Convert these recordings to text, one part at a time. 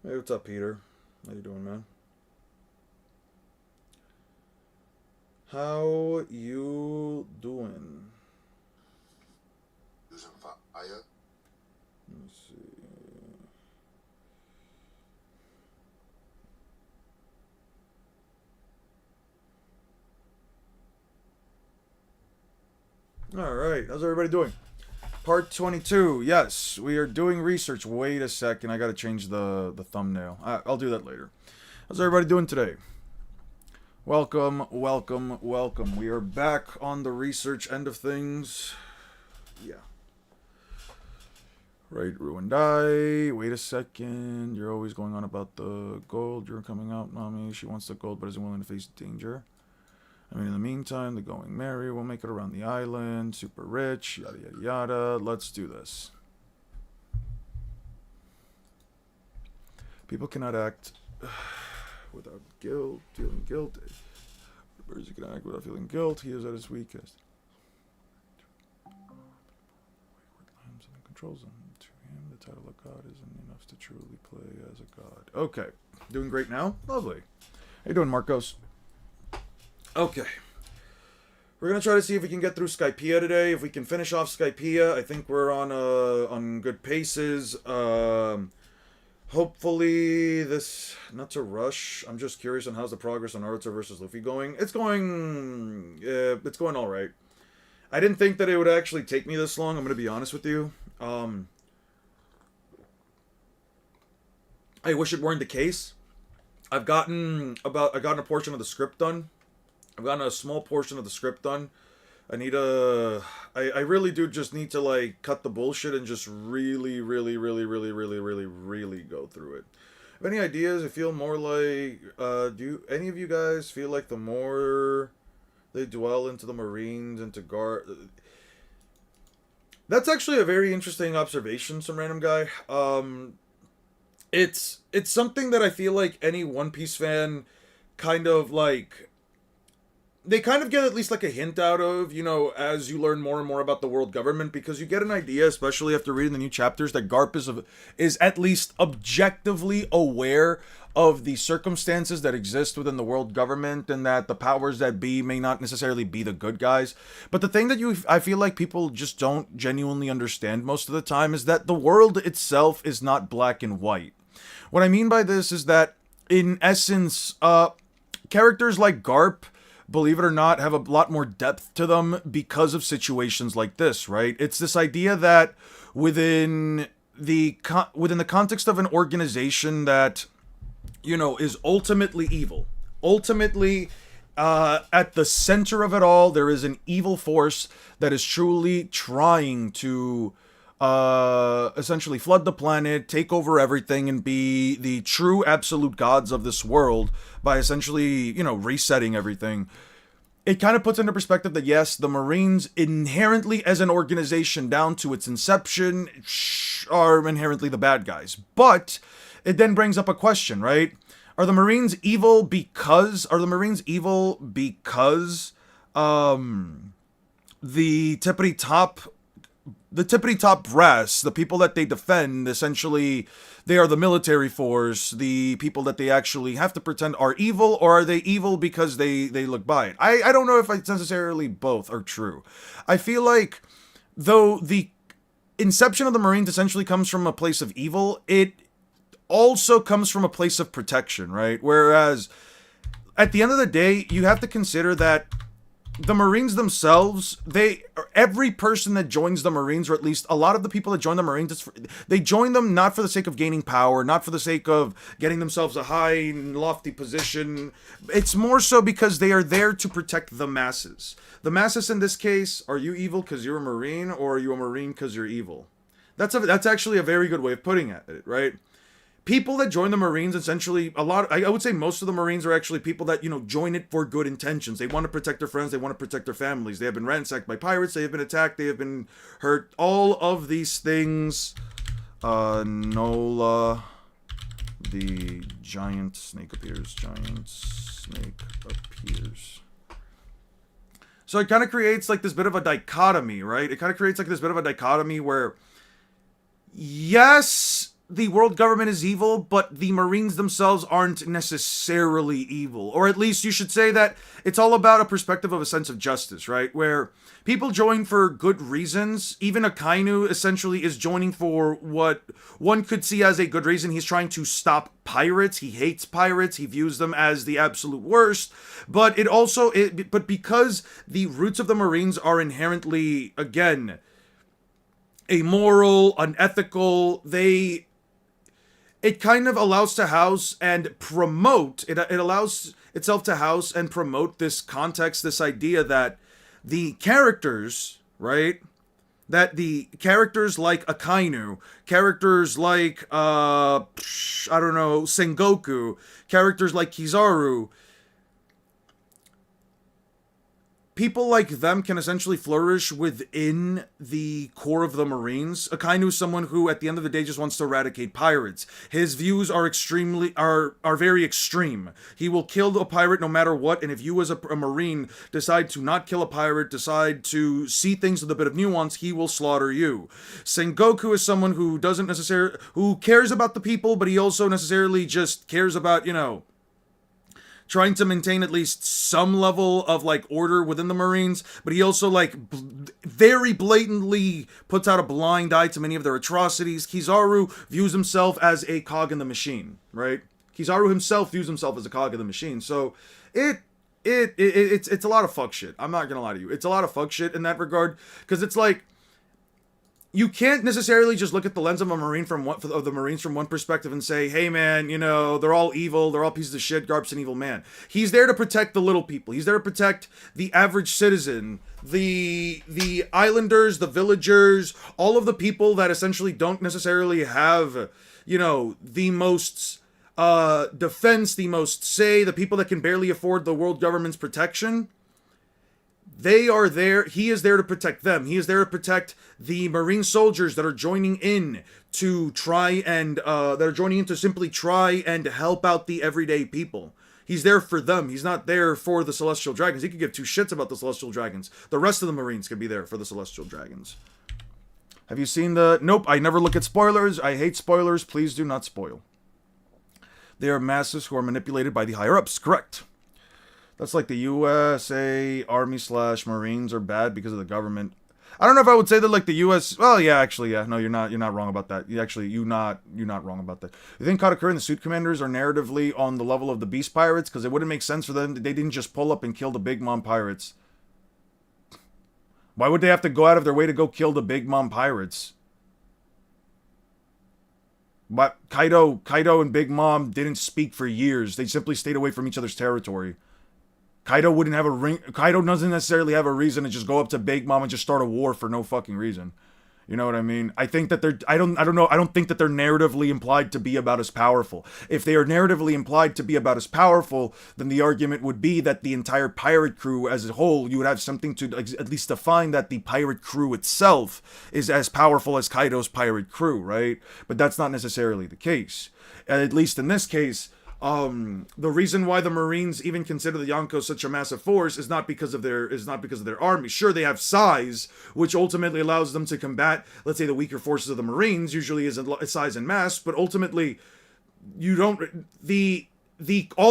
Hey, what's up, Peter? How you doing, man? How you doing? Using fire. Let me see. All right, how's everybody doing? Part 22. Yes, we are doing research. Wait a second, I gotta change the thumbnail. I'll do that later. How's everybody doing today? Welcome, welcome, welcome. We are back on the research end of things. Yeah. Right, ruin die. Wait a second. You're always going on about the gold. You're coming out, mommy. She wants the gold, but isn't willing to face danger. I mean, in the meantime, the going merry. We'll make it around the island. Super rich. Yada, yada, yada. Let's do this. People cannot act without guilt, feeling guilt. The birds can act without feeling guilt. He is at his weakest. Wayward lambs and controls them. To him, the title of God isn't enough to truly play as a god. Okay. Doing great now? Lovely. How you doing, Marcos? Okay. We're gonna try to see if we can get through Skypiea today. If we can finish off Skypiea, I think we're on good paces. Hopefully this, not to rush. I'm just curious on how's the progress on Naruto versus Luffy going. It's going all right. I didn't think that it would actually take me this long. I'm gonna be honest with you. I wish it weren't the case. I gotten a portion of the script done. I've gotten a small portion of the script done. I really do just need to like cut the bullshit and just really go through it. Have any ideas? I feel more like, do any of you guys feel like the more they dwell into the Marines, into Gar... That's actually a very interesting observation, some random guy. It's something that I feel like any One Piece fan kind of like they kind of get at least like a hint out of, as you learn more and more about the world government, because you get an idea, especially after reading the new chapters, that Garp is at least objectively aware of the circumstances that exist within the world government, and that the powers that be may not necessarily be the good guys. But the thing that I feel like people just don't genuinely understand most of the time is that the world itself is not black and white. What I mean by this is that, in essence, characters like Garp, believe it or not, have a lot more depth to them because of situations like this, right? It's this idea that within the context of an organization that, is ultimately evil, ultimately, at the center of it all, there is an evil force that is truly trying to essentially flood the planet, take over everything, and be the true absolute gods of this world by essentially, resetting everything. It kind of puts into perspective that yes, the Marines inherently as an organization down to its inception are inherently the bad guys. But it then brings up a question, right? Are the Marines evil because the tippity top brass, the people that they defend, essentially, they are the military force, the people that they actually have to pretend are evil, or are they evil because they look by it? I don't know if it's necessarily both are true. I feel like, though the inception of the Marines essentially comes from a place of evil, it also comes from a place of protection, right? Whereas, at the end of the day, you have to consider that the Marines themselves, every person that joins the Marines, or at least a lot of the people that join the Marines, they join them not for the sake of gaining power, not for the sake of getting themselves a high and lofty position. It's more so because they are there to protect the masses. The masses in this case, are you evil because you're a Marine, or are you a Marine because you're evil? That's actually a very good way of putting it, right? People that join the Marines, essentially, I would say most of the Marines are actually people that, join it for good intentions. They want to protect their friends, they want to protect their families. They have been ransacked by pirates, they have been attacked, they have been hurt. All of these things. Nola, the giant snake appears. Giant snake appears. So it kind of creates like this bit of a dichotomy, right? It kind of creates like this bit of a dichotomy where, yes, the world government is evil, but the Marines themselves aren't necessarily evil. Or at least you should say that it's all about a perspective of a sense of justice, right? Where people join for good reasons. Even Akainu essentially is joining for what one could see as a good reason. He's trying to stop pirates. He hates pirates. He views them as the absolute worst. But but because the roots of the Marines are inherently, again, amoral, unethical, it kind of allows to house and promote, it allows itself to house and promote this context, this idea that the characters, right, that the characters like Akainu, characters like, I don't know, Sengoku, characters like Kizaru, people like them can essentially flourish within the core of the Marines. Akainu is someone who, at the end of the day, just wants to eradicate pirates. His views are very extreme. He will kill a pirate no matter what, and if you as a Marine decide to not kill a pirate, decide to see things with a bit of nuance, he will slaughter you. Sengoku is someone who who cares about the people, but he also necessarily just cares about, trying to maintain at least some level of order within the Marines, but he also very blatantly puts out a blind eye to many of their atrocities. Kizaru views himself as a cog in the machine, right? Kizaru himself views himself as a cog in the machine. So it's a lot of fuck shit. I'm not gonna lie to you. It's a lot of fuck shit in that regard, because it's you can't necessarily just look at the lens of the Marines from one perspective and say, hey man, they're all evil, they're all pieces of shit, Garp's an evil man. He's there to protect the little people. He's there to protect the average citizen, the islanders, the villagers, all of the people that essentially don't necessarily have, the most defense, the most say, the people that can barely afford the world government's protection. They are there. He is there to protect them. He is there to protect the Marine soldiers that are joining in to simply try and help out the everyday people. He's there for them. He's not there for the Celestial Dragons. He could give two shits about the Celestial Dragons. The rest of the Marines could be there for the Celestial Dragons. Have you seen Nope, I never look at spoilers. I hate spoilers. Please do not spoil. They are masses who are manipulated by the higher-ups. Correct. That's like the USA Army / Marines are bad because of the government. I don't know if I would say that the US. Well, yeah, actually, yeah. No, you're not wrong about that. You're not wrong about that. You think Katakuri and the Suit Commanders are narratively on the level of the Beast Pirates? Because it wouldn't make sense for them. They didn't just pull up and kill the Big Mom Pirates. Why would they have to go out of their way to go kill the Big Mom Pirates? But Kaido and Big Mom didn't speak for years. They simply stayed away from each other's territory. Kaido doesn't necessarily have a reason to just go up to Big Mom and just start a war for no fucking reason. You know what I mean? I think that I don't think that they're narratively implied to be about as powerful. If they are narratively implied to be about as powerful, then the argument would be that the entire pirate crew as a whole, you would have something to at least define that the pirate crew itself is as powerful as Kaido's pirate crew, right? But that's not necessarily the case. At least in this case, the reason why the Marines even consider the Yonko such a massive force is not because of their army. Sure, they have size, which ultimately allows them to combat, let's say, the weaker forces of the Marines, usually is size and mass, but ultimately, all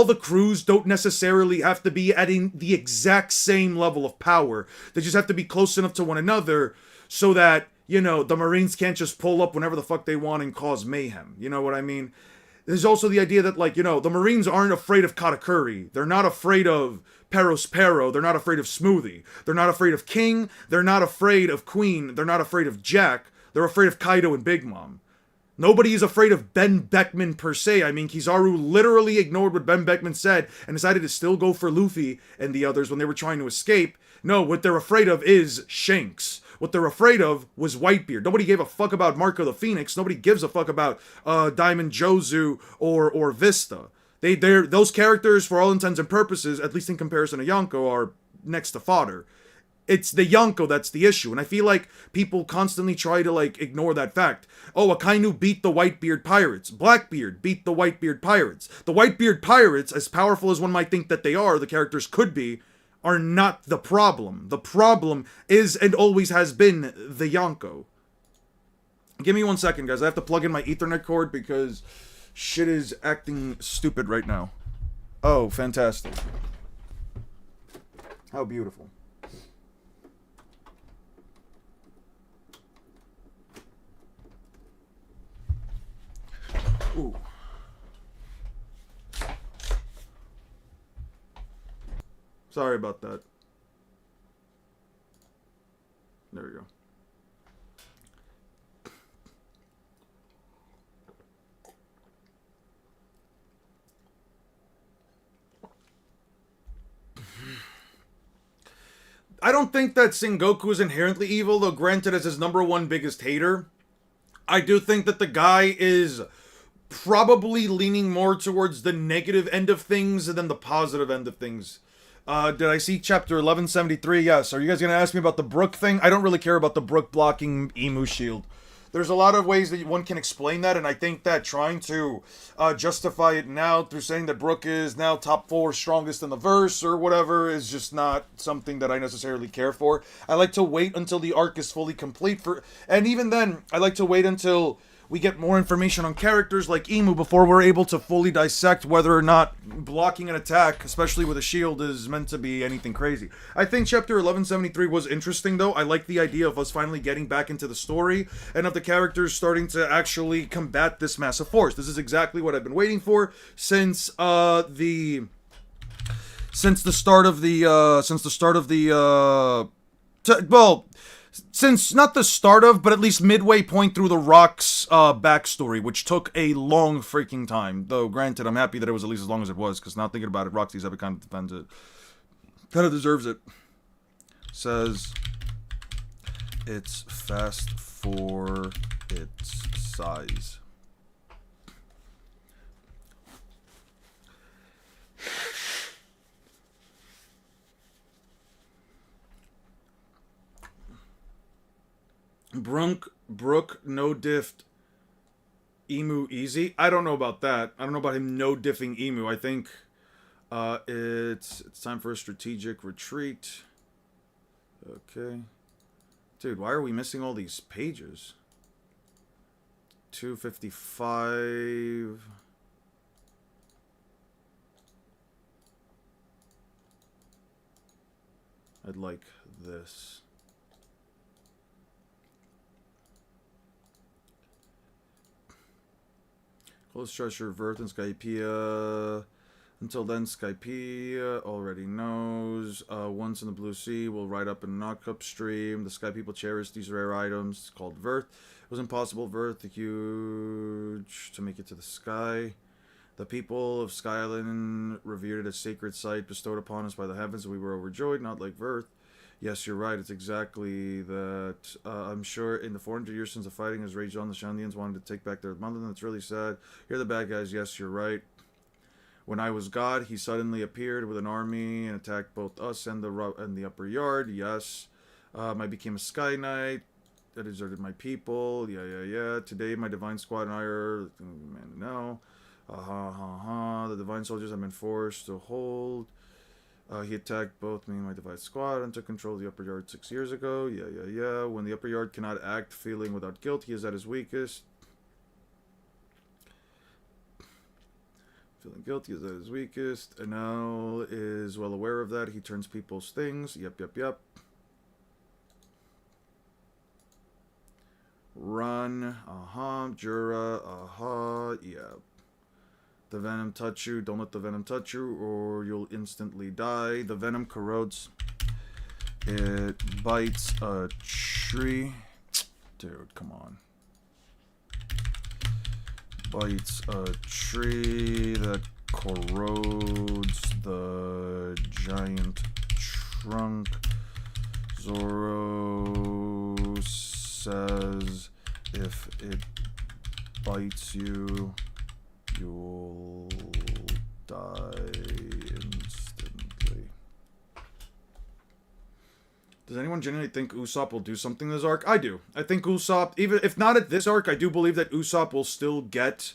the crews don't necessarily have to be at the exact same level of power. They just have to be close enough to one another so that, the Marines can't just pull up whenever the fuck they want and cause mayhem. You know what I mean? There's also the idea that, the Marines aren't afraid of Katakuri. They're not afraid of Pero. They're not afraid of Smoothie. They're not afraid of King. They're not afraid of Queen. They're not afraid of Jack. They're afraid of Kaido and Big Mom. Nobody is afraid of Ben Beckman per se. I mean, Kizaru literally ignored what Ben Beckman said and decided to still go for Luffy and the others when they were trying to escape. No, what they're afraid of is Shanks. What they're afraid of was Whitebeard. Nobody gave a fuck about Marco the Phoenix. Nobody gives a fuck about Diamond Jozu or Vista. Those characters, for all intents and purposes, at least in comparison to Yonko, are next to fodder. It's the Yonko that's the issue, and I feel like people constantly try to ignore that fact. Oh, Akainu beat the Whitebeard pirates. Blackbeard beat the Whitebeard pirates. The Whitebeard pirates, as powerful as one might think that they are, the characters could be, are not the problem. The problem is and always has been the Yonko. Give me 1 second, guys. I have to plug in my Ethernet cord because shit is acting stupid right now. Oh, fantastic. How beautiful. Ooh. Sorry about that. There we go. I don't think that Sengoku is inherently evil, though granted as his #1 biggest hater. I do think that the guy is probably leaning more towards the negative end of things than the positive end of things. Did I see chapter 1173? Yes. Are you guys going to ask me about the Brook thing? I don't really care about the Brook blocking Emu shield. There's a lot of ways that one can explain that, and I think that trying to justify it now through saying that Brook is now top 4 strongest in the verse or whatever is just not something that I necessarily care for. I like to wait until the arc is fully complete and even then, I like to wait until we get more information on characters like Emu before we're able to fully dissect whether or not blocking an attack, especially with a shield, is meant to be anything crazy. I think chapter 1173 was interesting, though. I like the idea of us finally getting back into the story and of the characters starting to actually combat this massive force. This is exactly what I've been waiting for since the start of the since not the start of, but at least midway point through the Rock's backstory, which took a long freaking time. Though, granted, I'm happy that it was at least as long as it was, because now thinking about it, Roxy's epic kind of defends it. Kind of deserves it. Says, it's fast for its size. Brook no diffed Emu easy. I don't know about that. I don't know about him no diffing Emu. I think it's time for a strategic retreat. Okay. Dude, why are we missing all these pages? 255. I'd like this. Close treasure, Verth and Skypiea. Until then, Skypiea already knows. Once in the Blue Sea, we'll ride up and knock upstream. The Sky People cherish these rare items called Verth. It was impossible, Verth, the huge, to make it to the sky. The people of Sky Island revered it as sacred site bestowed upon us by the heavens. We were overjoyed, not like Verth. Yes, you're right. It's exactly that. I'm sure in the 400 years since the fighting has raged on, the Shandians wanted to take back their motherland. It's really sad. You're the bad guys. Yes, you're right. When I was God, he suddenly appeared with an army and attacked both us and the upper yard. Yes. I became a Sky Knight. I deserted my people. Yeah. Today, my divine squad and I are... Man, no. The divine soldiers have been forced to hold... he attacked both me and my divine squad and took control of the upper yard 6 years ago. Yeah. When the upper yard cannot act feeling without guilt, he is at his weakest. Feeling guilty is at his weakest. Enel is well aware of that. He turns people's things. Yep. Run. Jura. Yeah. The venom touch you. Don't let the venom touch you or you'll instantly die. The venom corrodes. It bites a tree. Dude, come on. Bites a tree that corrodes the giant trunk. Zoro says if it bites you, you'll die instantly. Does anyone genuinely think Usopp will do something this arc? I do. I think Usopp, even if not at this arc, I do believe that Usopp will still get...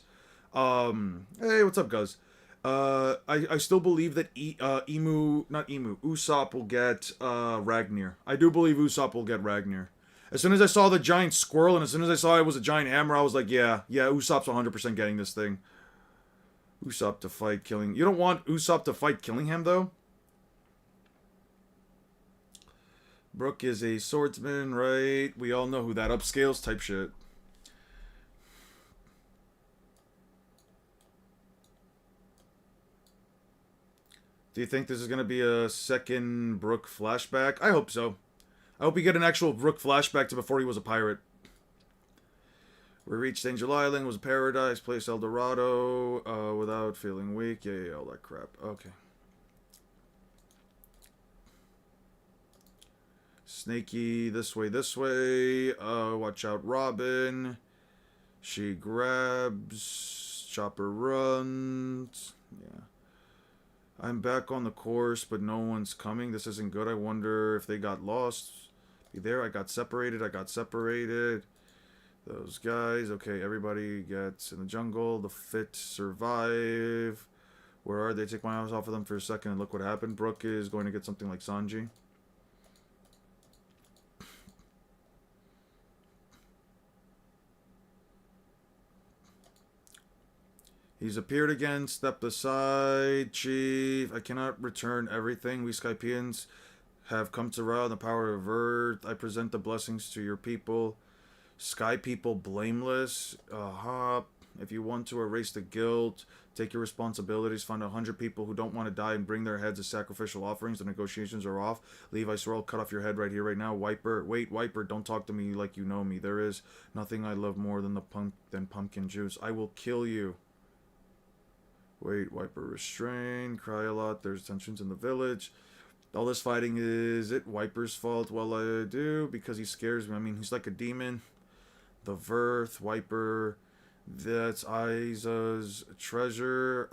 hey, what's up, guys? I still believe that Usopp will get Ragnar. I do believe Usopp will get Ragnar. As soon as I saw the giant squirrel, and as soon as I saw it was a giant hammer, I was like, yeah, Usopp's 100% getting this thing. Usopp to fight killing. You don't want Usopp to fight Killingham, though? Brook is a swordsman, right? We all know who that upscales type shit. Do you think this is going to be a second Brook flashback? I hope so. I hope we get an actual Brook flashback to before he was a pirate. We reached Angel Island, was a paradise, place El Dorado, without feeling weak. Yeah, all that crap. Okay. Snaky, this way. Watch out, Robin. She grabs. Chopper runs. Yeah. I'm back on the course, but no one's coming. This isn't good. I wonder if they got lost. Be there. I got separated. Those guys. Okay, everybody gets in the jungle. The fit survive. Where are they? Take my eyes off of them for a second and look what happened. Brook is going to get something like Sanji. He's appeared again. Step aside, Chief. I cannot return everything. We Skypians have come to rout the power of Earth. I present the blessings to your people. Sky people blameless. If you want to erase the guilt, take your responsibilities. Find 100 people who don't want to die and bring their heads as sacrificial offerings. The negotiations are off. Leave, I swear I'll cut off your head right here, right now. Wiper. Wait, Wiper, don't talk to me like you know me. There is nothing I love more than pumpkin juice. I will kill you. Wait, Wiper restrain, cry a lot, there's tensions in the village. All this fighting, is it Wiper's fault? Well, I do, because he scares me. I mean, he's like a demon. The Verth, Wiper, that's Aiza's treasure.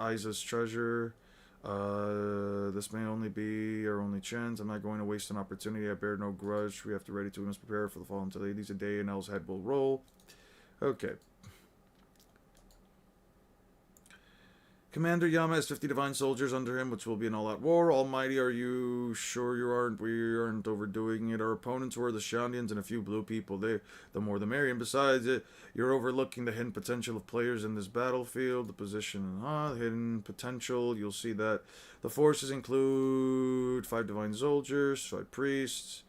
This may only be our only chance. I'm not going to waste an opportunity. I bear no grudge. We have to ready to, we must prepare for the fall until ladies a day and El's head will roll. Okay. Commander Yama has 50 divine soldiers under him, which will be an all-out war. Almighty, are you sure you aren't? We aren't overdoing it. Our opponents were the Shandians and a few blue people. The more the merrier. And besides it, you're overlooking the hidden potential of players in this battlefield. The position, the hidden potential. You'll see that the forces include 5 divine soldiers, 5 priests.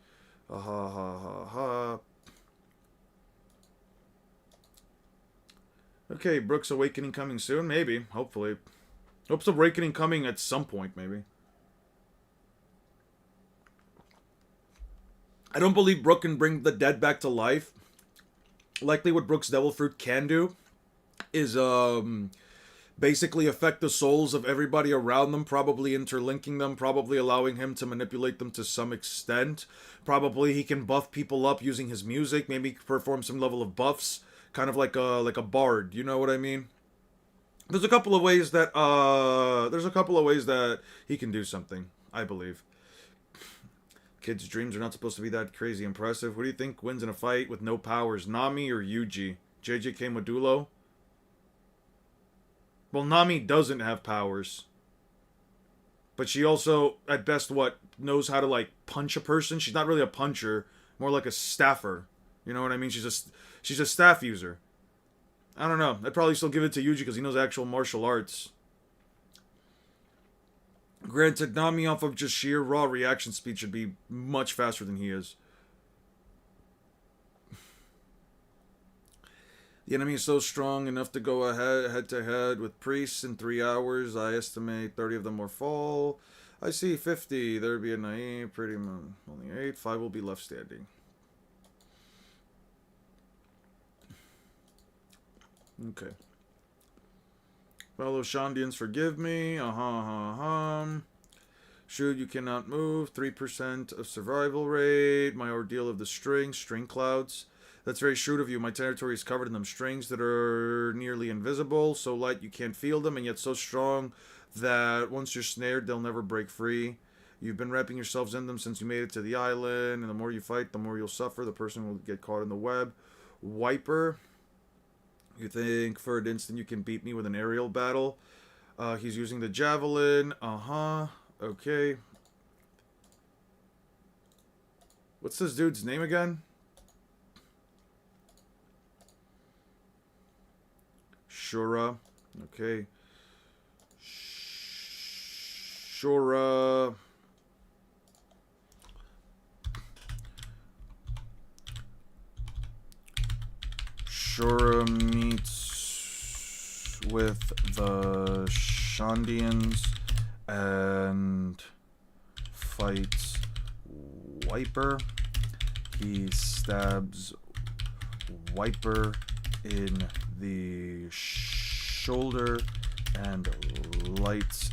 Okay, Brook's Awakening coming soon? Maybe. Hopefully. Hope's Awakening coming at some point, maybe. I don't believe Brook can bring the dead back to life. Likely what Brook's Devil Fruit can do is, basically affect the souls of everybody around them, probably interlinking them, probably allowing him to manipulate them to some extent. Probably he can buff people up using his music, maybe perform some level of buffs. Kind of like a bard, you know what I mean? There's a couple of ways that he can do something, I believe. Kids' dreams are not supposed to be that crazy impressive. Who do you think wins in a fight with no powers, Nami or Yuji? JJK Modulo? Well, Nami doesn't have powers. But she also, at best, knows how to, like, punch a person? She's not really a puncher, more like a staffer. You know what I mean? She's a staff user. I don't know. I'd probably still give it to Yuji because he knows actual martial arts. Granted, Nami off of just sheer raw reaction speed should be much faster than he is. The enemy is so strong enough to go head to head with priests in 3 hours. I estimate 30 of them will fall. I see 50. There'd be a naive, pretty much only 8. 5 will be left standing. Okay. Fellow Shandians, forgive me. Shoot, you cannot move. 3% of survival rate. My ordeal of the string clouds. That's very shrewd of you. My territory is covered in them strings that are nearly invisible, so light you can't feel them, and yet so strong that once you're snared, they'll never break free. You've been wrapping yourselves in them since you made it to the island, and the more you fight, the more you'll suffer. The person will get caught in the web. Wiper. You think for an instant you can beat me with an aerial battle? He's using the javelin. Okay. What's this dude's name again? Shura. Okay. Shura. Shura meets with the Shandians and fights Wiper. He stabs Wiper in the shoulder and lights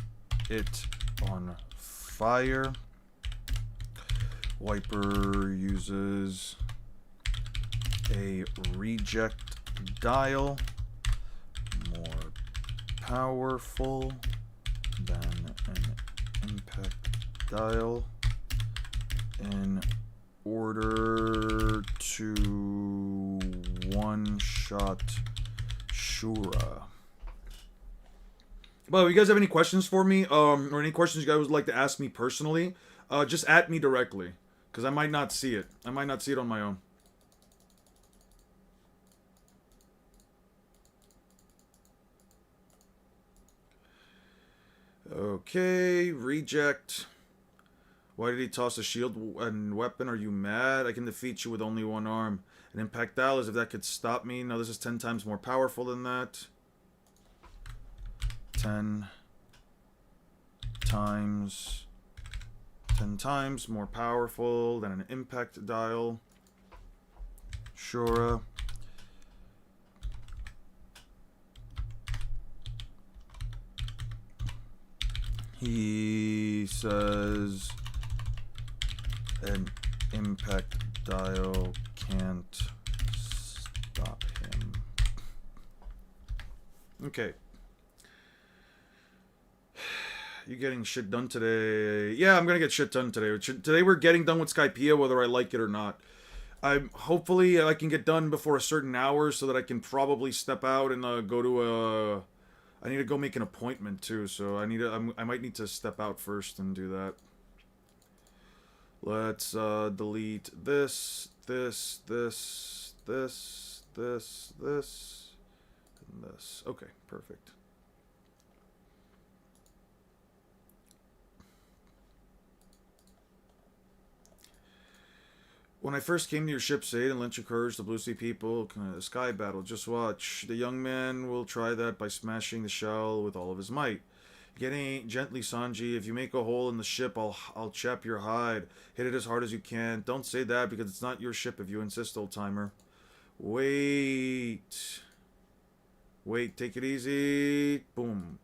it on fire. Wiper uses a reject dial, more powerful than an impact dial, in order to one-shot Shura. Well, you guys have any questions for me, or any questions you guys would like to ask me personally, just at me directly, because I might not see it. I might not see it on my own. Okay, reject. Why did he toss a shield and weapon? Are you mad? I can defeat you with only one arm. An impact dial is if that could stop me. No, this is 10 times more powerful than that. 10 times more powerful than an impact dial. Shura. He says an impact dial can't stop him. Okay. You getting shit done today? Yeah, I'm gonna get shit done today. Today we're getting done with Skypiea, whether I like it or not. Hopefully I can get done before a certain hour so that I can probably step out and go to a... I need to go make an appointment too, so I might need to step out first and do that. Let's delete this, and this. Okay, perfect. When I first came to your ship's aid and lent you courage, the Blue Sea people, sky battle, just watch. The young man will try that by smashing the shell with all of his might. Getting gently, Sanji. If you make a hole in the ship, I'll chap your hide. Hit it as hard as you can. Don't say that because it's not your ship if you insist, old timer. Wait. Wait, take it easy. Boom.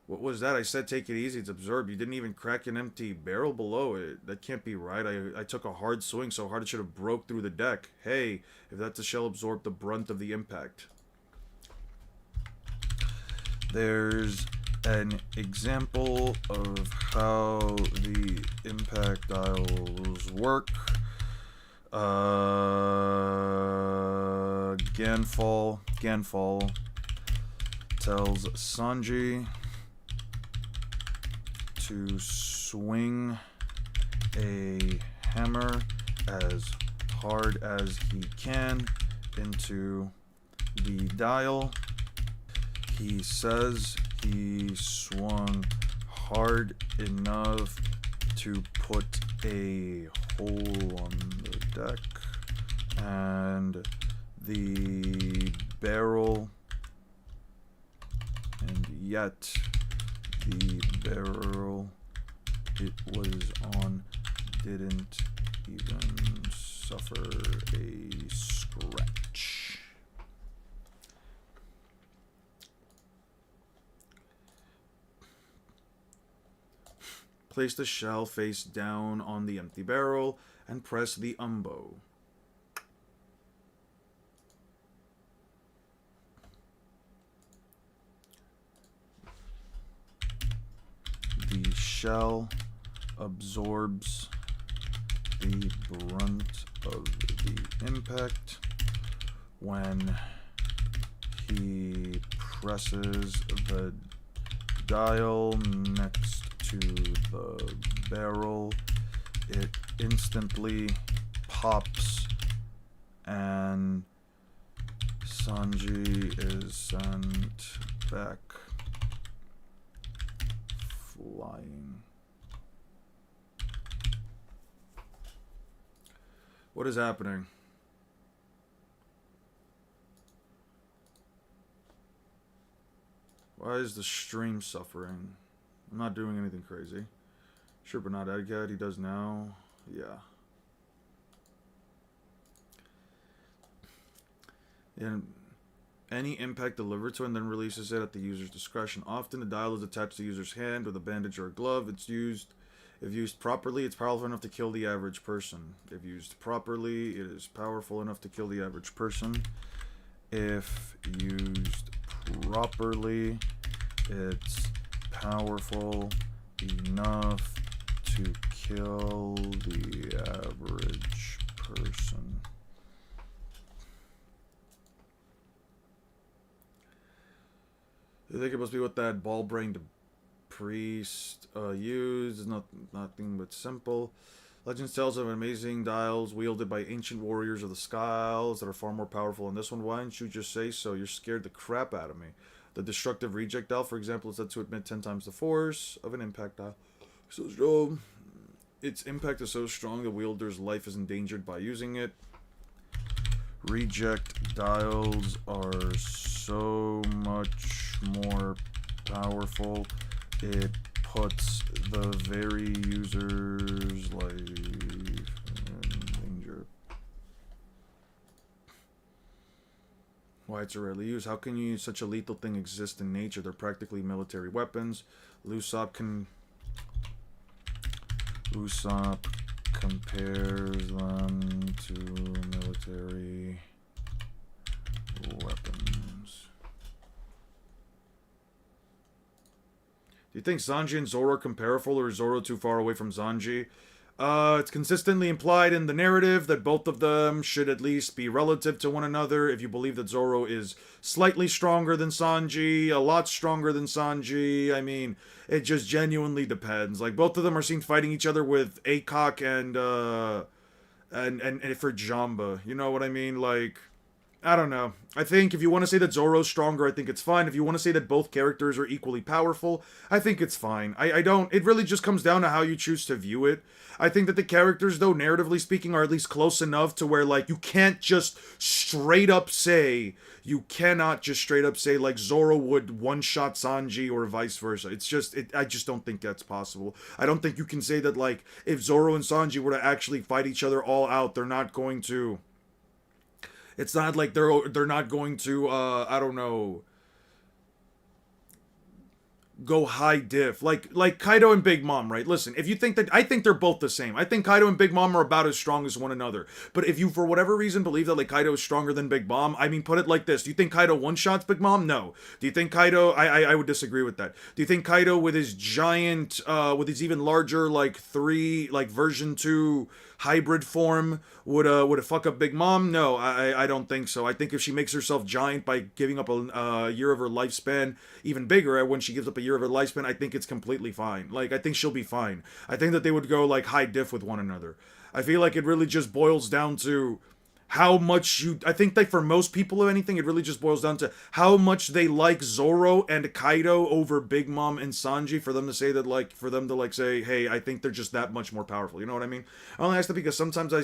What was that? I said take it easy. It's absorbed. You didn't even crack an empty barrel below it. That can't be right. I took a hard swing so hard it should have broke through the deck. Hey, if that shell absorbed the brunt of the impact. There's an example of how the impact dials work. Ganfall tells Sanji to swing a hammer as hard as he can into the dial. He says he swung hard enough to put a hole on the deck, and the barrel, and yet the barrel it was on didn't even suffer a scratch. Place the shell face down on the empty barrel and press the umbo. The shell absorbs the brunt of the impact. When he presses the dial next to the barrel, it instantly pops and Sanji is sent back flying. What is happening? Why is the stream suffering? I'm not doing anything crazy. Sure, but not Edgad. He does now. Yeah. And any impact delivered to it and then releases it at the user's discretion. Often the dial is attached to the user's hand with a bandage or a glove. If used properly, it's powerful enough to kill the average person. If used properly, it is powerful enough to kill the average person. If used properly, it's powerful enough to kill the average person. I think it must be what that ball-brained priest used. It's nothing but simple. Legends tells of amazing dials wielded by ancient warriors of the skies that are far more powerful than this one. Why didn't you just say so? You're scared the crap out of me. The destructive reject dial, for example, is said to emit 10 times the force of an impact dial. So strong. Its impact is so strong the wielder's life is endangered by using it. Reject dials are so much more powerful, it puts the very user's life in danger. Why it's rarely used. How can you such a lethal thing exist in nature? They're practically military weapons. Usopp compares them to military weapons. Do you think Sanji and Zoro are comparable, or is Zoro too far away from Sanji? It's consistently implied in the narrative that both of them should at least be relative to one another. If you believe that Zoro is slightly stronger than Sanji, a lot stronger than Sanji, I mean, it just genuinely depends. Like, both of them are seen fighting each other with Aycock and for Jamba. You know what I mean? Like, I don't know. I think if you want to say that Zoro's stronger, I think it's fine. If you want to say that both characters are equally powerful, I think it's fine. I don't... It really just comes down to how you choose to view it. I think that the characters, though, narratively speaking, are at least close enough to where, like, you can't just straight up say... You cannot just straight up say, like, Zoro would one-shot Sanji or vice versa. It's just... I just don't think that's possible. I don't think you can say that, like, if Zoro and Sanji were to actually fight each other all out, they're not going to... It's not like they're not going to, I don't know, go high diff. Like Kaido and Big Mom, right? Listen, if you think that... I think they're both the same. I think Kaido and Big Mom are about as strong as one another. But if you, for whatever reason, believe that, like, Kaido is stronger than Big Mom, I mean, put it like this. Do you think Kaido one-shots Big Mom? No. Do you think Kaido... I would disagree with that. Do you think Kaido, with his giant, with his even larger, like, version 2... hybrid form would fuck up Big Mom? No, I don't think so. I think if she makes herself giant by giving up a year of her lifespan, even bigger when she gives up a year of her lifespan, I think it's completely fine. Like, I think she'll be fine. I think that they would go, like, high diff with one another. I feel like it really just boils down to how much you... I think that for most people, if anything, it really just boils down to how much they like Zoro and Kaido over Big Mom and Sanji, for them to say that, like, for them to, like, say, hey, I think they're just that much more powerful. You know what I mean? I only ask that because sometimes I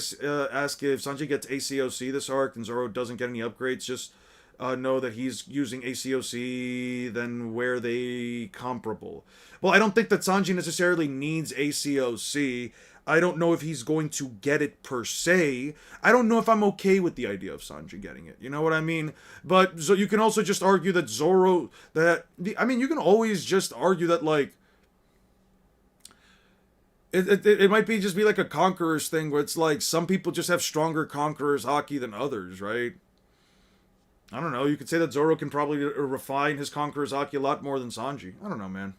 ask if Sanji gets ACOC this arc and Zoro doesn't get any upgrades, just know that he's using ACOC, then where they comparable. Well, I don't think that Sanji necessarily needs ACOC. I don't know if he's going to get it per se. I don't know if I'm okay with the idea of Sanji getting it. You know what I mean? But so you can also just argue that Zoro... I mean, you can always just argue that, like... It might just be like a Conqueror's thing, where it's like some people just have stronger Conqueror's haki than others, right? I don't know. You could say that Zoro can probably refine his Conqueror's haki a lot more than Sanji. I don't know, man.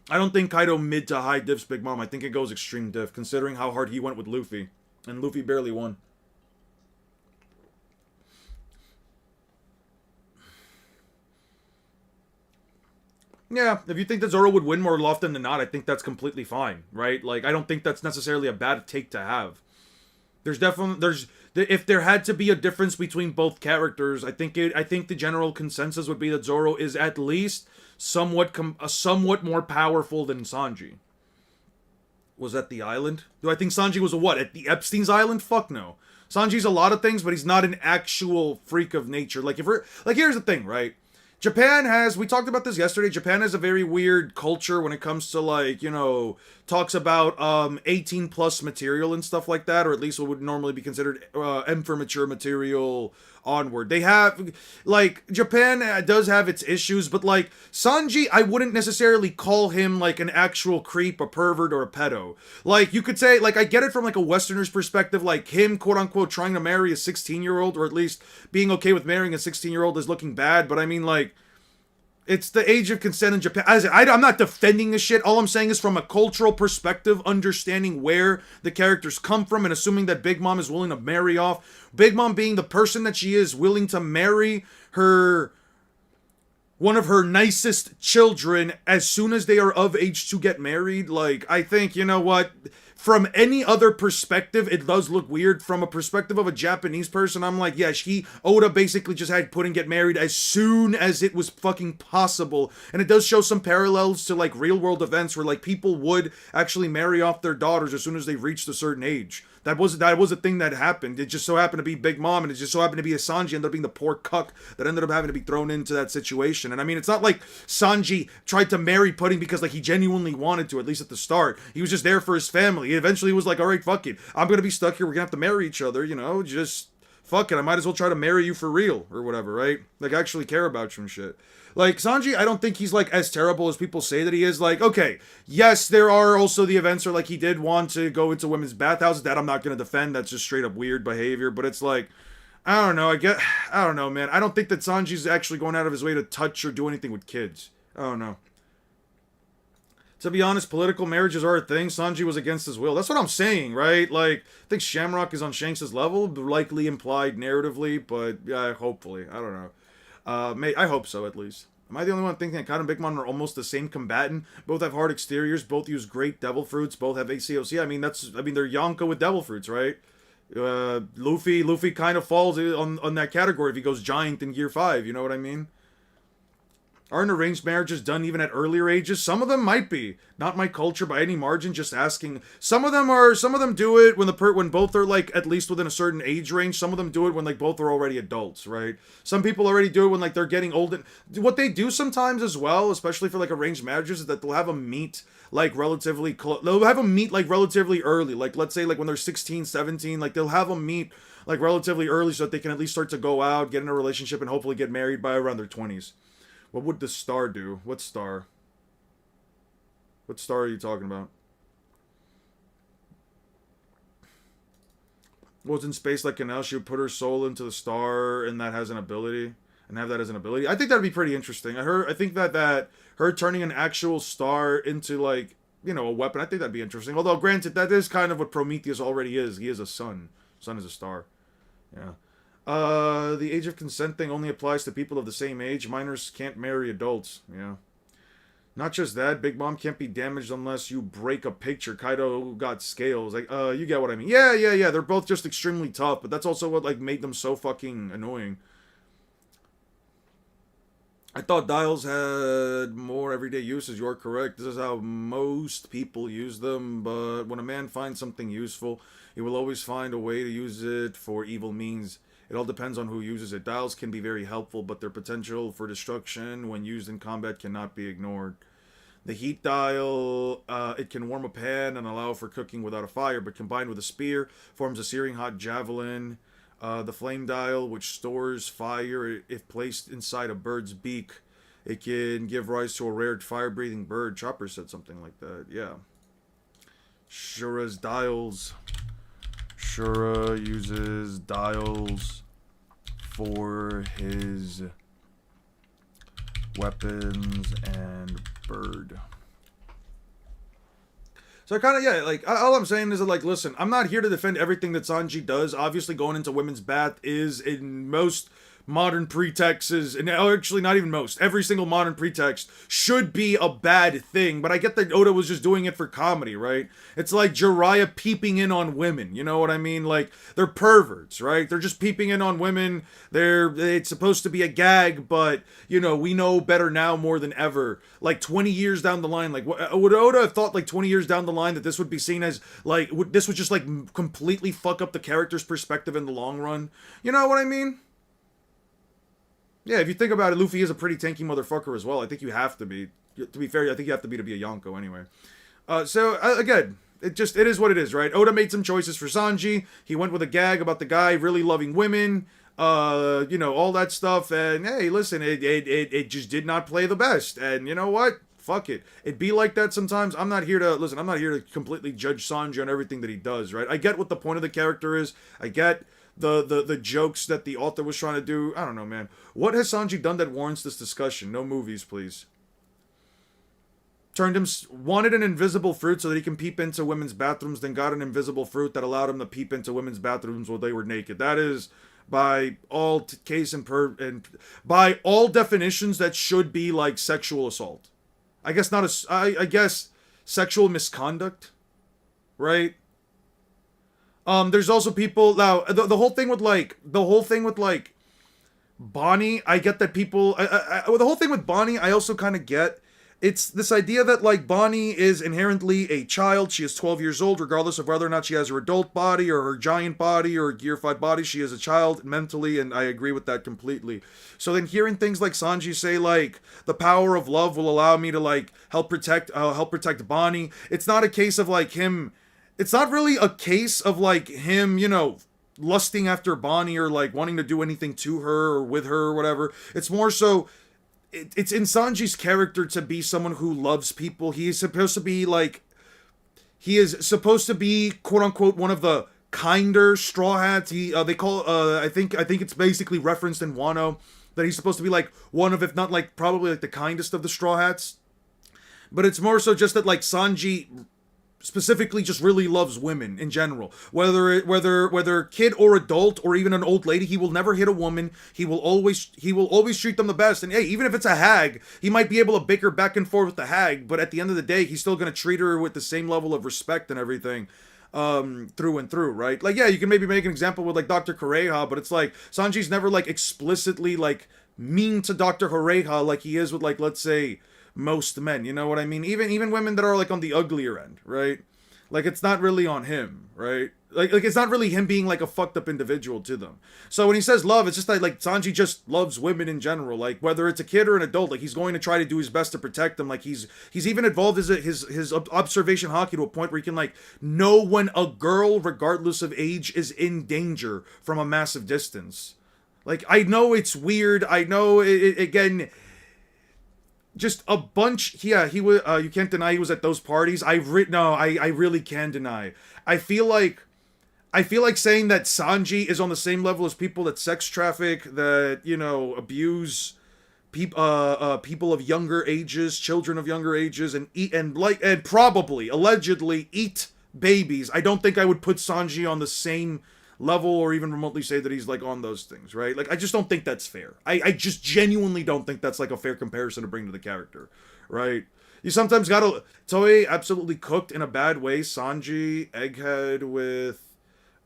I don't think Kaido mid to high diffs Big Mom. I think it goes extreme diff, considering how hard he went with Luffy. And Luffy barely won. Yeah, if you think that Zoro would win more often than not, I think that's completely fine, right? Like, I don't think that's necessarily a bad take to have. There's if there had to be a difference between both characters, I think the general consensus would be that Zoro is at least somewhat more powerful than Sanji. Was that the island? Do I think Sanji was a what? At the Epstein's Island? Fuck no. Sanji's a lot of things, but he's not an actual freak of nature. Like if we're like, here's the thing, right? Japan has, we talked about this yesterday, Japan has a very weird culture when it comes to like, talks about 18 plus material and stuff like that, or at least what would normally be considered M for mature material onward. They have, like, Japan does have its issues, but like, Sanji, I wouldn't necessarily call him like an actual creep, a pervert, or a pedo. Like, you could say, like, I get it from like a Westerner's perspective, like him, quote unquote, trying to marry a 16-year-old, or at least being okay with marrying a 16-year-old is looking bad, but I mean, like, it's the age of consent in Japan. I'm not defending this shit. All I'm saying is from a cultural perspective, understanding where the characters come from and assuming that Big Mom is willing to marry off. Big Mom being the person that she is, willing to marry one of her nicest children as soon as they are of age to get married. Like, I think, you know what? From any other perspective, it does look weird. From a perspective of a Japanese person, I'm like, yeah, Oda basically just had Pudding get married as soon as it was fucking possible. And it does show some parallels to like real world events where like people would actually marry off their daughters as soon as they reached a certain age. That was a thing that happened. It just so happened to be Big Mom, and it just so happened to be Sanji ended up being the poor cuck that ended up having to be thrown into that situation. And I mean, it's not like Sanji tried to marry Pudding because like he genuinely wanted to, at least at the start. He was just there for his family. He eventually was like, all right, fuck it. I'm going to be stuck here. We're going to have to marry each other, just fuck it. I might as well try to marry you for real or whatever, right? Like, actually care about you and shit. Like, Sanji, I don't think he's, like, as terrible as people say that he is. Like, okay, yes, there are also the events where, like, he did want to go into women's bathhouses. That I'm not going to defend. That's just straight up weird behavior. But it's like, I don't know. I don't know, man. I don't think that Sanji's actually going out of his way to touch or do anything with kids. I don't know. To be honest, political marriages are a thing. Sanji was against his will. That's what I'm saying, right? Like, I think Shamrock is on Shanks' level, likely implied narratively, but yeah, hopefully. I don't know. I hope so, at least. Am I the only one thinking that Kaido and Big Mom are almost the same combatant? Both have hard exteriors, both use great devil fruits, both have ACOC. I mean, they're Yonko with devil fruits, right? Luffy kind of falls on that category if he goes giant in Gear 5, you know what I mean? Aren't arranged marriages done even at earlier ages? Some of them might be. Not my culture by any margin, just asking. Some of them do it when both are like at least within a certain age range. Some of them do it when like both are already adults, right? Some people already do it when like they're getting old. And what they do sometimes as well, especially for like arranged marriages, is that they'll have them meet like relatively relatively early. Like let's say like when they're 16, 17, like they'll have them meet like relatively early so that they can at least start to go out, get in a relationship, and hopefully get married by around their 20s. What would the star do? What star? What star are you talking about? Was in space like Canal, she would put her soul into the star and that has an ability. And have that as an ability. I think that'd be pretty interesting. I think that her turning an actual star into like, a weapon, I think that'd be interesting. Although granted, that is kind of what Prometheus already is. He is a sun. Sun is a star. Yeah. The age of consent thing only applies to people of the same age. Minors can't marry adults. Yeah. Not just that, Big Mom can't be damaged unless you break a picture. Kaido got scales. Like, you get what I mean. Yeah. They're both just extremely tough, but that's also what, like, made them so fucking annoying. I thought dials had more everyday uses. You're correct. This is how most people use them, but when a man finds something useful, he will always find a way to use it for evil means. It all depends on who uses it. Dials can be very helpful, but their potential for destruction when used in combat cannot be ignored. The heat dial, it can warm a pan and allow for cooking without a fire, but combined with a spear, forms a searing hot javelin. The flame dial, which stores fire if placed inside a bird's beak. It can give rise to a rare fire-breathing bird. Chopper said something like that, yeah. Shura's dials. Shura uses dials for his weapons and bird. So all I'm saying is that, like, listen, I'm not here to defend everything that Sanji does. Obviously, going into women's bath is, in most modern pretexts, and actually not even most, every single modern pretext should be a bad thing, but I get that Oda was just doing it for comedy, right? It's like Jiraiya peeping in on women, you know what I mean? Like, they're perverts, right? They're just peeping in on women, it's supposed to be a gag, but, you know, we know better now more than ever. Like, 20 years down the line, like, would Oda have thought, like, 20 years down the line that this would be seen as, like, this would just, like, completely fuck up the character's perspective in the long run? You know what I mean? Yeah, if you think about it, Luffy is a pretty tanky motherfucker as well. I think you have to be. To be fair, I think you have to be a Yonko anyway. Again, it is what it is, right? Oda made some choices for Sanji. He went with a gag about the guy really loving women, you know, all that stuff. And hey, listen, it just did not play the best. And you know what? Fuck it. It be like that sometimes. I'm not here to completely judge Sanji on everything that he does, right? I get what the point of the character is. I get the jokes that the author was trying to do. I don't know, man. What has Sanji done that warrants this discussion? No movies, please. Wanted an invisible fruit so that he can peep into women's bathrooms, then got an invisible fruit that allowed him to peep into women's bathrooms while they were naked. That is, by all by all definitions, that should be like sexual assault. I guess not I guess sexual misconduct, right? There's also people now. The whole thing with Bonnie. I get that people. The whole thing with Bonnie, I also kind of get. It's this idea that like Bonnie is inherently a child. She is 12 years old, regardless of whether or not she has her adult body or her giant body or Gear 5 body. She is a child mentally, and I agree with that completely. So then hearing things like Sanji say like the power of love will allow me to like help protect Bonnie. It's not a case of like him. It's not really a case of like him, you know, lusting after Bonnie or like wanting to do anything to her or with her or whatever. It's more so it's in Sanji's character to be someone who loves people. He is supposed to be quote unquote one of the kinder Straw Hats. I think it's basically referenced in Wano that he's supposed to be like one of, if not like probably like the kindest of the Straw Hats. But it's more so just that like Sanji specifically just really loves women in general, whether kid or adult or even an old lady. He will never hit a woman. He will always treat them the best. And hey, even if it's a hag, he might be able to bicker back and forth with the hag, but at the end of the day, he's still going to treat her with the same level of respect and everything, through and through, right? Like, yeah, you can maybe make an example with like Dr. Kureha, but it's like Sanji's never like explicitly like mean to Dr. Kureha like he is with like, let's say, most men, you know what I mean? Even women that are like on the uglier end, right? Like it's not really on him, right? Like it's not really him being like a fucked up individual to them. So when he says love, it's just like Sanji just loves women in general. Like whether it's a kid or an adult, like he's going to try to do his best to protect them. Like he's even involved his observation haki to a point where he can like know when a girl, regardless of age, is in danger from a massive distance. Like I know it's weird. I know again. Just a bunch. Yeah, he was. You can't deny he was at those parties. I really can deny. I feel like saying that Sanji is on the same level as people that sex traffic, that you know abuse people of younger ages, children of younger ages, and probably allegedly eat babies. I don't think I would put Sanji on the same level or even remotely say that he's like on those things, right? Like I just don't think that's fair. I just genuinely don't think that's like a fair comparison to bring to the character, right? You sometimes gotta Toei absolutely cooked in a bad way Sanji, Egghead with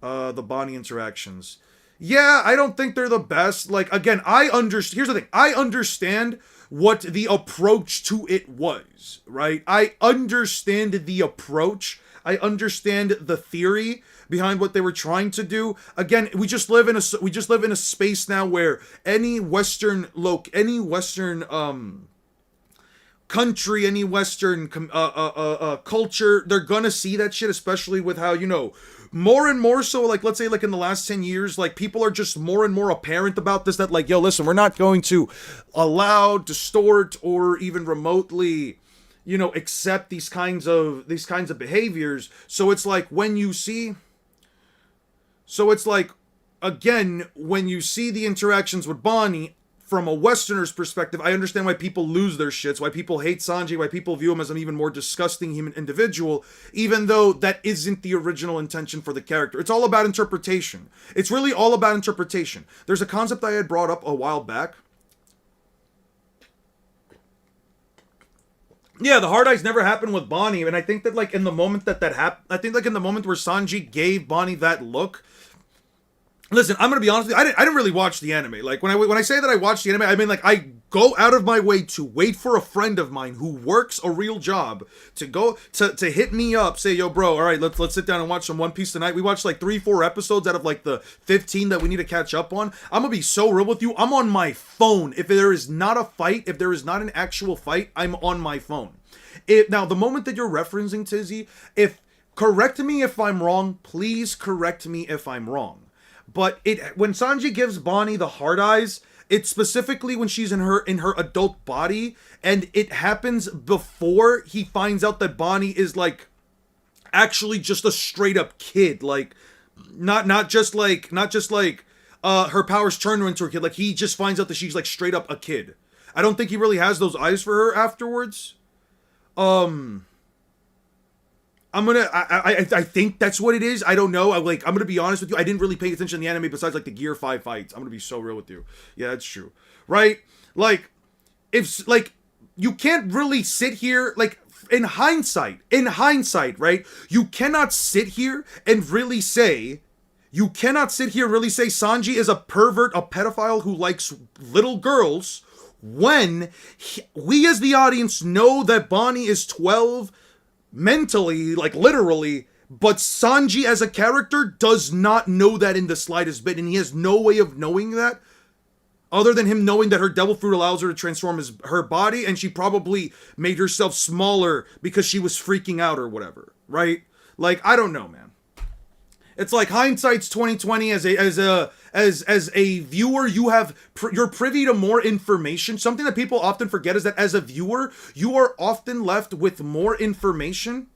the Bonnie interactions. Yeah, I don't think they're the best. Like again, here's the thing. I understand what the approach to it was, right? I understand the approach. I understand the theory behind what they were trying to do. Again, we just live in a space now where any Western country, any Western culture, they're gonna see that shit, especially with how, you know, more and more so, like, let's say, like, in the last 10 years, like, people are just more and more apparent about this, that, like, yo, listen, we're not going to allow, distort, or even remotely, you know, accept these kinds of behaviors. So it's like, again, when you see the interactions with Bonnie, from a Westerner's perspective, I understand why people lose their shits, why people hate Sanji, why people view him as an even more disgusting human individual, even though that isn't the original intention for the character. It's all about interpretation. It's really all about interpretation. There's a concept I had brought up a while back. Yeah, the hard eyes never happened with Bonnie, and I think that, like, in the moment that happened, I think, like, in the moment where Sanji gave Bonnie that look. Listen, I'm gonna be honest with you. I didn't really watch the anime. Like, when I say that I watched the anime, I mean, like, I go out of my way to wait for a friend of mine who works a real job to go to hit me up, say, yo, bro, all right, let's sit down and watch some One Piece tonight. We watched like 3-4 episodes out of like the 15 that we need to catch up on. I'm gonna be so real with you. I'm on my phone. If there is not a fight, if there is not an actual fight, I'm on my phone. Now, the moment that you're referencing, Tizzy, correct me if I'm wrong. Please correct me if I'm wrong. But when Sanji gives Bonnie the hard eyes, it's specifically when she's in her adult body, and it happens before he finds out that Bonnie is like actually just a straight up kid, like not just like her powers turn her into a kid. Like, he just finds out that she's like straight up a kid. I don't think he really has those eyes for her afterwards. I think that's what it is. I don't know. I'm gonna be honest with you. I didn't really pay attention to the anime besides like the Gear 5 fights. I'm gonna be so real with you. Yeah, that's true. Right? Like, if, like, you can't really sit here, like, in hindsight, right? You cannot sit here and really say, Sanji is a pervert, a pedophile who likes little girls, when we as the audience know that Bonnie is 12 mentally, like literally, but Sanji as a character does not know that in the slightest bit, and he has no way of knowing that other than him knowing that her devil fruit allows her to transform her body, and she probably made herself smaller because she was freaking out or whatever, right? Like, I don't know, man. It's like hindsight's 2020. As a viewer, you're privy to more information. Something that people often forget is that as a viewer, you are often left with more information.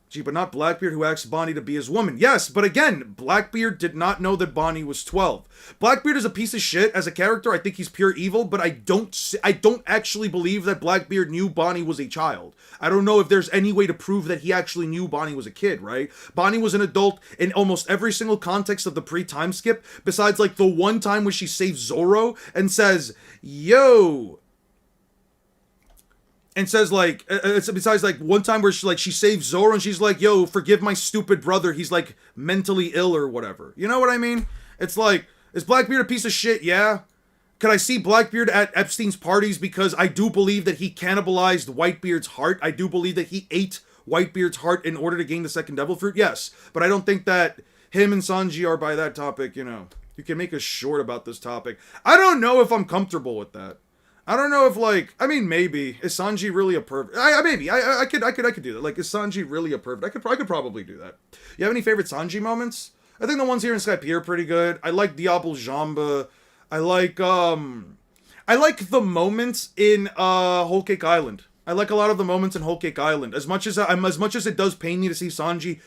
Gee, but not Blackbeard, who asks Bonnie to be his woman. Yes, but again, Blackbeard did not know that Bonnie was 12. Blackbeard is a piece of shit as a character. I think he's pure evil, but I don't actually believe that Blackbeard knew Bonnie was a child. I don't know if there's any way to prove that he actually knew Bonnie was a kid, right? Bonnie was an adult in almost every single context of the pre-time skip, besides like the one time when she saves Zoro and says, yo, and says like, it's besides like one time where she saves Zoro and she's like, yo, forgive my stupid brother, he's like mentally ill or whatever. You know what I mean? It's like, is Blackbeard a piece of shit? Yeah. Could I see Blackbeard at Epstein's parties? Because I do believe that he cannibalized Whitebeard's heart. I do believe that he ate Whitebeard's heart in order to gain the second devil fruit. Yes. But I don't think that him and Sanji are by that topic, you know. You can make a short about this topic. I don't know if I'm comfortable with that. I don't know if, like, I mean, maybe. Is Sanji really a pervert? Maybe. I could do that. Like, is Sanji really a pervert? I could probably do that. You have any favorite Sanji moments? I think the ones here in Skypiea are pretty good. I like Diablo Jamba. I like the moments in Whole Cake Island. I like a lot of the moments in Whole Cake Island. As much as it does pain me to see Sanji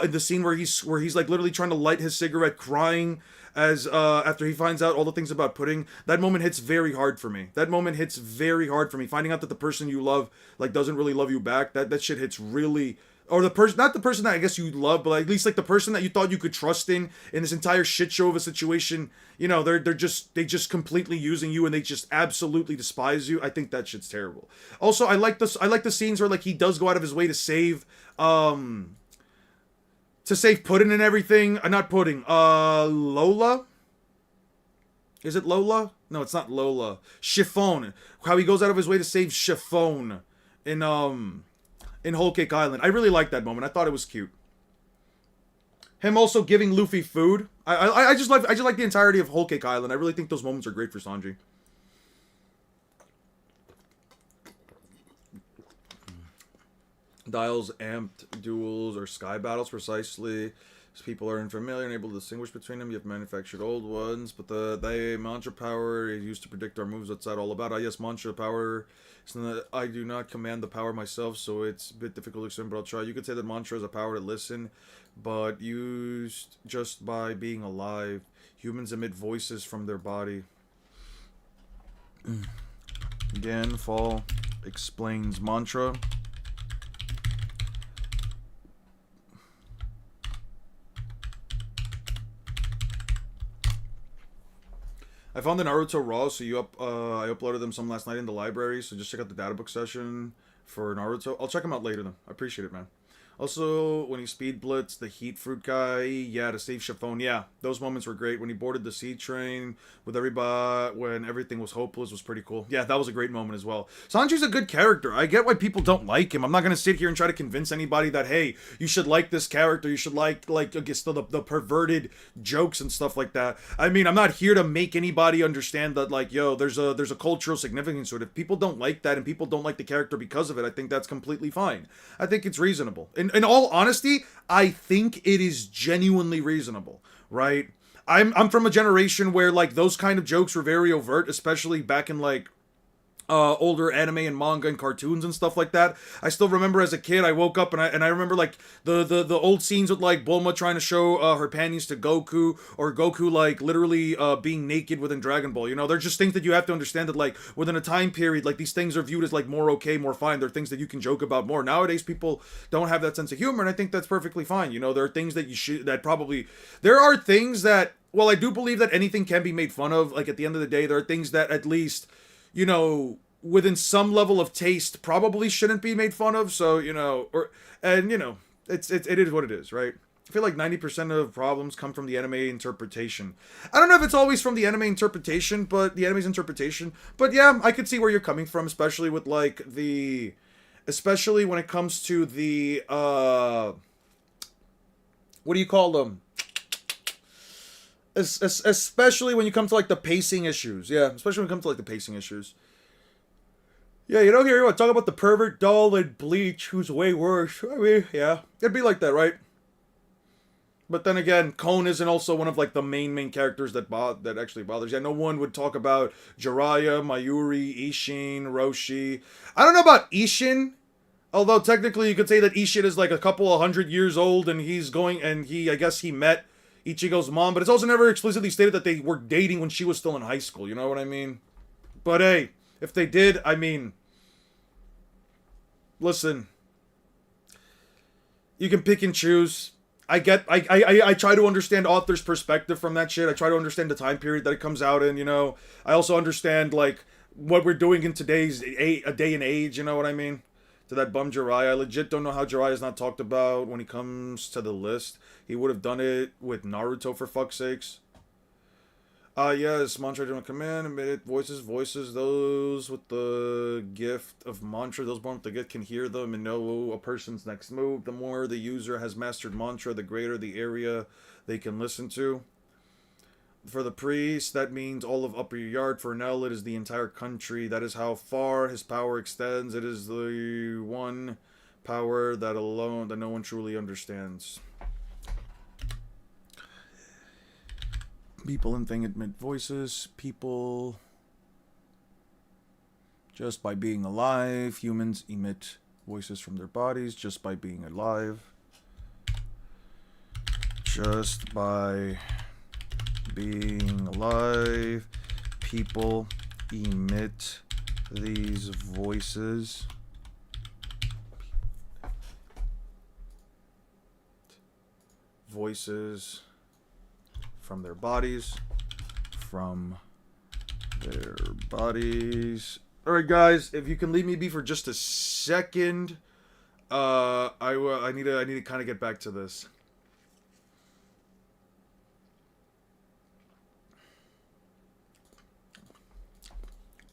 in the scene where he's like literally trying to light his cigarette, crying as after he finds out all the things about pudding. That moment hits very hard for me. Finding out that the person you love like doesn't really love you back. That shit hits really. Or the person, not the person that I guess you love, but at least like the person that you thought you could trust in this entire shit show of a situation. You know, they just completely using you and they just absolutely despise you. I think that shit's terrible. Also, I like the scenes where like he does go out of his way to save Puddin' and everything. Not Pudding. Lola. Is it Lola? No, it's not Lola. Chiffon. How he goes out of his way to save Chiffon in Whole Cake Island. I really liked that moment. I thought it was cute. Him also giving Luffy food. I just like the entirety of Whole Cake Island. I really think those moments are great for Sanji. Dials, amped duels, or sky battles precisely. People are unfamiliar and able to distinguish between them. You have manufactured old ones, but the mantra power is used to predict our moves. What's that all about? Yes, mantra power. I do not command the power myself, so it's a bit difficult to explain, but I'll try. You could say that mantra is a power to listen, but used just by being alive. Humans emit voices from their body. Again, Fall explains mantra. I found the Naruto Raw, so I uploaded them some last night in the library, so just check out the data book session for Naruto. I'll check them out later, then. I appreciate it, man. Also, when he speed blitzed the heat fruit guy, yeah, to save Chiffon, yeah, those moments were great. When he boarded the sea train with everybody, when everything was hopeless, was pretty cool. Yeah, that was a great moment as well. Sanji's a good character. I get why people don't like him. I'm not gonna sit here and try to convince anybody that, hey, you should like this character. You should like I guess the perverted jokes and stuff like that. I mean, I'm not here to make anybody understand that, like, yo, there's a cultural significance to it. If people don't like that and people don't like the character because of it, I think that's completely fine. I think it's reasonable. In all honesty, I think it is genuinely reasonable, right? I'm from a generation where, like, those kind of jokes were very overt, especially back in, like, older anime and manga and cartoons and stuff like that. I still remember as a kid, I woke up and I remember, like, the old scenes with, like, Bulma trying to show her panties to Goku, or Goku, like, literally being naked within Dragon Ball. You know, they're just things that you have to understand that, like, within a time period, like, these things are viewed as, like, more okay, more fine. They're things that you can joke about more. Nowadays, people don't have that sense of humor, and I think that's perfectly fine. You know, there are things that there are things that, well, I do believe that anything can be made fun of. Like, at the end of the day, there are things that at least, you know, within some level of taste, probably shouldn't be made fun of. So, you know, it is what it is, right? I feel like 90% of problems come from the anime interpretation. I don't know if it's always from the anime interpretation, but the anime's interpretation. But yeah, I could see where you're coming from, especially with, like, especially when it comes to the, what do you call them? Especially when you come to, like, the pacing issues. Yeah, especially when it comes to, like, the pacing issues. Yeah, you don't hear what talk about the pervert doll in Bleach, who's way worse. I mean, yeah, it'd be like that, right? But then again, Kon isn't also one of, like, the main characters that actually bothers. Yeah, no one would talk about Jiraiya, Mayuri, Ishin, Roshi. I don't know about Ishin, although technically you could say that Ishin is, like, a couple of 100 years old, and I guess he met Ichigo's mom, but it's also never explicitly stated that they were dating when she was still in high school, you know what I mean? But hey, if they did, I mean, listen, you can pick and choose. I try to understand author's perspective from that shit. I try to understand the time period that it comes out in, you know. I also understand, like, what we're doing in today's a day and age, you know what I mean? To that bum Jiraiya. I legit don't know how Jiraiya is not talked about when he comes to the list. He would have done it with Naruto, for fuck's sakes. Yes, mantra general command, emitted voices, those with the gift of mantra, those born with the gift can hear them and know a person's next move. The more the user has mastered mantra, the greater the area they can listen to. For the priest, that means all of Upper Yard. For Nell, it is the entire country. That is how far his power extends. It is the one power that no one truly understands. People and things emit voices. People, just by being alive. Humans emit voices from their bodies just by being alive. Just by being alive, people emit these voices. Voices from their bodies. Alright, guys, if you can leave me be for just a second, I need to kind of get back to this.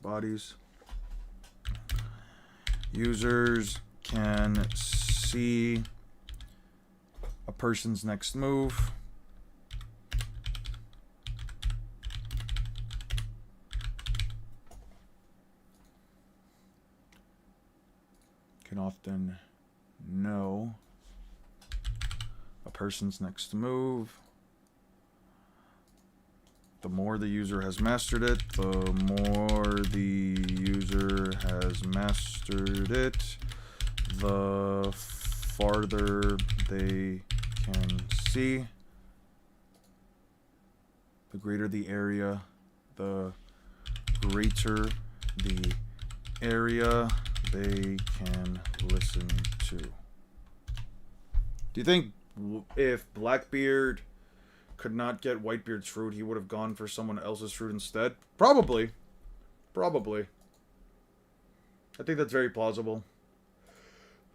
Bodies. Users can see a person's next move. Can often know a person's next move. The more the user has mastered it, the more the user has mastered it, the farther they can see. The greater the area, the greater the area they can listen to. Do you think if Blackbeard could not get Whitebeard's fruit, he would have gone for someone else's fruit instead? Probably. Probably. I think that's very plausible.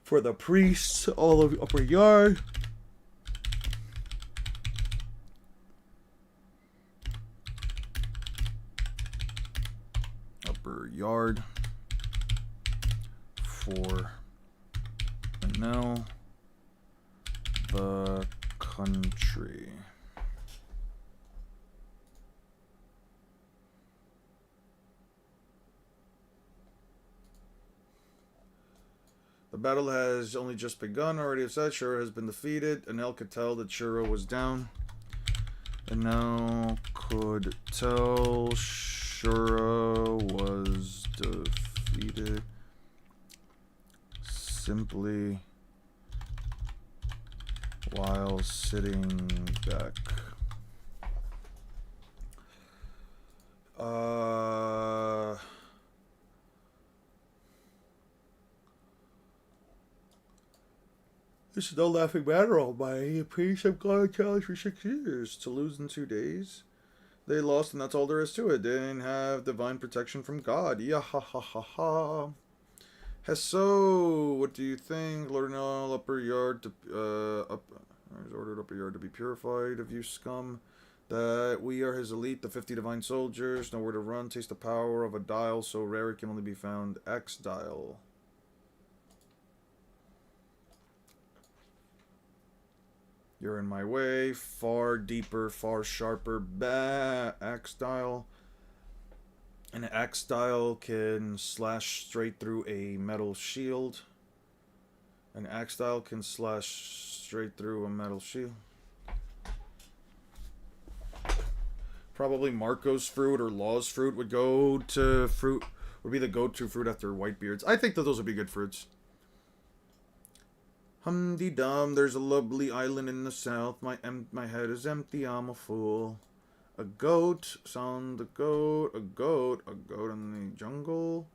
For the priests, all of Upper Yard. Upper Yard. For now, the country. The battle has only just begun. Already said Shura has been defeated. Enel could tell that Shura was down. Enel could tell Shura was defeated simply while sitting back. This is no laughing matter, Almighty. A priest have gone challenge for 6 years. To lose in 2 days? They lost, and that's all there is to it. They didn't have divine protection from God. Yeah, ha ha ha ha. Hesso, what do you think? Lord Nell, Upper Yard to ordered Upper Yard to be purified of you scum. That we are his elite, the 50 divine soldiers. Nowhere to run. Taste the power of a dial so rare it can only be found. X dial. You're in my way. Far deeper, far sharper. Axe style. An axe style can slash straight through a metal shield. An axe style can slash straight through a metal shield. Probably Marco's fruit or Law's fruit would go to fruit. Would be the go-to fruit after Whitebeard's. I think that those would be good fruits. Hum-de-dum, there's a lovely island in the south. My head is empty, I'm a fool. A goat, sound a goat in the jungle.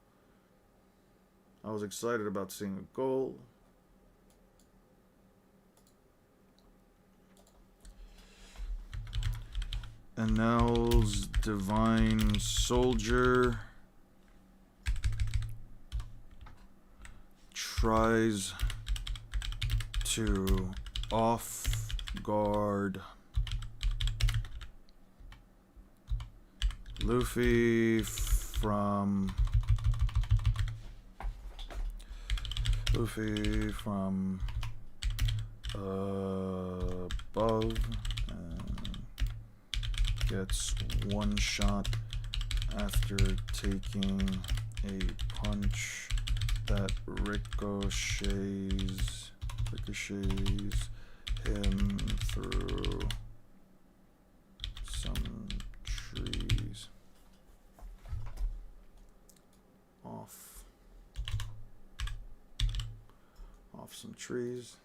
I was excited about seeing a goat. Enel's divine soldier tries to off guard Luffy from above and gets one shot after taking a punch that ricochets him through some trees. Off some trees.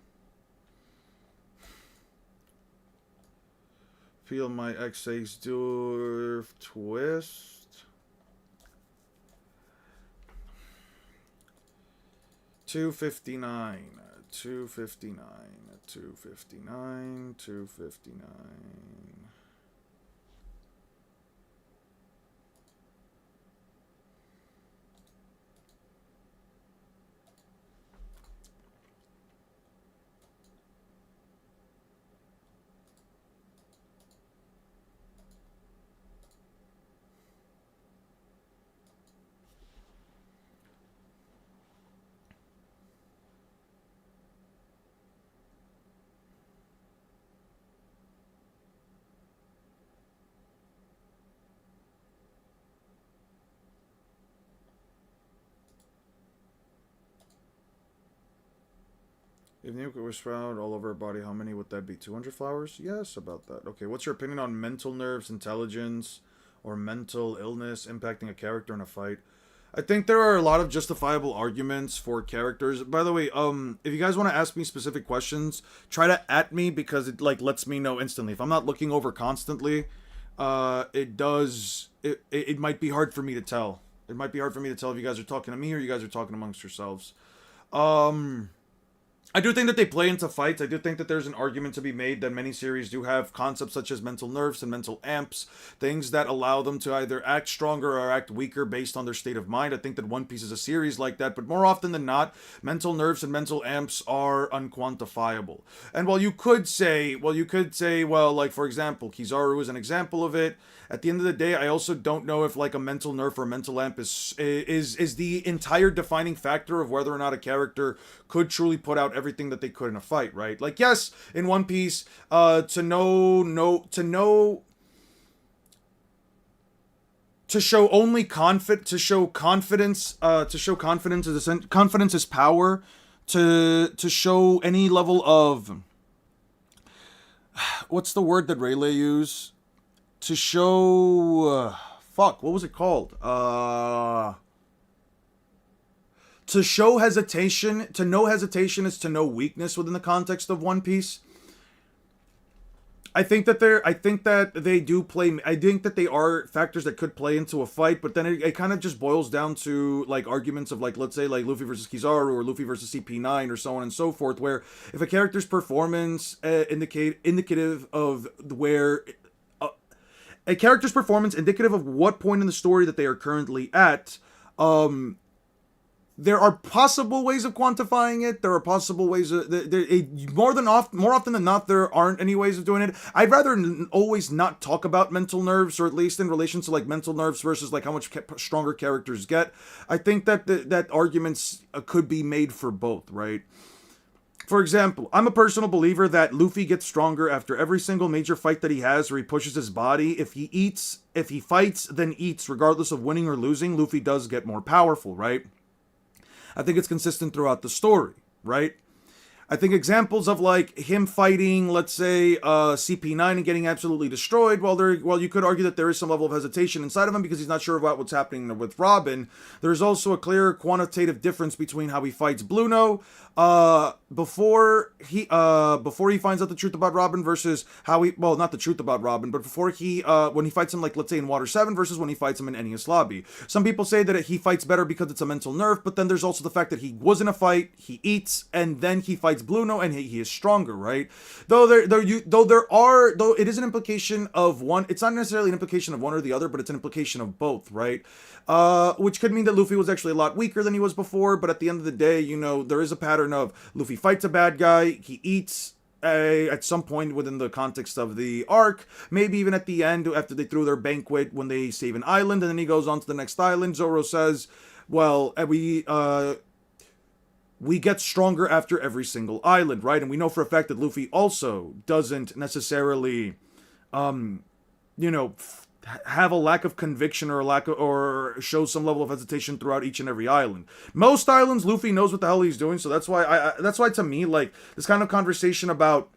Feel my X6 dwarf twist. 259. 259. If Nuka was found all over her body, how many would that be? 200 flowers? Yes, about that. Okay, what's your opinion on mental nerves, intelligence, or mental illness impacting a character in a fight? I think there are a lot of justifiable arguments for characters. By the way, if you guys want to ask me specific questions, try to @ me because it lets me know instantly. If I'm not looking over constantly, it might be hard for me to tell. It might be hard for me to tell if you guys are talking to me or you guys are talking amongst yourselves. I do think that they play into fights. I do think that there's an argument to be made that many series do have concepts such as mental nerfs and mental amps, things that allow them to either act stronger or act weaker based on their state of mind. I think that One Piece is a series like that, but more often than not, mental nerfs and mental amps are unquantifiable. And while you could say, well, like for example, Kizaru is an example of it. At the end of the day, I also don't know if like a mental nerf or a mental amp is the entire defining factor of whether or not a character could truly put out everything that they could in a fight, right? Like yes, in One Piece, to show confidence is power, to show any level of, what's the word that Rayleigh used? To show, what was it called? To show hesitation, to know hesitation is to know weakness within the context of One Piece. I think that they are factors that could play into a fight, but then it kind of just boils down to like arguments of like, let's say like Luffy versus Kizaru or Luffy versus CP9 or so on and so forth, where if a character's indicative of where a character's performance indicative of what point in the story that they are currently at, there are possible ways of quantifying it. There are possible ways of, more often than not, there aren't any ways of doing it. I'd rather always not talk about mental nerves, or at least in relation to like mental nerves versus like how much stronger characters get. I think that that arguments could be made for both, right? For example, I'm a personal believer that Luffy gets stronger after every single major fight that he has where he pushes his body. If he fights, then eats, regardless of winning or losing, Luffy does get more powerful, right? I think it's consistent throughout the story, right? I think examples of like him fighting, let's say, CP9 and getting absolutely destroyed, while you could argue that there is some level of hesitation inside of him because he's not sure about what's happening with Robin, there's also a clear quantitative difference between how he fights Bluno before he finds out the truth about Robin versus not the truth about Robin, but before when he fights him, like let's say in Water 7 versus when he fights him in Enies Lobby. Some people say that he fights better because it's a mental nerf, but then there's also the fact that he was in a fight, he eats, and then he fights Bluno and he is stronger, right? Though it is an implication of one, it's not necessarily an implication of one or the other, but it's an implication of both, right? Which could mean that Luffy was actually a lot weaker than he was before, but at the end of the day, there is a pattern of Luffy fights a bad guy, he eats at some point within the context of the arc, maybe even at the end after they threw their banquet when they save an island, and then he goes on to the next island. Zoro says, well, we get stronger after every single island, right? And we know for a fact that Luffy also doesn't necessarily, have a lack of conviction or show some level of hesitation throughout each and every island. Most islands, Luffy knows what the hell he's doing, so that's why to me, like, this kind of conversation about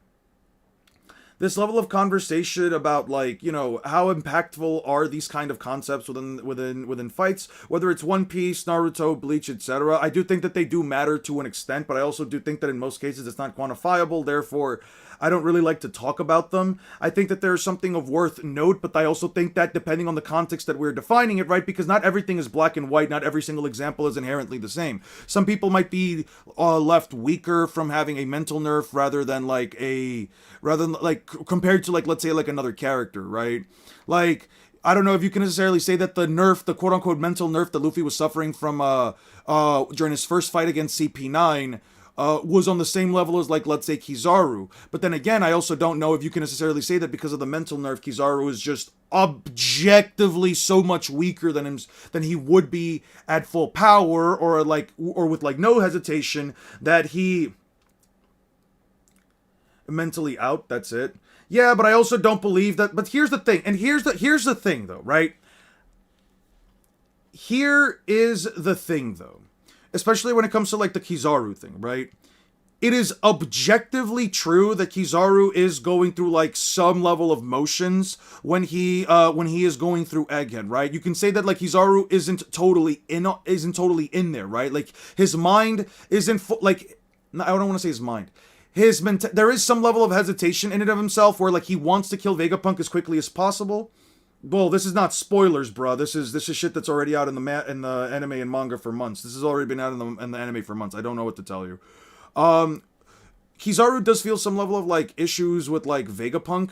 this level of conversation about like, how impactful are these kind of concepts within fights, whether it's One Piece, Naruto, Bleach, etc. I do think that they do matter to an extent, but I also do think that in most cases it's not quantifiable, therefore I don't really like to talk about them. I think that there's something of worth note, but I also think that depending on the context that we're defining it, right, because not everything is black and white, not every single example is inherently the same. Some people might be left weaker from having a mental nerf rather than compared to like, let's say like another character, right? Like, I don't know if you can necessarily say that the nerf, the quote-unquote mental nerf that Luffy was suffering from during his first fight against CP9 was on the same level as, like, let's say Kizaru. But then again, I also don't know if you can necessarily say that because of the mental nerf, Kizaru is just objectively so much weaker than he would be at full power, or with like no hesitation, that he mentally out. That's it. Yeah, but I also don't believe that. But here's the thing, and here's the thing, though, right? Here is the thing, though. Especially when it comes to like the Kizaru thing, right? It is objectively true that Kizaru is going through like some level of motions when he is going through Egghead, right? You can say that like Kizaru isn't totally in there, right? Like his mind isn't I don't want to say his mind. There is some level of hesitation in it of himself where like he wants to kill Vegapunk as quickly as possible, Well, this is not spoilers, bruh. This is shit that's already out in the anime and manga for months. This has already been out in the anime for months. I don't know what to tell you. Kizaru does feel some level of like issues with like Vegapunk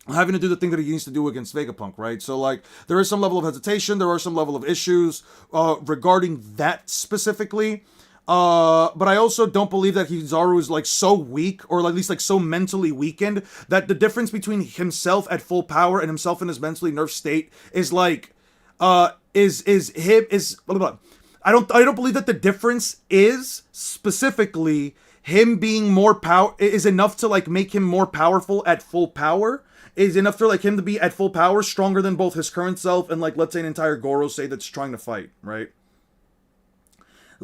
having to do the thing that he needs to do against Vegapunk, right? So like there is some level of hesitation, there are some level of issues regarding that specifically. But I also don't believe that Kizaru is like so weak, or at least like so mentally weakened, that the difference between himself at full power and himself in his mentally nerfed state is like is him is blah, blah, blah. I don't believe that the difference is specifically him being more power is enough to like make him more powerful at full power. Is enough for like him to be at full power, stronger than both his current self and like let's say an entire Goro say that's trying to fight, right?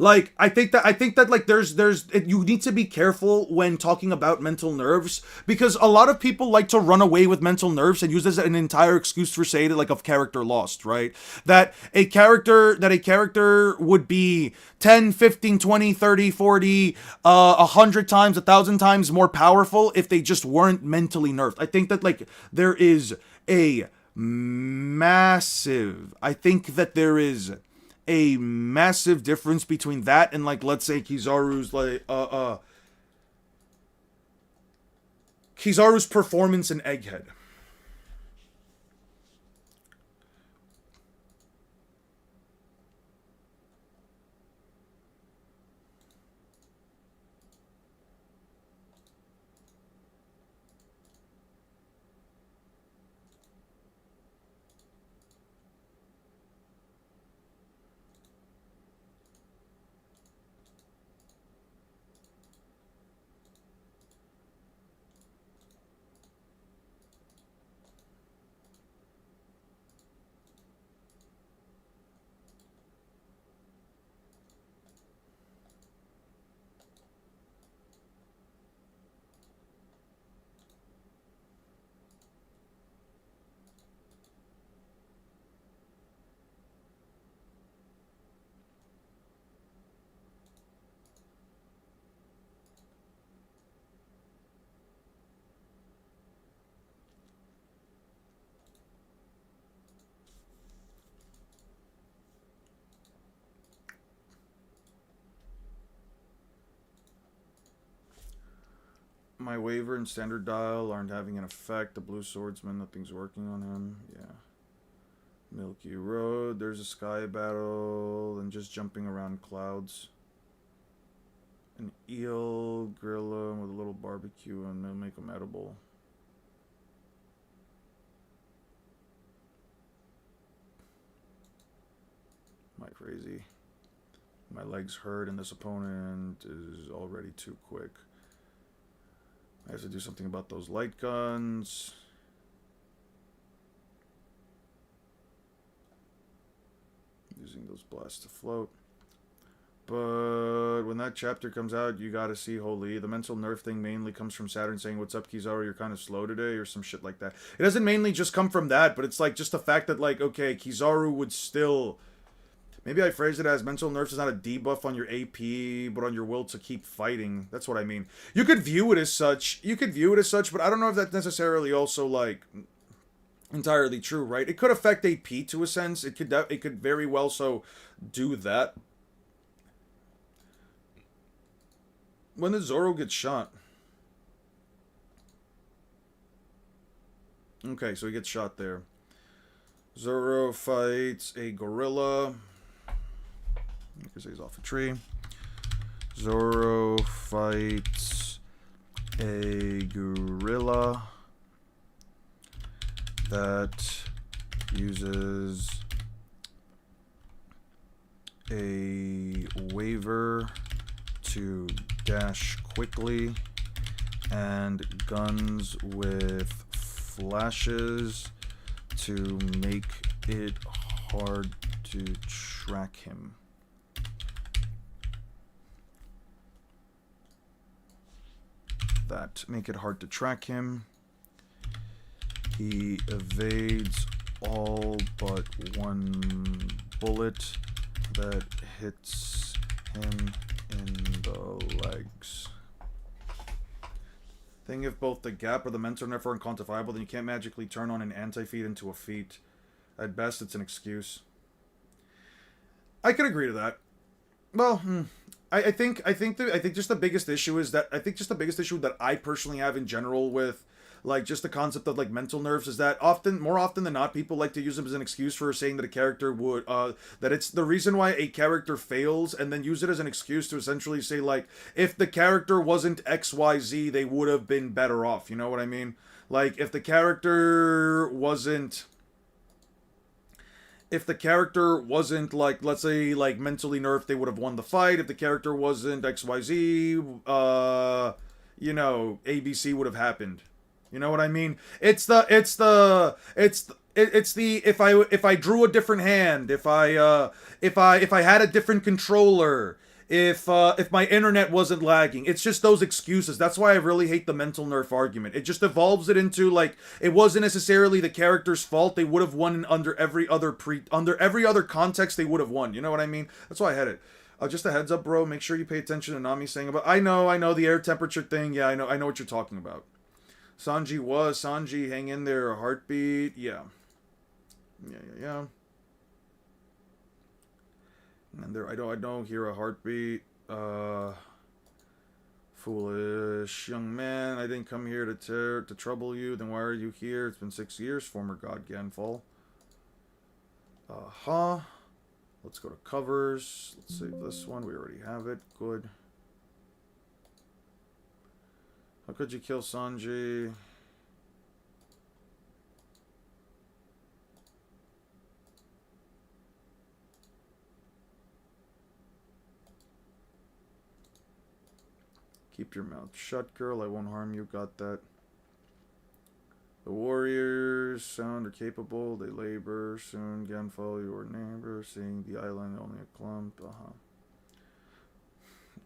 Like I think that like there's you need to be careful when talking about mental nerves, because a lot of people like to run away with mental nerves and use this as an entire excuse for say like of character lost, right? That a character would be 10, 15, 20, 30, 40, 100 times, 1,000 times more powerful if they just weren't mentally nerfed. I think that like there is a massive I think that there is a massive difference between that and like let's say Kizaru's performance in Egghead. My waiver and standard dial aren't having an effect. The blue swordsman, nothing's working on him. Yeah. Milky Road, there's a sky battle, and just jumping around clouds. An eel, gorilla with a little barbecue, and they'll make them edible. Am I crazy? My legs hurt, and this opponent is already too quick. I have to do something about those light guns. Using those blasts to float. But when that chapter comes out, you gotta see, holy, the mental nerf thing mainly comes from Saturn saying, what's up, Kizaru, you're kind of slow today, or some shit like that. It doesn't mainly just come from that, but it's like just the fact that, like, okay, Kizaru would still... Maybe I phrased it as mental nerfs is not a debuff on your AP, but on your will to keep fighting. That's what I mean. You could view it as such. But I don't know if that's necessarily also, like, entirely true, right? It could affect AP to a sense. It could very well so do that. When did Zoro get shot? Okay, so he gets shot there. Zoro fights a gorilla. Because he's off a tree. Zoro fights a gorilla that uses a waiver to dash quickly and guns with flashes to make it hard to track him. That make it hard to track him. He evades all but one bullet that hits him in the legs. Think if both the gap or the mental nerf are unquantifiable, then you can't magically turn on an anti-feat into a feat. At best, it's an excuse. I can agree to that. Well, I think just the biggest issue is that I personally have in general with like just the concept of like mental nerfs is that more often than not people like to use them as an excuse for saying that a character would that it's the reason why a character fails, and then use it as an excuse to essentially say like if the character wasn't XYZ they would have been better off, you know what I mean? Like if the character wasn't like, let's say, like mentally nerfed, they would have won the fight. If the character wasn't XYZ, ABC would have happened. You know what I mean? It's the if I drew a different hand, if I had a different controller, if my internet wasn't lagging. It's just those excuses. That's why I really hate the mental nerf argument. It just evolves it into like it wasn't necessarily the character's fault. They would have won under every other context. They would have won. You know what I mean? That's why I had it. Just a heads up, bro. Make sure you pay attention to Nami saying about. I know the air temperature thing. Yeah, I know what you're talking about. Sanji, hang in there. A heartbeat. Yeah. And there, I don't hear a heartbeat. Foolish young man, I didn't come here to trouble you. Then why are you here? It's been 6 years, former god Ganfall. Let's go to covers. Let's save this one. We already have it. Good. How could you kill Sanji? Keep your mouth shut, girl. I won't harm you. Got that. The warriors sound are capable. They labor. Soon again follow your neighbor. Seeing the island only a clump.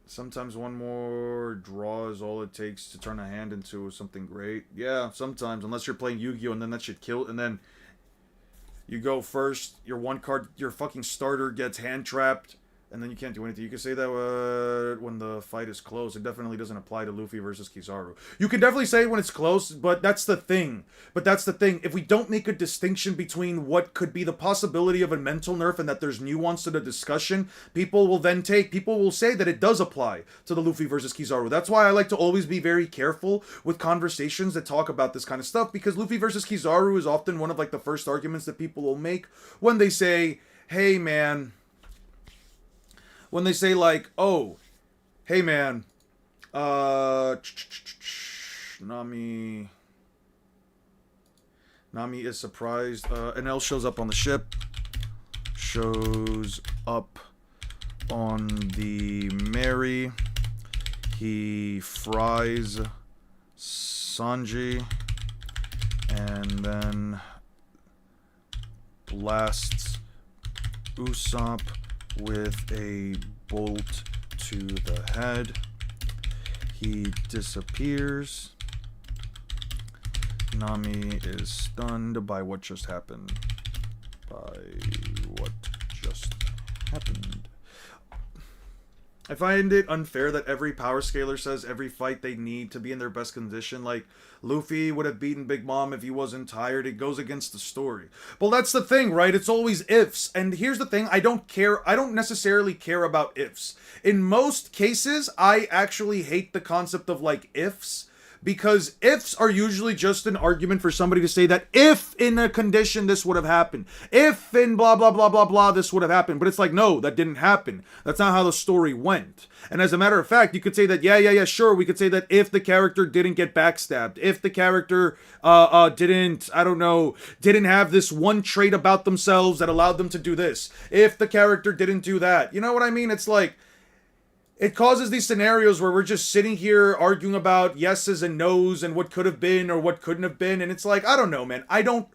Sometimes one more draw is all it takes to turn a hand into something great. Yeah, sometimes. Unless you're playing Yu-Gi-Oh! And then that shit kill. And then you go first. Your one card, your fucking starter gets hand trapped. And then you can't do anything. You can say that when the fight is close. It definitely doesn't apply to Luffy versus Kizaru. You can definitely say it when it's close, but that's the thing. If we don't make a distinction between what could be the possibility of a mental nerf and that there's nuance to the discussion, people will say that it does apply to the Luffy versus Kizaru. That's why I like to always be very careful with conversations that talk about this kind of stuff, because Luffy versus Kizaru is often one of like the first arguments that people will make when they say, hey man... When they say like, oh, hey man, Nami is surprised. Enel shows up on the ship. Shows up on the Mary. He fries Sanji. And then blasts Usopp with a bolt to the head. He disappears. Nami is stunned by what just happened. I find it unfair that every power scaler says every fight they need to be in their best condition. Like, Luffy would have beaten Big Mom if he wasn't tired. It goes against the story. Well, that's the thing, right? It's always ifs. And here's the thing. I don't necessarily care about ifs. In most cases, I actually hate the concept of, like, ifs. Because ifs are usually just an argument for somebody to say that if in a condition this would have happened. If in blah, blah, blah, blah, blah, this would have happened. But it's like, no, that didn't happen. That's not how the story went. And as a matter of fact, you could say that, yeah, sure. We could say that if the character didn't get backstabbed. If the character didn't have this one trait about themselves that allowed them to do this. If the character didn't do that. You know what I mean? It's like... It causes these scenarios where we're just sitting here arguing about yeses and nos and what could have been or what couldn't have been. And it's like, I don't know, man. I don't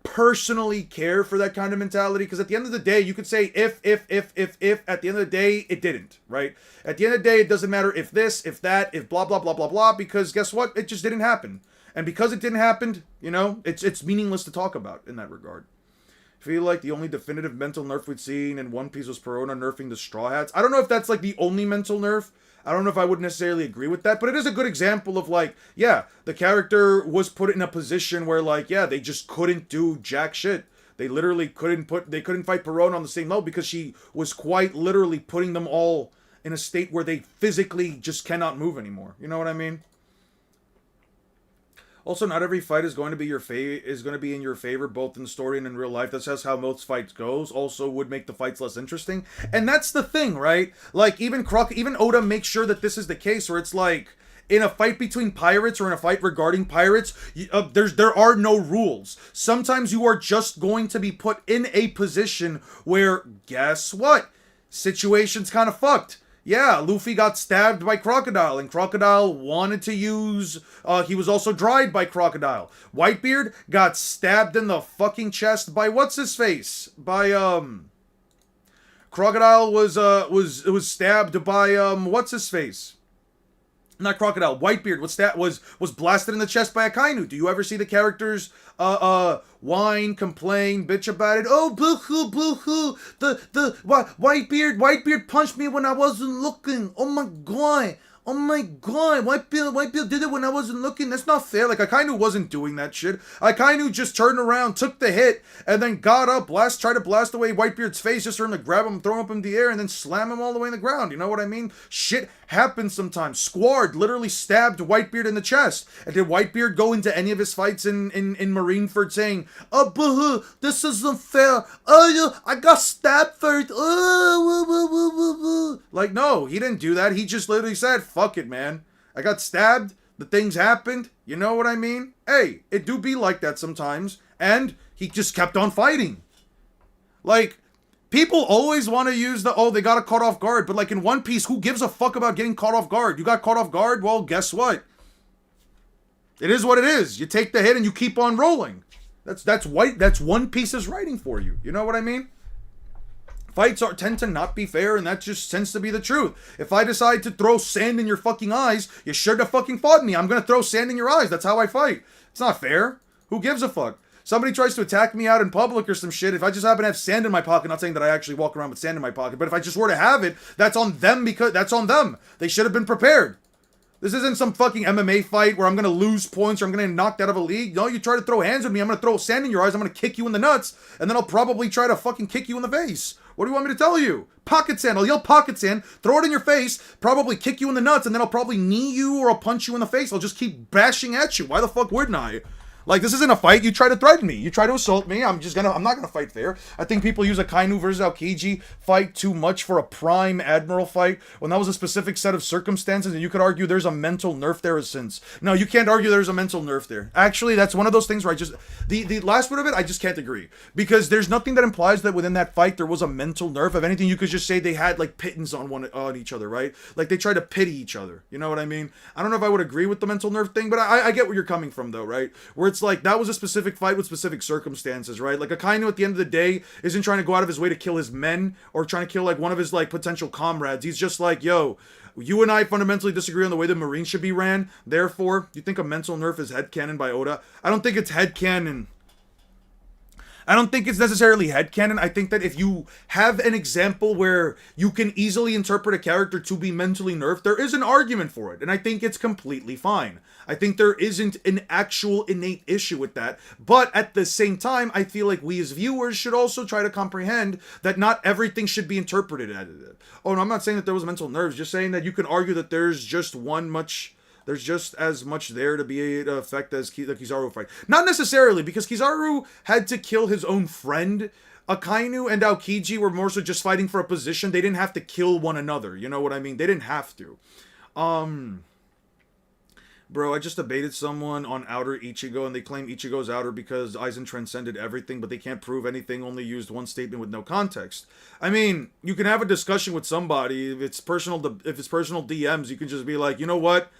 personally care for that kind of mentality, because at the end of the day, you could say if. At the end of the day, it didn't, right? At the end of the day, it doesn't matter if this, if that, if blah, blah, blah, blah, blah, because guess what? It just didn't happen. And because it didn't happen, you know, it's meaningless to talk about in that regard. feel like the only definitive mental nerf we'd seen in One Piece was Perona nerfing the Straw Hats. I don't know if that's like the only mental nerf. I don't know if I would necessarily agree with that, but it is a good example of like, yeah, the character was put in a position where like, yeah, they just couldn't do jack shit. They literally couldn't fight Perona on the same level because she was quite literally putting them all in a state where they physically just cannot move anymore. You know what I mean? Also, not every fight is going to be in your favor, both in story and in real life. That's just how most fights goes. Also, would make the fights less interesting, and that's the thing, right? Like even Oda makes sure that this is the case, where it's like in a fight between pirates or in a fight regarding pirates, there are no rules. Sometimes you are just going to be put in a position where, guess what? Situation's kind of fucked. Yeah, Luffy got stabbed by Crocodile, and Crocodile wanted to use... he was also dried by Crocodile. Whitebeard got stabbed in the fucking chest by what's-his-face? By, Crocodile was stabbed by, what's-his-face? Not Crocodile. Whitebeard was blasted in the chest by Akainu. Do you ever see the characters whine, complain, bitch about it? Oh, boo-hoo, boo-hoo. Whitebeard punched me when I wasn't looking. Oh my god. Oh my god, Whitebeard did it when I wasn't looking. That's not fair. Like, Akainu wasn't doing that shit. Akainu just turned around, took the hit, and then got up, tried to blast away Whitebeard's face just for him to grab him, throw him up in the air, and then slam him all the way in the ground. You know what I mean? Shit happens sometimes. Squard literally stabbed Whitebeard in the chest. And did Whitebeard go into any of his fights in Marineford saying, oh, boo-hoo, this isn't fair. Oh, I got stabbed first. Oh, like, no, he didn't do that. He just literally said, fuck it, man. I got stabbed. The things happened. You know what I mean? Hey, it do be like that sometimes. And he just kept on fighting. Like, people always want to use they got caught off guard. But like in One Piece, who gives a fuck about getting caught off guard? You got caught off guard? Well, guess what? It is what it is. You take the hit and you keep on rolling. That's One Piece's writing for you. You know what I mean? Fights tend to not be fair, and that just tends to be the truth. If I decide to throw sand in your fucking eyes, you should have fucking fought me. I'm gonna throw sand in your eyes. That's how I fight. It's not fair. Who gives a fuck? Somebody tries to attack me out in public or some shit. If I just happen to have sand in my pocket, not saying that I actually walk around with sand in my pocket, but if I just were to have it, that's on them because that's on them. They should have been prepared. This isn't some fucking MMA fight where I'm gonna lose points or I'm gonna get knocked out of a league. No, you try to throw hands with me, I'm gonna throw sand in your eyes, I'm gonna kick you in the nuts, and then I'll probably try to fucking kick you in the face. What do you want me to tell you? Pocket sand. I'll yell pocket sand, throw it in your face, probably kick you in the nuts, and then I'll probably knee you or I'll punch you in the face. I'll just keep bashing at you. Why the fuck wouldn't I? Like, this isn't a fight. You try to threaten me. You try to assault me. I'm not gonna fight fair. I think people use a Kainu versus Aokiji fight too much for a prime admiral fight when that was a specific set of circumstances, and you could argue there's a mental nerf there since. No, you can't argue there's a mental nerf there. Actually, that's one of those things where the last bit of it, I just can't agree. Because there's nothing that implies that within that fight there was a mental nerf. If anything, you could just say they had, like, pittance on each other, right? Like, they tried to pity each other. You know what I mean? I don't know if I would agree with the mental nerf thing, but I get where you're coming from, though, right? Where it's like, that was a specific fight with specific circumstances, right? Like, Akainu at the end of the day isn't trying to go out of his way to kill his men or trying to kill, like, one of his, like, potential comrades. He's just like, yo, you and I fundamentally disagree on the way the Marines should be ran. Therefore, you think a mental nerf is headcanon by Oda? I don't think it's headcanon. I don't think it's necessarily headcanon. I think that if you have an example where you can easily interpret a character to be mentally nerfed, there is an argument for it. And I think it's completely fine. I think there isn't an actual innate issue with that. But at the same time, I feel like we as viewers should also try to comprehend that not everything should be interpreted as it. Oh, no, I'm not saying that there was mental nerves. Just saying that you can argue that there's just as much there to be to affect as the Kizaru fight. Not necessarily, because Kizaru had to kill his own friend. Akainu and Aokiji were more so just fighting for a position. They didn't have to kill one another. You know what I mean? They didn't have to. Bro, I just debated someone on outer Ichigo, and they claim Ichigo's outer because Aizen transcended everything, but they can't prove anything, only used one statement with no context. I mean, you can have a discussion with somebody. If it's personal DMs, you can just be like, you know what?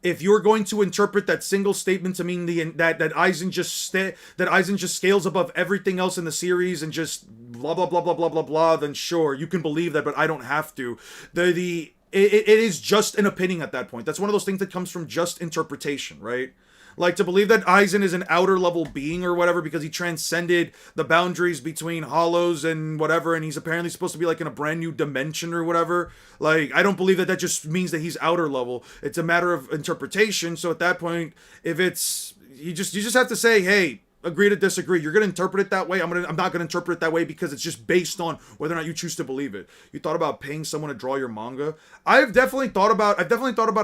If you're going to interpret that single statement to mean that Aizen just scales above everything else in the series and just blah blah blah blah blah blah blah, then sure, you can believe that, but I don't have to. It is just an opinion at that point. That's one of those things that comes from just interpretation, right? Like, to believe that Aizen is an outer level being or whatever because he transcended the boundaries between hollows and whatever, and he's apparently supposed to be like in a brand new dimension or whatever. Like, I don't believe that that just means that he's outer level. It's a matter of interpretation. So at that point, if it's you just have to say, hey, agree to disagree. You're gonna interpret it that way. I'm not gonna interpret it that way because it's just based on whether or not you choose to believe it. You thought about paying someone to draw your manga? I've definitely thought about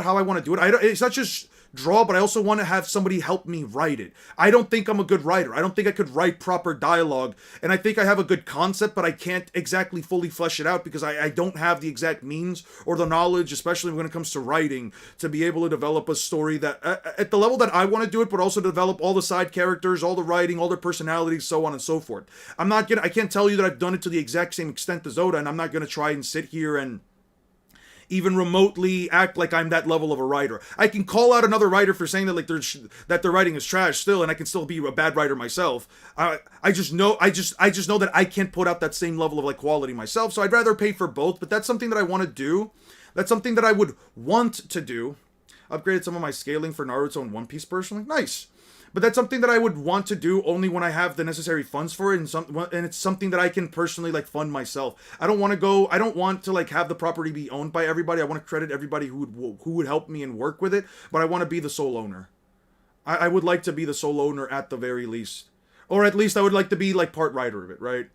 how I want to do it. It's not just draw, but I also want to have somebody help me write it. I don't think I'm a good writer. I don't think I could write proper dialogue, and I think I have a good concept, but I can't exactly fully flesh it out because I don't have the exact means or the knowledge, especially when it comes to writing, to be able to develop a story that at the level that I want to do it, but also develop all the side characters, all the writing, all their personalities, so on and so forth. I can't tell you that I've done it to the exact same extent as Oda, and I'm not gonna try and sit here and even remotely act like I'm that level of a writer. I can call out another writer for saying that that their writing is trash still, and I can still be a bad writer myself. I just know that I can't put out that same level of like quality myself. So I'd rather pay for both. But that's something that I want to do. That's something that I would want to do. Upgraded some of my scaling for Naruto and One Piece personally. Nice. But that's something that I would want to do only when I have the necessary funds for it, and it's something that I can personally like fund myself. I don't want to like have the property be owned by everybody. I want to credit everybody who would help me and work with it, but I want to be the sole owner. I would like to be the sole owner at the very least. Or at least I would like to be like part writer of it, right?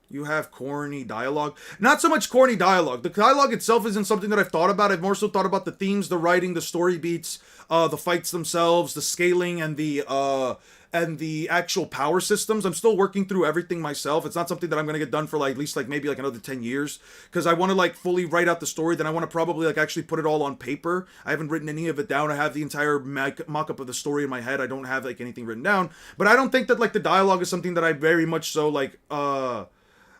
You have corny dialogue. Not so much corny dialogue. The dialogue itself isn't something that I've thought about. I've more so thought about the themes, the writing, the story beats, the fights themselves, the scaling, and the actual power systems. I'm still working through everything myself. It's not something that I'm gonna get done for like at least like maybe like another 10 years, because I want to like fully write out the story. Then I want to probably like actually put it all on paper. I haven't written any of it down. I have the entire mock-up of the story in my head. I don't have like anything written down. But I don't think that like the dialogue is something that I very much so like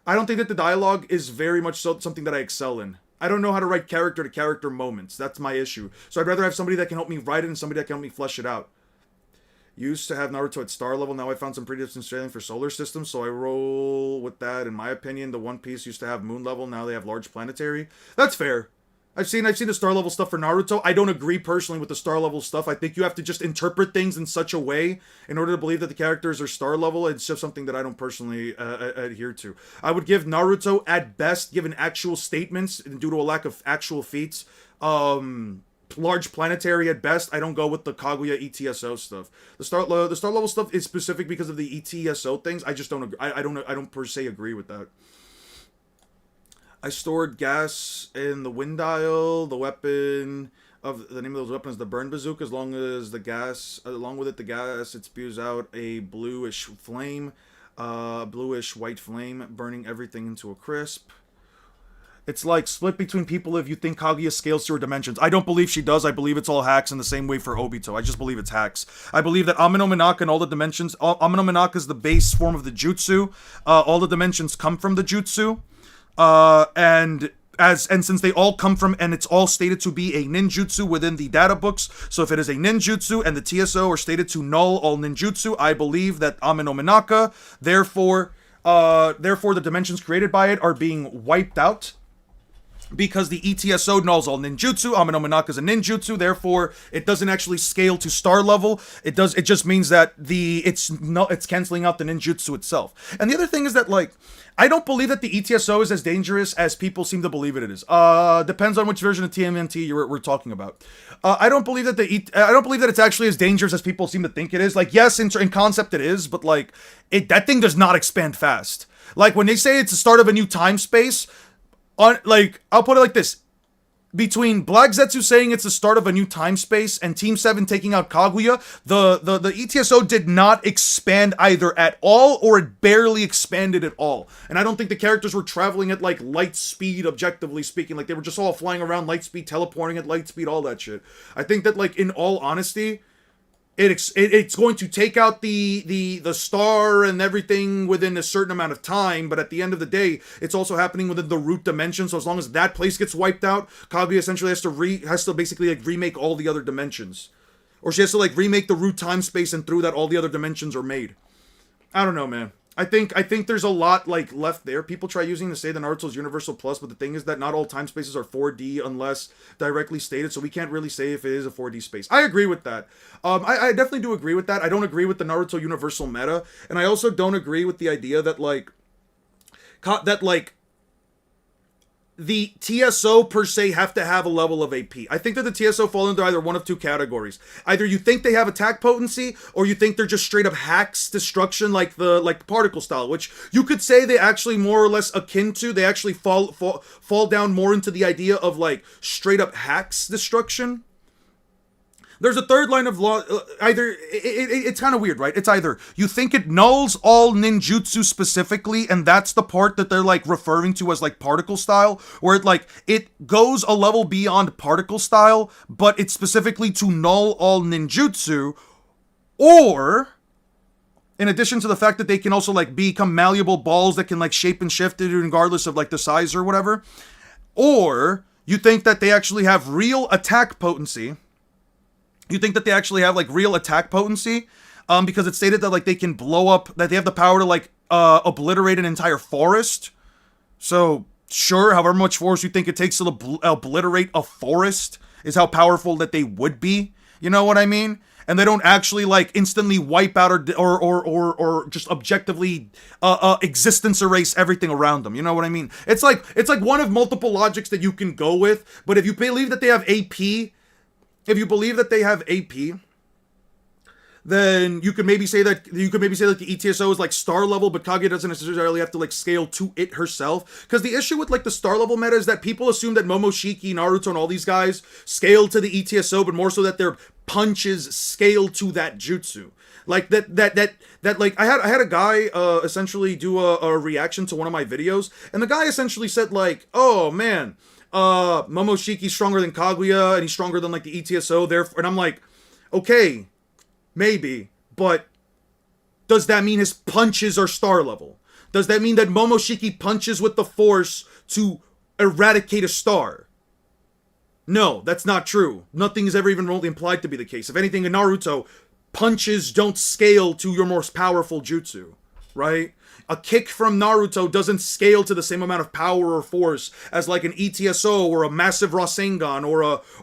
I don't think that the dialogue is very much so something that I excel in. I don't know how to write character-to-character moments. That's my issue. So I'd rather have somebody that can help me write it and somebody that can help me flesh it out. Used to have Naruto at star level. Now I found some pretty decent scaling for solar systems, so I roll with that. In my opinion, the One Piece used to have moon level. Now they have large planetary. That's fair. I've seen the star level stuff for Naruto. I don't agree personally with the star level stuff. I think you have to just interpret things in such a way in order to believe that the characters are star level. It's just something that I don't personally adhere to. I would give Naruto at best, given actual statements and due to a lack of actual feats, large planetary at best. I don't go with the Kaguya ETSO stuff. The star level stuff is specific because of the ETSO things. I just don't agree. I don't per se agree with that. I stored gas in the wind dial. The weapon of the name of those weapons, the burn bazooka. Along with it, the gas it spews out a bluish flame, bluish white flame, burning everything into a crisp. It's like split between people if you think Kaguya scales through her dimensions. I don't believe she does. I believe it's all hacks in the same way for Obito. I just believe it's hacks. I believe that Ame no Minaka and all the dimensions. Ame no Minaka is the base form of the jutsu. All the dimensions come from the jutsu. And since they all come from, and it's all stated to be a ninjutsu within the data books, so if it is a ninjutsu and the TSO are stated to null all ninjutsu, I believe that Ame no Minaka, therefore the dimensions created by it are being wiped out. Because the ETSO nulls all ninjutsu, Ame no Minaka is a ninjutsu, therefore it doesn't actually scale to star level. It just means that it's canceling out the ninjutsu itself. And the other thing is that like I don't believe that the ETSO is as dangerous as people seem to believe it is. Depends on which version of TMNT we're talking about. I don't believe that it's actually as dangerous as people seem to think it is. Like yes, in concept it is, but like that thing does not expand fast. Like when they say it's the start of a new time space. I'll put it like this. Between Black Zetsu saying it's the start of a new time space and Team 7 taking out Kaguya, the ETSO did not expand either at all, or it barely expanded at all. And I don't think the characters were traveling at like light speed, objectively speaking. Like they were just all flying around light speed, teleporting at light speed, all that shit. I think that like in all honesty, it's going to take out the star and everything within a certain amount of time, but at the end of the day, it's also happening within the root dimension. So as long as that place gets wiped out, Kaguya essentially has to basically like remake all the other dimensions, or she has to like remake the root time space, and through that all the other dimensions are made. I don't know, man. I think there's a lot like left there. People try using to say that Naruto's Universal Plus, but the thing is that not all time spaces are 4D unless directly stated, so we can't really say if it is a 4D space. I agree with that. I definitely do agree with that. I don't agree with the Naruto Universal meta, and I also don't agree with the idea that the TSO per se have to have a level of AP. I think that the TSO fall into either one of two categories. Either you think they have attack potency, or you think they're just straight up hacks destruction like the particle style, which you could say they actually more or less akin to. They actually fall down more into the idea of like straight up hacks destruction. There's a third line of law. It's kind of weird, right? It's either you think it nulls all ninjutsu specifically, and that's the part that they're like referring to as like particle style, where it goes a level beyond particle style, but it's specifically to null all ninjutsu, or in addition to the fact that they can also like become malleable balls that can like shape and shift it regardless of like the size or whatever, or you think that they actually have real attack potency. You think that they actually have like real attack potency, because it's stated that like they can blow up, that they have the power to like obliterate an entire forest. So sure, however much force you think it takes to obliterate a forest is how powerful that they would be. You know what I mean? And they don't actually like instantly wipe out or just objectively existence erase everything around them. You know what I mean? It's like one of multiple logics that you can go with. But if you believe that they have AP. If you believe that they have AP, then you could maybe say that the ETSO is like star level, but Kaguya doesn't necessarily have to like scale to it herself. Because the issue with like the star level meta is that people assume that Momoshiki, Naruto, and all these guys scale to the ETSO, but more so that their punches scale to that jutsu. Like that like I had a guy essentially do a reaction to one of my videos, and the guy essentially said like, oh man, Momoshiki's stronger than Kaguya, and he's stronger than like the ETSO, therefore, and I'm like, okay, maybe, but does that mean his punches are star level? Does that mean that Momoshiki punches with the force to eradicate a star? No, that's not true. Nothing is ever even remotely implied to be the case. If anything, in Naruto, punches don't scale to your most powerful jutsu, right? A kick from Naruto doesn't scale to the same amount of power or force as like an ETSO or a massive Rasengan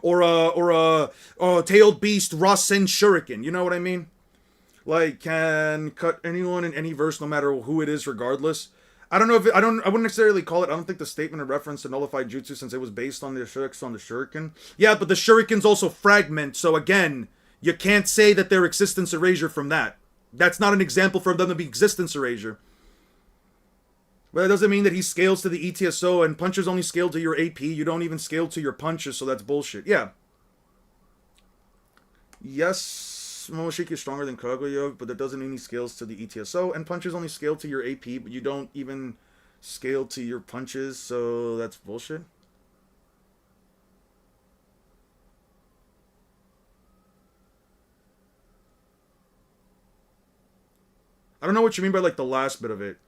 or a tailed beast Rasen Shuriken. You know what I mean? Like, can cut anyone in any verse no matter who it is regardless. I don't know if I wouldn't necessarily call it. I don't think the statement of reference to nullified jutsu since it was based on the Shuriken. Yeah, but the Shurikens also fragment. So again, you can't say that they're existence erasure from that. That's not an example for them to be existence erasure. But that doesn't mean that he scales to the ETSO, and punches only scale to your AP. You don't even scale to your punches, so that's bullshit. Yeah. Yes, Momoshiki is stronger than Kaguya, but that doesn't mean he scales to the ETSO, and punches only scale to your AP, but you don't even scale to your punches, so that's bullshit. I don't know what you mean by like the last bit of it.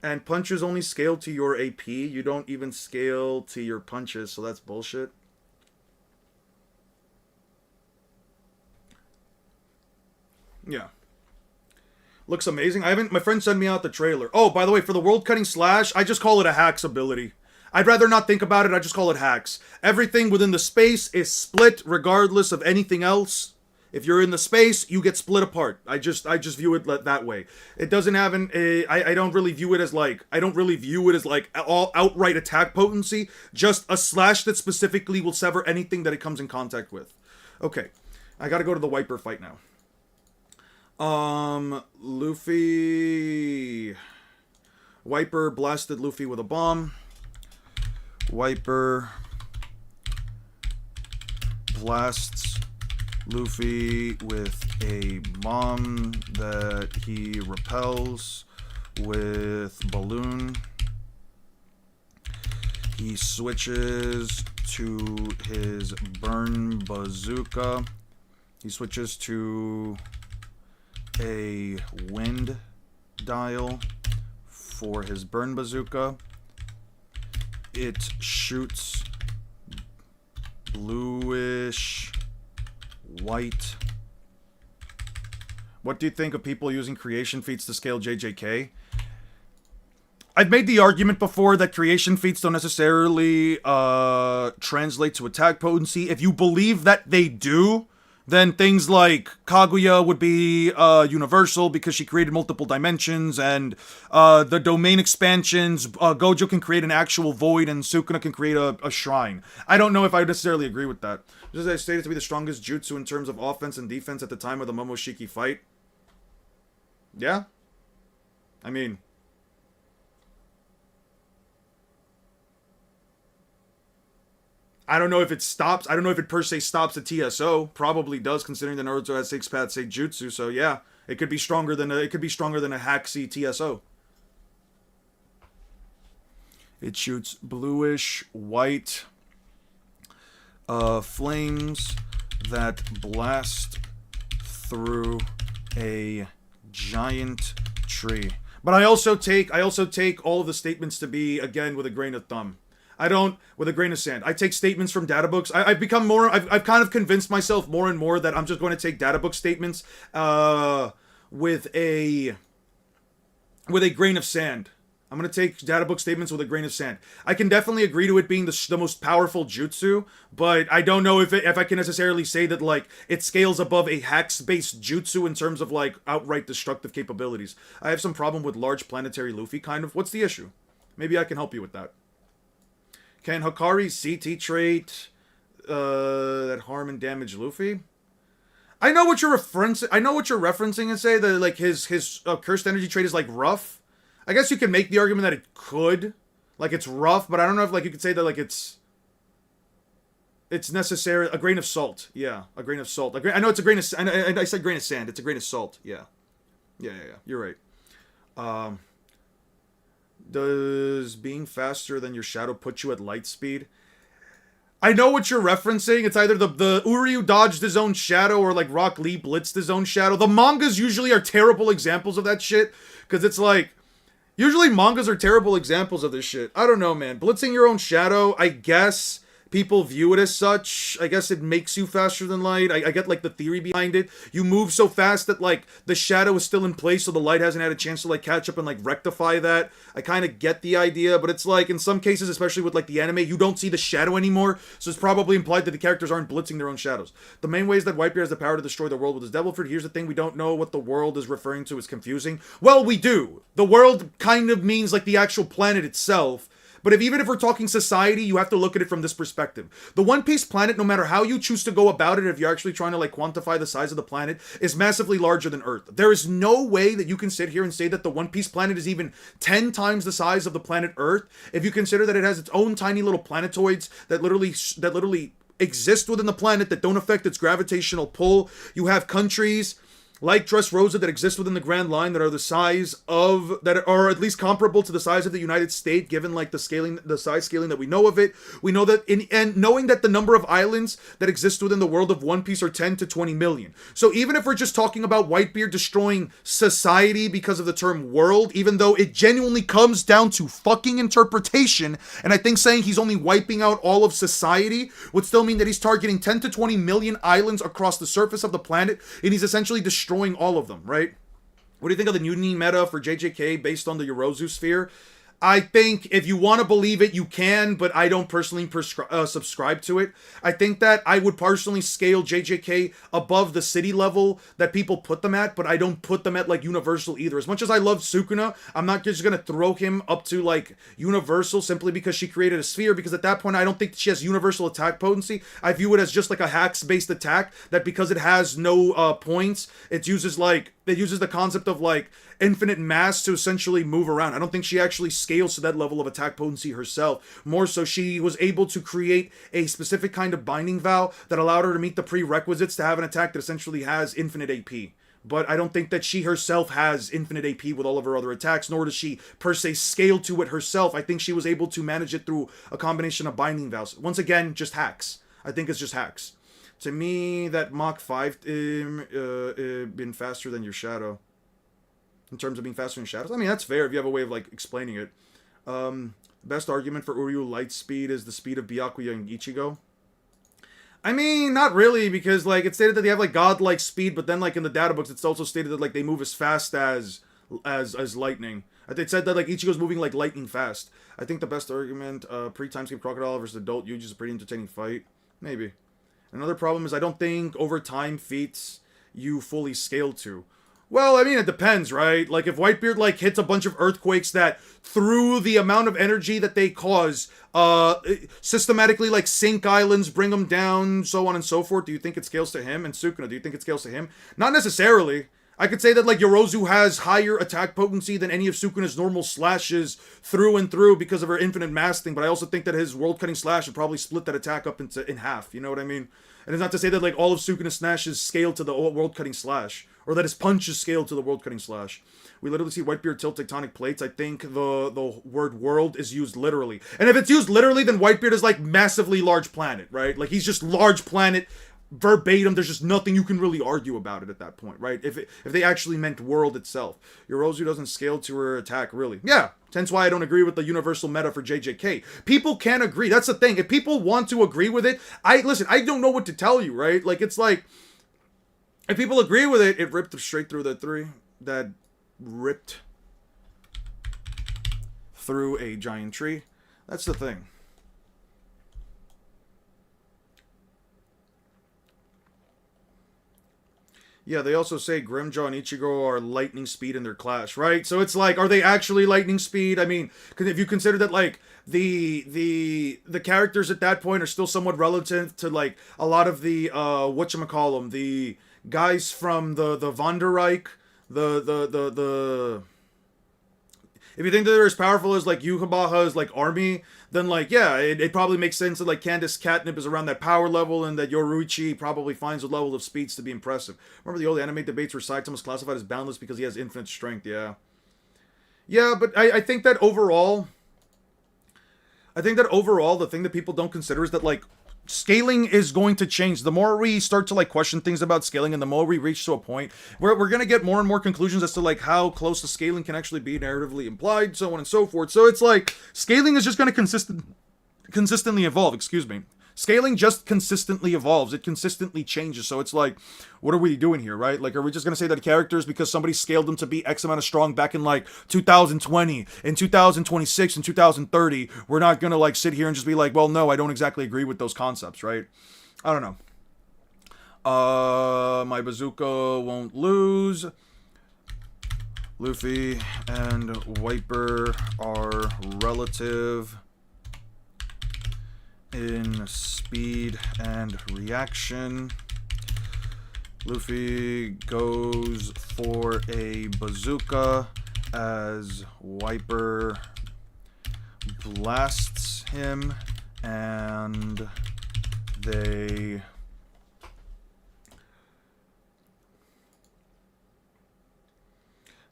And punches only scale to your AP. You don't even scale to your punches, so that's bullshit. Yeah. Looks amazing. My friend sent me out the trailer. Oh, by the way, for the world cutting slash, I just call it a hacks ability. I'd rather not think about it, I just call it hacks. Everything within the space is split regardless of anything else. If you're in the space, you get split apart. I just view it that way. It doesn't have I don't really view it as like all outright attack potency. Just a slash that specifically will sever anything that it comes in contact with. Okay, I gotta go to the Wiper fight now. Luffy. Wiper blasted Luffy with a bomb. Wiper blasts Luffy with a bomb that he repels with balloon. He switches to his burn bazooka. He switches to a wind dial for his burn bazooka. It shoots bluish white. What do you think of people using creation feats to scale JJK? I've made the argument before that creation feats don't necessarily translate to attack potency. If you believe that they do, then things like Kaguya would be universal because she created multiple dimensions, and the domain expansions, Gojo can create an actual void, and Sukuna can create a shrine. I don't know if I necessarily agree with that. Just as I stated to be the strongest jutsu in terms of offense and defense at the time of the Momoshiki fight. Yeah? I mean... I don't know if it stops. I don't know if it per se stops at TSO. Probably does, considering that Naruto has 6 paths, 6 jutsu. So yeah, it could be stronger than a Haxi TSO. It shoots bluish white flames that blast through a giant tree. But I also take all of the statements to be, again, with a grain of thumb. I don't, with a grain of sand. I take statements from data books. I've become more, I've kind of convinced myself more and more that I'm just going to take data book statements with a grain of sand. I'm going to take data book statements with a grain of sand. I can definitely agree to it being the most powerful jutsu, but I don't know if I can necessarily say that, like, it scales above a Hax-based jutsu in terms of, like, outright destructive capabilities. I have some problem with large planetary Luffy, kind of. What's the issue? Maybe I can help you with that. Can Hikari's CT trait that harm and damage Luffy? I know what you're referencing and say that, like, his cursed energy trait is, like, rough. I guess you can make the argument that it could, like, it's rough, but I don't know if, like, you could say that, like, it's necessary. A grain of salt, yeah, a grain of salt. I know it's a grain of. I said grain of sand. It's a grain of salt. Yeah. You're right. Does being faster than your shadow put you at light speed? I know what you're referencing. It's either the Uryu dodged his own shadow or, like, Rock Lee blitzed his own shadow. The mangas usually are terrible examples of that shit, because it's like, usually mangas are terrible examples of this shit. I don't know, man. Blitzing your own shadow, I guess people view it as such. I guess it makes you faster than light. I get, like, the theory behind it. You move so fast that, like, the shadow is still in place, so the light hasn't had a chance to, like, catch up and, like, rectify that. I kind of get the idea, but it's like, in some cases, especially with, like, the anime, you don't see the shadow anymore, so it's probably implied that the characters aren't blitzing their own shadows. The main ways that Whitebeard has the power to destroy the world with his devil fruit. Here's the thing, we don't know what the world is referring to. Is confusing. Well, we do. The world kind of means, like, the actual planet itself. But even if we're talking society, you have to look at it from this perspective. The One Piece planet, no matter how you choose to go about it, if you're actually trying to, like, quantify the size of the planet, is massively larger than Earth. There is no way that you can sit here and say that the One Piece planet is even 10 times the size of the planet Earth, if you consider that it has its own tiny little planetoids that literally exist within the planet that don't affect its gravitational pull. You have countries like Dressrosa that exist within the Grand Line that are the size of, that are at least comparable to the size of the United States, given, like, the size scaling that we know of it. We know that and knowing that the number of islands that exist within the world of One Piece are 10 to 20 million. So even if we're just talking about Whitebeard destroying society because of the term world, even though it genuinely comes down to fucking interpretation, and I think saying he's only wiping out all of society would still mean that he's targeting 10 to 20 million islands across the surface of the planet, and he's essentially destroying all of them, right? What do you think of the new meta for JJK based on the Yorozu sphere? I think if you want to believe it, you can, but I don't personally subscribe to it. I think that I would personally scale JJK above the city level that people put them at, but I don't put them at, like, Universal either. As much as I love Sukuna, I'm not just going to throw him up to, like, Universal simply because she created a sphere, because at that point, I don't think she has universal attack potency. I view it as just, like, a hacks-based attack that, because it has no points, it uses the concept of, like, infinite mass to essentially move around. I don't think she actually scales to that level of attack potency herself. More so, she was able to create a specific kind of binding vow that allowed her to meet the prerequisites to have an attack that essentially has infinite AP. But I don't think that she herself has infinite AP with all of her other attacks, nor does she per se scale to it herself. I think she was able to manage it through a combination of binding vows. Once again, just hacks. I think it's just hacks. To me, that Mach 5 been faster than your shadow. In terms of being faster than shadows. I mean, that's fair if you have a way of, like, explaining it. Best argument for Uryu light speed is the speed of Byakuya and Ichigo. I mean, not really, because, like, it's stated that they have, like, godlike speed, but then, like, in the data books, it's also stated that, like, they move as fast as lightning. They said that like Ichigo's moving like lightning fast. I think the best argument, pre-timeskip Crocodile versus adult Yuji is a pretty entertaining fight. Maybe. Another problem is I don't think over time feats you fully scale to. Well, I mean, it depends, right? Like, if Whitebeard, like, hits a bunch of earthquakes that, through the amount of energy that they cause, systematically, like, sink islands, bring them down, so on and so forth, do you think it scales to him? And Sukuna, do you think it scales to him? Not necessarily. I could say that, like, Yorozu has higher attack potency than any of Sukuna's normal slashes through and through because of her infinite mass thing, but I also think that his world-cutting slash would probably split that attack up in half, you know what I mean? And it's not to say that, like, all of Sukuna's slashes scale to the world-cutting slash, or that his punches scale to the world-cutting slash. We literally see Whitebeard tilt tectonic plates. I think the word world is used literally. And if it's used literally, then Whitebeard is, like, massively large planet, right? Like, he's just large planet, verbatim. There's just nothing you can really argue about it at that point, right? If they actually meant world itself. Yorozu doesn't scale to her attack, really. Yeah, hence why I don't agree with the universal meta for JJK. People can agree. That's the thing. If people want to agree with it, I don't know what to tell you, right? Like, it's like, if people agree with it, it ripped straight through the three. That ripped through a giant tree. That's the thing. Yeah, they also say Grimjaw and Ichigo are lightning speed in their clash, right? So it's like, are they actually lightning speed? I mean, if you consider that, like, the characters at that point are still somewhat relative to, like, a lot of the, whatchamacallem, the guys from the Vonderreich, the if you think that they're as powerful as, like, Yuhabaha's, like, army, then, like, yeah, it probably makes sense that, like, Candace Catnip is around that power level and that Yoruichi probably finds a level of speeds to be impressive. Remember the old anime debates where Saitama was classified as boundless because he has infinite strength? Yeah. Yeah, but I think that overall, the thing that people don't consider is that, like, scaling is going to change. The more we start to, like, question things about scaling, and the more we reach to a point where we're going to get more and more conclusions as to, like, how close the scaling can actually be narratively implied, so on and so forth. So it's like, scaling is just going to consistently evolve, excuse me. Scaling just consistently evolves. It consistently changes. So it's like, what are we doing here, right? Like, are we just going to say that characters, because somebody scaled them to be X amount of strong back in, like, 2020, in 2026, and 2030, we're not going to, like, sit here and just be like, well, no, I don't exactly agree with those concepts, right? I don't know. My bazooka won't lose. Luffy and Wiper are relative in speed and reaction. Luffy goes for a bazooka as Wiper blasts him, and they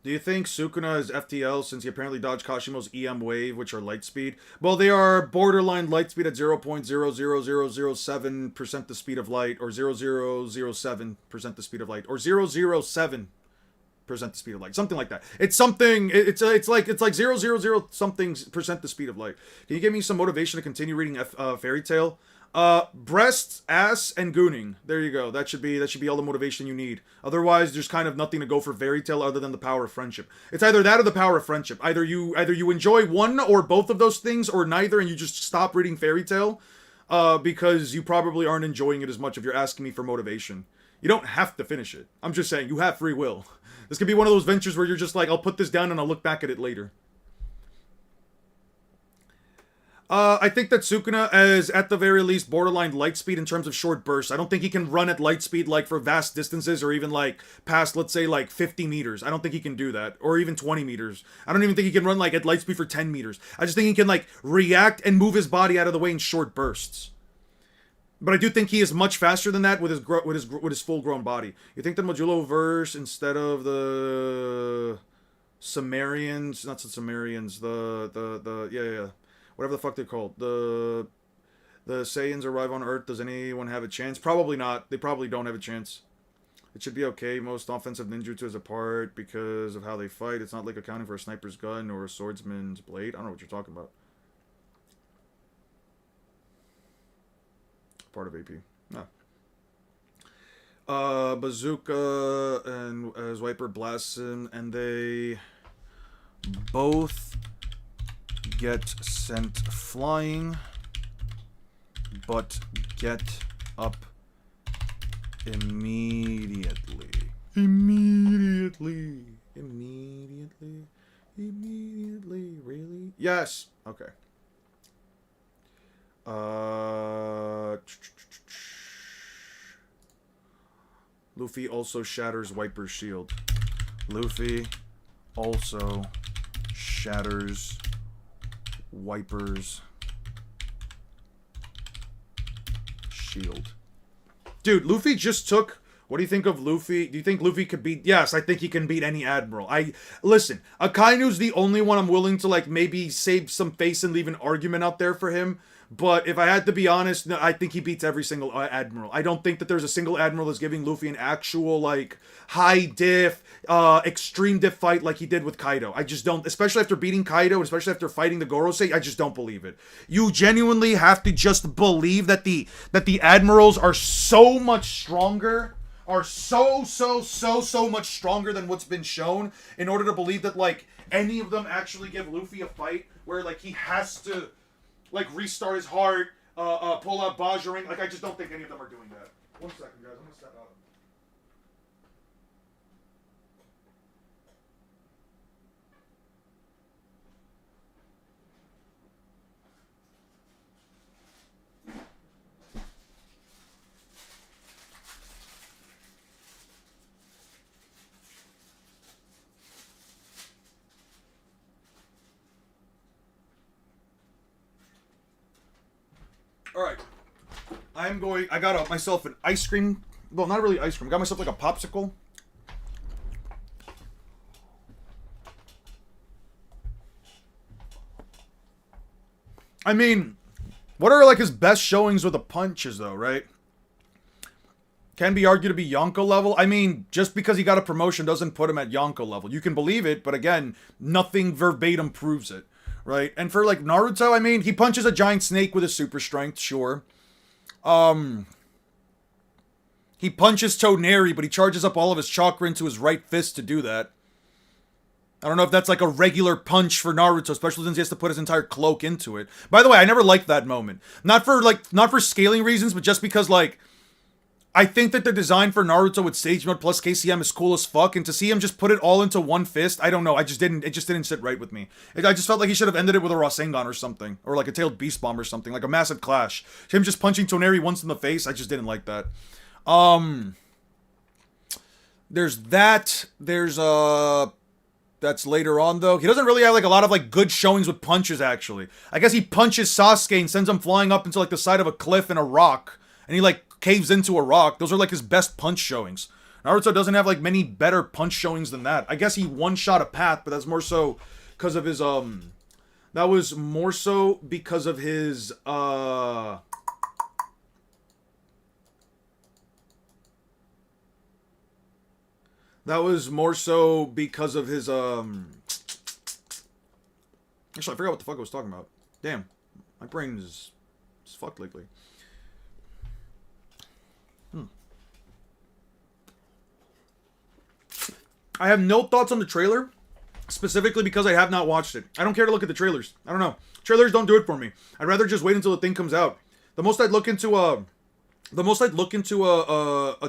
Do you think Sukuna is FTL since he apparently dodged Kashimo's EM wave, which are light speed? Well, they are borderline light speed at 0.00007% the speed of light, or 0.0007% the speed of light, or 0.07% the speed of light, something like that. It's something. It's like 0.000 something percent the speed of light. Can you give me some motivation to continue reading Fairy Tail? Breasts, ass, and gooning. There you go. That should be all the motivation you need. Otherwise, there's kind of nothing to go for Fairy Tail other than the power of friendship. It's either that or the power of friendship. Either you enjoy one or both of those things, or neither, and you just stop reading Fairy Tail, because you probably aren't enjoying it as much if you're asking me for motivation. You don't have to finish it. I'm just saying, you have free will. This could be one of those ventures where you're just like, I'll put this down and I'll look back at it later. I think that Sukuna is, at the very least, borderline light speed in terms of short bursts. I don't think he can run at light speed, like, for vast distances, or even, like, past, let's say, like, 50 meters. I don't think he can do that. Or even 20 meters. I don't even think he can run, like, at light speed for 10 meters. I just think he can, like, react and move his body out of the way in short bursts. But I do think he is much faster than that with his full-grown body. You think the Modulo verse, instead of the Sumerians, not the Sumerians, yeah. Whatever the fuck they're called. The Saiyans arrive on Earth. Does anyone have a chance? Probably not. They probably don't have a chance. It should be okay. Most offensive ninjutsu is apart because of how they fight. It's not like accounting for a sniper's gun or a swordsman's blade. I don't know what you're talking about. Part of AP. No. Bazooka and as Wiper blasts him, and they both get sent flying, but get up immediately. Immediately. Immediately. Immediately. Really? Yes. Okay. Luffy also shatters Wiper's shield. Luffy also shatters Wiper's shield. Dude, Luffy just took... What do you think of Luffy? Do you think Luffy could beat... Yes, I think he can beat any admiral. Listen, Akainu's the only one I'm willing to, like, maybe save some face and leave an argument out there for him. But if I had to be honest, no, I think he beats every single admiral. I don't think that there's a single admiral that's giving Luffy an actual, like, high diff, extreme diff fight like he did with Kaido. I just don't, especially after beating Kaido, especially after fighting the Gorosei, I just don't believe it. You genuinely have to just believe that the admirals are so much stronger, are so much stronger than what's been shown in order to believe that, like, any of them actually give Luffy a fight where, like, he has to, like, restart his heart, pull out Bajra. Like, I just don't think any of them are doing that. 1 second, guys. I'm gonna step out. Alright. I got myself an ice cream. Well, not really ice cream. I got myself like a popsicle. I mean, what are like his best showings with the punches though, right? Can be argued to be Yonko level. I mean, just because he got a promotion doesn't put him at Yonko level. You can believe it, but again, nothing verbatim proves it. Right? And for, like, Naruto, I mean, he punches a giant snake with his super strength, sure. He punches Toneri, but he charges up all of his chakra into his right fist to do that. I don't know if that's, like, a regular punch for Naruto, especially since he has to put his entire cloak into it. By the way, I never liked that moment. Not for scaling reasons, but just because, like, I think that the design for Naruto with Sage Mode plus KCM is cool as fuck, and to see him just put it all into one fist, I don't know, it just didn't sit right with me. I just felt like he should have ended it with a Rasengan or something, or like a Tailed Beast Bomb or something, like a massive clash. Him just punching Toneri once in the face, I just didn't like that. There's that, that's later on though. He doesn't really have like a lot of like good showings with punches actually. I guess he punches Sasuke and sends him flying up into like the side of a cliff and a rock, and he like caves into a rock. Those are like his best punch showings. Naruto doesn't have like many better punch showings than that. I guess he one-shot a path, but that's more so because of his that was more so because of his actually I forgot what the fuck I was talking about. Damn. My brain is fucked lately. I have no thoughts on the trailer, specifically because I have not watched it. I don't care to look at the trailers. I don't know. Trailers don't do it for me. I'd rather just wait until the thing comes out. The most I'd look into a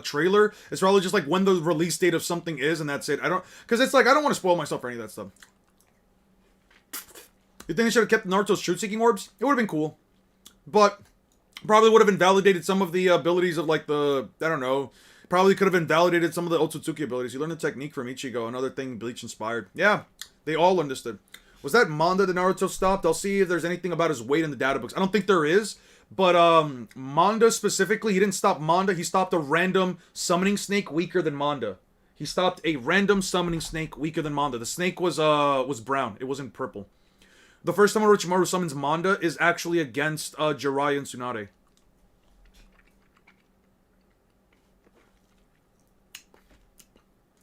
trailer is probably just like when the release date of something is, and that's it. Because it's like I don't want to spoil myself for any of that stuff. You think they should have kept Naruto's truth-seeking orbs? It would have been cool, but probably would have invalidated some of the abilities of like I don't know. Probably could have invalidated some of the Otsutsuki abilities. You learned the technique from Ichigo, another thing Bleach inspired. Yeah, they all understood. Was that Manda that Naruto stopped? I'll see if there's anything about his weight in the data books. I don't think there is, but Manda specifically, he didn't stop Manda. He stopped a random summoning snake weaker than Manda. He stopped a random summoning snake weaker than Manda. The snake was brown. It wasn't purple. The first time Orochimaru summons Manda is actually against Jiraiya and Tsunade.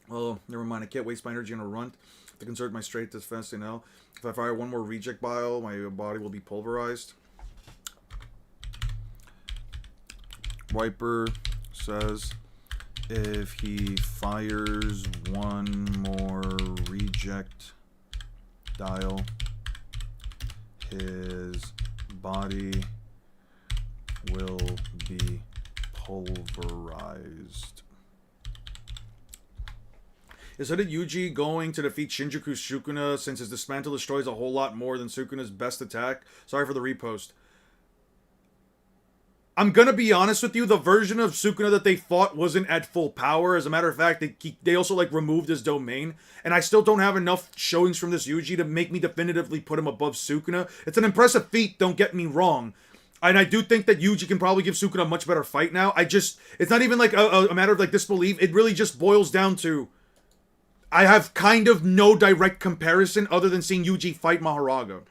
Oh, never mind. I can't waste my energy on a run to conserve my strength as fast as now. If I fire one more reject bile, my body will be pulverized. Wiper says if he fires one more reject dial, his body will be pulverized. Is it Yuji going to defeat Shinjuku's Sukuna since his dismantle destroys a whole lot more than Sukuna's best attack? Sorry for the repost. I'm gonna be honest with you, the version of Sukuna that they fought wasn't at full power. As a matter of fact, they also like removed his domain, and I still don't have enough showings from this Yuji to make me definitively put him above Sukuna. It's an impressive feat, don't get me wrong. And I do think that Yuji can probably give Sukuna a much better fight now. It's not even like a matter of like disbelief. It really just boils down to, I have kind of no direct comparison other than seeing Yuji fight Maharaga.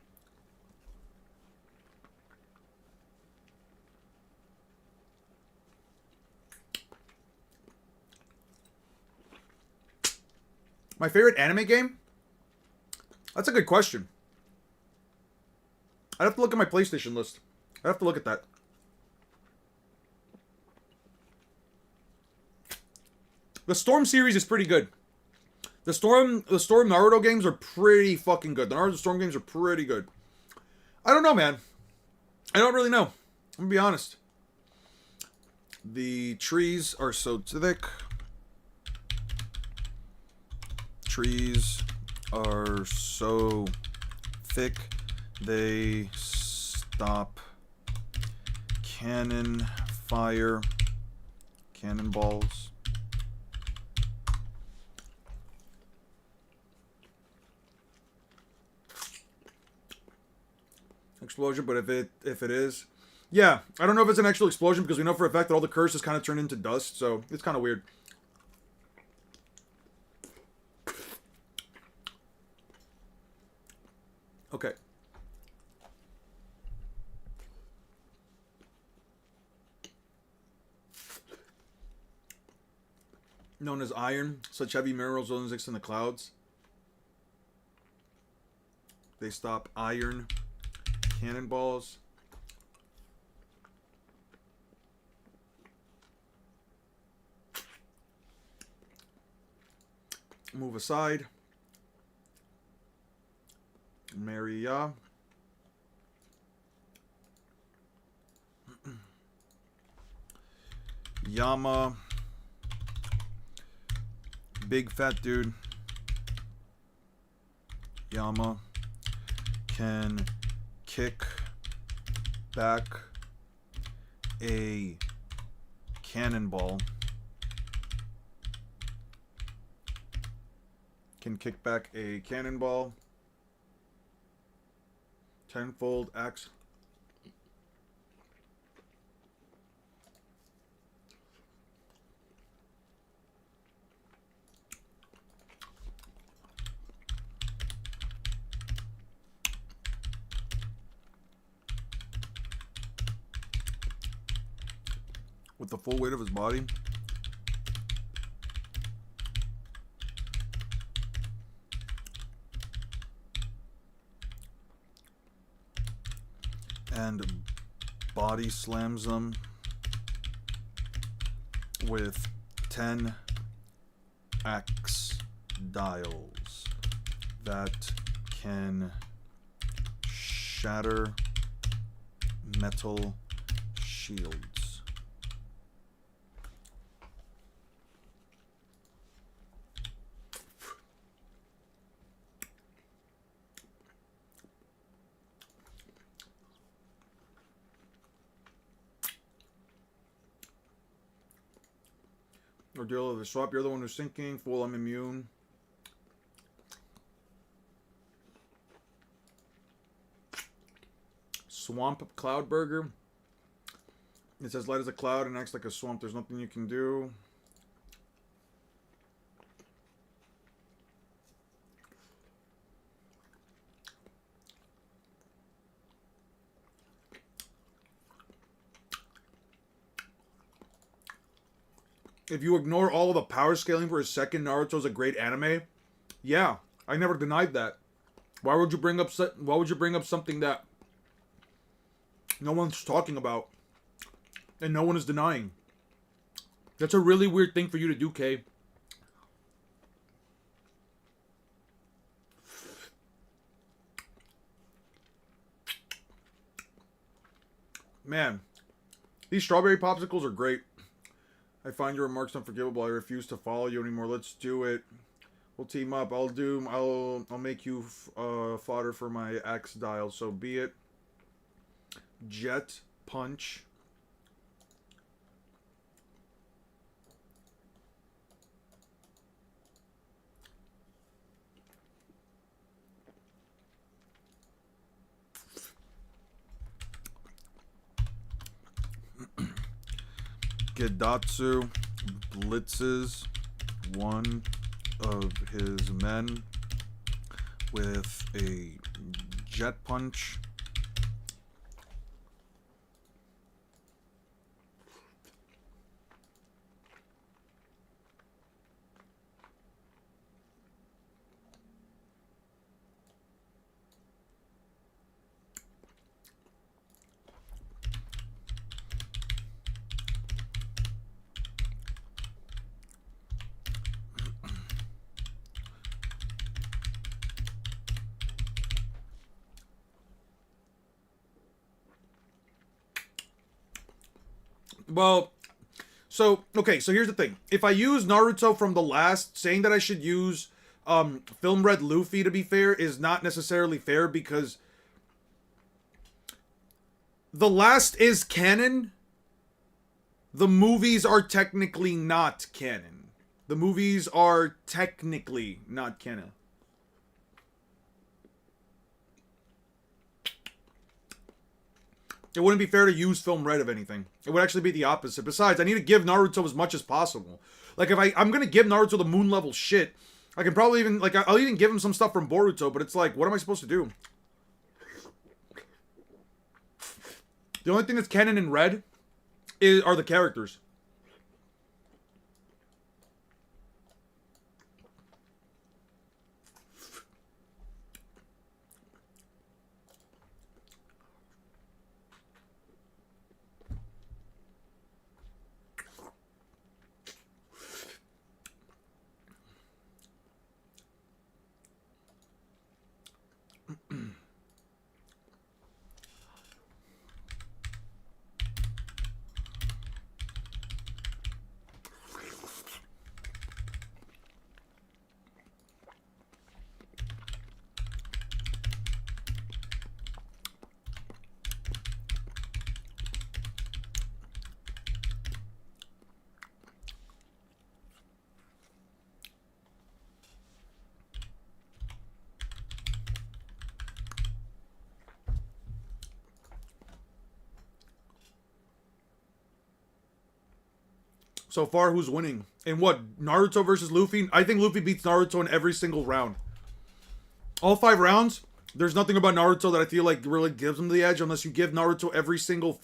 My favorite anime game? That's a good question. I'd have to look at my PlayStation list. I'd have to look at that. The Storm series is pretty good. The Storm Naruto games are pretty fucking good. The Naruto Storm games are pretty good. I don't know, man. I don't really know. I'm gonna be honest. The trees are so thick. Trees are so thick, they stop cannonballs. Explosion, but if it is, yeah, I don't know if it's an actual explosion because we know for a fact that all the curses kind of turn into dust, so it's kind of weird. Okay. Known as iron, such heavy minerals only exist in the clouds. They stop iron cannonballs. Move aside. Maria. Yama. Big fat dude. Yama can kick back a cannonball. Can kick back a cannonball. Tenfold axe. With the full weight of his body. And body slams them with 10 axe dials that can shatter metal shields. Ordeal of the swap. You're the one who's sinking. Fool, I'm immune. Swamp Cloud Burger. It says light as a cloud and acts like a swamp. There's nothing you can do. If you ignore all of the power scaling for a second, Naruto's a great anime. Yeah, I never denied that. Why would you bring up something that no one's talking about and no one is denying? That's a really weird thing for you to do, Kay. Man, these strawberry popsicles are great. I find your remarks unforgivable. I refuse to follow you anymore. Let's do it. We'll team up. I'll make you fodder for my axe dial. So be it. Jet punch. Gedatsu blitzes one of his men with a jet punch. Well, okay, so here's the thing. If I use Naruto from the last, saying that I should use Film Red Luffy, to be fair, is not necessarily fair because the last is canon. The movies are technically not canon. The movies are technically not canon. It wouldn't be fair to use Film Red of anything. It would actually be the opposite. Besides, I need to give Naruto as much as possible. Like, if I'm gonna give Naruto the moon level shit, I can probably even, like, I'll even give him some stuff from Boruto, but it's like, what am I supposed to do? The only thing that's canon in Red are the characters. So far, who's winning? In what? Naruto versus Luffy? I think Luffy beats Naruto in every single round. All 5 rounds, there's nothing about Naruto that I feel like really gives him the edge unless you give Naruto every single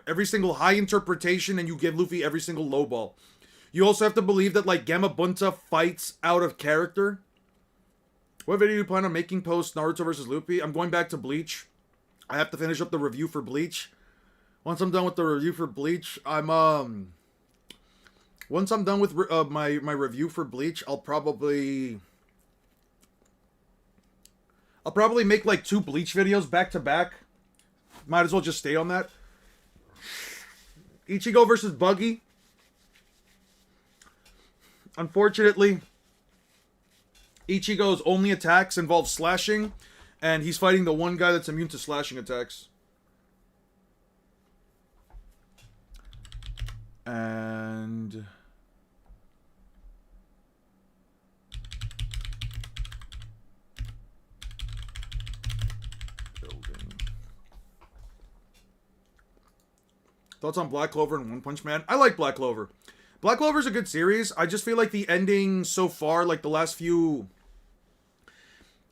every single high interpretation and you give Luffy every single low ball. You also have to believe that, like, Gamabunta fights out of character. What video do you plan on making post Naruto versus Luffy? I'm going back to Bleach. I have to finish up the review for Bleach. Once I'm done with the review for Bleach, once I'm done with my review for Bleach, I'll probably make like 2 Bleach videos back to back. Might as well just stay on that. Ichigo versus Buggy. Unfortunately, Ichigo's only attacks involve slashing, and he's fighting the one guy that's immune to slashing attacks. And thoughts on Black Clover and One Punch Man? I like Black Clover. Black Clover's a good series. I just feel like the ending so far, like the last few...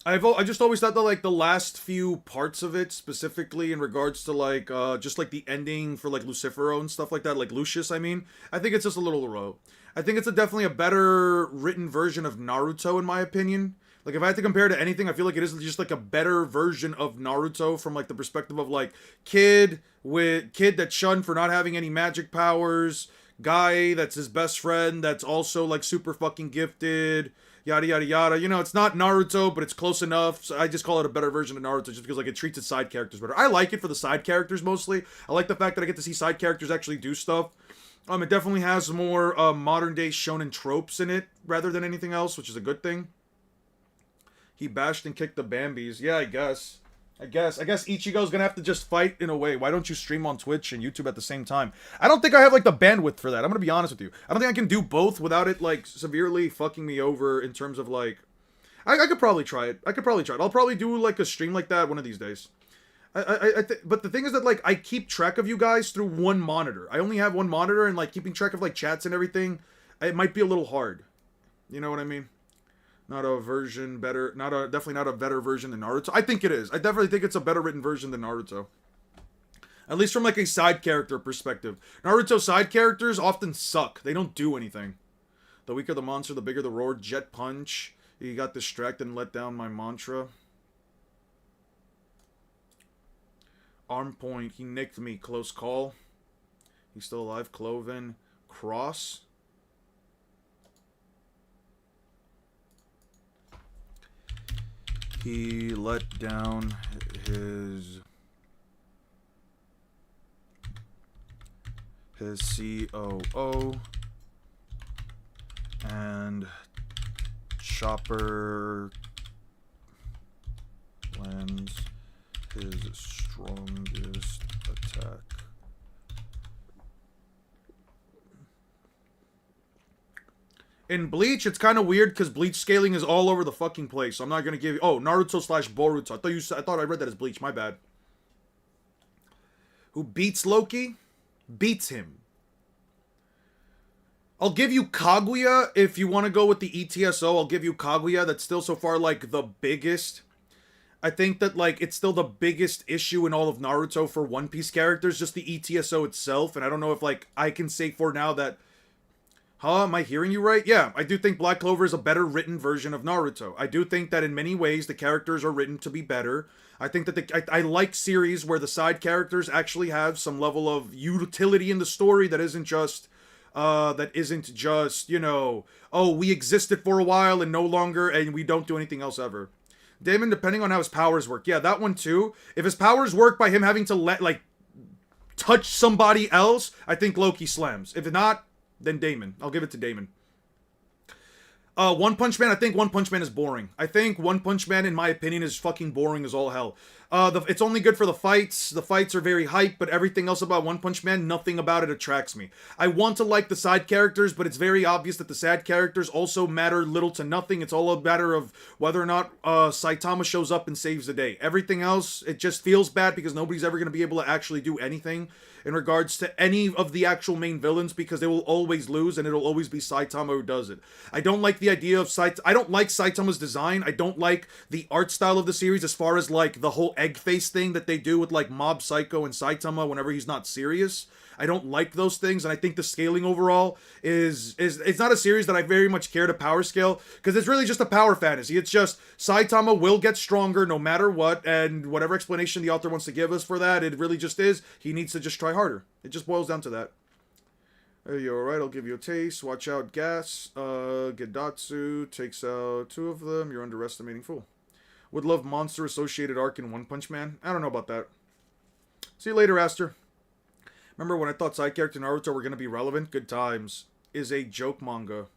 I just always thought that, like, the last few parts of it, specifically in regards to, like, just, like, the ending for, like, Lucifero and stuff like that, like, Lucius, I mean, I think it's just a little low. I think it's definitely a better written version of Naruto, in my opinion. Like, if I had to compare to anything, I feel like it is just, like, a better version of Naruto from, like, the perspective of, like, kid that's shunned for not having any magic powers, guy that's his best friend that's also, like, super fucking gifted, yada yada yada. You know, it's not Naruto, but it's close enough. So I just call it a better version of Naruto just because like it treats its side characters better. I like it for the side characters mostly. I like the fact that I get to see side characters actually do stuff. It definitely has more modern day shonen tropes in it rather than anything else, which is a good thing. He bashed and kicked the Bambis. Yeah, I guess Ichigo's gonna have to just fight in a way. Why don't you stream on Twitch and YouTube at the same time? I don't think I have like the bandwidth for that. I'm gonna be honest with you. I don't think I can do both without it like severely fucking me over in terms of like. I could probably try it. I'll probably do like a stream like that one of these days. But the thing is that like I keep track of you guys through one monitor. I only have one monitor, and like keeping track of like chats and everything, it might be a little hard. You know what I mean? Not a version better, definitely not a better version than Naruto. I think it is. I definitely think it's a better written version than Naruto. At least from like a side character perspective. Naruto side characters often suck. They don't do anything. The weaker the monster, the bigger the roar. Jet punch. He got distracted and let down my mantra. Arm point. He nicked me. Close call. He's still alive. Cloven. Cross. He let down his COO and Chopper lands his strongest attack. In Bleach, it's kind of weird because Bleach scaling is all over the fucking place. So I'm not gonna give you. Oh, Naruto / Boruto. I thought I read that as Bleach. My bad. Who beats Loki? Beats him. I'll give you Kaguya if you want to go with the ETSO. I'll give you Kaguya. That's still so far like the biggest. I think that like it's still the biggest issue in all of Naruto for One Piece characters, just the ETSO itself. And I don't know if like I can say for now that. Huh? Am I hearing you right? Yeah, I do think Black Clover is a better written version of Naruto. I do think that in many ways the characters are written to be better. I think that I like series where the side characters actually have some level of utility in the story that isn't just, you know, oh, we existed for a while and no longer, and we don't do anything else ever. Damon, depending on how his powers work. Yeah, that one too. If his powers work by him having to touch somebody else, I think Loki slams. If not, then Damon. I'll give it to Damon. One Punch Man, I think One Punch Man is boring. I think One Punch Man, in my opinion, is fucking boring as all hell. It's only good for the fights. The fights are very hype, but everything else about One Punch Man, nothing about it attracts me. I want to like the side characters, but it's very obvious that the side characters also matter little to nothing. It's all a matter of whether or not Saitama shows up and saves the day. Everything else, it just feels bad because nobody's ever going to be able to actually do anything in regards to any of the actual main villains because they will always lose and it'll always be Saitama who does it. I don't like the idea of I don't like Saitama's design. I don't like the art style of the series as far as like the whole egg face thing that they do with like Mob Psycho and Saitama whenever he's not serious. I don't like those things, and I think the scaling overall is it's not a series that I very much care to power scale, because it's really just a power fantasy. It's just Saitama will get stronger no matter what, and whatever explanation the author wants to give us for that, it really just is, he needs to just try harder. It just boils down to that. Hey, you alright? I'll give you a taste. Watch out, gas. Gedatsu takes out 2 of them. You're underestimating fool. Would love monster associated arc in One Punch Man. I don't know about that. See you later, Aster. Remember when I thought side character Naruto were going to be relevant? Good times. Is a joke manga.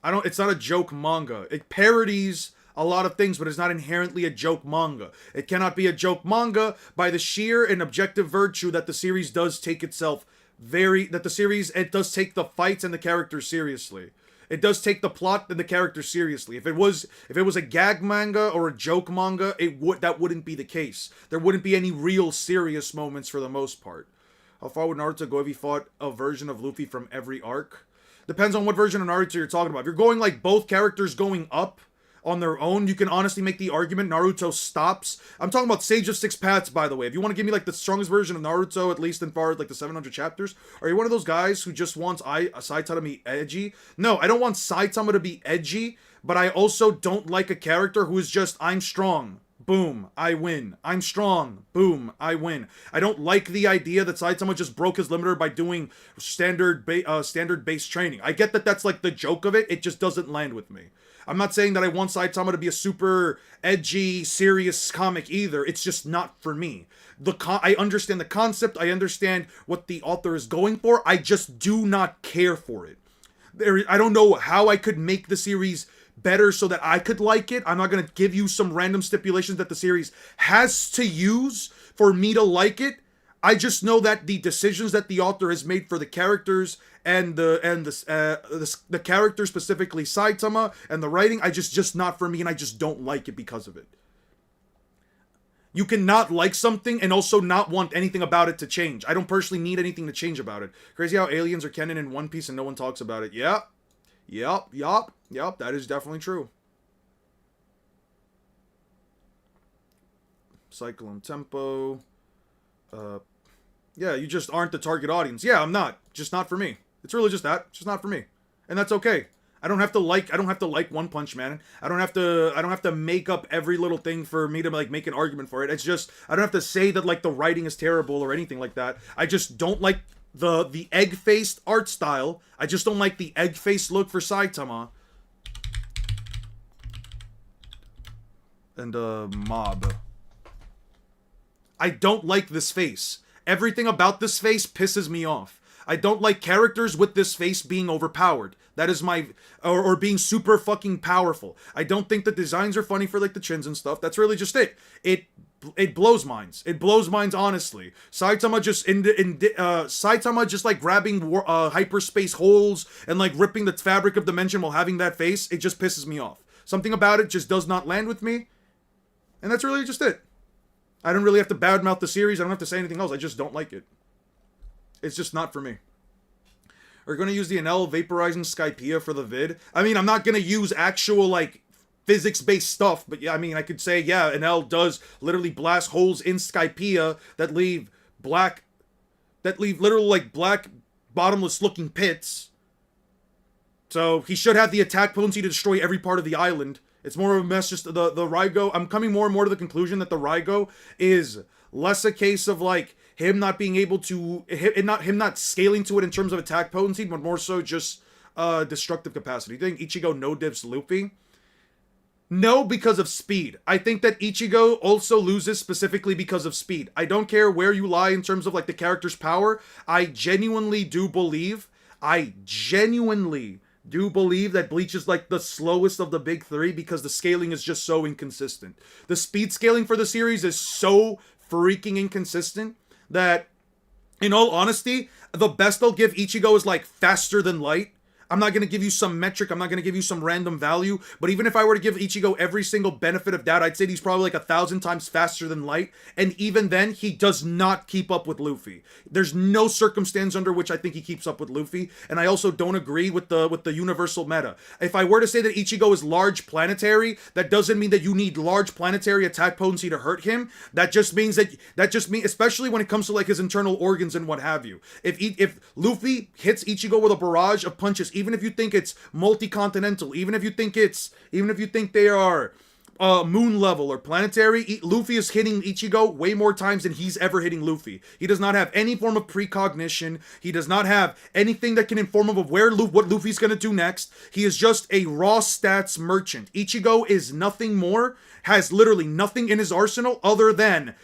It's not a joke manga. It parodies a lot of things, but it's not inherently a joke manga. It cannot be a joke manga by the sheer and objective virtue that the series does take itself it does take the fights and the characters seriously. It does take the plot and the characters seriously. If it was a gag manga or a joke manga, that wouldn't be the case. There wouldn't be any real serious moments for the most part. How far would Naruto go if he fought a version of Luffy from every arc? Depends on what version of Naruto you're talking about. If you're going like both characters going up on their own, you can honestly make the argument Naruto stops. I'm talking about Sage of Six Paths, by the way. If you want to give me like the strongest version of Naruto, at least in far as like the 700 chapters, are you one of those guys who just wants Saitama to be edgy? No, I don't want Saitama to be edgy, but I also don't like a character who is just, I'm strong. Boom, I win. I'm strong. Boom, I win. I don't like the idea that Saitama just broke his limiter by doing standard base training. I get that that's like the joke of it. It just doesn't land with me. I'm not saying that I want Saitama to be a super edgy, serious comic either. It's just not for me. I understand the concept. I understand what the author is going for. I just do not care for it. I don't know how I could make the series better so that I could like it. I'm not going to give you some random stipulations that the series has to use for me to like it. I just know that the decisions that the author has made for the characters and the character, specifically Saitama, and the writing, just not for me, and I just don't like it because of it. You cannot like something and also not want anything about it to change. I don't personally need anything to change about it. Crazy how aliens are canon in One Piece and no one talks about it. Yep, that is definitely true. Cyclone Tempo. Yeah, you just aren't the target audience. Yeah, I'm not. Just not for me. It's really just that. It's just not for me. And that's okay. I don't have to like One Punch Man. I don't have to make up every little thing for me to like make an argument for it. It's just I don't have to say that like the writing is terrible or anything like that. I just don't like the egg-faced art style. I just don't like the egg-faced look for Saitama. And Mob. I don't like this face. Everything about this face pisses me off. I don't like characters with this face being overpowered. That is my... Or being super fucking powerful. I don't think the designs are funny for, like, the chins and stuff. That's really just it. It blows minds. It blows minds, honestly. Saitama just like, grabbing hyperspace holes and, like, ripping the fabric of dimension while having that face. It just pisses me off. Something about it just does not land with me. And that's really just it. I don't really have to badmouth the series. I don't have to say anything else. I just don't like it. It's just not for me. We're going to use the Enel vaporizing Skypiea for the vid. I mean, I'm not going to use actual, like, physics-based stuff, but yeah, I mean, I could say, yeah, Enel does literally blast holes in Skypiea that leave literal, like, black, bottomless-looking pits. So, he should have the attack potency to destroy every part of the island. It's more of a mess, just the Raigo. I'm coming more and more to the conclusion that the Raigo is less a case of, like, him not being able to, him not scaling to it in terms of attack potency, but more so just destructive capacity. Do you think Ichigo no-dips Luffy? No, because of speed. I think that Ichigo also loses specifically because of speed. I don't care where you lie in terms of, like, the character's power. I genuinely do believe that Bleach is, like, the slowest of the big three because the scaling is just so inconsistent. The speed scaling for the series is so freaking inconsistent that, in all honesty, the best they'll give Ichigo is, like, faster than light. I'm not going to give you some metric, I'm not going to give you some random value, but even if I were to give Ichigo every single benefit of doubt, I'd say he's probably like 1,000 times faster than Light, and even then, he does not keep up with Luffy. There's no circumstance under which I think he keeps up with Luffy, and I also don't agree with the universal meta. If I were to say that Ichigo is large planetary, that doesn't mean that you need large planetary attack potency to hurt him. That just means, especially when it comes to like his internal organs and what have you. If Luffy hits Ichigo with a barrage of punches, even if you think it's multi-continental, even if you think they are moon level or planetary, Luffy is hitting Ichigo way more times than he's ever hitting Luffy. He does not have any form of precognition. He does not have anything that can inform him of what Luffy's gonna do next. He is just a raw stats merchant. Ichigo is nothing more, has literally nothing in his arsenal other than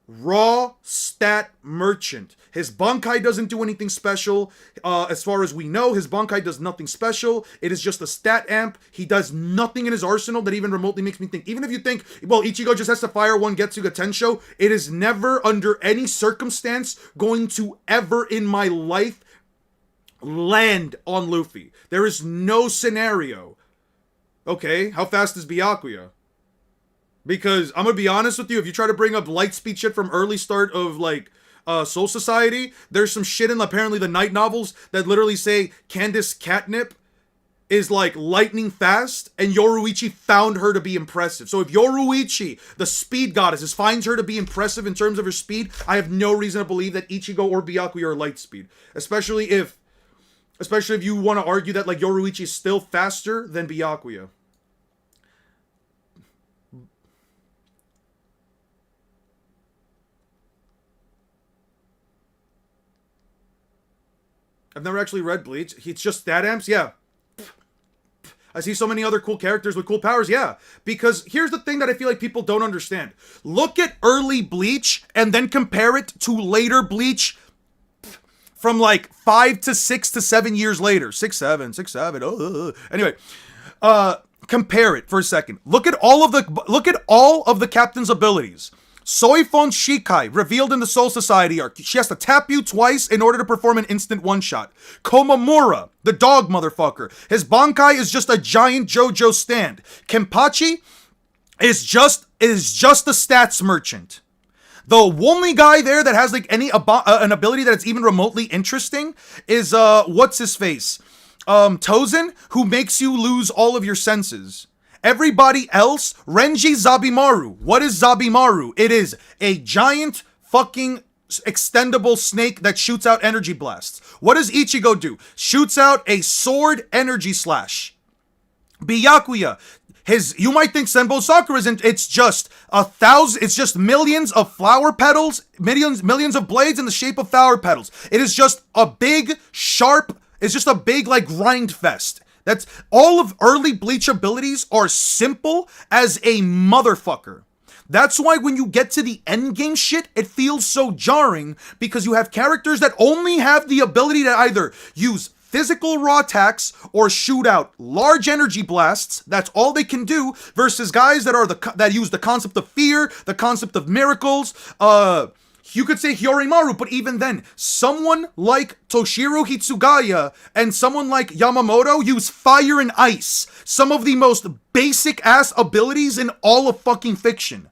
raw stat merchant. His Bankai doesn't do anything special. As far as we know, his Bankai does nothing special. It is just a stat amp. He does nothing in his arsenal that even remotely makes me think. Even if you think, well, Ichigo just has to fire one Getsuga Tensho, it is never under any circumstance going to ever in my life land on Luffy. There is no scenario. Okay, how fast is Byakuya? Because I'm gonna be honest with you, if you try to bring up light speed shit from early start of like Soul Society, there's some shit in apparently the night novels that literally say Candace Catnip is like lightning fast, and Yoruichi found her to be impressive. So if Yoruichi, the speed goddess, finds her to be impressive in terms of her speed, I have no reason to believe that Ichigo or Byakuya are light speed. Especially if you want to argue that like Yoruichi is still faster than Byakuya. I've never actually read Bleach. It's just stat amps? Yeah. I see so many other cool characters with cool powers, yeah. Because here's the thing that I feel like people don't understand. Look at early Bleach and then compare it to later Bleach from like 5 to 6 to 7 years later. 6, 7, 6, 7. Anyway, compare it for a second. Look at all of the captain's abilities. Soifon Shikai, revealed in the Soul Society arc. She has to tap you twice in order to perform an instant one-shot. Komamura, the dog motherfucker. His Bankai is just a giant JoJo stand. Kenpachi is just a stats merchant. The only guy there that has like an ability that's even remotely interesting is what's his face? Tozen, who makes you lose all of your senses. Everybody else, Renji Zabimaru. What is Zabimaru? It is a giant fucking extendable snake that shoots out energy blasts. What does Ichigo do? Shoots out a sword energy slash. Byakuya. You might think Senbou Sakura isn't, it's just millions of flower petals, millions of blades in the shape of flower petals. It is just a big, like grind fest. That's all of early Bleach abilities are simple as a motherfucker. That's why when you get to the endgame shit, it feels so jarring because you have characters that only have the ability to either use physical raw attacks or shoot out large energy blasts. That's all they can do versus guys that use the concept of fear, the concept of miracles, you could say Hyorimaru, but even then, someone like Toshiro Hitsugaya and someone like Yamamoto use fire and ice. Some of the most basic ass abilities in all of fucking fiction.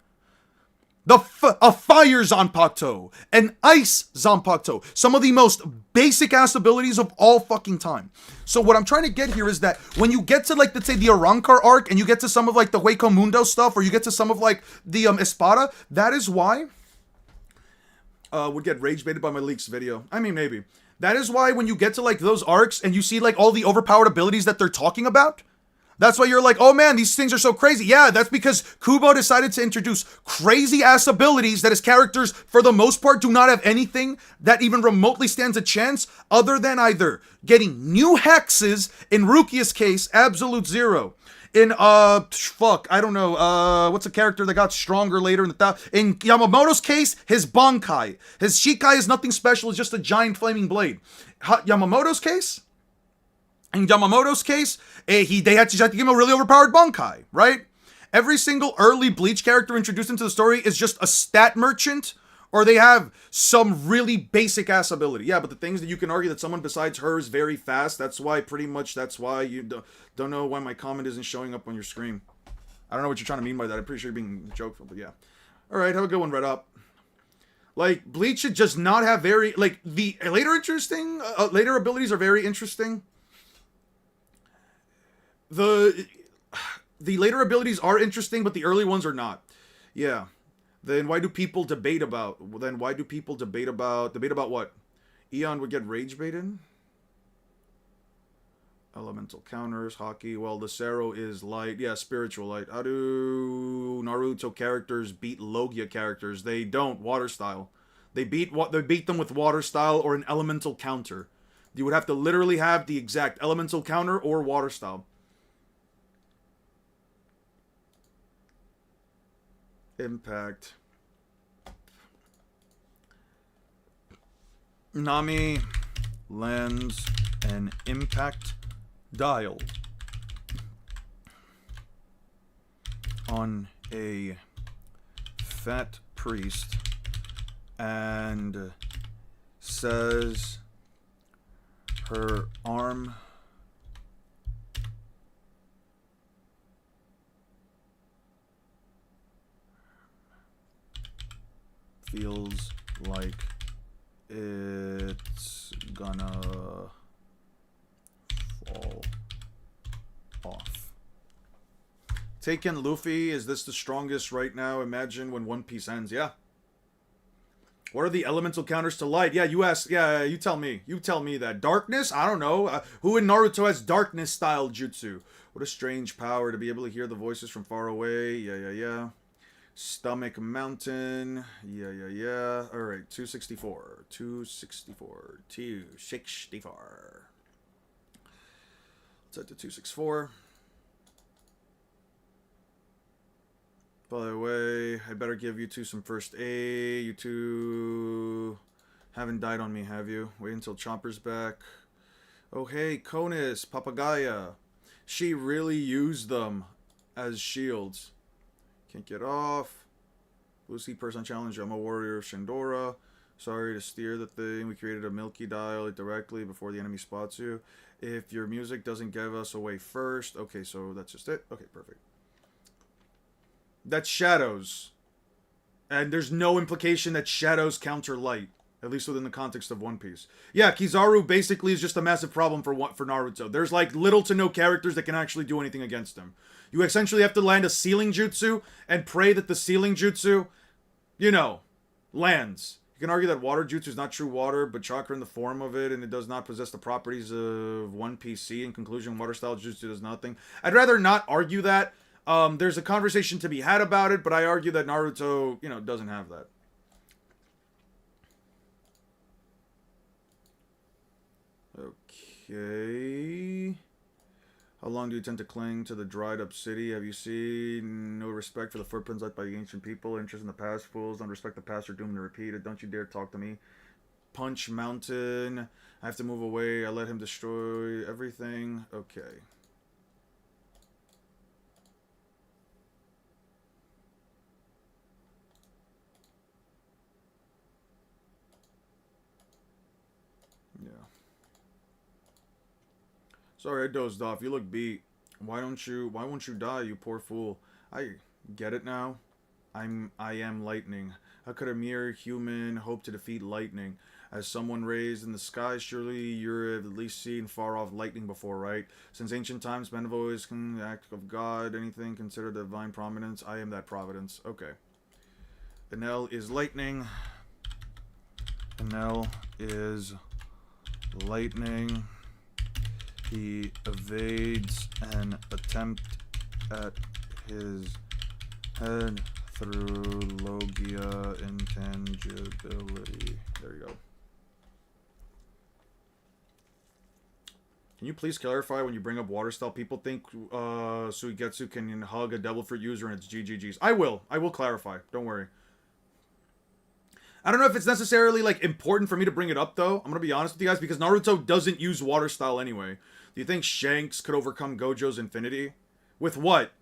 A fire Zanpakuto, an ice Zanpakuto. Some of the most basic ass abilities of all fucking time. So what I'm trying to get here is that when you get to like, let's say the Arrancar arc and you get to some of like the Hueco Mundo stuff or you get to some of like the Espada, that is why would get rage baited by my leaks video. I mean, maybe. That is why when you get to like those arcs and you see like all the overpowered abilities that they're talking about, that's why you're like, oh man, these things are so crazy. Yeah, that's because Kubo decided to introduce crazy ass abilities that his characters, for the most part, do not have anything that even remotely stands a chance other than either getting new hexes, in Rukia's case, absolute zero. In, I don't know, what's a character that got stronger later in in Yamamoto's case, his Bankai. His Shikai is nothing special, it's just a giant flaming blade. Yamamoto's case, they had to give him a really overpowered Bankai, right? Every single early Bleach character introduced into the story is just a stat merchant, or they have some really basic ass ability. Yeah, but the things that you can argue that someone besides her is very fast, that's why you don't know why my comment isn't showing up on your screen. I don't know what you're trying to mean by that. I'm pretty sure you're being jokeful, but yeah. Alright, have a good one, Red Up. Like, Bleach should just not have very, like, the later abilities are very interesting. The later abilities are interesting, but the early ones are not. Yeah. Then why do people debate about what? Eon would get rage baited? Elemental counters, hockey. Well, Lucero is light. Yeah, spiritual light. How do Naruto characters beat Logia characters? They don't. Water style. They beat them with water style or an elemental counter. You would have to literally have the exact elemental counter or water style. Impact. Nami lands an impact dial on a fat priest and says her arm feels like it's gonna fall off. Taken Luffy, is this the strongest right now? Imagine when One Piece ends. Yeah. What are the elemental counters to light? Yeah, you ask. Yeah, you tell me. You tell me that. Darkness? I don't know. Who in Naruto has darkness style jutsu? What a strange power to be able to hear the voices from far away. Yeah. Stomach Mountain. Yeah. Alright, 264. 264. 264. Let's head to 264. By the way, I better give you two some first aid. You two haven't died on me, have you? Wait until Chopper's back. Oh hey, Conus, Papagaya. She really used them as shields. Can't get off. Lucy person challenge. I'm a warrior of Shandora. Sorry to steer the thing. We created a milky dial directly before the enemy spots you. If your music doesn't give us away first. Okay, so that's just it. Okay, perfect. That's shadows. And there's no implication that shadows counter light. At least within the context of One Piece. Yeah, Kizaru basically is just a massive problem for Naruto. There's like little to no characters that can actually do anything against him. You essentially have to land a sealing jutsu and pray that the sealing jutsu, you know, lands. You can argue that water jutsu is not true water, but chakra in the form of it, and it does not possess the properties of One Piece C. In conclusion, water style jutsu does nothing. I'd rather not argue that. There's a conversation to be had about it, but I argue that Naruto, you know, doesn't have that. Okay. How long do you tend to cling to the dried up city? Have you seen no respect for the footprints left by the ancient people? Interest in the past, fools. Don't respect the past or doomed to repeat it. Don't you dare talk to me. Punch Mountain. I have to move away. I let him destroy everything. Okay. Yeah. Sorry, I dozed off. You look beat. Why won't you die, you poor fool? I get it now. I am lightning. How could a mere human hope to defeat lightning? As someone raised in the sky, surely you've at least seen far off lightning before, right? Since ancient times, men have always the act of God, anything considered divine providence. I am that providence. Okay. Enel is lightning. Enel is lightning. He evades an attempt at his head through Logia intangibility. There you go. Can you please clarify when you bring up water style? People think Suigetsu can hug a devil fruit user and it's GGG's. I will clarify. Don't worry. I don't know if it's necessarily like important for me to bring it up though. I'm gonna be honest with you guys because Naruto doesn't use water style anyway. Do you think Shanks could overcome Gojo's infinity? With what?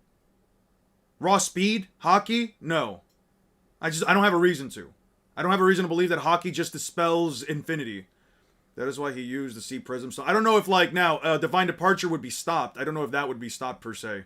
Raw speed? Haki? No. I don't have a reason to. I don't have a reason to believe that Haki just dispels infinity. That is why he used the Sea Prism. So I don't know if like now Divine Departure would be stopped. I don't know if that would be stopped per se.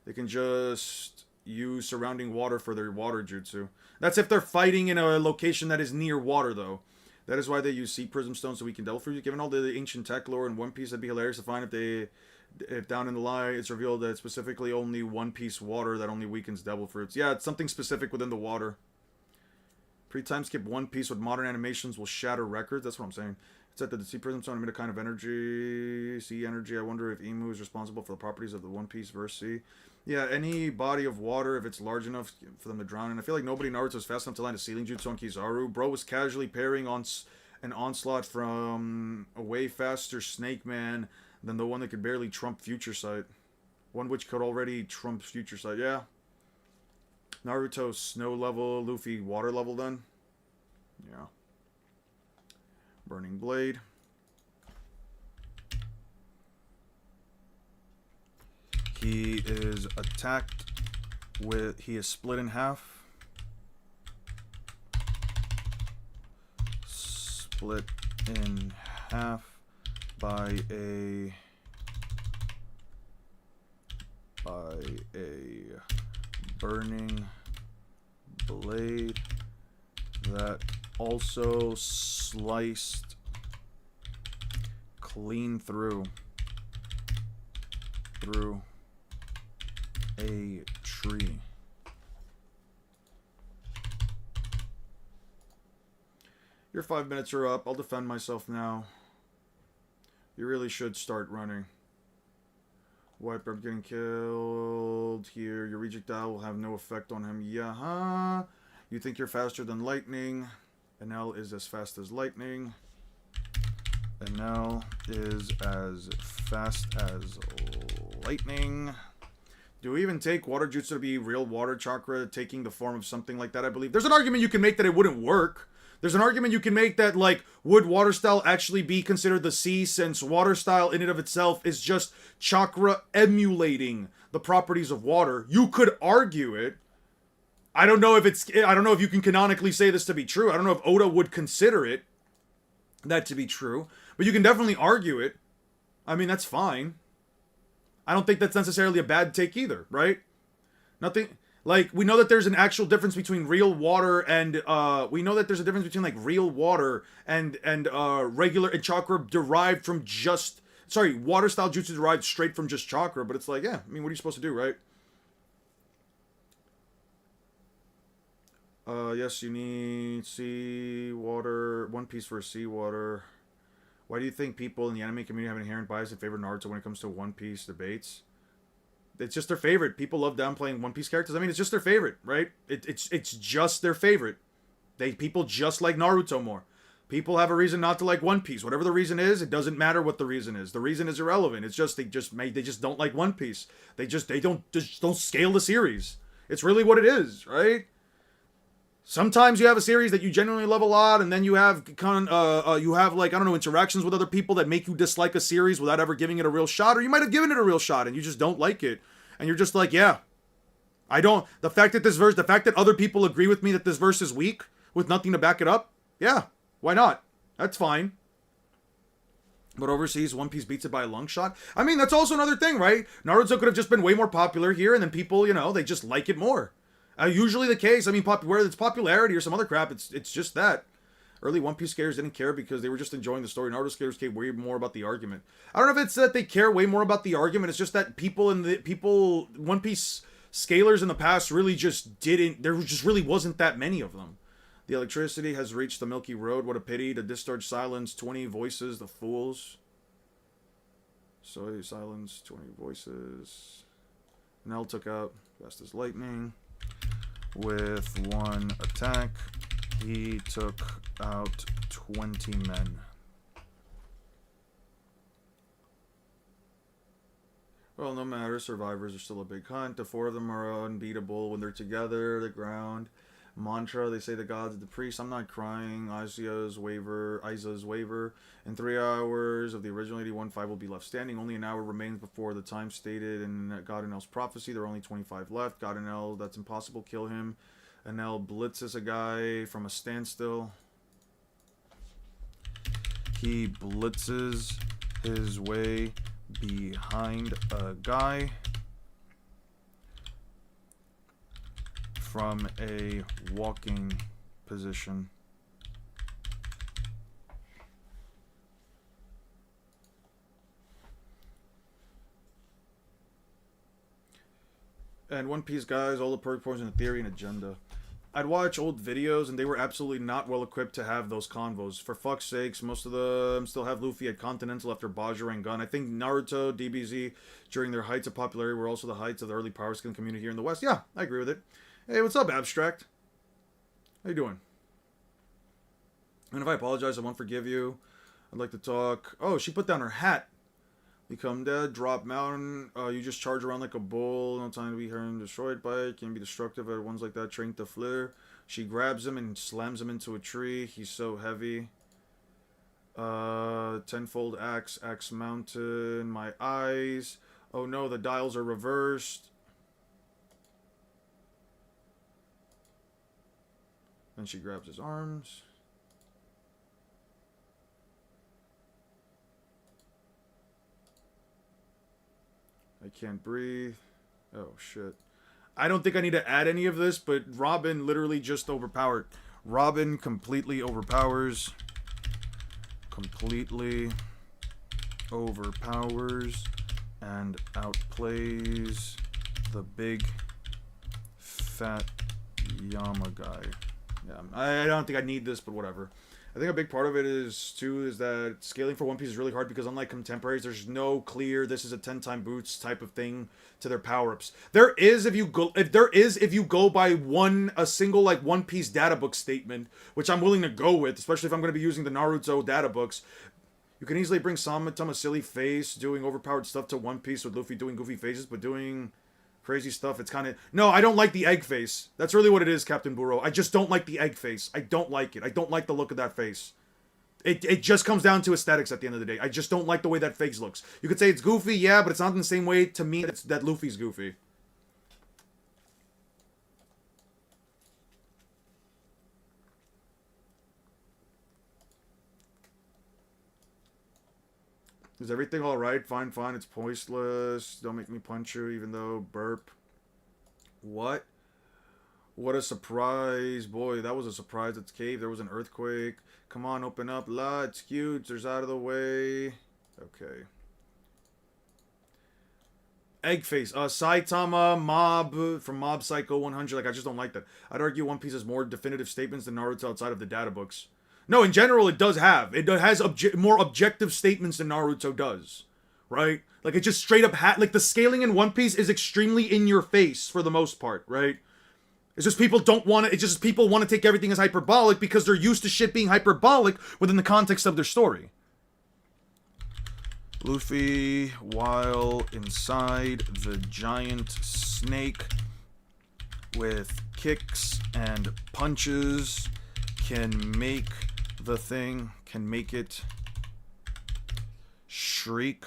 They can just use surrounding water for their water jutsu. That's if they're fighting in a location that is near water though. That is why they use Sea Prism Stone so we can delve through it. Given all the ancient tech lore in One Piece, that'd be hilarious to find if down in the lie it's revealed that it's specifically only One Piece water that only weakens devil fruits. Yeah, it's something specific within the water. Pre-time skip One Piece with modern animations will shatter records. That's what I'm saying. It said that the Sea Prism Stone emit a kind of energy, sea energy. I wonder if Imu is responsible for the properties of the One Piece verse sea. Yeah, any body of water, if it's large enough for them to drown in. I feel like nobody in Naruto is fast enough to land a sealing jutsu on Kizaru. Bro was casually parrying on an onslaught from a way faster Snake Man than the one that could barely trump Future Sight. One which could already trump Future Sight. Yeah. Naruto snow level, Luffy water level then. Yeah. Burning Blade. He is attacked with... He is split in half. Split in half by a burning blade that also sliced clean through a tree. Your 5 minutes are up. I'll defend myself now. You really should start running. White bird getting killed here. Your projectile will have no effect on him. Yeah. You think you're faster than lightning. NL is as fast as lightning. NL is as fast as lightning. Do we even take water jutsu to be real water chakra taking the form of something like that, I believe? There's an argument you can make that it wouldn't work. There's an argument you can make that, like, would water style actually be considered the sea, since water style in and of itself is just chakra emulating the properties of water. You could argue it. I don't know if you can canonically say this to be true. I don't know if Oda would consider that to be true. But you can definitely argue it. I mean, that's fine. I don't think that's necessarily a bad take either, right? Nothing... Like, we know that there's an actual difference between real water and, real water and regular and chakra derived from just... Sorry, water-style jutsu derived straight from just chakra, but it's like, yeah, I mean, what are you supposed to do, right? Yes, you need sea water, One Piece for sea water. Why do you think people in the anime community have an inherent bias in favor of Naruto when it comes to One Piece debates? It's just their favorite. People love downplaying One Piece characters. I mean, it's just their favorite, right? It's just their favorite. People just like Naruto more. People have a reason not to like One Piece. Whatever the reason is, it doesn't matter what the reason is. The reason is irrelevant. It's just they just don't like One Piece. They don't scale the series. It's really what it is, right? Sometimes you have a series that you genuinely love a lot, and then you have interactions with other people that make you dislike a series without ever giving it a real shot, or you might have given it a real shot and you just don't like it, and you're just like, yeah, I don't. The fact that other people agree with me that this verse is weak with nothing to back it up, yeah, why not? That's fine. But overseas, One Piece beats it by a long shot. I mean, that's also another thing, right? Naruto could have just been way more popular here, and then people, they just like it more. Usually the case. I mean, whether it's popularity or some other crap, it's just that. Early One Piece skaters didn't care because they were just enjoying the story. Naruto skaters care way more about the argument. I don't know if it's that they care way more about the argument. It's just that One Piece scalers in the past really just didn't. There just really wasn't that many of them. The electricity has reached the Milky Road. What a pity to discharge silence. 20 voices, the fools. So silence, 20 voices. Nell took out fast as lightning. With one attack, he took out 20 men. Well, no matter, survivors are still a big hunt. The four of them are unbeatable when they're together. The ground mantra, they say the gods of the priests. I'm not crying. Aiza's waver. In 3 hours of the original 81-5 will be left standing. Only an hour remains before the time stated in God and El's prophecy. There are only 25 left. God and El, that's impossible. Kill him. And El blitzes a guy from a standstill. He blitzes his way behind a guy from a walking position. And One Piece guys, all the perk points in the theory and agenda. I'd watch old videos and they were absolutely not well equipped to have those convos. For fuck's sakes, most of them still have Luffy at Continental after Bajra and Gun. I think Naruto, DBZ, during their heights of popularity were also the heights of the early power scaling community here in the West. Yeah, I agree with it. Hey, what's up, Abstract? How you doing? And if I apologize, I won't forgive you. I'd like to talk. Oh, she put down her hat. Become dead, drop mountain. You just charge around like a bull. No time to be hurt and destroyed by it. Can be destructive at ones like that. Train to flare. She grabs him and slams him into a tree. He's so heavy. Tenfold axe, axe mountain. My eyes. Oh no, the dials are reversed. Then she grabs his arms. I can't breathe. Oh, shit. I don't think I need to add any of this, but Robin literally just overpowered. Robin completely overpowers. Completely overpowers and outplays the big fat Yama guy. Yeah, I don't think I need this, but whatever. I think a big part of it is too is that scaling for One Piece is really hard because unlike contemporaries, there's no clear this is a 10-time boots type of thing to their power ups. There is if you go by a single like One Piece data book statement, which I'm willing to go with, especially if I'm going to be using the Naruto data books. You can easily bring Samatama silly face doing overpowered stuff to One Piece with Luffy doing goofy faces, but doing crazy stuff. It's kind of no. I don't like the egg face. That's really what it is, Captain Buro. I just don't like the egg face. I don't like it. I don't like the look of that face. It just comes down to aesthetics at the end of the day. I just don't like the way that face looks. You could say it's goofy, yeah, but it's not in the same way to me that Luffy's goofy. Is everything alright? Fine, fine. It's pointless. Don't make me punch you, even though burp. What? What a surprise. Boy, that was a surprise. It's cave. There was an earthquake. Come on, open up. La, it's huge. There's out of the way. Okay. Egg face. Saitama, Mob, from Mob Psycho 100. Like, I just don't like that. I'd argue One Piece has more definitive statements than Naruto outside of the data books. No, in general, it does have. It has more objective statements than Naruto does. Right? Like, it just straight up like, the scaling in One Piece is extremely in your face for the most part, right? It's just people don't want to, it's just people want to take everything as hyperbolic because they're used to shit being hyperbolic within the context of their story. Luffy, while inside the giant snake with kicks and punches, can make it shriek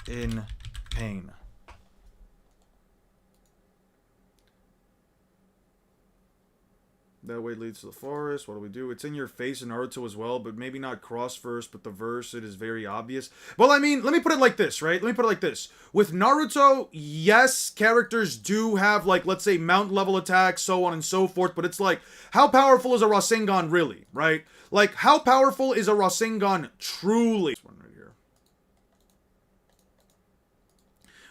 in pain. That way leads to the forest. What do we do? It's in your face in Naruto as well, but maybe not cross-verse, but the verse, it is very obvious. Well, I mean, let me put it like this, right? Let me put it like this. With Naruto, yes, characters do have, like, let's say, mount-level attacks, so on and so forth, but it's like, how powerful is a Rasengan really, right? Like, how powerful is a Rasengan truly? This one right here.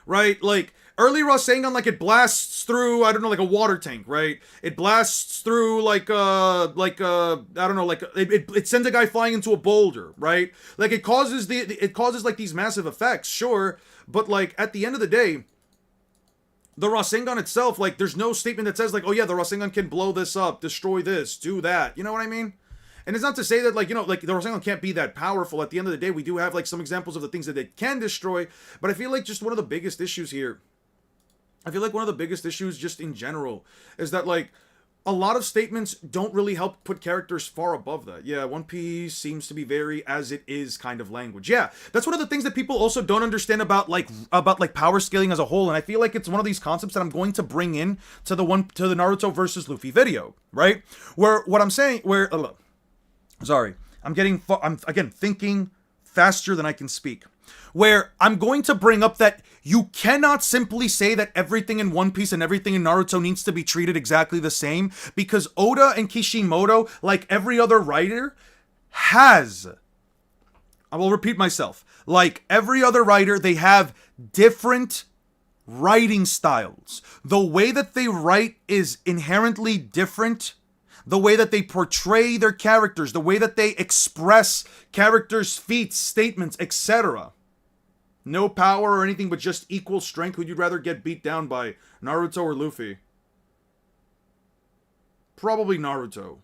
Right? Like, early Rasengan, like, it blasts through, I don't know, like a water tank, right? It blasts through, like, I don't know, like, it sends a guy flying into a boulder, right? Like, it causes, like, these massive effects, sure, but, like, at the end of the day, the Rasengan itself, like, there's no statement that says, like, oh yeah, the Rasengan can blow this up, destroy this, do that, you know what I mean? And it's not to say that, like, you know, like, the Rasengan can't be that powerful. At the end of the day, we do have, like, some examples of the things that it can destroy, but I feel like just one of the biggest issues here, just in general is that, like, a lot of statements don't really help put characters far above that. Yeah, One Piece seems to be very as it is kind of language. Yeah, that's one of the things that people also don't understand about power scaling as a whole, and I feel like it's one of these concepts that I'm going to bring in to the Naruto versus Luffy video, right? I'm again thinking faster than I can speak. Where I'm going to bring up that you cannot simply say that everything in One Piece and everything in Naruto needs to be treated exactly the same, because Oda and Kishimoto, like every other writer, I will repeat myself, like every other writer, they have different writing styles. The way that they write is inherently different. The way that they portray their characters, the way that they express characters' feats, statements, etc. No power or anything but just equal strength. Who'd you rather get beat down by, Naruto or Luffy? Probably Naruto.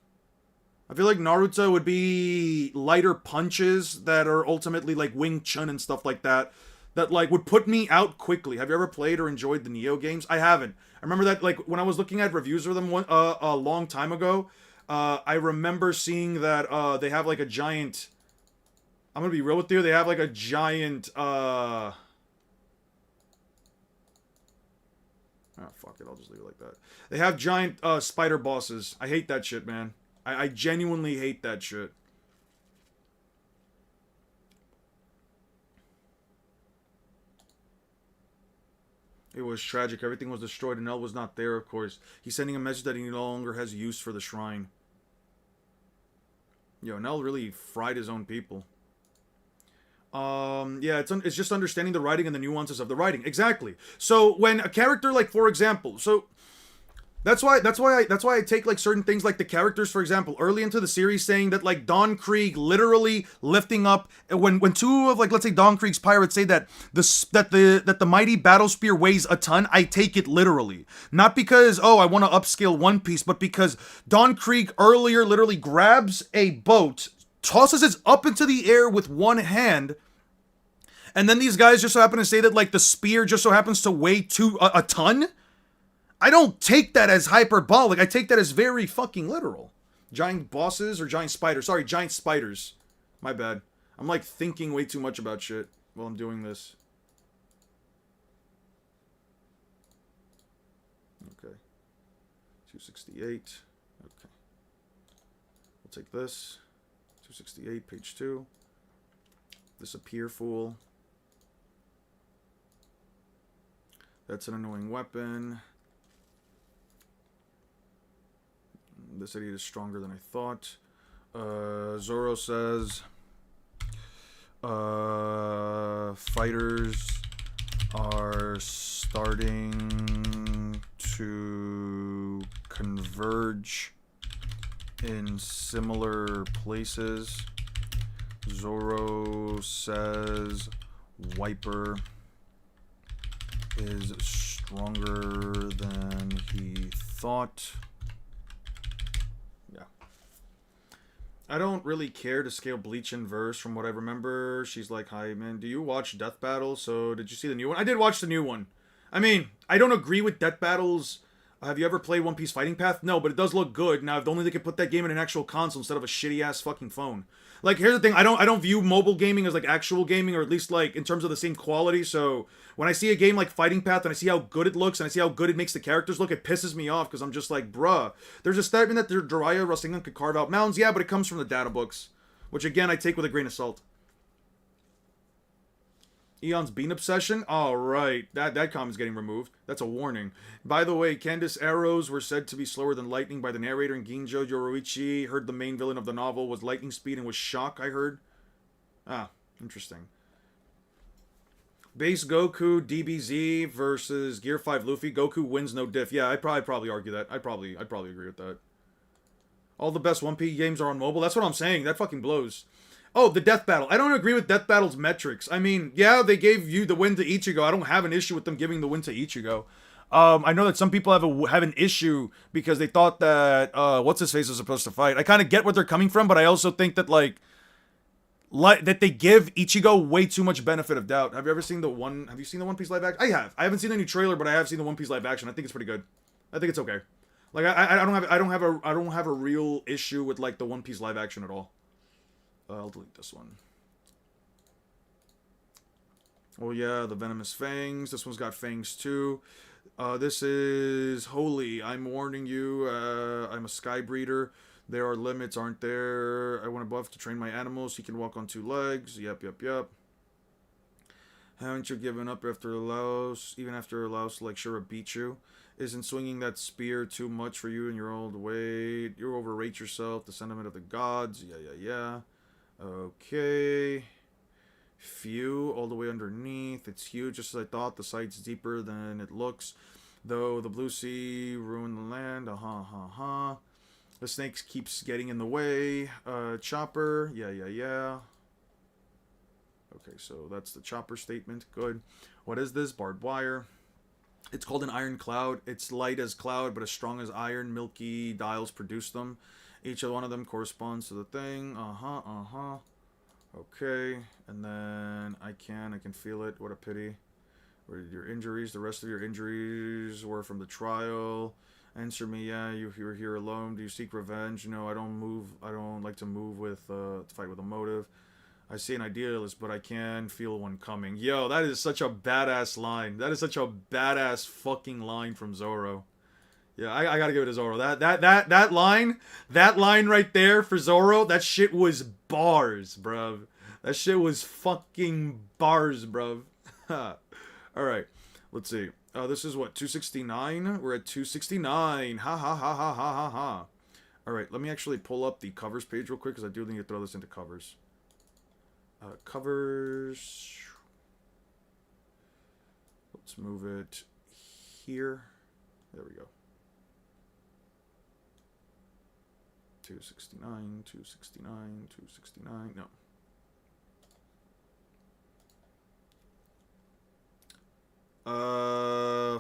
I feel like Naruto would be lighter punches that are ultimately like Wing Chun and stuff like that. That like would put me out quickly. Have you ever played or enjoyed the Neo games? I haven't. I remember that like when I was looking at reviews of them a long time ago. I remember seeing that they have like a giant. I'm gonna be real with you. They have like a giant. Oh fuck it! I'll just leave it like that. They have giant spider bosses. I hate that shit, man. I genuinely hate that shit. It was tragic. Everything was destroyed and El was not there, of course. He's sending a message that he no longer has use for the shrine. Yo, Nell really fried his own people. Yeah, it's just understanding the writing and the nuances of the writing. Exactly. So when a character, like, for example, so That's why I take like certain things like the characters, for example, early into the series saying that like Don Krieg literally lifting up when two of like let's say Don Krieg's pirates say that the mighty battle spear weighs a ton, I take it literally. Not because oh I want to upscale One Piece, but because Don Krieg earlier literally grabs a boat, tosses it up into the air with one hand, and then these guys just so happen to say that like the spear just so happens to weigh a ton. I don't take that as hyperbolic. I take that as very fucking literal. Giant bosses or giant spiders? Sorry, giant spiders. My bad. I'm like thinking way too much about shit while I'm doing this. Okay. 268. Okay. We'll take this. 268, page 2. Disappear, fool. That's an annoying weapon. This idiot is stronger than I thought. Zoro says, fighters are starting to converge in similar places. Zoro says Wiper is stronger than he thought. I don't really care to scale Bleach in verse from what I remember. She's like, hi, man, do you watch Death Battle? So, did you see the new one? I did watch the new one. I mean, I don't agree with Death Battles. Have you ever played One Piece Fighting Path? No, but it does look good. Now, if only they could put that game in an actual console instead of a shitty-ass fucking phone. Like, here's the thing. I don't view mobile gaming as, like, actual gaming, or at least, like, in terms of the same quality. So, when I see a game like Fighting Path and I see how good it looks and I see how good it makes the characters look, it pisses me off because I'm just like, bruh. There's a statement that the Jiraiya Rasengan could carve out mountains. Yeah, but it comes from the data books. Which, again, I take with a grain of salt. Eon's Bean Obsession? Alright, that comment's getting removed. That's a warning. By the way, Candace arrows were said to be slower than lightning by the narrator, and Ginjo Yoroichi heard the main villain of the novel was lightning speed and was shock, I heard. Ah, interesting. Base Goku DBZ versus Gear 5 Luffy. Goku wins no diff. Yeah, I'd probably argue that. I'd probably agree with that. All the best 1P games are on mobile. That's what I'm saying. That fucking blows. Oh, the Death Battle. I don't agree with Death Battle's metrics. I mean, yeah, they gave you the win to Ichigo. I don't have an issue with them giving the win to Ichigo. I know that some people have an issue because they thought that what's his face was supposed to fight. I kind of get where they're coming from, but I also think that like that they give Ichigo way too much benefit of doubt. Have you ever seen the one? Have you seen the One Piece live action? I have. I haven't seen the new trailer, but I have seen the One Piece live action. I think it's pretty good. I think it's okay. Like I don't have a real issue with like the One Piece live action at all. I'll delete this one. Oh yeah, the venomous fangs. This one's got fangs too. This is holy. I'm warning you. I'm a sky breeder. There are limits, aren't there? I went above to train my animals. He can walk on 2 legs. Yep. Haven't you given up after Laos? Even after Laos, like Shura beat you? Isn't swinging that spear too much for you in your old weight? You overrate yourself. The sentiment of the gods. Yeah. Okay. Few all the way underneath. It's huge, just as I thought. The site's deeper than it looks. Though the blue sea ruined the land. The snakes keeps getting in the way. Chopper. Yeah. Okay, so that's the chopper statement. Good. What is this? Barbed wire. It's called an iron cloud. It's light as cloud, but as strong as iron. Milky dials produce them. Each one of them corresponds to the thing. Okay. And then I can feel it. What a pity. Where did your injuries? The rest of your injuries were from the trial. Answer me, yeah, you were here alone. Do you seek revenge? No, I don't like to move with, to fight with a motive. I see an idealist, but I can feel one coming. Yo, that is such a badass line. That is such a badass fucking line from Zoro. Yeah, I gotta give it to Zoro. That line right there for Zoro, that shit was bars, bruv. That shit was fucking bars, bruv. Alright, let's see. This is what, 269? We're at 269. Ha. Alright, let me actually pull up the covers page real quick, because I do need to throw this into covers. Covers. Let's move it here. There we go. 269, 269, 269. No.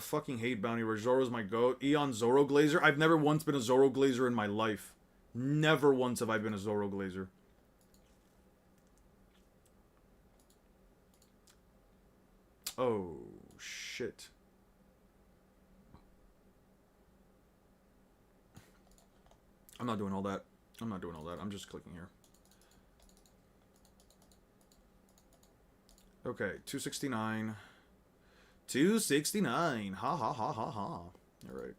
Fucking hate bounty where Zoro's my goat. Eon Zoro Glazer. I've never once been a Zoro Glazer in my life. Never once have I been a Zoro Glazer. Oh, shit. I'm not doing all that. I'm not doing all that. I'm just clicking here. Okay, 269. 269. Ha ha ha ha ha. Alright.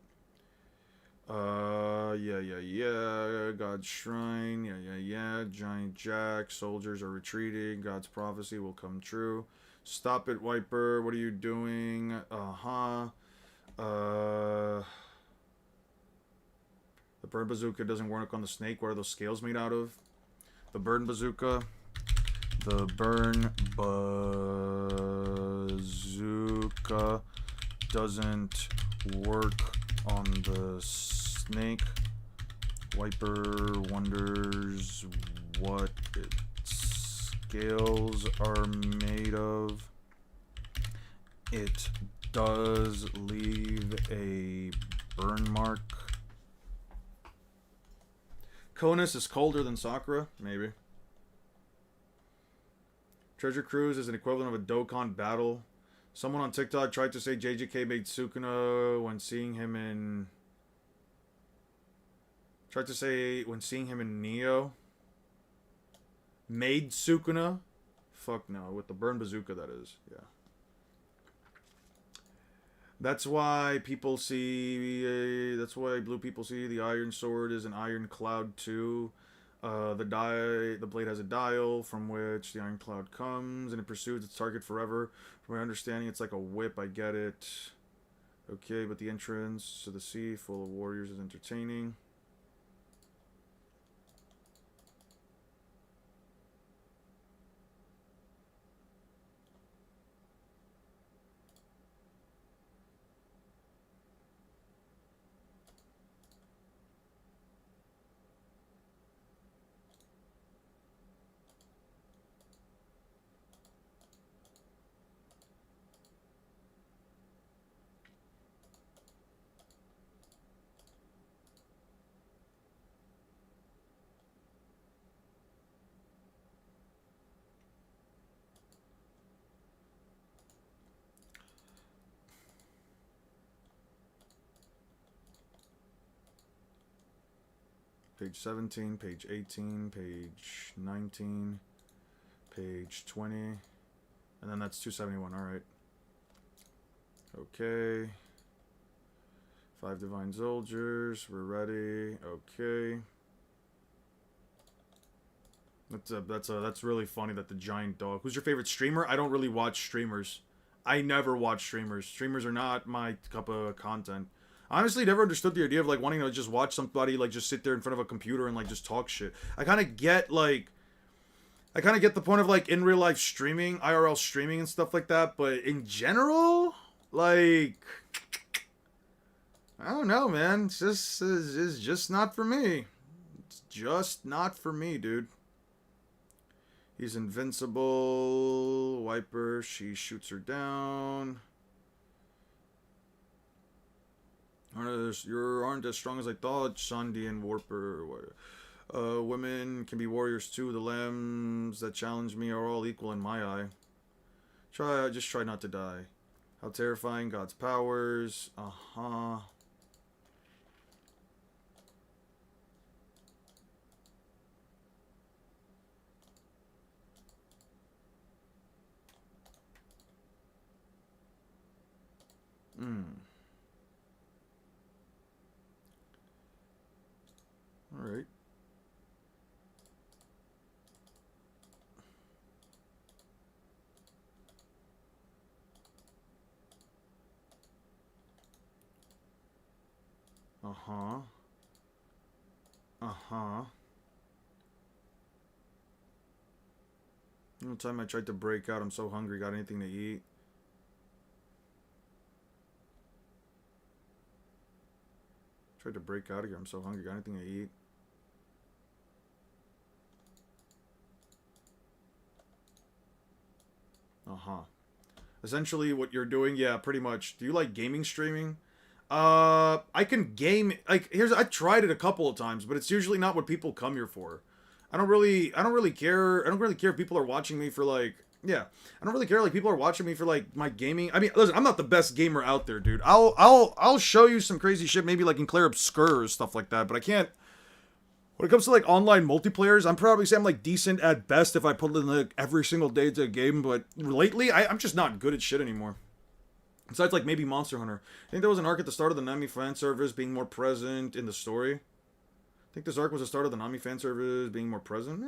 Yeah. God's Shrine. Yeah. Giant Jack. Soldiers are retreating. God's prophecy will come true. Stop it, Wiper. What are you doing? The burn bazooka doesn't work on the snake. What are those scales made out of? The burn bazooka. The burn bazooka doesn't work on the snake. Wiper wonders what its scales are made of. It does leave a burn mark. Konus is colder than Sakura? Maybe. Treasure Cruise is an equivalent of a Dokkan battle. Someone on TikTok tried to say JJK made Sukuna when seeing him in... Tried to say when seeing him in Neo. Made Sukuna? Fuck no. With the burn bazooka, that is. Yeah. That's why people see... that's why blue people see the Iron Sword is an Iron Cloud too. The blade has a dial from which the iron cloud comes, and it pursues its target forever. From my understanding, it's like a whip. I get it. Okay, but the entrance to the sea full of warriors is entertaining. Page 17, page 18, page 19, page 20, and then that's 271, alright. Okay. 5 Divine Soldiers, we're ready, okay. That's really funny that the giant dog... Who's your favorite streamer? I don't really watch streamers. I never watch streamers. Streamers are not my cup of content. Honestly, never understood the idea of, like, wanting to just watch somebody, like, just sit there in front of a computer and, like, just talk shit. I kind of get, like... I kind of get the point of, like, in real life streaming, IRL streaming and stuff like that, but in general, like... I don't know, man. It's just not for me. It's just not for me, dude. He's invincible. Wiper, she shoots her down. You aren't as strong as I thought, Shandi and Warper. Women can be warriors too. The lambs that challenge me are all equal in my eye. Just try not to die. How terrifying, God's powers. Uh-huh. Alright. Uh-huh. Uh-huh. The time I tried to break out, I'm so hungry, got anything to eat? Tried to break out of here, I'm so hungry, got anything to eat? Uh-huh. Essentially what you're doing, yeah, pretty much. Do you like gaming streaming? I can game, like, I tried it a couple of times, but it's usually not what people come here for. I don't really care. I don't really care if people are watching me for, like, yeah. I don't really care, like, people are watching me for, like, my gaming. I mean, listen, I'm not the best gamer out there, dude. I'll show you some crazy shit, maybe, like, in Clair Obscur or stuff like that, but I can't. When it comes to, like, online multiplayers, I'm probably say I'm, like, decent at best if I put in, like, every single day to a game, but lately, I'm just not good at shit anymore. Besides, like, maybe Monster Hunter. I think there was an arc at the start of the Nami fan service being more present in the story. I think this arc was the start of the Nami fan service being more present.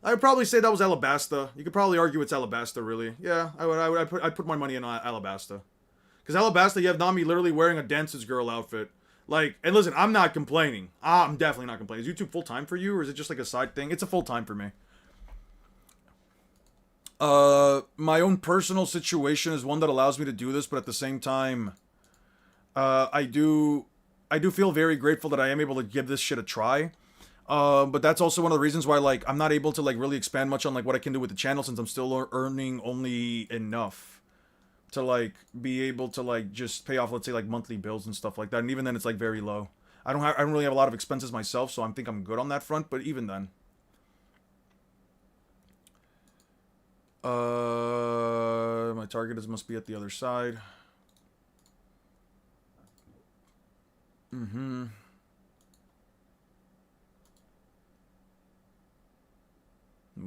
I would probably say that was Alabasta. You could probably argue it's Alabasta, really. Yeah, I'd put my money in Alabasta. Because Alabasta, you have Nami literally wearing a Dance's Girl outfit. Like, and listen, I'm not complaining. I'm definitely not complaining. Is YouTube full-time for you, or is it just like a side thing? It's a full-time for me. My own personal situation is one that allows me to do this, but at the same time, I do feel very grateful that I am able to give this shit a try. But that's also one of the reasons why, like, I'm not able to, like, really expand much on, like, what I can do with the channel, since I'm still earning only enough to, like, be able to, like, just pay off, let's say, like, monthly bills and stuff like that. And even then, it's, like, very low. I don't really have a lot of expenses myself, so I think I'm good on that front, but even then. My target must be at the other side. Mm-hmm.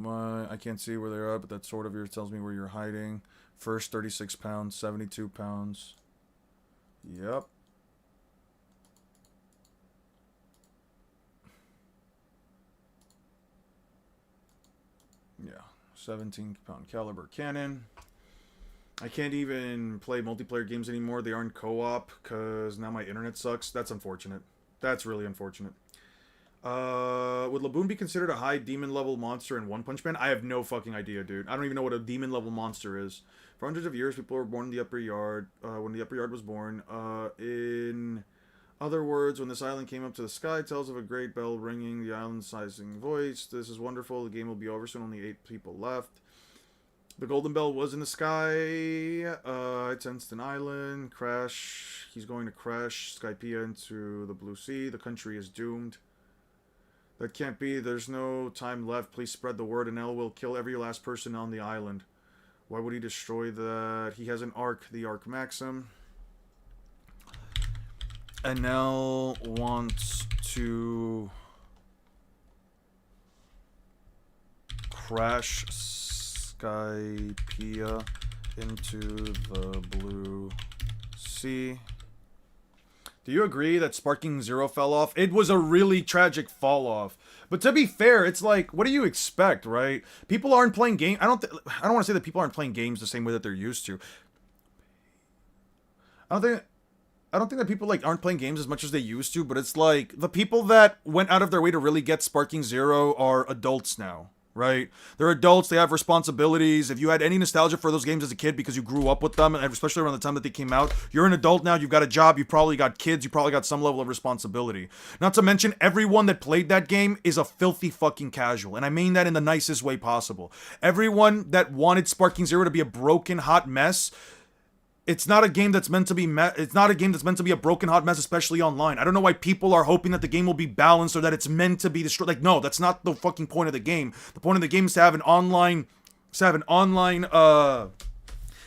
I can't see where they're at, but that sword of yours tells me where you're hiding. First, 36 pounds, 72 pounds. Yep. Yeah. 17-pound caliber cannon. I can't even play multiplayer games anymore. They aren't co-op because now my internet sucks. That's unfortunate. That's really unfortunate. Would Laboon be considered a high demon level monster in One Punch Man? I have no fucking idea, dude. I don't even know what a demon level monster is. For hundreds of years, people were born in the Upper Yard. When the Upper Yard was born. In other words, when this island came up to the sky, tells of a great bell ringing, the island's sizing voice. This is wonderful. The game will be over soon. Only 8 people left. The golden bell was in the sky. It sensed an island. Crash. He's going to crash Skypiea into the blue sea. The country is doomed. That can't be. There's no time left. Please spread the word, and L will kill every last person on the island. Why would he destroy that? He has an arc, the Arc Maxim. And L wants to crash Skypiea into the blue sea. Do you agree that Sparking Zero fell off? It was a really tragic fall off. But to be fair, it's like, what do you expect, right? People aren't playing games. I don't want to say that people aren't playing games the same way that they're used to. I don't think that people, like, aren't playing games as much as they used to, but it's like the people that went out of their way to really get Sparking Zero are adults now. Right? They're adults, they have responsibilities. If you had any nostalgia for those games as a kid because you grew up with them, and especially around the time that they came out, you're an adult now, you've got a job, you've probably got kids, you probably got some level of responsibility. Not to mention, everyone that played that game is a filthy fucking casual, and I mean that in the nicest way possible. Everyone that wanted Sparking Zero to be a broken, hot mess, it's not a game that's meant to be it's not a game that's meant to be a broken hot mess, especially online. I don't know why people are hoping that the game will be balanced or that it's meant to be destroyed. Like, no, that's not the fucking point of the game. The point of the game is to have an online,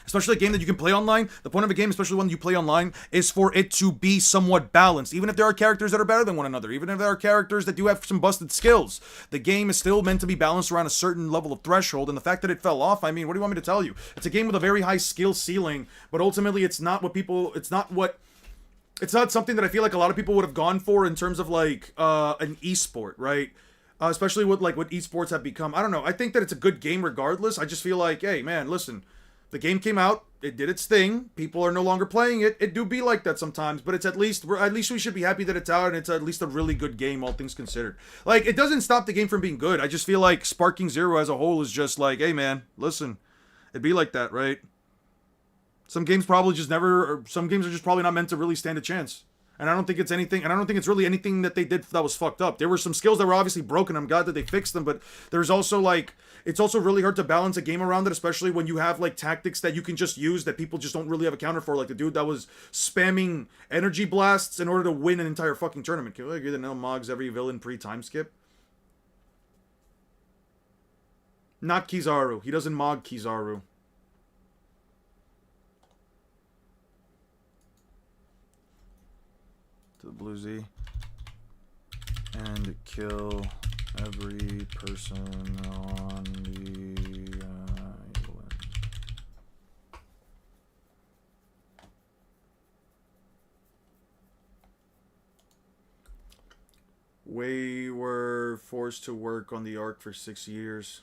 especially a game that you can play online. The point of a game, especially one you play online, is for it to be somewhat balanced. Even if there are characters that are better than one another, even if there are characters that do have some busted skills, the game is still meant to be balanced around a certain level of threshold. And the fact that it fell off, I mean, what do you want me to tell you? It's a game with a very high skill ceiling, but ultimately it's not something that I feel like a lot of people would have gone for in terms of, like, an esport, right? Especially with, like, what esports have become. I don't know. I think that it's a good game regardless. I just feel like, hey, man, listen. The game came out, it did its thing, people are no longer playing it, it do be like that sometimes, but it's at least we should be happy that it's out, and it's at least a really good game, all things considered. Like, it doesn't stop the game from being good, I just feel like Sparking Zero as a whole is just like, hey man, listen, it'd be like that, right? Some games are just probably not meant to really stand a chance. And I don't think it's anything, and I don't think it's really anything that they did that was fucked up. There were some skills that were obviously broken. I'm glad that they fixed them, but there's also like, it's also really hard to balance a game around it, especially when you have like tactics that you can just use that people just don't really have a counter for. Like the dude that was spamming energy blasts in order to win an entire fucking tournament. Can you agree that Nel Mogs every villain pre-time skip? Not Kizaru. He doesn't Mog Kizaru. To the Blue Z. And kill every person on the island. We were forced to work on the arc for 6 years.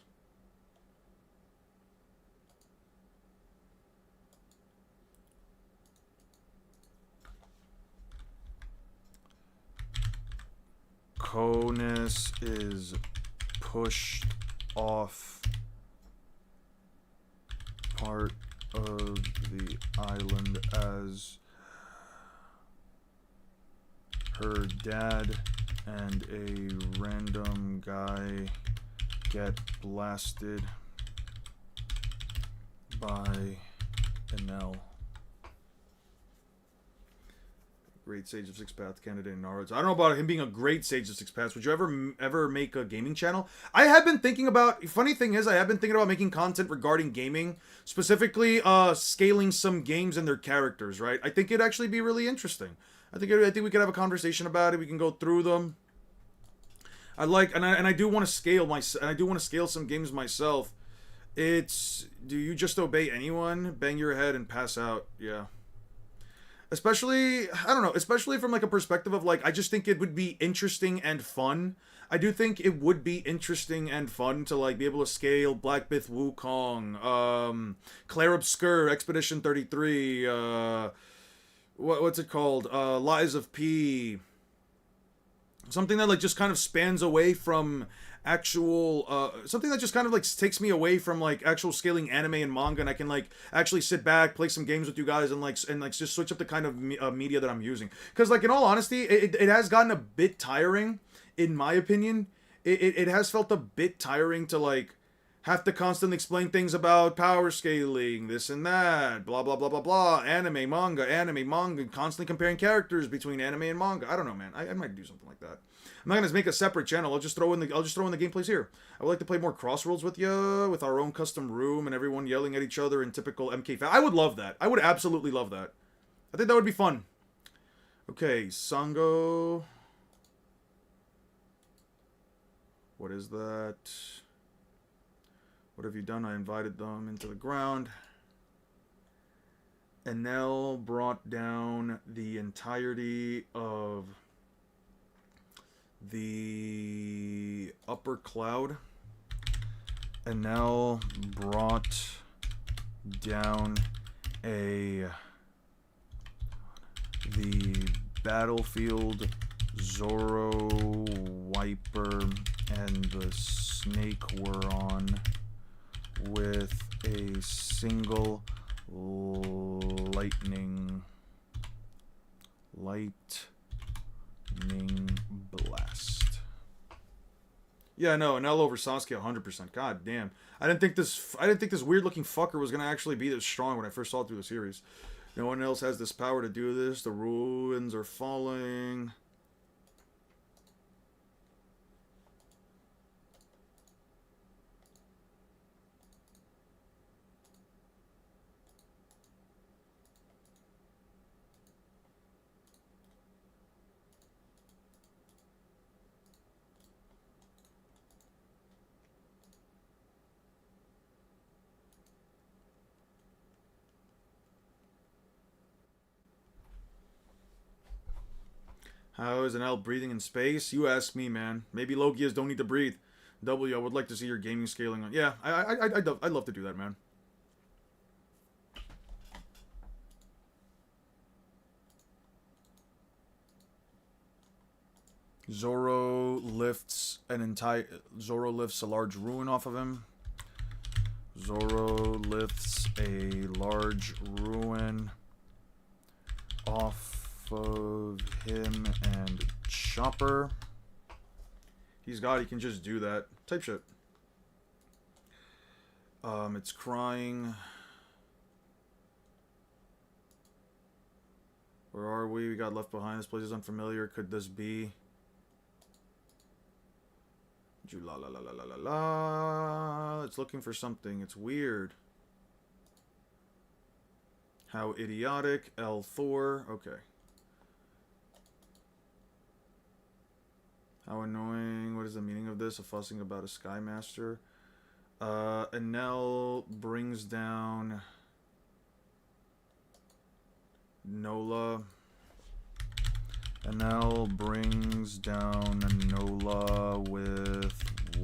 Conus is pushed off part of the island as her dad and a random guy get blasted by Enel. Great Sage of Six Paths candidate in Naruto. I don't know about him being a great Sage of Six Paths. Would you ever make a gaming channel? I have been thinking about. Funny thing is, I have been thinking about making content regarding gaming, specifically scaling some games and their characters. Right? I think it'd actually be really interesting. I think we could have a conversation about it. We can go through them. I do want to scale some games myself. It's, do you just obey anyone? Bang your head and pass out. Yeah. Especially, I don't know, especially from like a perspective of like, I just think it would be interesting and fun. I do think it would be interesting and fun to like be able to scale Black Myth Wukong, Claire Obscure, Expedition 33, what's it called? Lies of P. Something that like just kind of spans away from actual something that just kind of like takes me away from like actual scaling anime and manga, and I can like actually sit back, play some games with you guys, and like just switch up the kind of media that I'm using. Because like in all honesty, it has gotten a bit tiring, in my opinion. It has felt a bit tiring to like have to constantly explain things about power scaling, this and that, blah blah blah blah blah, anime manga, constantly comparing characters between anime and manga. I don't know, man. I might do something like that. I'm not gonna make a separate channel. I'll just throw in the gameplays here. I would like to play more Crossworlds with you, with our own custom room and everyone yelling at each other in typical MK fashion. I would love that. I would absolutely love that. I think that would be fun. Okay, Sango. What is that? What have you done? I invited them into the ground. Enel brought down the entirety of the upper cloud. Enel brought down the battlefield, Zoro, Wiper, and the Snake were on with a single lightning blast. Yeah, no, Enel over Sasuke 100%. God damn. I didn't think this weird looking fucker was gonna actually be this strong when I first saw it through the series. No one else has this power to do this. The ruins are falling. How is Enel breathing in space? You ask me, man. Maybe Logias don't need to breathe. W, I would like to see your gaming scaling on. Yeah, I'd love to do that, man. Zoro lifts a large ruin off of him. Zoro lifts a large ruin off of him and Chopper. He's God, he can just do that. Type shit. It's crying. Where are we? We got left behind. This place is unfamiliar. Could this be? La la la la la la la. It's looking for something. It's weird. How idiotic. L Thor. Okay. How annoying. What is the meaning of this? A fussing about a Sky Master. Enel brings down Nola. Enel brings down Nola with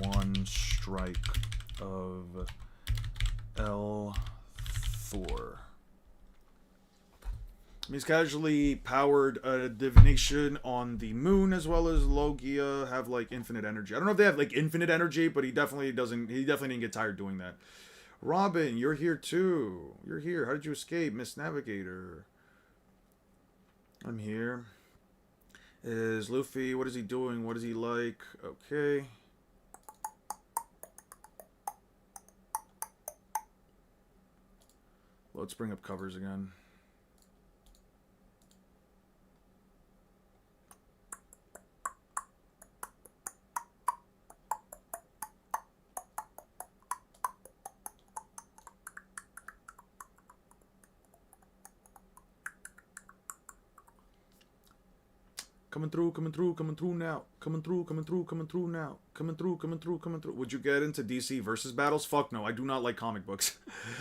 one strike of L Thor. He's casually powered a divination on the moon, as well as Logia have like infinite energy. I don't know if they have like infinite energy, but he definitely doesn't. He definitely didn't get tired doing that. Robin, you're here too. You're here. How did you escape, Miss Navigator? I'm here. Is Luffy? What is he doing? What is he like? Okay. Let's bring up covers again. Coming through now. Coming through now. Would you get into DC versus battles? Fuck no, I do not like comic books.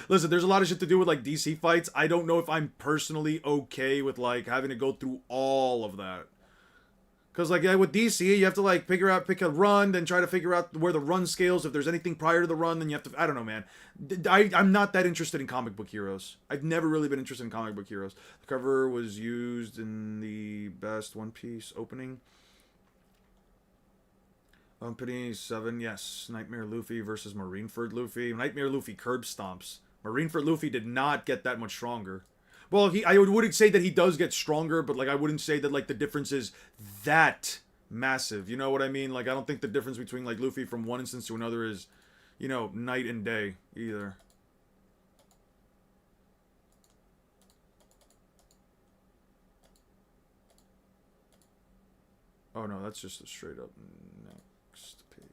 Listen, there's a lot of shit to do with like DC fights. I don't know if I'm personally okay with like having to go through all of that. Because, like, yeah, with DC, you have to, like, pick a run, then try to figure out where the run scales. If there's anything prior to the run, then you have to, I don't know, man. I'm not that interested in comic book heroes. I've never really been interested in comic book heroes. The cover was used in the best One Piece opening. Opening 7, yes. Nightmare Luffy versus Marineford Luffy. Nightmare Luffy curb stomps. Marineford Luffy did not get that much stronger. Well, I wouldn't say that he does get stronger, but, like, I wouldn't say that, like, the difference is that massive. You know what I mean? Like, I don't think the difference between, like, Luffy from one instance to another is, you know, night and day, either. Oh, no, that's just a straight up next page.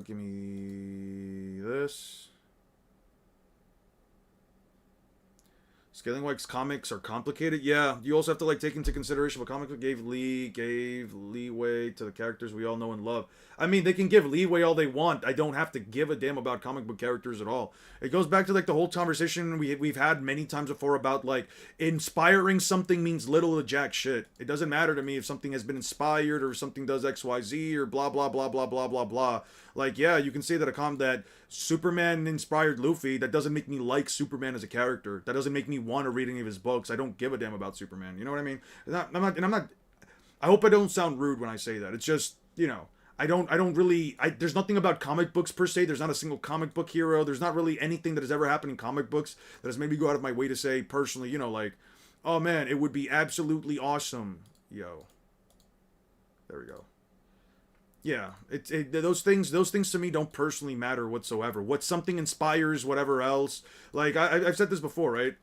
Give me this. Scaling White's comics are complicated. Yeah, you also have to like take into consideration what comic book gave leeway to the characters we all know and love. I mean, they can give leeway all they want. I don't have to give a damn about comic book characters at all. It goes back to like the whole conversation we've had many times before about like inspiring something means little to jack shit. It doesn't matter to me if something has been inspired or something does XYZ or blah blah blah blah blah blah blah. Like, yeah, you can say that that Superman inspired Luffy. That doesn't make me like Superman as a character. That doesn't make me want to read any of his books. I don't give a damn about Superman. You know what I mean? I'm not. I hope I don't sound rude when I say that. It's just, you know, I don't really. There's nothing about comic books per se. There's not a single comic book hero. There's not really anything that has ever happened in comic books that has made me go out of my way to say personally, you know, like, oh man, it would be absolutely awesome. Yo, there we go. Yeah, those things to me don't personally matter whatsoever. What something inspires, whatever else. Like I've said this before, right?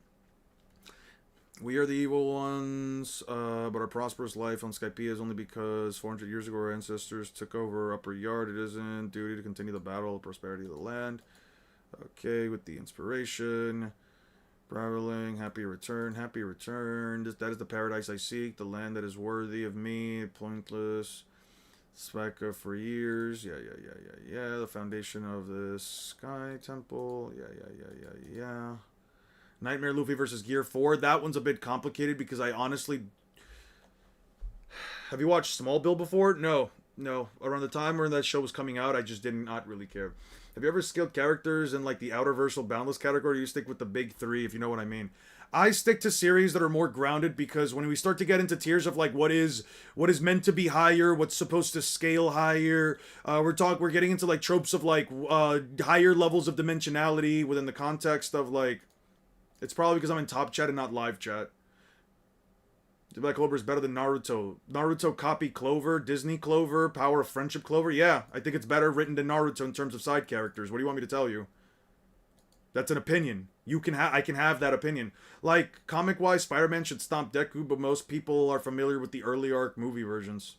We are the evil ones, but our prosperous life on Skypiea is only because 400 years ago our ancestors took over Upper Yard. It isn't duty to continue the battle, prosperity of the land. Okay, with the inspiration. Traveling, happy return. That is the paradise I seek, the land that is worthy of me, pointless. Specca for years. Yeah. The foundation of the Sky Temple. Yeah. Nightmare Luffy versus Gear 4. That one's a bit complicated because I honestly... Have you watched Smallville before? No. Around the time when that show was coming out, I just did not really care. Have you ever skilled characters in like the Outerversal Boundless category? You stick with the big three, if you know what I mean. I stick to series that are more grounded, because when we start to get into tiers of like what is meant to be higher, what's supposed to scale higher, we're getting into like tropes of like higher levels of dimensionality within the context of like, it's probably because I'm in top chat and not live chat. Black Clover is better than Naruto. Naruto copy Clover, Disney Clover, Power of Friendship Clover. Yeah, I think it's better written than Naruto in terms of side characters. What do you want me to tell you? That's an opinion. I can have that opinion. Like, comic-wise, Spider-Man should stomp Deku, but most people are familiar with the early arc movie versions.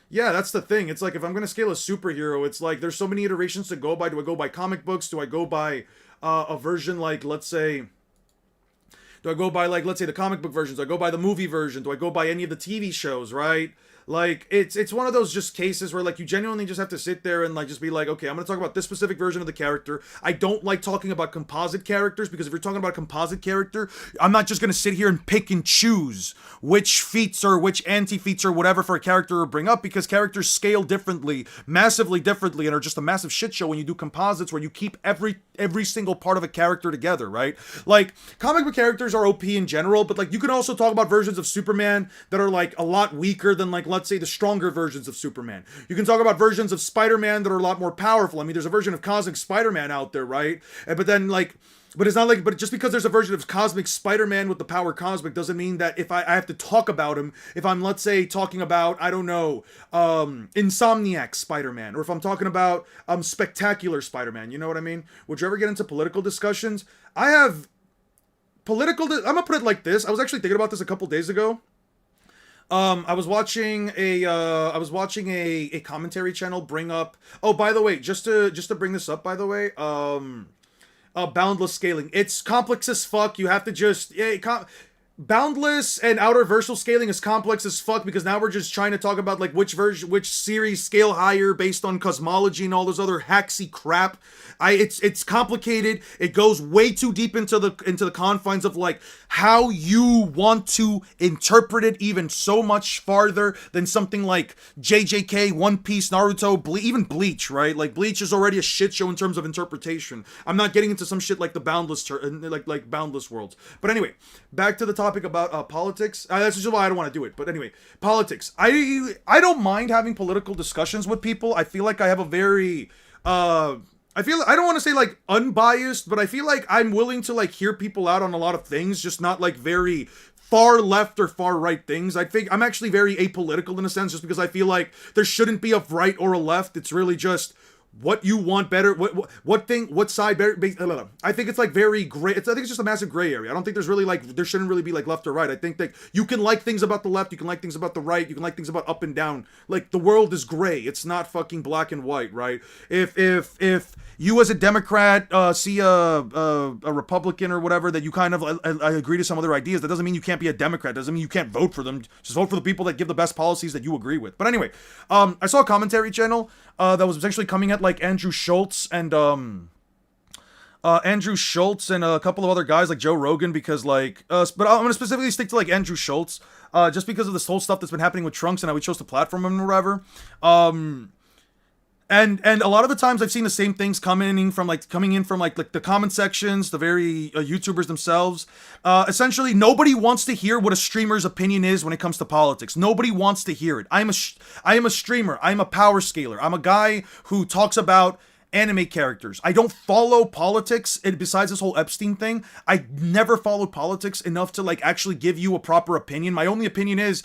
Yeah, that's the thing. It's like, if I'm going to scale a superhero, it's like, there's so many iterations to go by. Do I go by comic books? Do I go by a version like, let's say... Do I go by, like, let's say the comic book versions? Do I go by the movie version? Do I go by any of the TV shows, right? Like, it's one of those just cases where, like, you genuinely just have to sit there and, like, just be like, okay, I'm going to talk about this specific version of the character. I don't like talking about composite characters, because if you're talking about a composite character, I'm not just going to sit here and pick and choose which feats or which anti-feats or whatever for a character to bring up, because characters scale differently, massively differently, and are just a massive shit show when you do composites where you keep every single part of a character together, right? Like, comic book characters are OP in general, but, like, you can also talk about versions of Superman that are, like, a lot weaker than, like, let's say the stronger versions of Superman. You can talk about versions of Spider-Man that are a lot more powerful. I mean, there's a version of Cosmic Spider-Man out there, right? But then, like, but it's not like, but just because there's a version of Cosmic Spider-Man with the power Cosmic doesn't mean that if I have to talk about him, if I'm, let's say, talking about, I don't know, Insomniac Spider-Man, or if I'm talking about Spectacular Spider-Man, you know what I mean? Would you ever get into political discussions? I'm gonna put it like this. I was actually thinking about this a couple days ago. I was watching a commentary channel bring up. Oh, by the way, just to bring this up, by the way, boundless scaling. It's complex as fuck. You have to just boundless and outer versal scaling is complex as fuck, because now we're just trying to talk about like which series scale higher based on cosmology and all this other hacksy crap. It's complicated. It goes way too deep into the confines of like how you want to interpret it, even so much farther than something like JJK, One Piece, Naruto, even Bleach, right? Like Bleach is already a shit show in terms of interpretation. I'm not getting into some shit like the boundless like boundless worlds. But anyway, back to the topic about politics. That's just why I don't want to do it. But anyway, politics. I don't mind having political discussions with people. I feel like I have a very I don't want to say like unbiased, but I feel like I'm willing to like hear people out on a lot of things, just not like very far left or far right things. I think I'm actually very apolitical in a sense, just because I feel like there shouldn't be a right or a left. It's really just what you want better, what side better. I think it's like very gray. I think it's just a massive gray area. I don't think there's really like, there shouldn't really be like left or right. I think that you can like things about the left, you can like things about the right, you can like things about up and down. Like the world is gray. It's not fucking black and white, right? If you as a Democrat see a Republican or whatever that you kind of I agree to some of their ideas, that doesn't mean you can't be a Democrat. Doesn't mean you can't vote for them. Just vote for the people that give the best policies that you agree with. But anyway, I saw a commentary channel that was essentially coming at like Andrew Schultz and a couple of other guys like Joe Rogan, because like but I'm gonna specifically stick to like Andrew Schultz just because of this whole stuff that's been happening with Trunks and how we chose to platform him or whatever. And a lot of the times I've seen the same things coming in from like the comment sections, the very YouTubers themselves. Essentially, nobody wants to hear what a streamer's opinion is when it comes to politics. Nobody wants to hear it. I am a streamer. I'm a power scaler. I'm a guy who talks about anime characters. I don't follow politics, and besides this whole Epstein thing, I never followed politics enough to like actually give you a proper opinion. My only opinion is,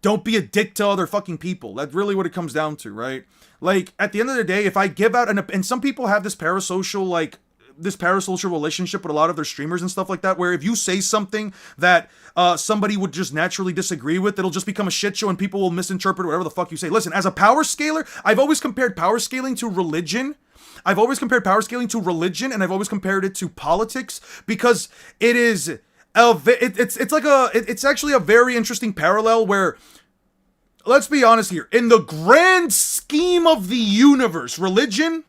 don't be a dick to other fucking people. That's really what it comes down to, right? Like, at the end of the day, if I give out and some people have this parasocial relationship with a lot of their streamers and stuff like that, where if you say something that somebody would just naturally disagree with, it'll just become a shit show and people will misinterpret whatever the fuck you say. Listen, as a power scaler, I've always compared power scaling to religion. And I've always compared it to politics, because it is it's actually a very interesting parallel where, let's be honest here, in the grand scheme of the universe, religion,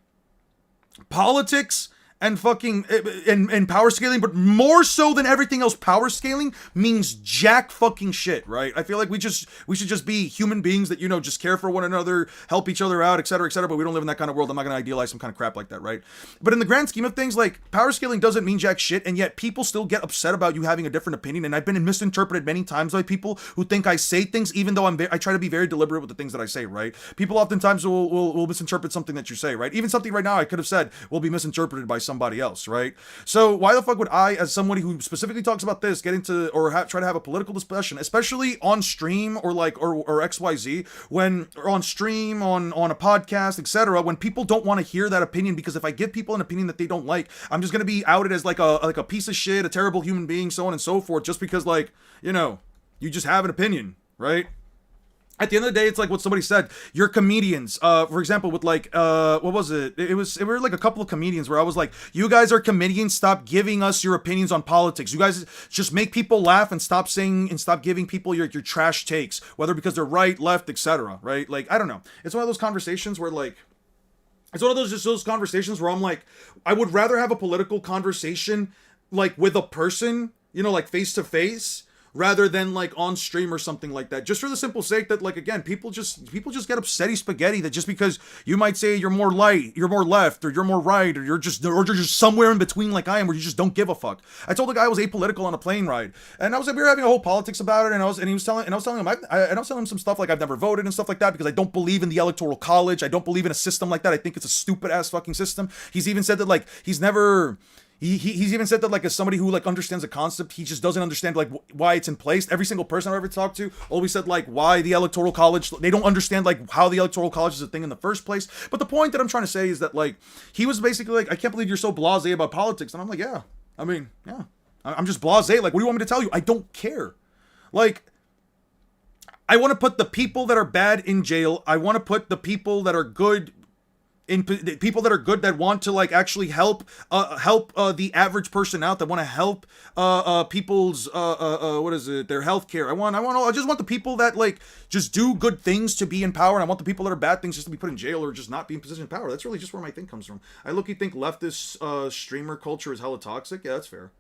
politics, and fucking and power scaling, but more so than everything else, power scaling means jack fucking shit, right? I feel like we should just be human beings that, you know, just care for one another, help each other out, etc., etc., but we don't live in that kind of world. I'm not gonna idealize some kind of crap like that, right? But in the grand scheme of things, like, power scaling doesn't mean jack shit, and yet people still get upset about you having a different opinion, and I've been misinterpreted many times by people who think I say things, even though I try to be very deliberate with the things that I say, right? People oftentimes will misinterpret something that you say, right? Even something right now I could have said will be misinterpreted by somebody else, right? So why the fuck would I, as somebody who specifically talks about this, get into or try to have a political discussion, especially on stream or like or XYZ, when or on stream, on a podcast, etc., when people don't want to hear that opinion? Because if I give people an opinion that they don't like, I'm just gonna be outed as like a piece of shit, a terrible human being, so on and so forth, just because, like, you know, you just have an opinion, right? At the end of the day, it's like what somebody said. You're comedians. For example, with like, what was it? It were like a couple of comedians where I was like, you guys are comedians. Stop giving us your opinions on politics. You guys just make people laugh and stop saying and stop giving people your trash takes, whether because they're right, left, etc. Right? Like, I don't know. It's one of those conversations where like, it's one of those conversations where I'm like, I would rather have a political conversation like with a person, you know, like face to face, rather than like on stream or something like that. Just for the simple sake that, like, again, people just get upsetty spaghetti that just because you might say you're more light, you're more left, or you're more right, or you're just somewhere in between like I am, where you just don't give a fuck. I told the guy I was apolitical on a plane ride, and I was like, we were having a whole politics about it, and I was telling him some stuff like I've never voted and stuff like that because I don't believe in the electoral college. I don't believe in a system like that. I think it's a stupid ass fucking system. He's even said that like he's even said that, like, as somebody who like understands the concept, he just doesn't understand like why it's in place. Every single person I've ever talked to always said like why the electoral college, they don't understand like how the electoral college is a thing in the first place. But the point that I'm trying to say is that like he was basically like, I can't believe you're so blasé about politics. And I'm like, yeah, I mean, yeah, I'm just blasé. Like, what do you want me to tell you? I don't care. Like, I want to put the people that are bad in jail. I want to put the people that are good in people that are good, that want to like actually help the average person out, that want to help people's what is it, their healthcare. I just want the people that like just do good things to be in power, and I want the people that are bad things just to be put in jail or just not be in position of power. That's really just where my thing comes from. I look-y think leftist streamer culture is hella toxic. Yeah, that's fair.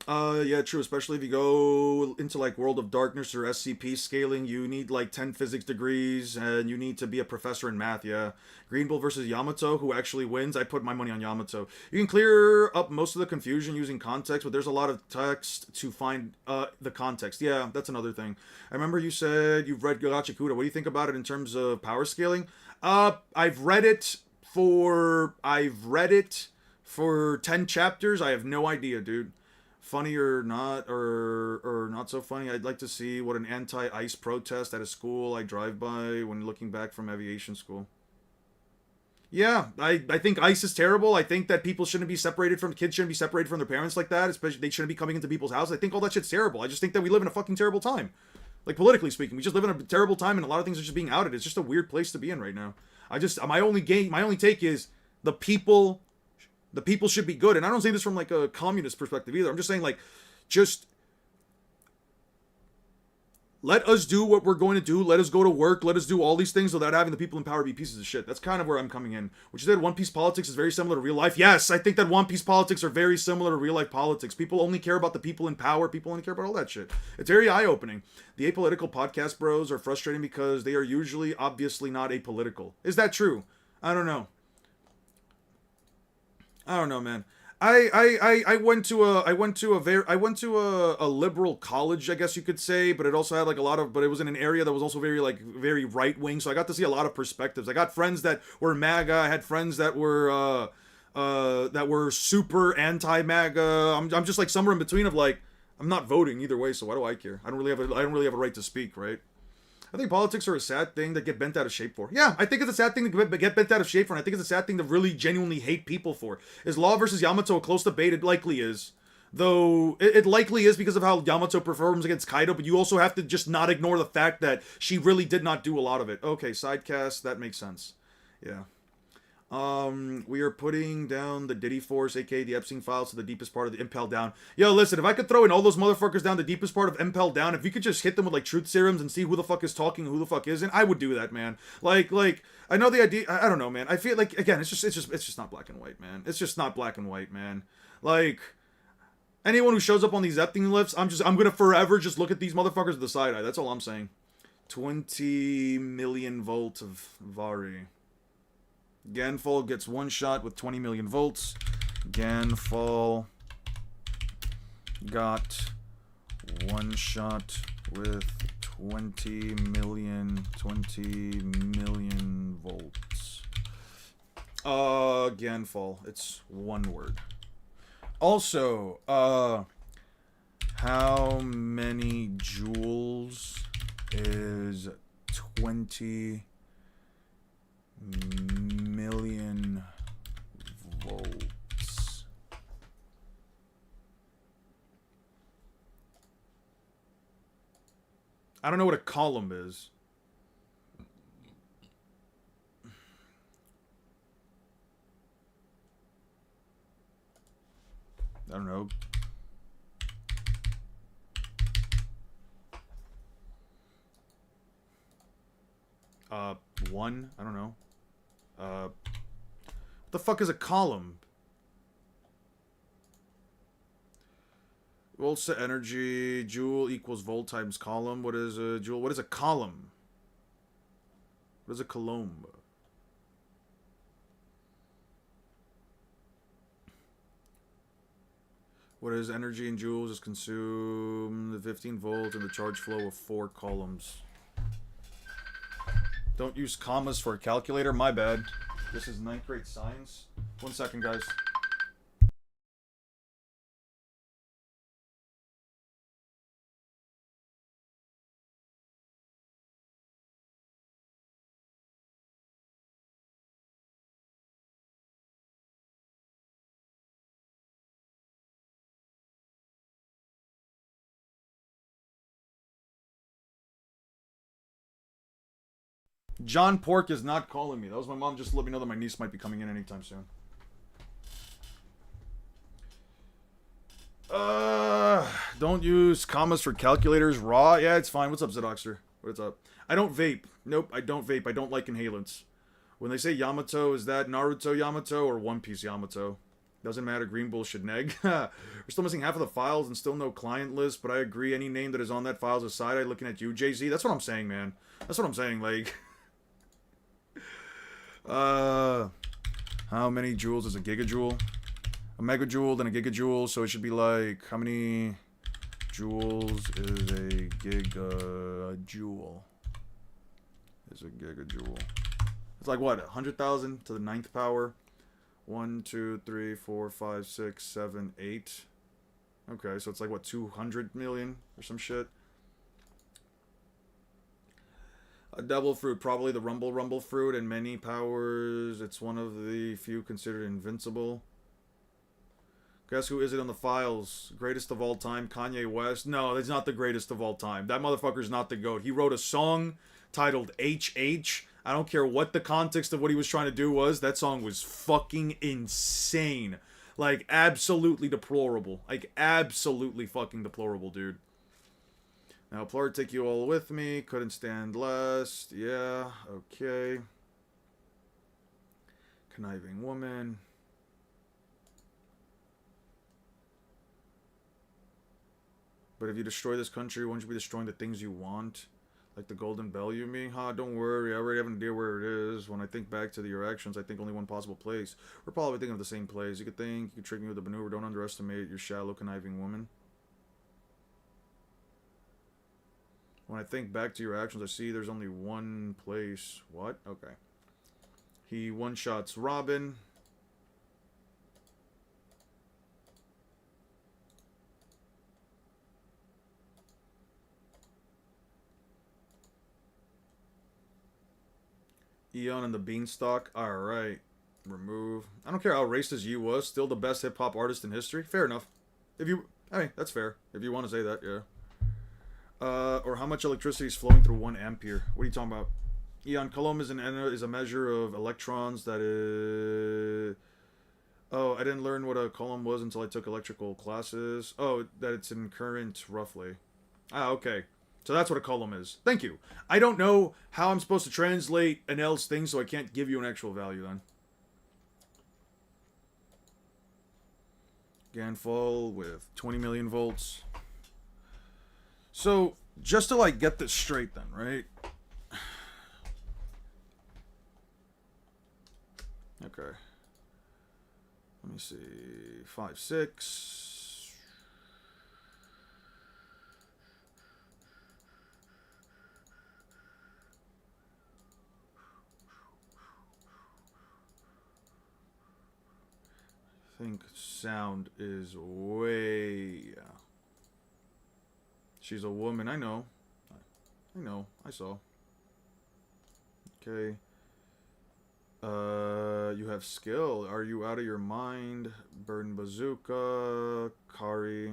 Yeah, true. Especially if you go into like World of Darkness or SCP scaling, you need like 10 physics degrees and you need to be a professor in math. Yeah. Green Bull versus Yamato, who actually wins? I put my money on Yamato. You can clear up most of the confusion using context, but there's a lot of text to find the context. Yeah, that's another thing. I remember you said you've read Gachikuda. What do you think about it in terms of power scaling? I've read it for 10 chapters. I have no idea, dude. Funny or not, or not so funny. I'd like to see what an anti-ICE protest at a school I drive by when looking back from aviation school. Yeah, I think ICE is terrible. I think that kids shouldn't be separated from their parents like that. Especially, they shouldn't be coming into people's houses. I think all that shit's terrible. I just think that we live in a fucking terrible time. Like, politically speaking, we just live in a terrible time, and a lot of things are just being outed. It's just a weird place to be in right now. My only take is the people should be good. And I don't say this from like a communist perspective either. I'm just saying, like, just let us do what we're going to do. Let us go to work. Let us do all these things without having the people in power be pieces of shit. That's kind of where I'm coming in. Which is that One Piece politics is very similar to real life. Yes, I think that One Piece politics are very similar to real life politics. People only care about the people in power. People only care about all that shit. It's very eye-opening. The apolitical podcast bros are frustrating because they are usually obviously not apolitical. Is that true? I don't know. I don't know, man. I went to a liberal college, I guess you could say, but it also had like but it was in an area that was also very right wing, so I got to see a lot of perspectives. I got friends that were MAGA. I had friends that were super anti-MAGA. I'm just like somewhere in between of like, I'm not voting either way, so why do I care? I don't really have a right to speak, right? I think politics are a sad thing that get bent out of shape for. Yeah, I think it's a sad thing to get bent out of shape for, and I think it's a sad thing to really genuinely hate people for. Is Law versus Yamato a close debate? It likely is. Though, it likely is because of how Yamato performs against Kaido, but you also have to just not ignore the fact that she really did not do a lot of it. Okay, sidecast, that makes sense. Yeah. We are putting down the Diddy Force, aka the Epstein files, to the deepest part of the Impel Down. Yo, listen, if I could throw in all those motherfuckers down the deepest part of Impel Down, if you could just hit them with like truth serums and see who the fuck is talking and who the fuck isn't, I would do that, man. Like I know the idea. I don't know, man. I feel like again, it's just not black and white, man. It's just not black and white, man. Like anyone who shows up on these Epstein lifts, I'm gonna forever just look at these motherfuckers with the side eye. That's all I'm saying. 20 million volts of Vari. Ganfall gets one shot with 20 million volts. Ganfall got one shot with 20 million volts. Ganfall. It's one word. Also, how many joules is 20 million volts? I don't know what a column is. I don't know. One? I don't know. What the fuck is a column? Volts to energy. Joule equals volt times column. What is a joule? What is a column? What is a coulomb? What is energy in joules is consumed the 15 volts and the charge flow of 4 columns. Don't use commas for a calculator. My bad. This is 9th grade science. 1 second, guys. John Pork is not calling me. That was my mom just to let me know that my niece might be coming in anytime soon. Don't use commas for calculators. Raw? Yeah, it's fine. What's up, Zedoxter? What's up? I don't vape. Nope, I don't vape. I don't like inhalants. When they say Yamato, is that Naruto Yamato or One Piece Yamato? Doesn't matter. Green bullshit neg. We're still missing half of the files and still no client list, but I agree. Any name that is on that file is a side-eye looking at you, Jay-Z. That's what I'm saying, man. That's what I'm saying, like... how many joules is a gigajoule? A megajoule, then a gigajoule, so it should be like, how many joules is a gigajoule? Is a gigajoule. It's like what, 100,000 to the 9th power? 1, 2, 3, 4, 5, 6, 7, 8. Okay, so it's like what, 200 million or some shit? A devil fruit, probably the rumble fruit, and many powers. It's one of the few considered invincible. Guess who is it on the files? Greatest of all time, Kanye West? No, that's not the greatest of all time. That motherfucker's not the GOAT. He wrote a song titled HH. I don't care what the context of what he was trying to do was. That song was fucking insane. Like, absolutely deplorable. Like, absolutely fucking deplorable, dude. Now, Plur, take you all with me. Couldn't stand last. Yeah, okay. Conniving woman. But if you destroy this country, won't you be destroying the things you want? Like the golden bell, you mean? Huh, don't worry. I already have an idea where it is. When I think back to your actions, I think only one possible place. We're probably thinking of the same place. You could trick me with a maneuver. Don't underestimate your shallow, conniving woman. When I think back to your actions, I see there's only one place. What? Okay. He one-shots Robin. Eon and the Beanstalk. Alright. Remove. I don't care how racist you was. Still the best hip-hop artist in history. Fair enough. If you... I mean, that's fair. If you want to say that, yeah. Or how much electricity is flowing through 1 ampere? What are you talking about? Eon Coulomb is a measure of electrons that is. Oh, I didn't learn what a Coulomb was until I took electrical classes. Oh, that it's in current, roughly. Ah, okay. So that's what a Coulomb is. Thank you. I don't know how I'm supposed to translate an else thing, so I can't give you an actual value then. Ganfall with 20 million volts. So, just to like get this straight then, right? Okay. Let me see. 5, 6. I think sound is way. Yeah. She's a woman. I know. I know. I saw. Okay. You have skill. Are you out of your mind? Burn bazooka. Kari.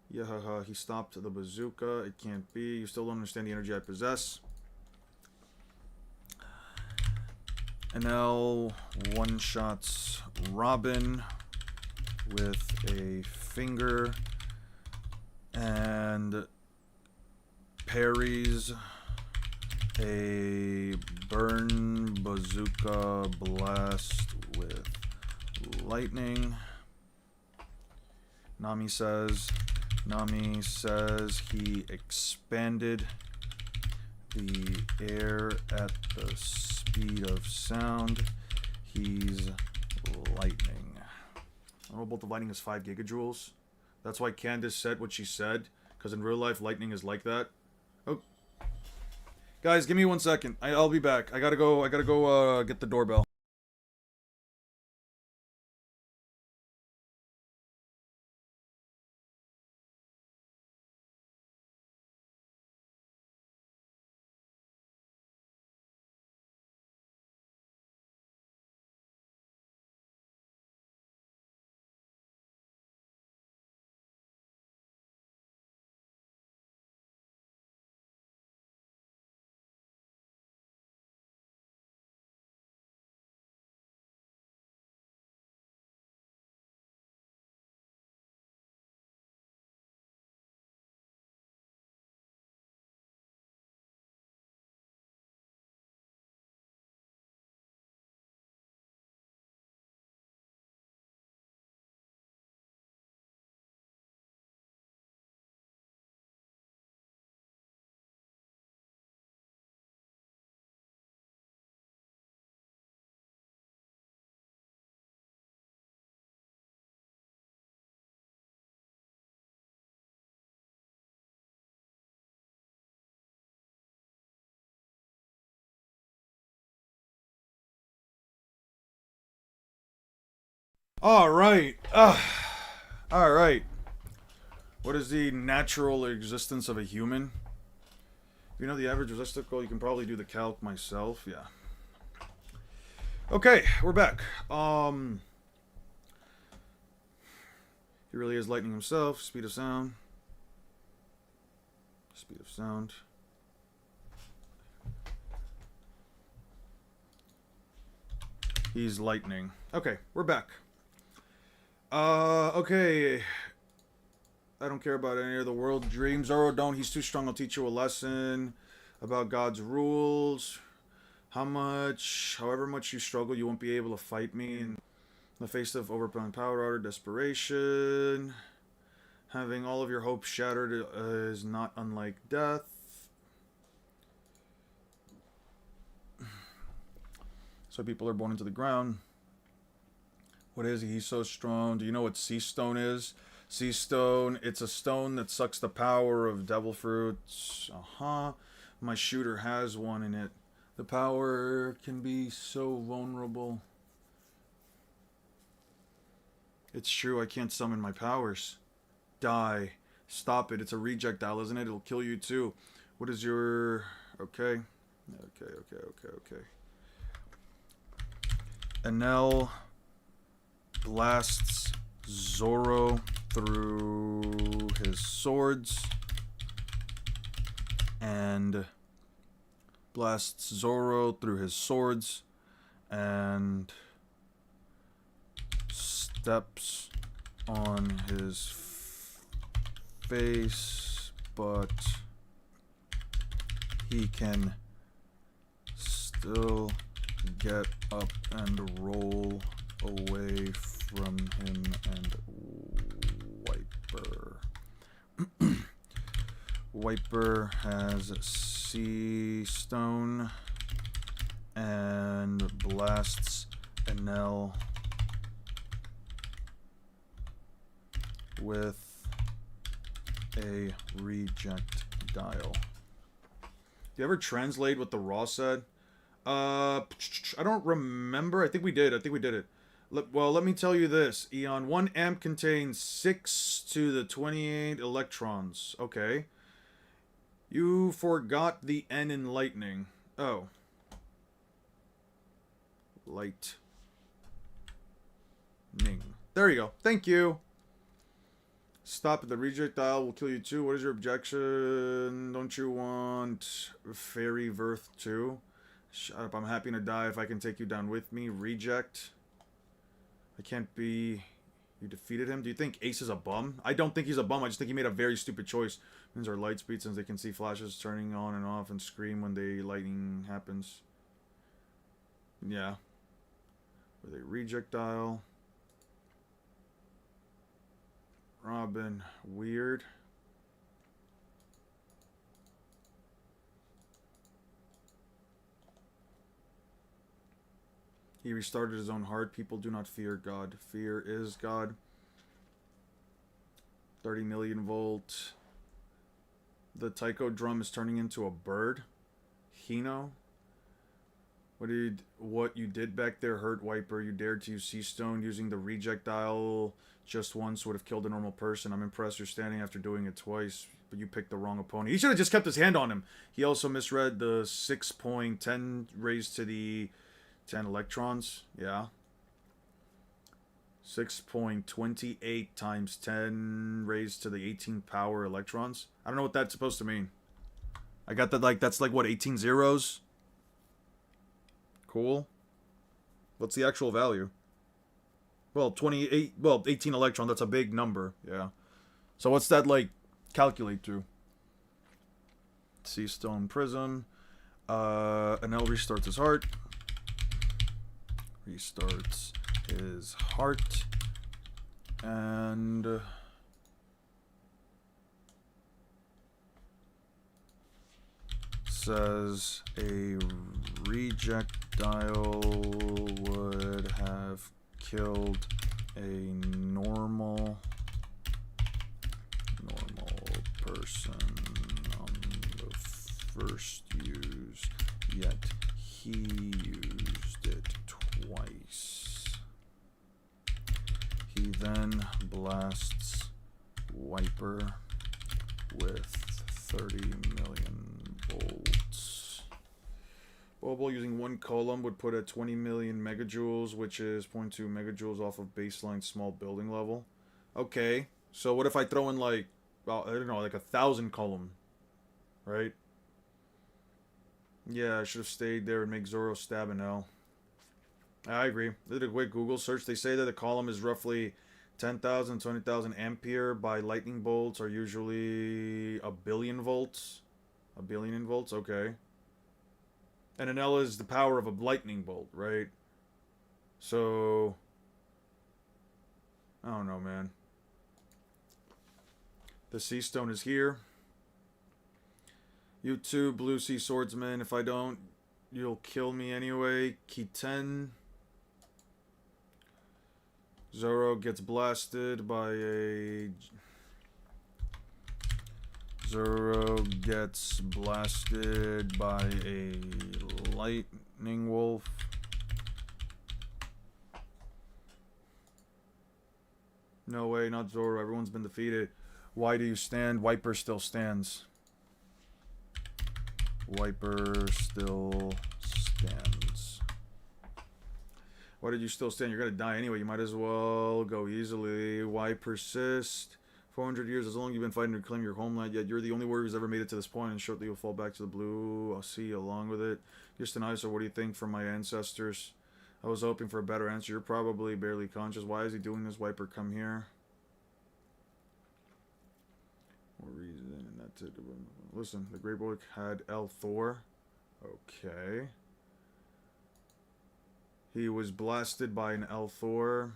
Yeah, haha. He stopped the bazooka. It can't be. You still don't understand the energy I possess. NL one-shots Robin with a finger and parries a burn bazooka blast with lightning. Nami says he expanded the air at the speed of sound. He's lightning. I don't know about the lightning is 5 gigajoules. That's why Candace said what she said, because in real life lightning is like that. Oh, guys, give me 1 second. I'll be back. I gotta go get the doorbell. All right. All right. What is the natural existence of a human? If you know the average resistical, you can probably do the calc myself. Yeah. Okay, we're back. He really is lightning himself. Speed of sound. Speed of sound. He's lightning. Okay, we're back. Okay. I don't care about any of the world dreams. Zoro, don't. He's too strong. I'll teach you a lesson about God's rules. However much you struggle, you won't be able to fight me in the face of overwhelming power or desperation. Having all of your hopes shattered is not unlike death. So people are born into the ground. What is he? He's so strong. Do you know what sea stone is? Sea stone, it's a stone that sucks the power of devil fruits. My shooter has one in it. The power can be so vulnerable. It's true, I can't summon my powers. Die. Stop it. It's a rejectile, isn't it? It'll kill you too. What is your... Okay. Okay. Enel blasts Zoro through his swords and blasts Zoro through his swords and steps on his face, but he can still get up and roll away from him and Wiper. Wiper has Sea Stone and blasts Enel with a reject dial. Do you ever translate what the Raw said? I don't remember. I think we did. I think we did it. Well, let me tell you this. Eon, 1 amp contains 6 to the 28 electrons. Okay. You forgot the N in lightning. Oh. Lightning. There you go. Thank you. Stop at the reject dial. Will kill you too. What is your objection? Don't you want Fairy Verth too? Shut up. I'm happy to die if I can take you down with me. Reject. I can't be... You defeated him? Do you think Ace is a bum? I don't think he's a bum. I just think he made a very stupid choice. Means our light speed, since they can see flashes turning on and off and scream when the lightning happens. Yeah. With a reject dial. Robin. Weird. He restarted his own heart. People do not fear God. Fear is God. 30 million volt. The taiko drum is turning into a bird. Hino. What you did back there hurt, Wiper. You dared to use Sea Stone. Using the reject dial just once would have killed a normal person. I'm impressed you're standing after doing it twice, but you picked the wrong opponent. He should have just kept his hand on him. He also misread the 6.10 raised to the 10 electrons. Yeah. 6.28 times 10 raised to the 18th power electrons. I don't know what that's supposed to mean. I got that, like, that's like, what, 18 zeros? Cool. What's the actual value? Well, 28, well, 18 electron, that's a big number, yeah. So what's that, like, calculate to? Sea Stone Prism. Enel restarts his heart. Restarts his heart. And... says a reject dial would have killed a normal person on the first use, yet he used it twice. He then blasts Wiper with 30 million volts. Bobo using one column would put at 20 million megajoules, which is 0.2 megajoules off of baseline small building level. Okay, so what if I throw in like, well, I don't know, like 1,000 column, right? Yeah, I should have stayed there and make Zoro stab an L. I agree. I did a quick Google search. They say that the column is roughly 10,000, 20,000 ampere by lightning bolts are usually a billion volts. A billion volts, okay. And an L is the power of a lightning bolt, right? So, I don't know, man. The Sea Stone is here. You too, Blue Sea Swordsman. If I don't, you'll kill me anyway. Key 10. Zoro gets blasted by a... Zoro gets blasted by a lightning wolf. No way, not Zoro. Everyone's been defeated. Why do you stand? Wiper still stands. Wiper still stands. Why did you still stand? You're gonna die anyway. You might as well go easily. Why persist? 400 years, as long as you've been fighting to claim your homeland, yet you're the only warrior who's ever made it to this point, and shortly you'll fall back to the blue. I'll see you along with it. Just an so what do you think from my ancestors? I was hoping for a better answer. You're probably barely conscious. Why is he doing this? Wiper, come here. What reason? That's it. Listen, the Great Boy had L Thor. Okay. He was blasted by an L Thor.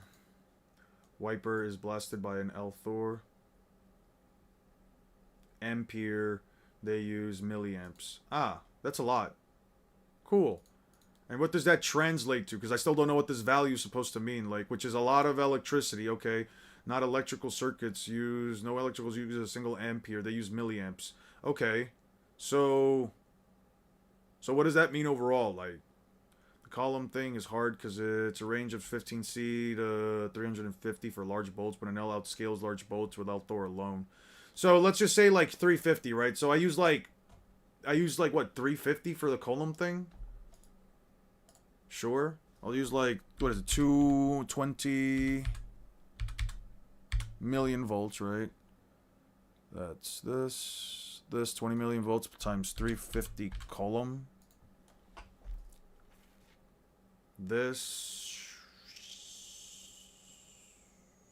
Wiper is blasted by an L Thor. Ampere, they use milliamps. Ah, that's a lot. Cool. And what does that translate to? Because I still don't know what this value is supposed to mean. Like, which is a lot of electricity, okay. Not electrical circuits use, no electricals use a single ampere. They use milliamps. Okay. So what does that mean overall? Like, the column thing is hard because it's a range of 15C to 350 for large bolts, but an L outscales large bolts without Thor alone. So let's just say like 350, right? So I use like what, 350 for the column thing? Sure. I'll use like, what is it, 220 million volts, right? That's this 20 million volts times 350 column. This,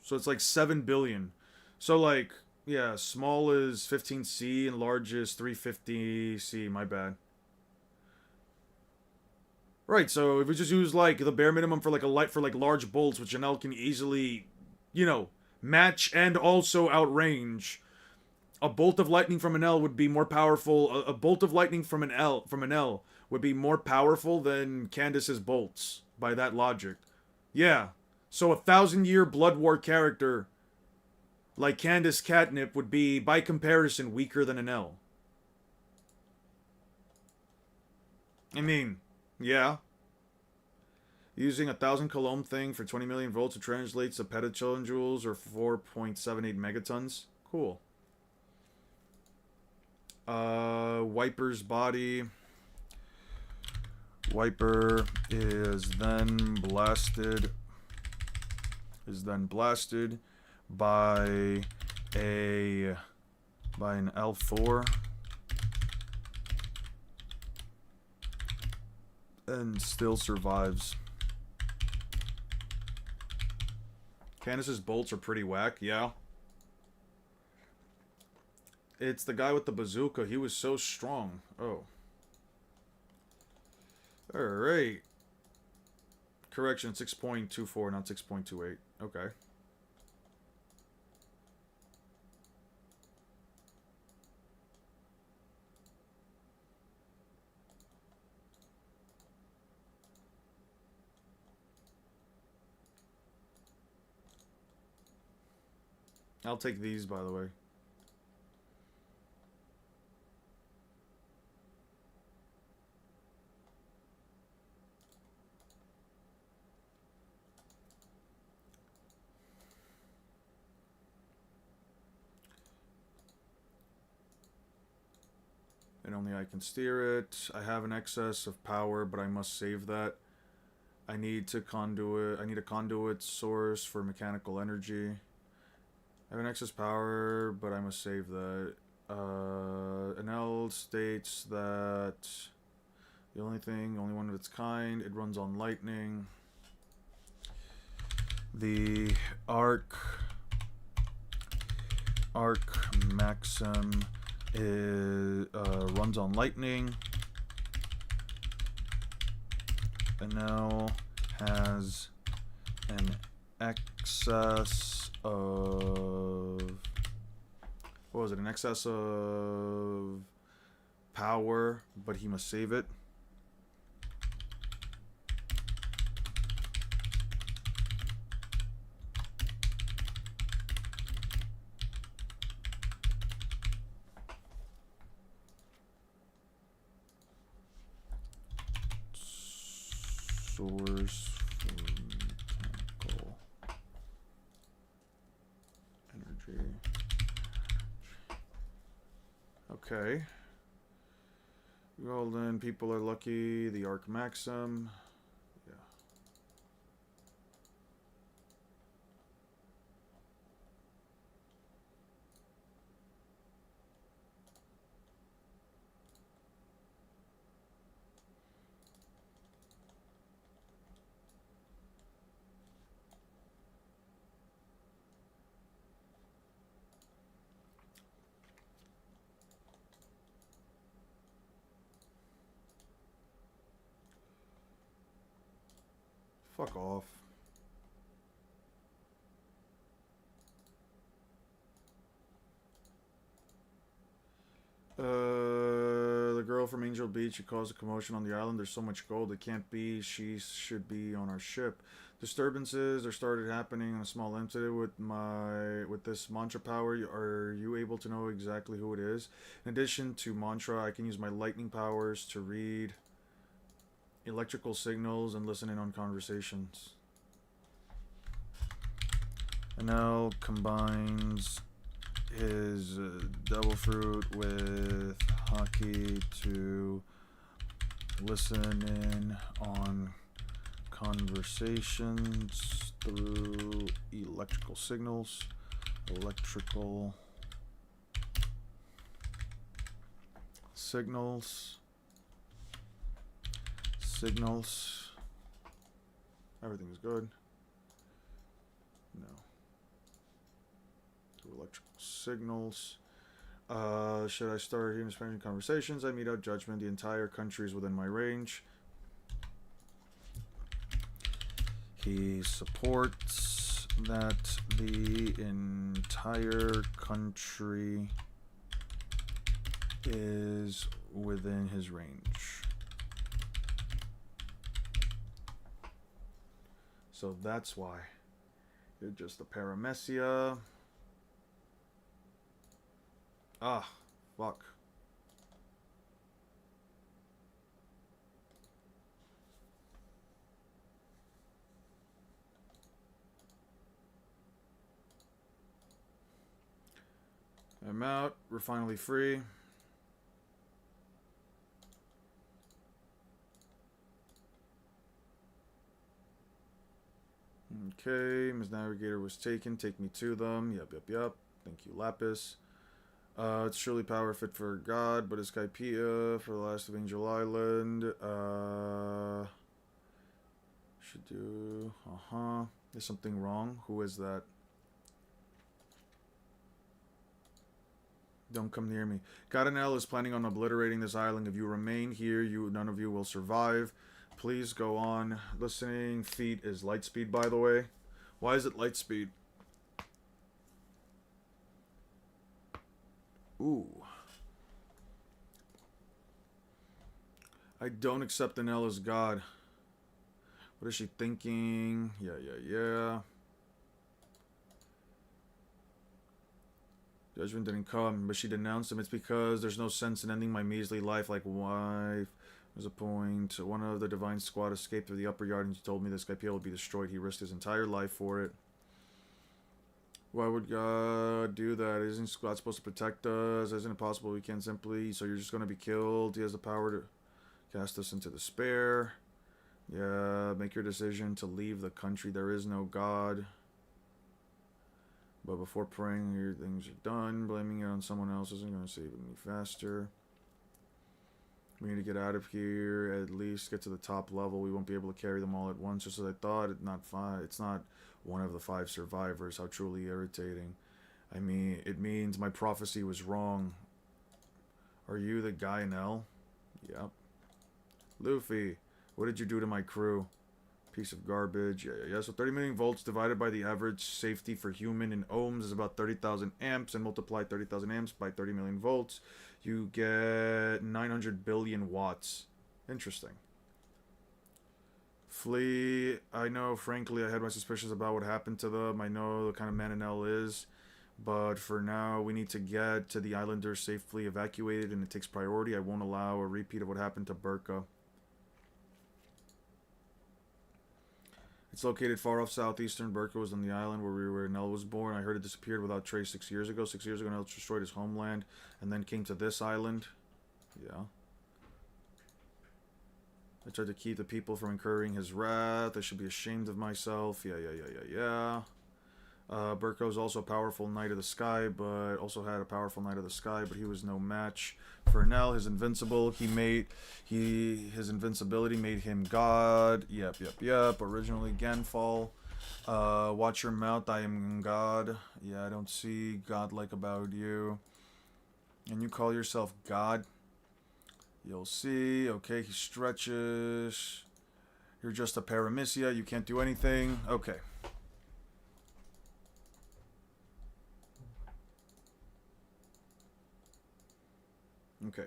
so it's like 7 billion. So like, yeah, small is 15C and large is 350C, my bad. Right, so if we just use like the bare minimum for like large bolts, which an L can easily, you know, match and also outrange, a bolt of lightning from an L would be more powerful. A bolt of lightning from an L would be more powerful than Candace's bolts by that logic. Yeah. So a 1,000-year Blood War character like Candace Catnip would be, by comparison, weaker than an L. I mean, yeah. Using 1,000 Coulomb thing for 20 million volts, it translates to petajoules or 4.78 megatons. Cool. Wiper's body. Wiper is then blasted by an L4 and still survives. Candace's bolts are pretty whack, yeah. It's the guy with the bazooka. He was so strong. Oh. Alright. Correction, 6.24, not 6.28. Okay. I'll take these, by the way. And only I can steer it. I have an excess of power, but I must save that. I need a conduit source for mechanical energy. I have an excess power, but I must save that. An L states that the only one of its kind, it runs on lightning. The arc maxim runs on lightning. And now has an excess of, what was it, an excess of power, but he must save it. Source for mechanical energy. Okay. Golden people are lucky. The arc maxim. Yeah. Fuck off. The girl from Angel Beach who caused a commotion on the island. There's so much gold. It can't be. She should be on our ship. Disturbances are started happening in a small incident with this mantra power. Are you able to know exactly who it is? In addition to mantra, I can use my lightning powers to read electrical signals and listen in on conversations. And now combines his devil fruit with hockey to listen in on conversations through electrical signals. Electrical signals. Signals. Everything is good. No. Electrical signals. Should I start hearing Spanish conversations? I mete out judgment. The entire country is within my range. He supports that the entire country is within his range. So that's why. You're just a paramecia. Ah, fuck. I'm out. We're finally free. Okay, Ms. Navigator was taken. Take me to them. Yep. Thank you, Lapis. It's surely power fit for God, but it's Skypea for the last of Angel Island. Should do... There's something wrong. Who is that? Don't come near me. Cardinal is planning on obliterating this island. If you remain here, none of you will survive. Please go on. Listening. Feet is light speed, by the way. Why is it light speed? Ooh. I don't accept Anel as God. What is she thinking? Yeah. Judgment didn't come, but she denounced him. It's because there's no sense in ending my measly life. Like, why? There's a point. One of the Divine Squad escaped through the upper yard and he told me the Skypea will be destroyed. He risked his entire life for it. Why would God do that? Isn't God supposed to protect us? Isn't it possible we can't simply... So you're just going to be killed? He has the power to cast us into despair. Yeah, make your decision to leave the country. There is no God. But before praying, your things are done. Blaming it on someone else isn't going to save me faster. We need to get out of here. At least get to the top level. We won't be able to carry them all at once. Just as I thought. It's not one of the 5 survivors. How truly irritating. I mean, it means my prophecy was wrong. Are you the guy in L? Yep. Luffy, what did you do to my crew? Piece of garbage. Yeah. So 30 million volts divided by the average safety for human in ohms is about 30,000 amps, and multiply 30,000 amps by 30 million volts, you get 900 billion watts. Interesting. Flee. I know, frankly, I had my suspicions about what happened to them. I know the kind of man L is. But for now, we need to get to the islanders safely evacuated, and it takes priority. I won't allow a repeat of what happened to Burka. It's located far off southeastern. Burka was on the island where Nell was born. I heard it disappeared without trace 6 years ago. 6 years ago, Nell destroyed his homeland and then came to this island. Yeah. I tried to keep the people from incurring his wrath. I should be ashamed of myself. Yeah. Burko was also a powerful knight of the sky, but also had a powerful knight of the sky, but he was no match for Nell. His invincibility made him God. Yep. Originally Ganfall. Watch your mouth, I am God. Yeah, I don't see godlike about you. And you call yourself God? You'll see. Okay, he stretches. You're just a paramisia. You can't do anything. Okay. Okay.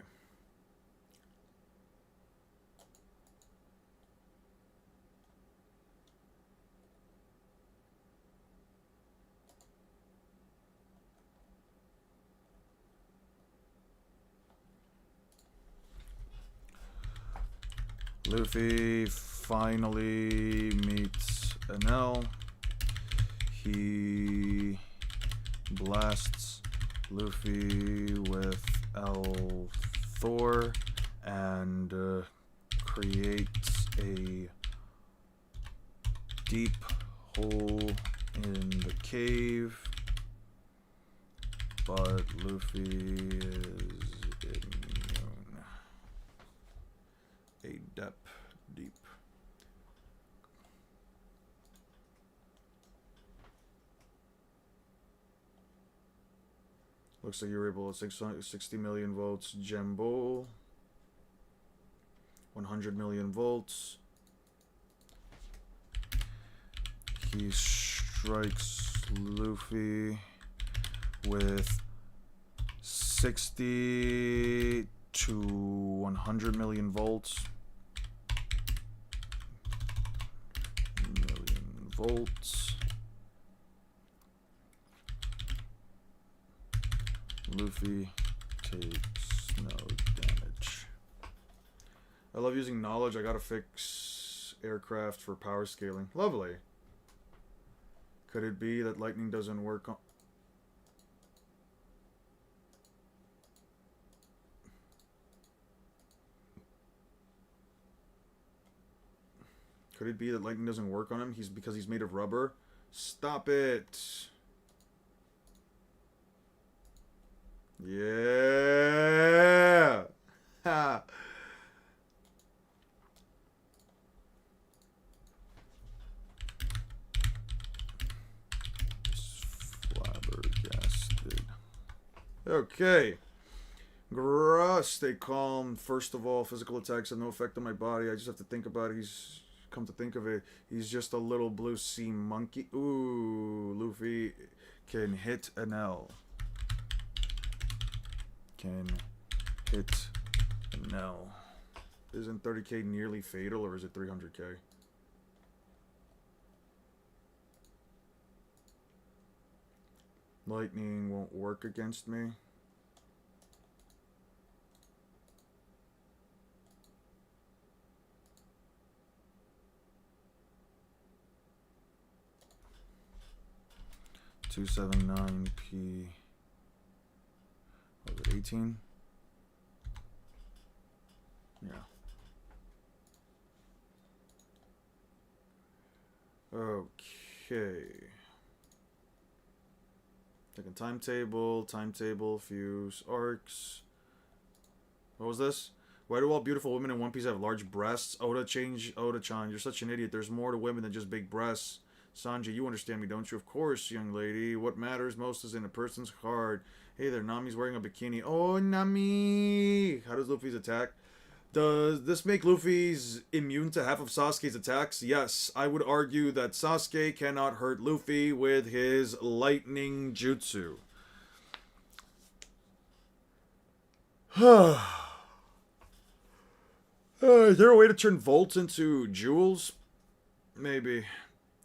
Luffy finally meets Enel. He blasts Luffy with L Thor and creates a deep hole in the cave, but Luffy is immune. A depth deep. Looks like you're able to 60 million volts gem bowl. 100 million volts. He strikes Luffy with 60 to 100 million volts. Volts. Luffy takes no damage. I love using knowledge. I gotta fix aircraft for power scaling. Lovely. Could it be that lightning doesn't work on... Could it be that lightning doesn't work on him? Because he's made of rubber? Stop it. Yeah. Ha. Flabbergasted. Okay. Stay calm. First of all, physical attacks have no effect on my body. I just have to think about it. Come to think of it, he's just a little blue sea monkey. Ooh, Luffy can hit an L. Can hit an L. Isn't 30k nearly fatal, or is it 300k? Lightning won't work against me. $279p. Was it 18? Yeah. Okay. Taking timetable, fuse, arcs. What was this? Why do all beautiful women in One Piece have large breasts? Oda-chan, you're such an idiot. There's more to women than just big breasts. Sanji, you understand me, don't you? Of course, young lady. What matters most is in a person's heart. Hey there, Nami's wearing a bikini. Oh, Nami! How does Luffy's attack? Does this make Luffy's immune to half of Sasuke's attacks? Yes, I would argue that Sasuke cannot hurt Luffy with his lightning jutsu. Is there a way to turn volts into joules? Maybe.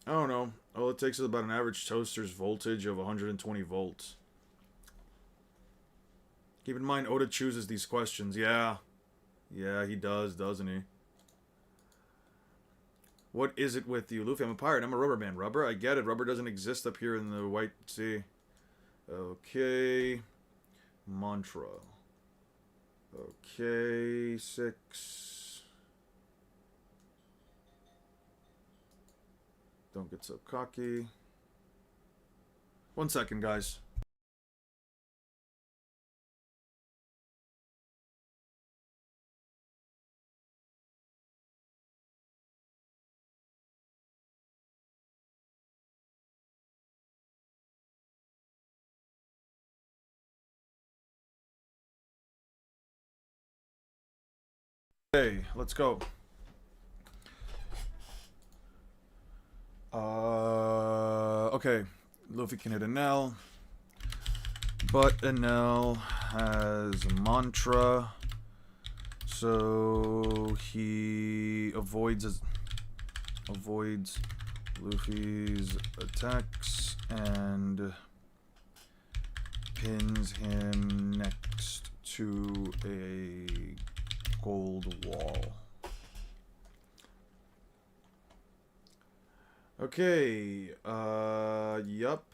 I don't know. All it takes is about an average toaster's voltage of 120 volts. Keep in mind, Oda chooses these questions. Yeah. Yeah, he does, doesn't he? What is it with you? Luffy, I'm a pirate. I'm a rubber man. Rubber? I get it. Rubber doesn't exist up here in the White Sea. Okay. Mantra. Okay, 6. Don't get so cocky. 1 second, guys. Okay, let's go. Okay. Luffy can hit an L. But an L has a mantra. So he avoids Luffy's attacks and pins him next to a gold wall. Okay, yup.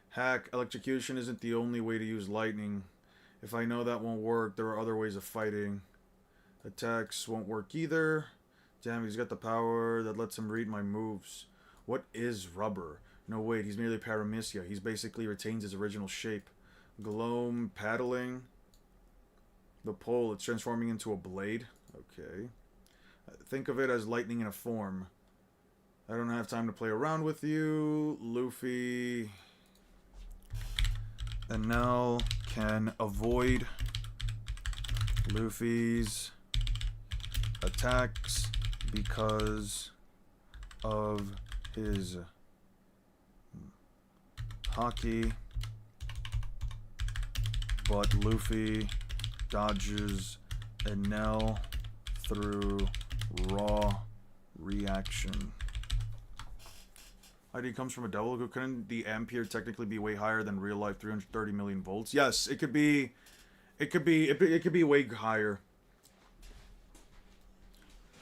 Hack, electrocution isn't the only way to use lightning. If I know that won't work, there are other ways of fighting. Attacks won't work either. Damn, he's got the power that lets him read my moves. What is rubber? No, wait, he's merely paramecia. He's basically retains his original shape. Gloam paddling. The pole, it's transforming into a blade. Okay. Think of it as lightning in a form. I don't have time to play around with you. Luffy. And now can avoid Luffy's attacks because of his haki. But Luffy dodges Enel through raw reaction. ID comes from a devil. Couldn't the ampere technically be way higher than real life 330 million volts? Yes, it could be. It could be way higher.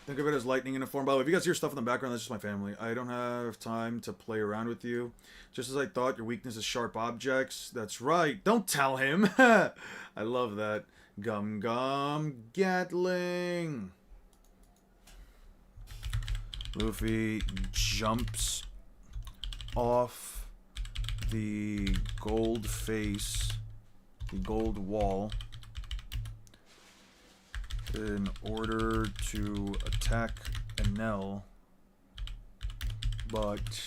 Think of it as lightning in a form. By the way, if you guys hear stuff in the background, that's just my family. I don't have time to play around with you. Just as I thought, your weakness is sharp objects. That's right. Don't tell him. I love that. Gum Gum Gatling. Luffy jumps off the gold face, the gold wall, in order to attack Enel, but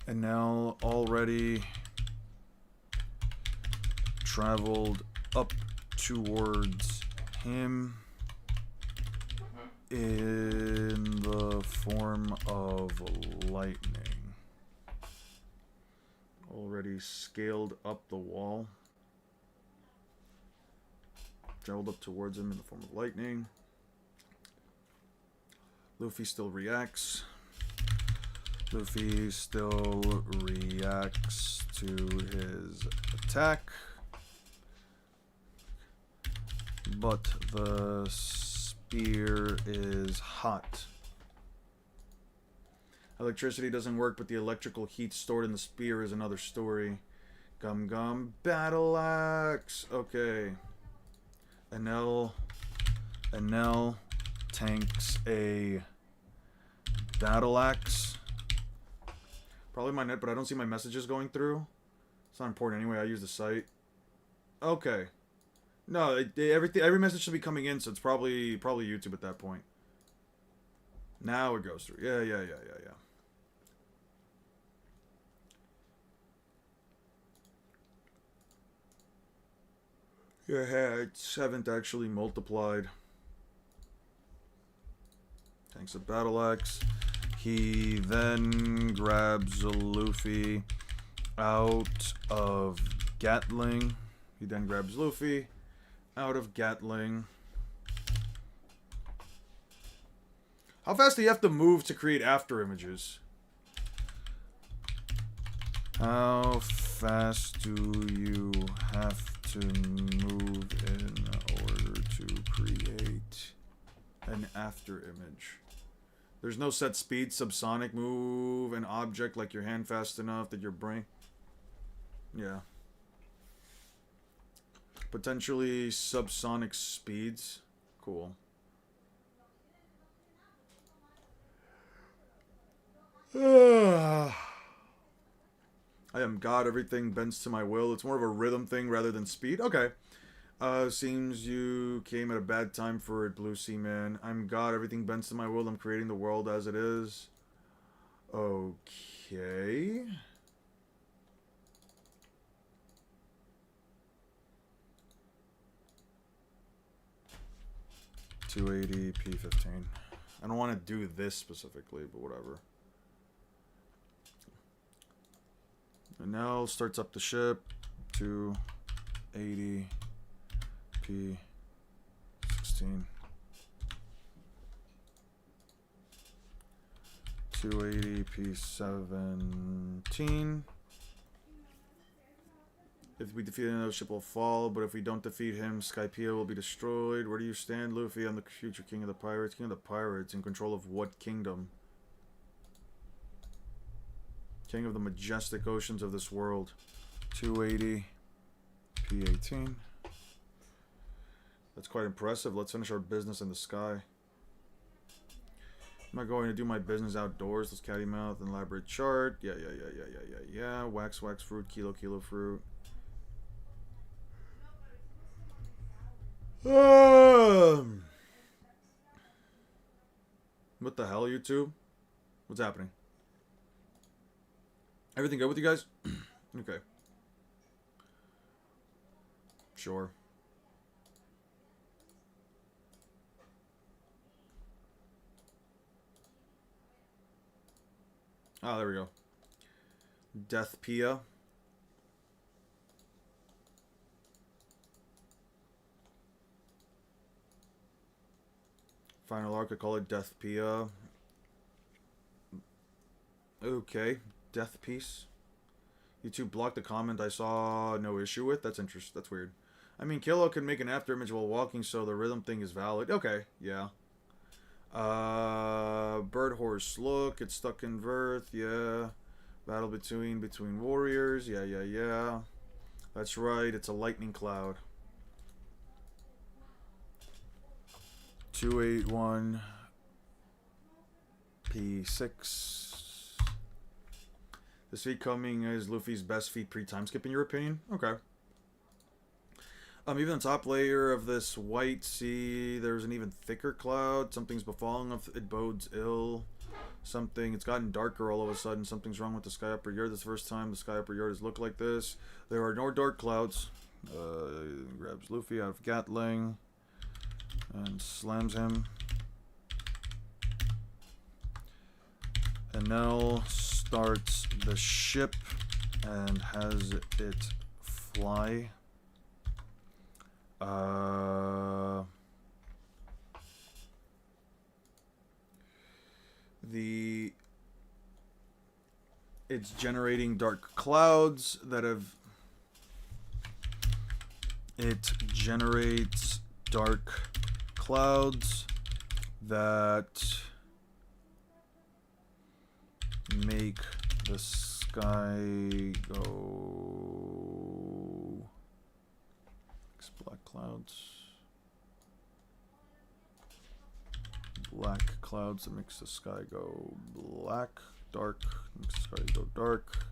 Enel already traveled up towards him in the form of lightning. Already scaled up the wall. Traveled up towards him in the form of lightning. Luffy still reacts. Luffy still reacts to his attack. But the spear is hot. Electricity doesn't work, but the electrical heat stored in the spear is another story. Gum Gum Battle Axe. Okay. Enel tanks a battle axe. Probably my net, but I don't see my messages going through. It's not important anyway. I use the site. Okay. No, every message should be coming in, so it's probably YouTube at that point. Now it goes through. Yeah. Yeah, it's haven't actually multiplied. Thanks to Battle Axe. He then grabs Luffy out of Gatling. He then grabs Luffy out of Gatling. How fast do you have to move to create after images? How fast do you have to move in order to create an after image? There's no set speed. Subsonic, move an object like your hand fast enough that your brain... Yeah. Potentially subsonic speeds. Cool. I am God, everything bends to my will. It's more of a rhythm thing rather than speed. Okay. Seems you came at a bad time for it, Blue Sea Man. I'm God, everything bends to my will. I'm creating the world as it is. Okay. $280 P15. I don't want to do this specifically, but whatever. And now starts up the ship. 280 P 16. 280 P 17. If we defeat him, the ship will fall, but if we don't defeat him, Skypiea will be destroyed. Where do you stand, Luffy? I'm the future king of the pirates. King of the pirates, in control of what kingdom? King of the majestic oceans of this world. 280 P18. That's quite impressive. Let's finish our business in the sky. Am I going to do my business outdoors? This catty mouth and elaborate chart. Yeah. Wax fruit, kilo fruit. What the hell, YouTube? What's happening? Everything good with you guys? Okay. Sure. Ah, there we go. Death Pia. Final arc, I call it Death Pia. Okay, Death Piece. YouTube blocked the comment I saw no issue with. That's interesting. That's weird. I mean, Kilo can make an after image while walking, so the rhythm thing is valid. Okay, yeah. Bird horse look. It's stuck in Verth. Yeah. Battle between warriors. Yeah. That's right. It's a lightning cloud. 281 P6. This feat coming is Luffy's best feat pre-time skip in your opinion? Okay. Even the top layer of this white sea, there's an even thicker cloud. Something's befalling of it bodes ill. It's gotten darker all of a sudden. Something's wrong with the sky upper yard. This is the first time the sky upper yard has looked like this. There are no dark clouds. Grabs Luffy out of Gatling and slams him. Enel starts the ship and has it fly. It's generating dark clouds that have. It generates dark clouds that make the sky go. Black clouds. Black clouds that makes the sky go black. Dark makes the sky go dark.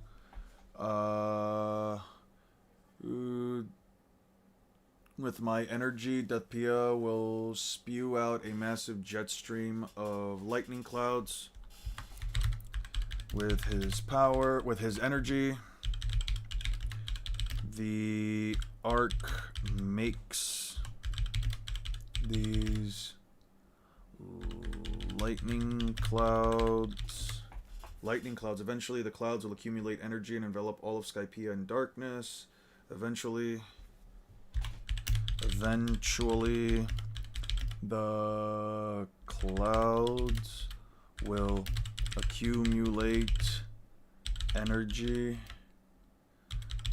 With my energy, Death Pia will spew out a massive jet stream of lightning clouds. With his power, with his energy, the arc makes these lightning clouds. Eventually, the clouds will accumulate energy and envelop all of Skypiea in darkness. Eventually, the clouds will accumulate energy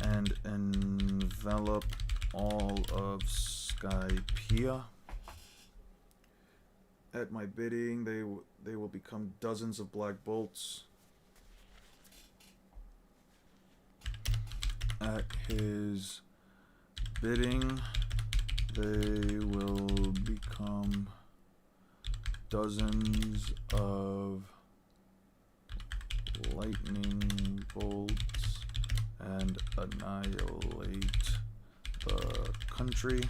and envelop all of Skypiea. At my bidding, they will become dozens of black bolts. At his bidding, they will become dozens of lightning bolts and annihilate the country.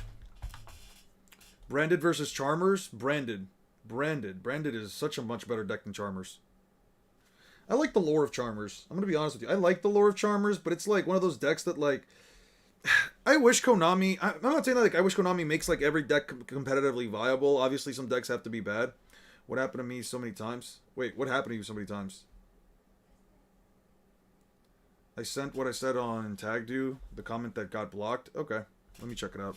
Branded versus Charmers? Branded is such a much better deck than Charmers. I like the lore of Charmers. I'm gonna be honest with you. I like the lore of Charmers, but it's like one of those decks that like I wish Konami. I'm not saying that like I wish Konami makes like every deck competitively viable. Obviously, some decks have to be bad, What happened to me so many times? Wait, what happened to you so many times? I sent what I said on tagged you, the comment that got blocked. Okay, let me check it out.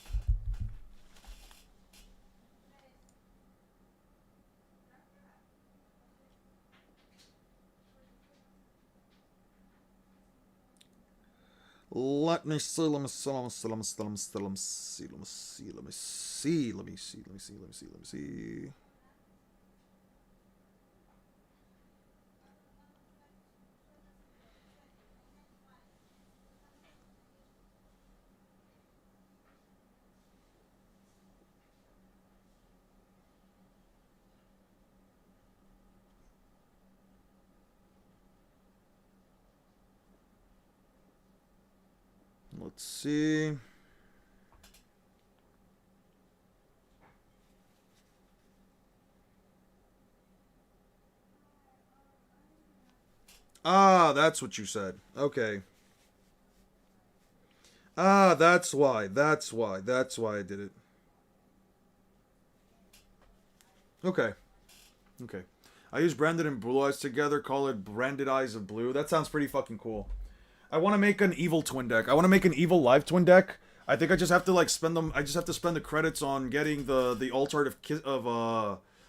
Let me see, let me see, let me see, let me see, let me see, let me see, let me see, let me see, let me see, let me see, let me see, let me see. Let's see. Ah, that's what you said. Okay. Ah, that's why. That's why. That's why I did it. Okay. Okay. I use branded and blue eyes together. Call it branded eyes of blue. That sounds pretty fucking cool. I want to make an evil twin deck. I want to make an evil live twin deck. I think I just have to like spend them. I just have to spend the credits on getting the alt art of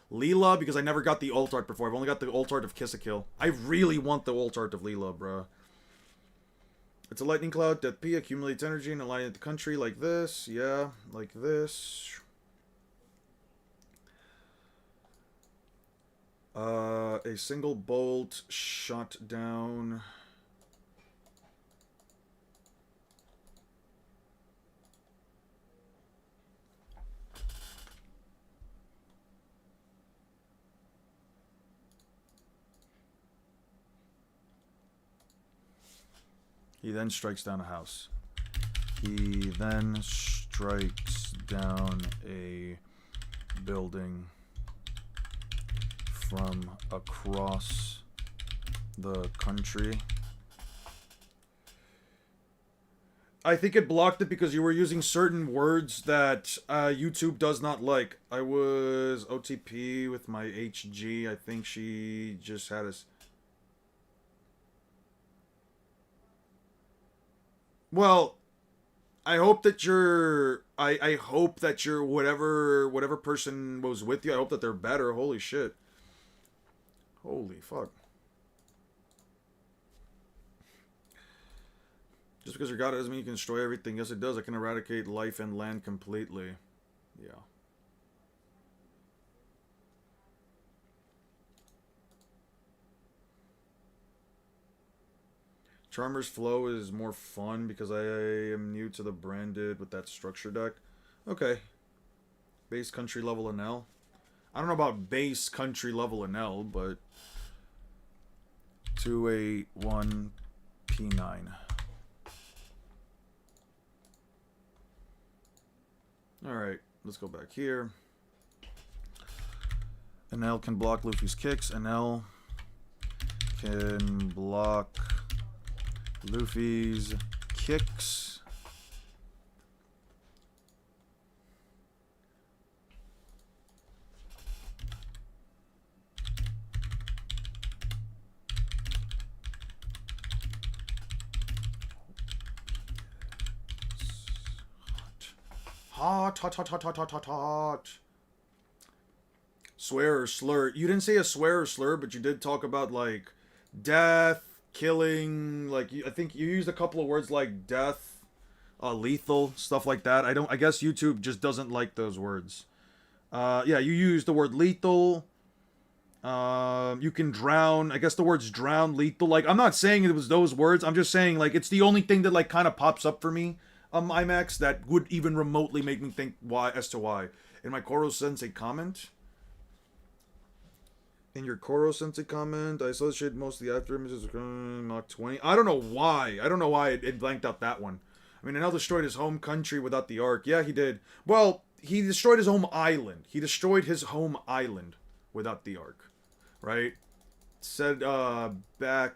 Leela because I never got the alt art before. I've only got the alt art of Kiss a Kill. I really want the alt art of Leela, bruh. It's a lightning cloud. Death P accumulates energy and aligning the country like this. Yeah, like this. A single bolt shot down. He then strikes down a house. He then strikes down a building from across the country. I think it blocked it because you were using certain words that YouTube does not like. I was OTP with my HG. I think she just had us. Well, I hope that you're. I hope that you're whatever person was with you. I hope that they're better. Holy shit. Holy fuck. Just because you're God doesn't mean you can destroy everything. Yes, it does. I can eradicate life and land completely. Yeah. Charmer's Flow is more fun because I am new to the branded with that structure deck. Okay. Base country level NL. I don't know about base country level NL, but 281 P9. Alright, let's go back here. NL can block Luffy's kicks. NL can block Luffy's kicks. Hot, hot, hot, hot, hot, hot, hot, hot. Swear or slur. You didn't say a swear or slur, but you did talk about, like, death, killing, like, I think you used a couple of words like death, lethal, stuff like that. I guess YouTube just doesn't like those words. Yeah, you used the word lethal. You can drown. I guess the words drown, lethal. Like, I'm not saying it was those words. I'm just saying, like, it's the only thing that, like, kind of pops up for me. IMAX that would even remotely make me think why as to why. In my Koro Sensei comment, in your Koro Sensei comment, I associate most of the after images with Mach 20. I don't know why. I don't know why it blanked out that one. I mean, Enel destroyed his home country without the Ark. Yeah, he did. Well, he destroyed his home island. He destroyed his home island without the Ark. Right? Said, back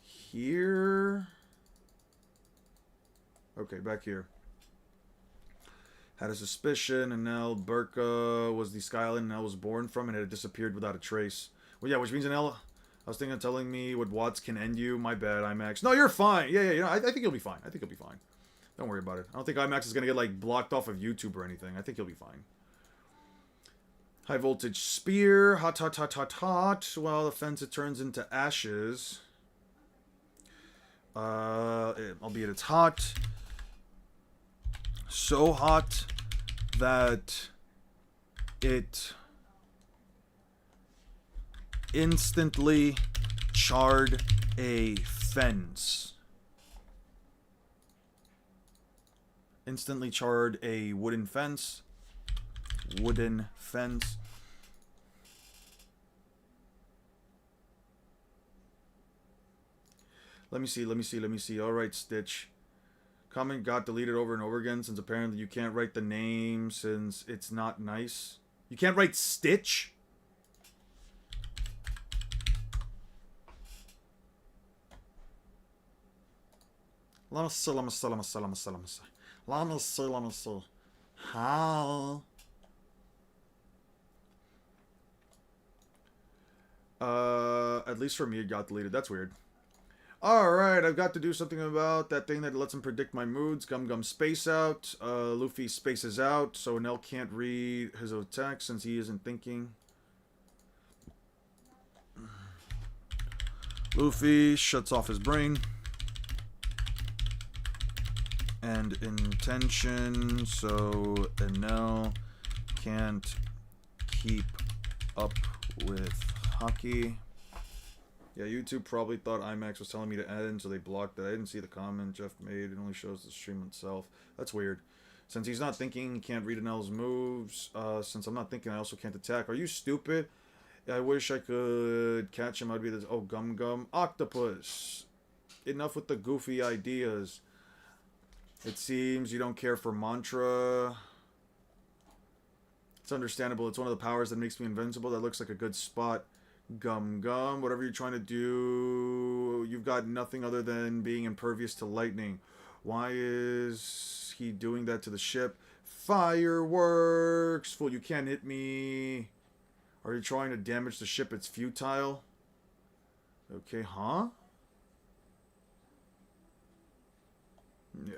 here. Okay, back here. Had a suspicion, and now Burka was the Sky Island Nell was born from, and it had disappeared without a trace. Well, yeah, which means Nell. I was thinking of telling me what Watts can end you. My bad, IMAX. No, you're fine. Yeah, you know, I think you'll be fine. I think you'll be fine. Don't worry about it. I don't think IMAX is gonna get like blocked off of YouTube or anything. I think you'll be fine. High voltage spear. Hot, hot, hot, hot, hot. Well, the fence it turns into ashes. Albeit it's hot. So hot that it instantly charred a fence. Instantly charred a wooden fence. Wooden fence. Let me see. Alright, Stitch. Comment got deleted over and over again since apparently you can't write the name since it's not nice. You can't write Stitch? Let me see. How? At least for me it got deleted. That's weird. Alright, I've got to do something about that thing that lets him predict my moods. Gum Gum space out. Luffy spaces out, so Nell can't read his own text since he isn't thinking. Luffy shuts off his brain. And intention, so Nell can't keep up with hockey. Yeah, YouTube probably thought IMAX was telling me to end, so they blocked it. I didn't see the comment Jeff made. It only shows the stream itself. That's weird. Since he's not thinking, he can't read Nell's moves. Since I'm not thinking, I also can't attack. Are you stupid? I wish I could catch him. I'd be this. Oh, Gum Gum. Octopus. Enough with the goofy ideas. It seems you don't care for mantra. It's understandable. It's one of the powers that makes me invincible. That looks like a good spot. Gum Gum, whatever you're trying to do, you've got nothing other than being impervious to lightning. Why is he doing that to the ship? Fireworks! Fool, you can't hit me. Are you trying to damage the ship? It's futile. Okay, huh? Yeah.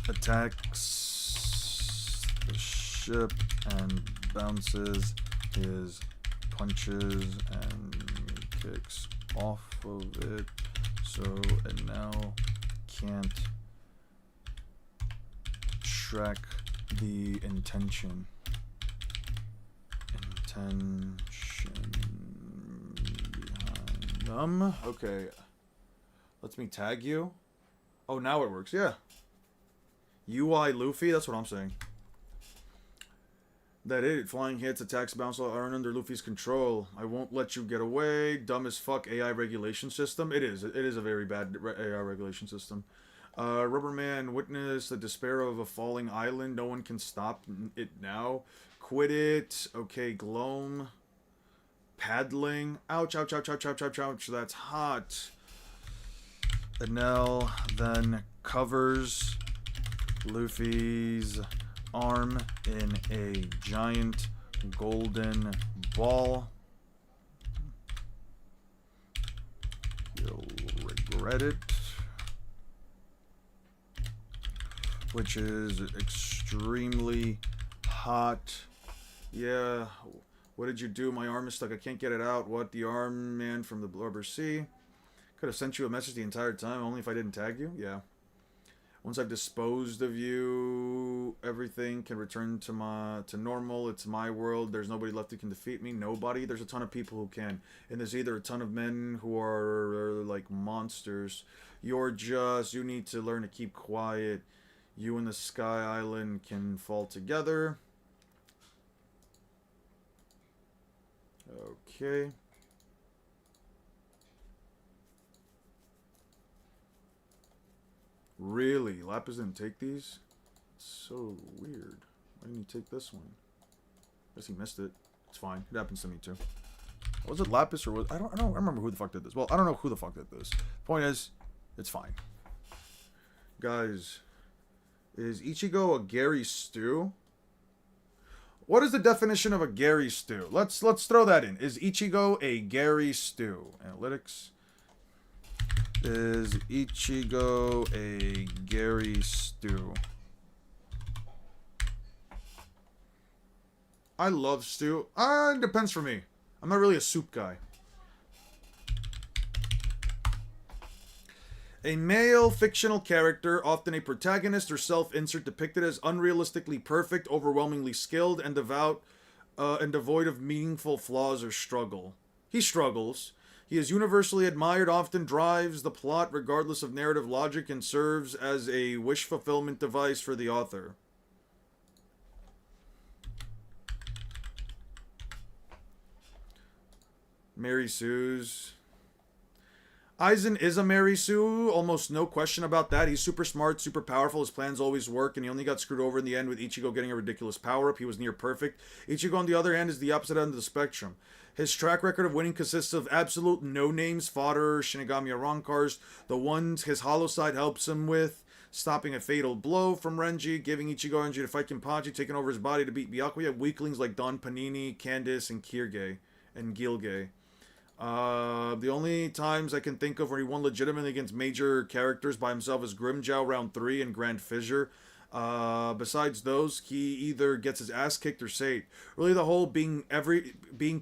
Attacks the ship and bounces his punches and kicks off of it, so it now can't track the intention. Behind okay. Lets me tag you. Oh, now it works. Yeah. UI Luffy. That's what I'm saying. That it. Flying hits, attacks, bounce aren't under Luffy's control. I won't let you get away. Dumb as fuck AI regulation system. It is. It is a very bad AI regulation system. Rubberman, witness the despair of a falling island. No one can stop it now. Quit it. Okay, Gloam. Paddling. Ouch, ouch, ouch, ouch, ouch, ouch, ouch. That's hot. Enel then covers Luffy's arm in a giant golden ball. You'll regret it. Which is extremely hot. Yeah. What did you do? My arm is stuck. I can't get it out. What? The arm man from the Blubber Sea? Could have sent you a message the entire time, only if I didn't tag you? Yeah. Once I've disposed of you, everything can return to normal. It's my world. There's nobody left who can defeat me. Nobody. There's a ton of people who can. And there's either a ton of men who are like monsters. You need to learn to keep quiet. You and the Sky Island can fall together. Okay. Really? Lapis didn't take these? It's so weird. Why didn't he take this one? I guess he missed it. It's fine. It happens to me too. Was it Lapis or was... I don't remember who the fuck did this. Well, I don't know who the fuck did this. Point is, it's fine. Guys, is Ichigo a Gary stew? What is the definition of a Gary stew? Let's throw that in. Is Ichigo a Gary stew? Analytics. Is Ichigo a Gary stew? I love stew. It depends for me. I'm not really a soup guy. A male fictional character, often a protagonist or self-insert, depicted as unrealistically perfect, overwhelmingly skilled, and devout, and devoid of meaningful flaws or struggle. He struggles. He is universally admired, often drives the plot regardless of narrative logic, and serves as a wish fulfillment device for the author. Mary Sue's. Aizen is a Mary Sue, almost no question about that. He's super smart, super powerful, his plans always work, and he only got screwed over in the end with Ichigo getting a ridiculous power-up. He was near perfect. Ichigo, on the other hand, is the opposite end of the spectrum. His track record of winning consists of absolute no-names, fodder, Shinigami Arankars, the ones his hollow side helps him with, stopping a fatal blow from Renji, giving Ichigo energy to fight Kenpachi, taking over his body to beat Byakuya, weaklings like Don Panini, Candice, and Kirge, and Gilge. The only times I can think of where he won legitimately against major characters by himself is Grimmjow round 3 and Grand Fissure. Besides those, he either gets his ass kicked or saved. Really, the whole being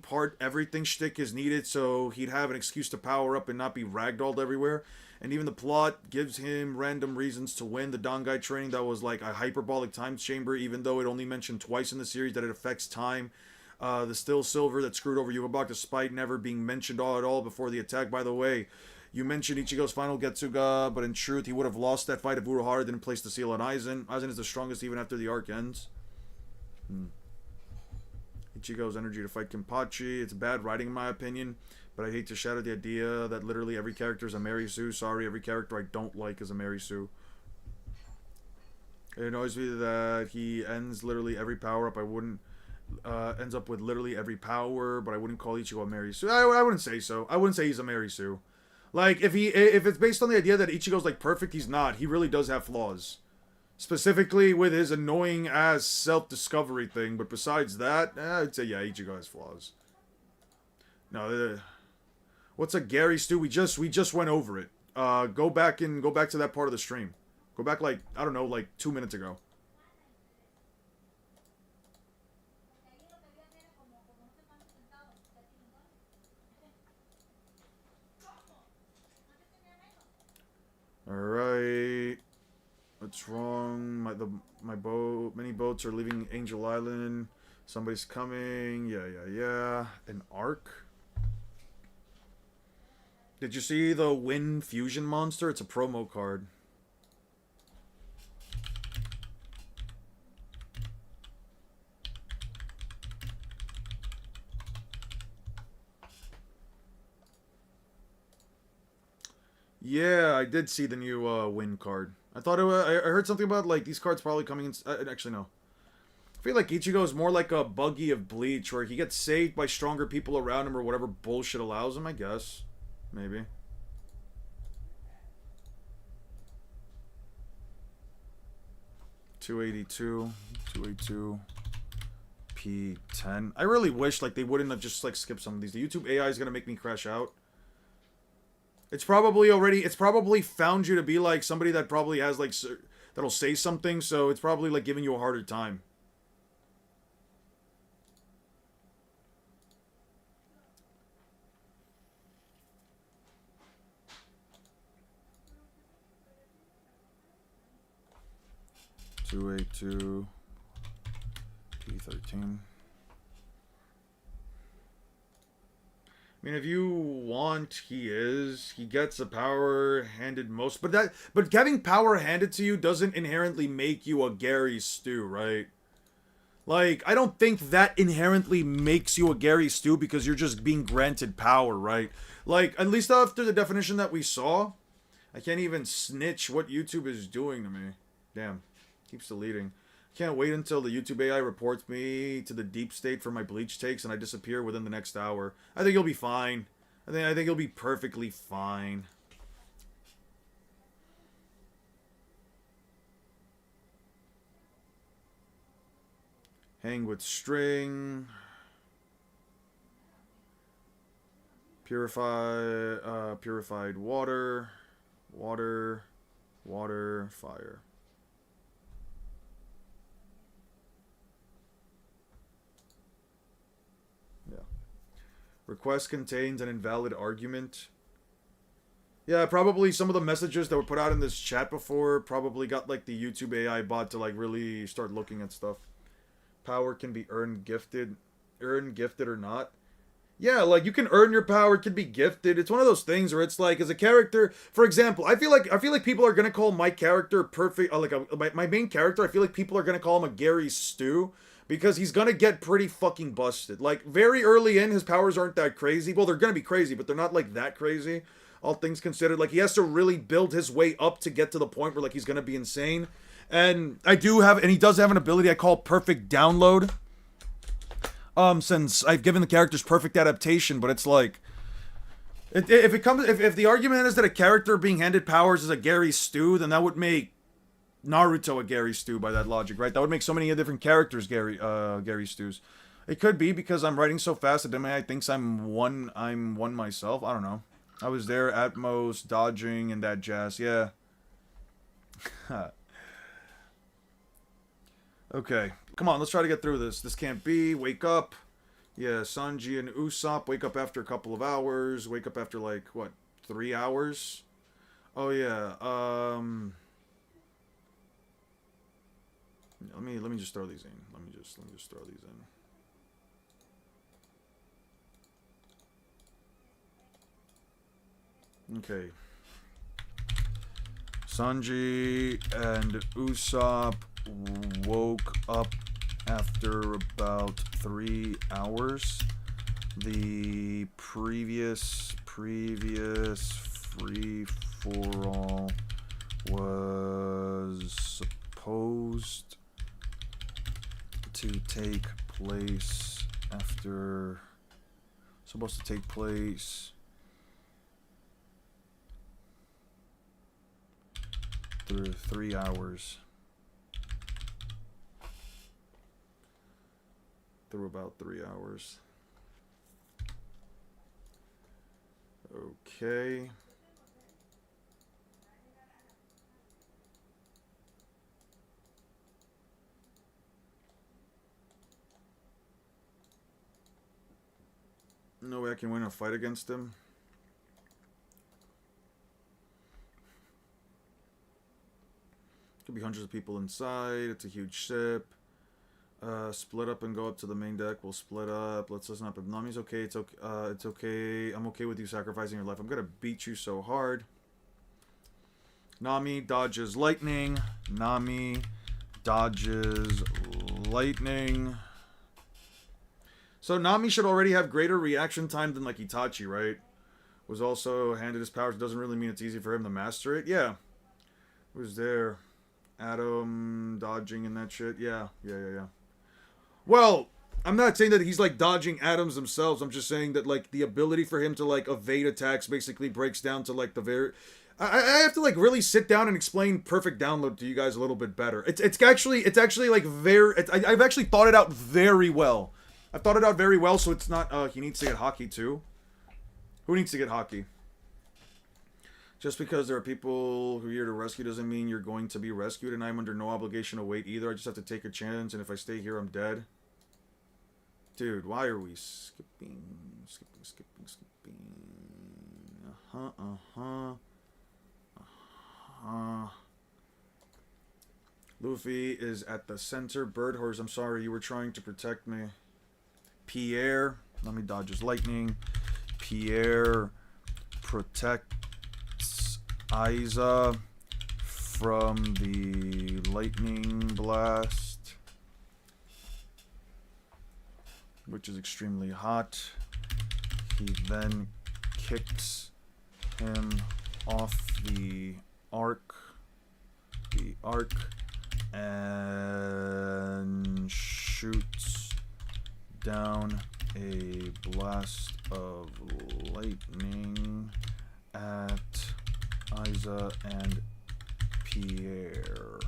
part everything shtick is needed, so he'd have an excuse to power up and not be ragdolled everywhere. And even the plot gives him random reasons to win. The Dangai training that was like a hyperbolic time chamber, even though it only mentioned twice in the series that it affects time. The Still Silver that screwed over Yugabak despite never being mentioned at all before the attack. By the way, you mentioned Ichigo's final Getsuga, but in truth, he would have lost that fight if Uruhara didn't place the seal on Aizen. Aizen is the strongest even after the arc ends. Ichigo's energy to fight Kenpachi. It's bad writing in my opinion, but I hate to shatter the idea that literally every character is a Mary Sue. Sorry, every character I don't like is a Mary Sue. It annoys me that he ends literally every power-up. Ends up with literally every power, but I wouldn't call Ichigo a Mary Sue. I wouldn't say so. I wouldn't say he's a Mary Sue. Like, if it's based on the idea that Ichigo's, like, perfect, he's not. He really does have flaws. Specifically with his annoying-ass self-discovery thing, but besides that, I'd say, yeah, Ichigo has flaws. No, what's a Gary Stew? We just went over it. Go back to that part of the stream. Go back, like, I don't know, like, 2 minutes ago. Alright. What's wrong? Many boats are leaving Angel Island. Somebody's coming. Yeah. An arc? Did you see the Wind Fusion monster? It's a promo card. Yeah, I did see the new Wind card. I thought I heard something about like these cards probably coming in. Actually, no. I feel like Ichigo is more like a Buggy of Bleach, where he gets saved by stronger people around him or whatever bullshit allows him. I guess, maybe. $282, P10. I really wish like they wouldn't have just like skipped some of these. The YouTube AI is gonna make me crash out. It's probably found you to be like somebody that probably has like that'll say something, so it's probably like giving you a harder time. $282, P13. I mean, if you want, he gets a power handed most, but having power handed to you doesn't inherently make you a Gary Stew, right? Like, I don't think that inherently makes you a Gary Stew because you're just being granted power, right? Like, at least after the definition that we saw, I can't even snitch what YouTube is doing to me. Damn, keeps deleting. Can't wait until the YouTube AI reports me to the deep state for my Bleach takes and I disappear within the next hour. I think you'll be fine. I think you'll be perfectly fine. Hang with string. Purified water. Water. Fire. Yeah. Request contains an invalid argument. Yeah, probably some of the messages that were put out in this chat before probably got like the YouTube AI bot to like really start looking at stuff. Power can be earned, gifted or not. Yeah, like you can earn your power, it can be gifted. It's one of those things where it's like as a character, for example, I feel like people are gonna call my character perfect. My main character, I feel like people are gonna call him a Gary Stu because he's gonna get pretty fucking busted. Like very early in, his powers aren't that crazy. Well, they're gonna be crazy, but they're not like that crazy. All things considered, like he has to really build his way up to get to the point where like he's gonna be insane. And he does have an ability I call perfect download. Since I've given the characters perfect adaptation, but it's like, if the argument is that a character being handed powers is a Gary Stu, then that would make Naruto a Gary Stu by that logic, right? That would make so many different characters Gary Stews. It could be because I'm writing so fast that MAI thinks I'm one myself. I don't know. I was there at most, dodging and that jazz. Yeah. Okay. Come on, let's try to get through this. This can't be. Wake up. Yeah, Sanji and Usopp wake up after a couple of hours. Wake up after, like, what, 3 hours? Oh, yeah. Let me just throw these in. Let me just throw these in. Okay. Sanji and Usopp woke up after about 3 hours. The previous free-for-all was supposed to take place after... Supposed to take place... through 3 hours. Through about 3 hours. Okay. No way I can win a fight against him. Could be hundreds of people inside. It's a huge ship. Split up and go up to the main deck. We'll split up. Let's listen up. If Nami's okay, it's okay. It's okay. I'm okay with you sacrificing your life. I'm gonna beat you so hard. Nami dodges lightning. Nami dodges lightning. So Nami should already have greater reaction time than like Itachi, right? Was also handed his powers. Doesn't really mean it's easy for him to master it. Yeah. Who's there? Adam dodging and that shit. Yeah. Well, I'm not saying that he's like dodging atoms themselves. I'm just saying that like the ability for him to like evade attacks basically breaks down to like the very... I have to like really sit down and explain perfect download to you guys a little bit better. It's actually like very... I've actually thought it out very well. I've thought it out very well, so it's not... he needs to get hockey too. Who needs to get hockey? Just because there are people who are here to rescue doesn't mean you're going to be rescued, and I'm under no obligation to wait either. I just have to take a chance, and if I stay here, I'm dead. Dude, why are we skipping? Luffy is at the center. Bird horse, I'm sorry, you were trying to protect me. Pierre, let me dodge his lightning. Pierre protects Aiza from the lightning blast, which is extremely hot. He then kicks him off the arc, and shoots down a blast of lightning at Aiza and Pierre.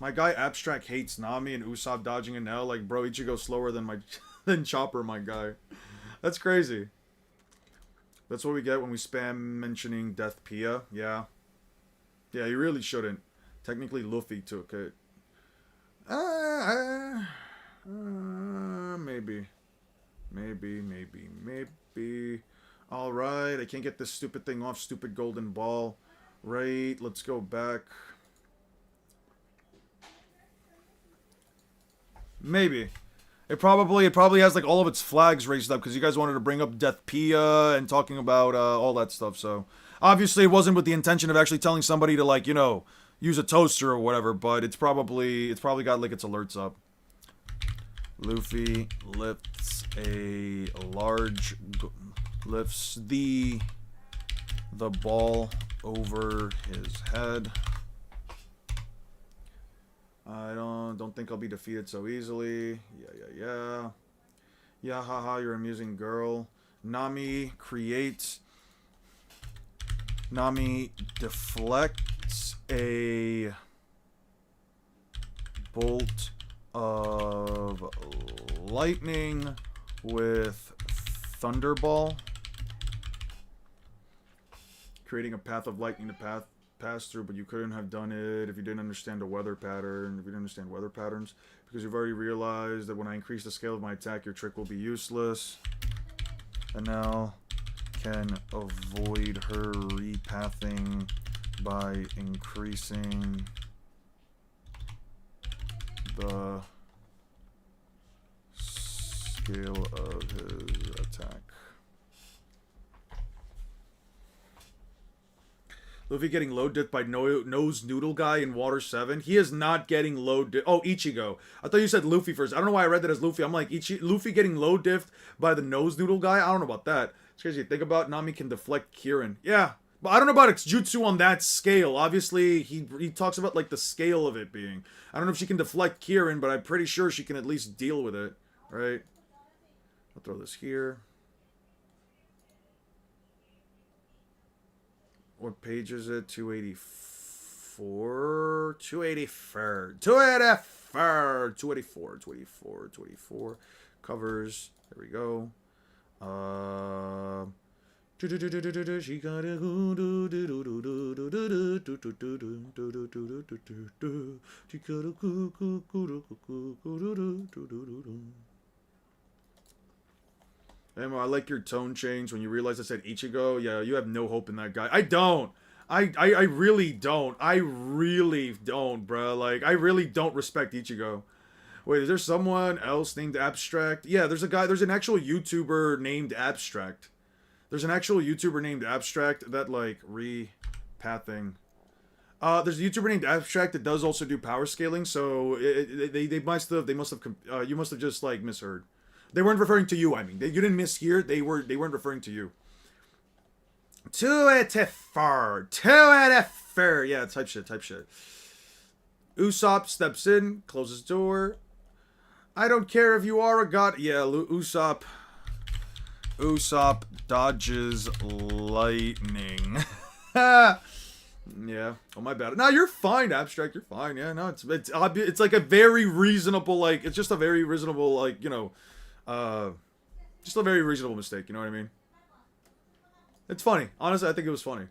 My guy Abstract hates Nami and Usopp dodging an L. Like, bro, Ichigo slower than my than Chopper, my guy. That's crazy. That's what we get when we spam mentioning Death Pia. Yeah. Yeah, you really shouldn't. Technically, Luffy took it. Maybe. Maybe. Alright, I can't get this stupid thing off. Stupid golden ball. Right, let's go back. Maybe. It probably has like all of its flags raised up because you guys wanted to bring up Death Pia and talking about all that stuff. So obviously it wasn't with the intention of actually telling somebody to like, you know, use a toaster or whatever, but it's probably got like its alerts up. Luffy lifts the ball over his head. I don't think I'll be defeated so easily. Yeah, haha, you're an amusing girl. Nami deflects a bolt of lightning with Thunderball, creating a path of lightning to pass through, but you couldn't have done it if you didn't understand the weather pattern, if you didn't understand weather patterns, because you've already realized that when I increase the scale of my attack, your trick will be useless. And now can avoid her repathing by increasing the scale of his attack. Luffy getting low dipped by Nose Noodle Guy in Water 7. He is not getting low dipped. Oh, Ichigo. I thought you said Luffy first. I don't know why I read that as Luffy. I'm like, Luffy getting low dipped by the Nose Noodle Guy? I don't know about that. It's crazy. Think about Nami can deflect Kirin. Yeah. But I don't know about its jutsu on that scale. Obviously, he talks about like the scale of it being. I don't know if she can deflect Kirin, but I'm pretty sure she can at least deal with it. Right? I'll throw this here. What page is it? 284. 284. Covers. There we go. She got a Emma, I like your tone change when you realize I said Ichigo. Yeah, you have no hope in that guy. I don't. I really don't. I really don't, bro. Like, I really don't respect Ichigo. Wait, is there someone else named Abstract? Yeah, there's an actual YouTuber named Abstract. There's an actual YouTuber named Abstract that, like, repathing. There's a YouTuber named Abstract that does also do power scaling, so you must have just, like, misheard. They weren't referring to you, I mean. You didn't mishear, they weren't referring to you. 284. Yeah, type shit. Usopp steps in, closes door. I don't care if you are a god. Yeah, Usopp dodges lightning. Yeah. Oh, my bad. No, you're fine, Abstract. You're fine. Yeah, no, it's like a very reasonable, like, it's just a very reasonable, like, you know, just a very reasonable mistake, you know what I mean? It's funny. Honestly, I think it was funny.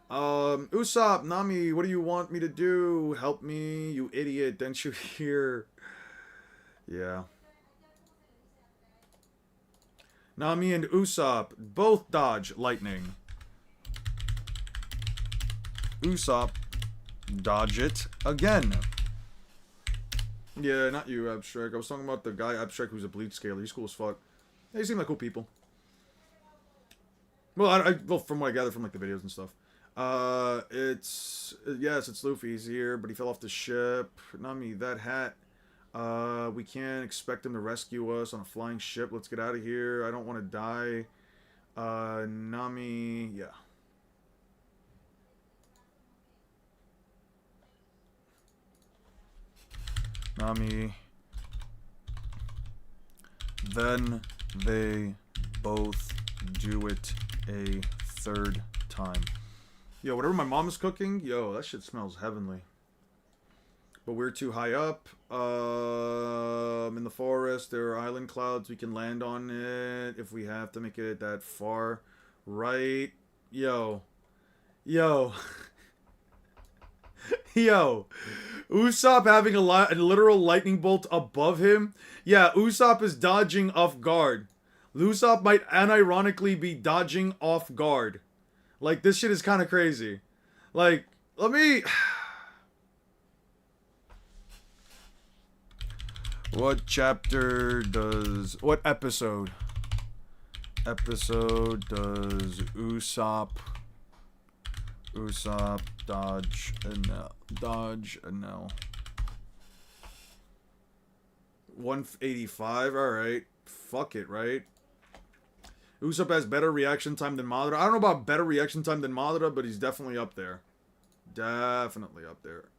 Usopp, Nami, what do you want me to do? Help me, you idiot. Didn't you hear? Yeah. Nami and Usopp both dodge lightning. Usopp dodge it again. Yeah, not you, Abstract. I was talking about the guy, Abstract, who's a bleach scaler. He's cool as fuck. They seem like cool people. Well, well, from what I gather from, like, the videos and stuff. Yes, it's Luffy. He's here, but he fell off the ship. Nami, that hat. We can't expect him to rescue us on a flying ship. Let's get out of here. I don't want to die. Nami, yeah. Nami. Then they both do it a third time. Yo, whatever my mom is cooking, yo, that shit smells heavenly. But we're too high up. In the forest, there are island clouds. We can land on it if we have to make it that far. Right? Yo. Yo. Yo. Usopp having a literal lightning bolt above him. Yeah, Usopp is dodging off guard. Usopp might unironically be dodging off guard. Like, this shit is kind of crazy. Like, let me... What chapter does... What episode? Episode does Usopp dodge an L? 185, alright. Fuck it, right? Usopp has better reaction time than Madara. I don't know about better reaction time than Madara, but he's definitely up there. Definitely up there.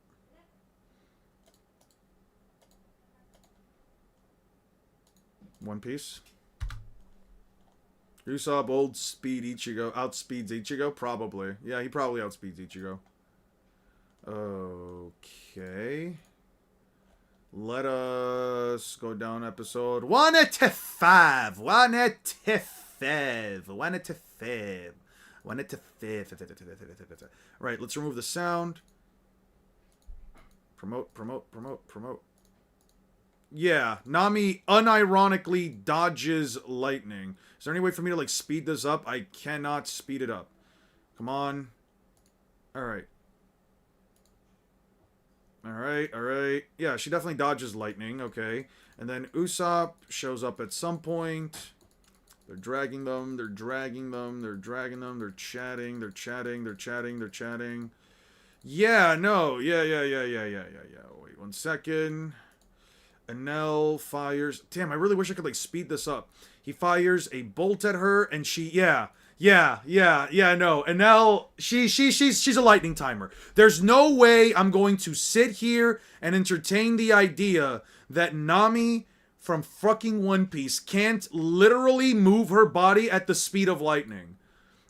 One Piece. Usopp old speed Ichigo outspeeds Ichigo? Probably. Yeah, he probably outspeeds Ichigo. Okay. Let us go down episode 185. 185. 185. 185. Right, let's remove the sound. Promote. Yeah, Nami unironically dodges lightning. Is there any way for me to, like, speed this up? I cannot speed it up. Come on. Alright. Alright. Yeah, she definitely dodges lightning. Okay. And then Usopp shows up at some point. They're dragging them. They're dragging them. They're chatting. They're chatting. Yeah, no. Yeah. Wait 1 second. Enel fires... Damn, I really wish I could, like, speed this up. He fires a bolt at her, and she... no. Enel, she's a lightning timer. There's no way I'm going to sit here and entertain the idea that Nami from fucking One Piece can't literally move her body at the speed of lightning.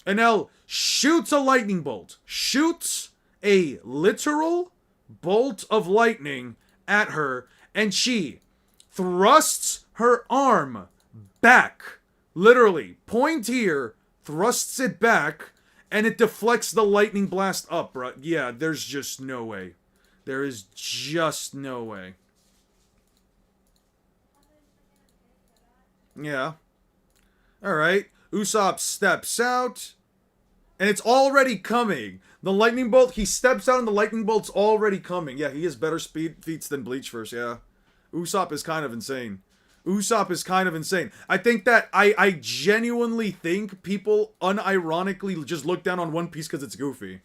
Enel shoots a lightning bolt. Shoots a literal bolt of lightning at her, and she thrusts her arm back. Literally, point here, thrusts it back, and it deflects the lightning blast up, bro. Yeah, there's just no way. There is just no way. Yeah. Alright. Usopp steps out, and it's already coming. The lightning bolt, he steps out and the lightning bolt's already coming. Yeah, he has better speed feats than Bleach first, yeah. Usopp is kind of insane. I think that, I genuinely think people unironically just look down on One Piece because it's goofy.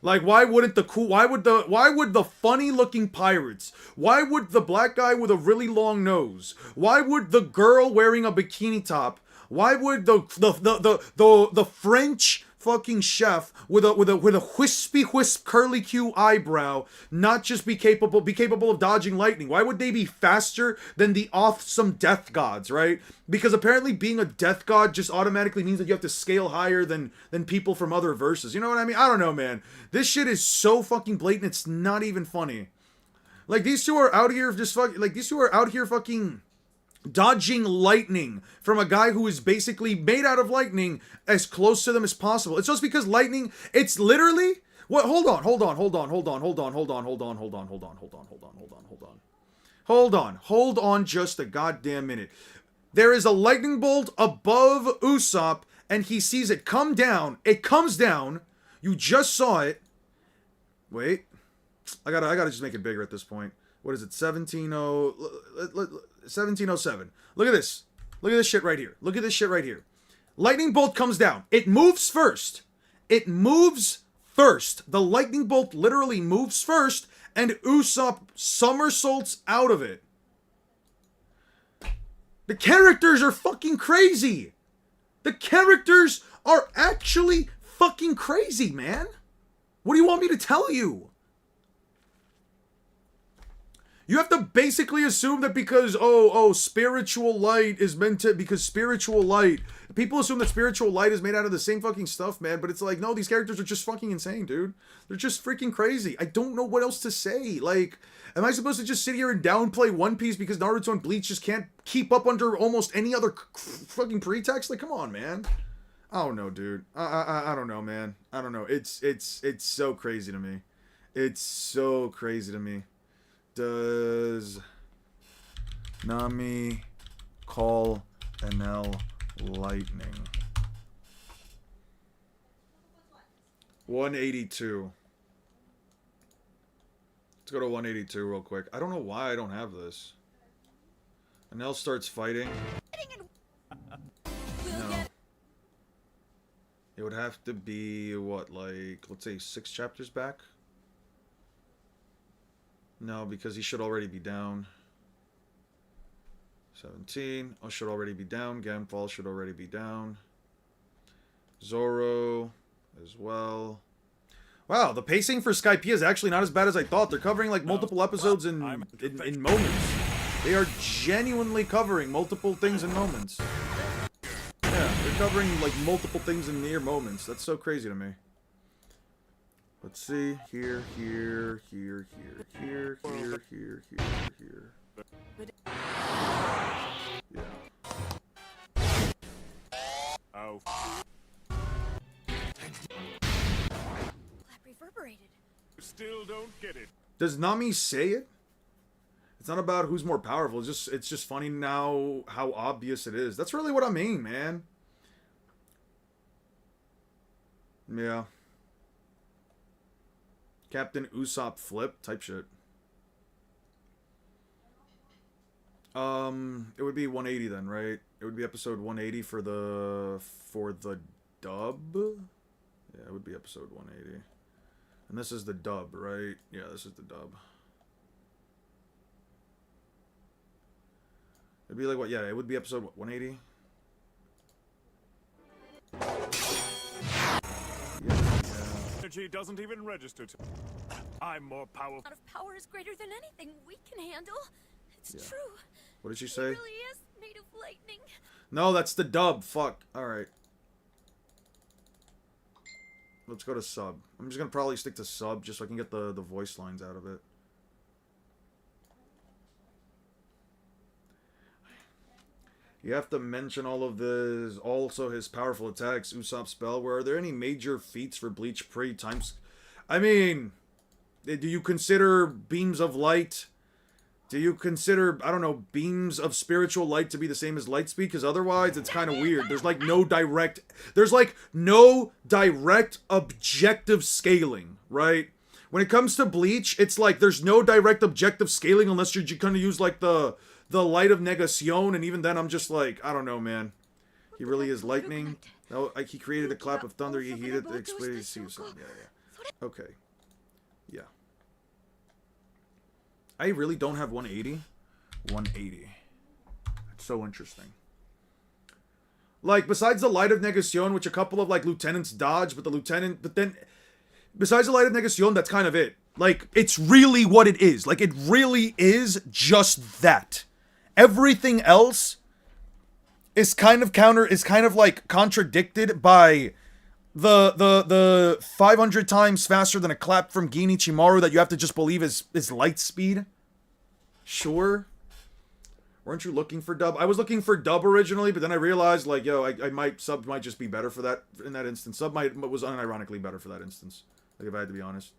Like, why would the funny looking pirates, why would the black guy with a really long nose, why would the girl wearing a bikini top, why would the French fucking chef with a wispy curly Q eyebrow not just be capable of dodging lightning? Why would they be faster than the awesome death gods, right? Because apparently being a death god just automatically means that you have to scale higher than people from other verses. You know what I mean? I don't know, man. This shit is so fucking blatant, it's not even funny. Like, these two are out here fucking dodging lightning from a guy who is basically made out of lightning as close to them as possible. It's just because lightning, it's literally... What? Hold on just a goddamn minute. There is a lightning bolt above Usopp, and he sees it come down. It comes down. You just saw it. Wait. I gotta just make it bigger at this point. What is it? 1707. Look at this. Look at this shit right here. Lightning bolt comes down. It moves first. The lightning bolt literally moves first, and Usopp somersaults out of it. The characters are fucking crazy. The characters are actually fucking crazy, man. What do you want me to tell you? You have to basically assume that because, spiritual light is meant to, because spiritual light, people assume that spiritual light is made out of the same fucking stuff, man, but it's like, no, these characters are just fucking insane, dude. They're just freaking crazy. I don't know what else to say. Like, am I supposed to just sit here and downplay One Piece because Naruto and Bleach just can't keep up under almost any other fucking pretext? Like, come on, man. I don't know, dude. I don't know, man. I don't know. It's so crazy to me. It's so crazy to me. Does Nami call Enel lightning? 182. Let's go to 182 real quick. I don't know why I don't have this. Enel starts fighting. No. It would have to be, what, like, let's say 6 chapters back? No, because he should already be down. 17. Oh, should already be down. Gamfall should already be down. Zoro as well. Wow, the pacing for Skypiea is actually not as bad as I thought. They're covering like multiple episodes in moments. They are genuinely covering multiple things in moments. Yeah, they're covering like multiple things in mere moments. That's so crazy to me. Let's see. Here. Yeah. Oh. Reverberated. Still don't get it. Does Nami say it? It's not about who's more powerful. It's just funny now how obvious it is. That's really what I mean, man. Yeah. Captain Usopp flip type shit. It would be 180 then, right? It would be episode 180 for the dub. Yeah, it would be episode 180. And this is the dub, right? Yeah, this is the dub. It'd be like what? Yeah, it would be episode 180. Energy doesn't even register to. I'm more powerful. Amount of power is greater than anything we can handle. It's true. What did she say? He really is made of lightning. No, that's the dub. Fuck. All right. Let's go to sub. I'm just gonna probably stick to sub just so I can get the voice lines out of it. You have to mention all of this. Also, his powerful attacks, Usopp's spell. Were there any major feats for Bleach pre-times? I mean, do you consider beams of light? Do you consider, I don't know, beams of spiritual light to be the same as light speed? Because otherwise, it's kind of weird. There's like no direct objective scaling, right? When it comes to Bleach, it's like there's no direct objective scaling unless you're going to use like the light of Negacion, and even then I'm just like, I don't know, man. He really is lightning. No, like he created a clap of thunder, he heated the exploded sea. Yeah. Okay. Yeah. I really don't have 180. 180. That's so interesting. Like, besides the light of Negacion, which a couple of, like, lieutenants dodge, but then, besides the light of Negacion, that's kind of it. Like, it's really what it is. Like, it really is just that. Everything else is kind of like, contradicted by the 500 times faster than a clap from Gin Ichimaru that you have to just believe is light speed. Sure. Weren't you looking for dub? I was looking for dub originally, but then I realized, like, yo, sub might just be better for that in that instance. Sub was unironically better for that instance. Like, if I had to be honest.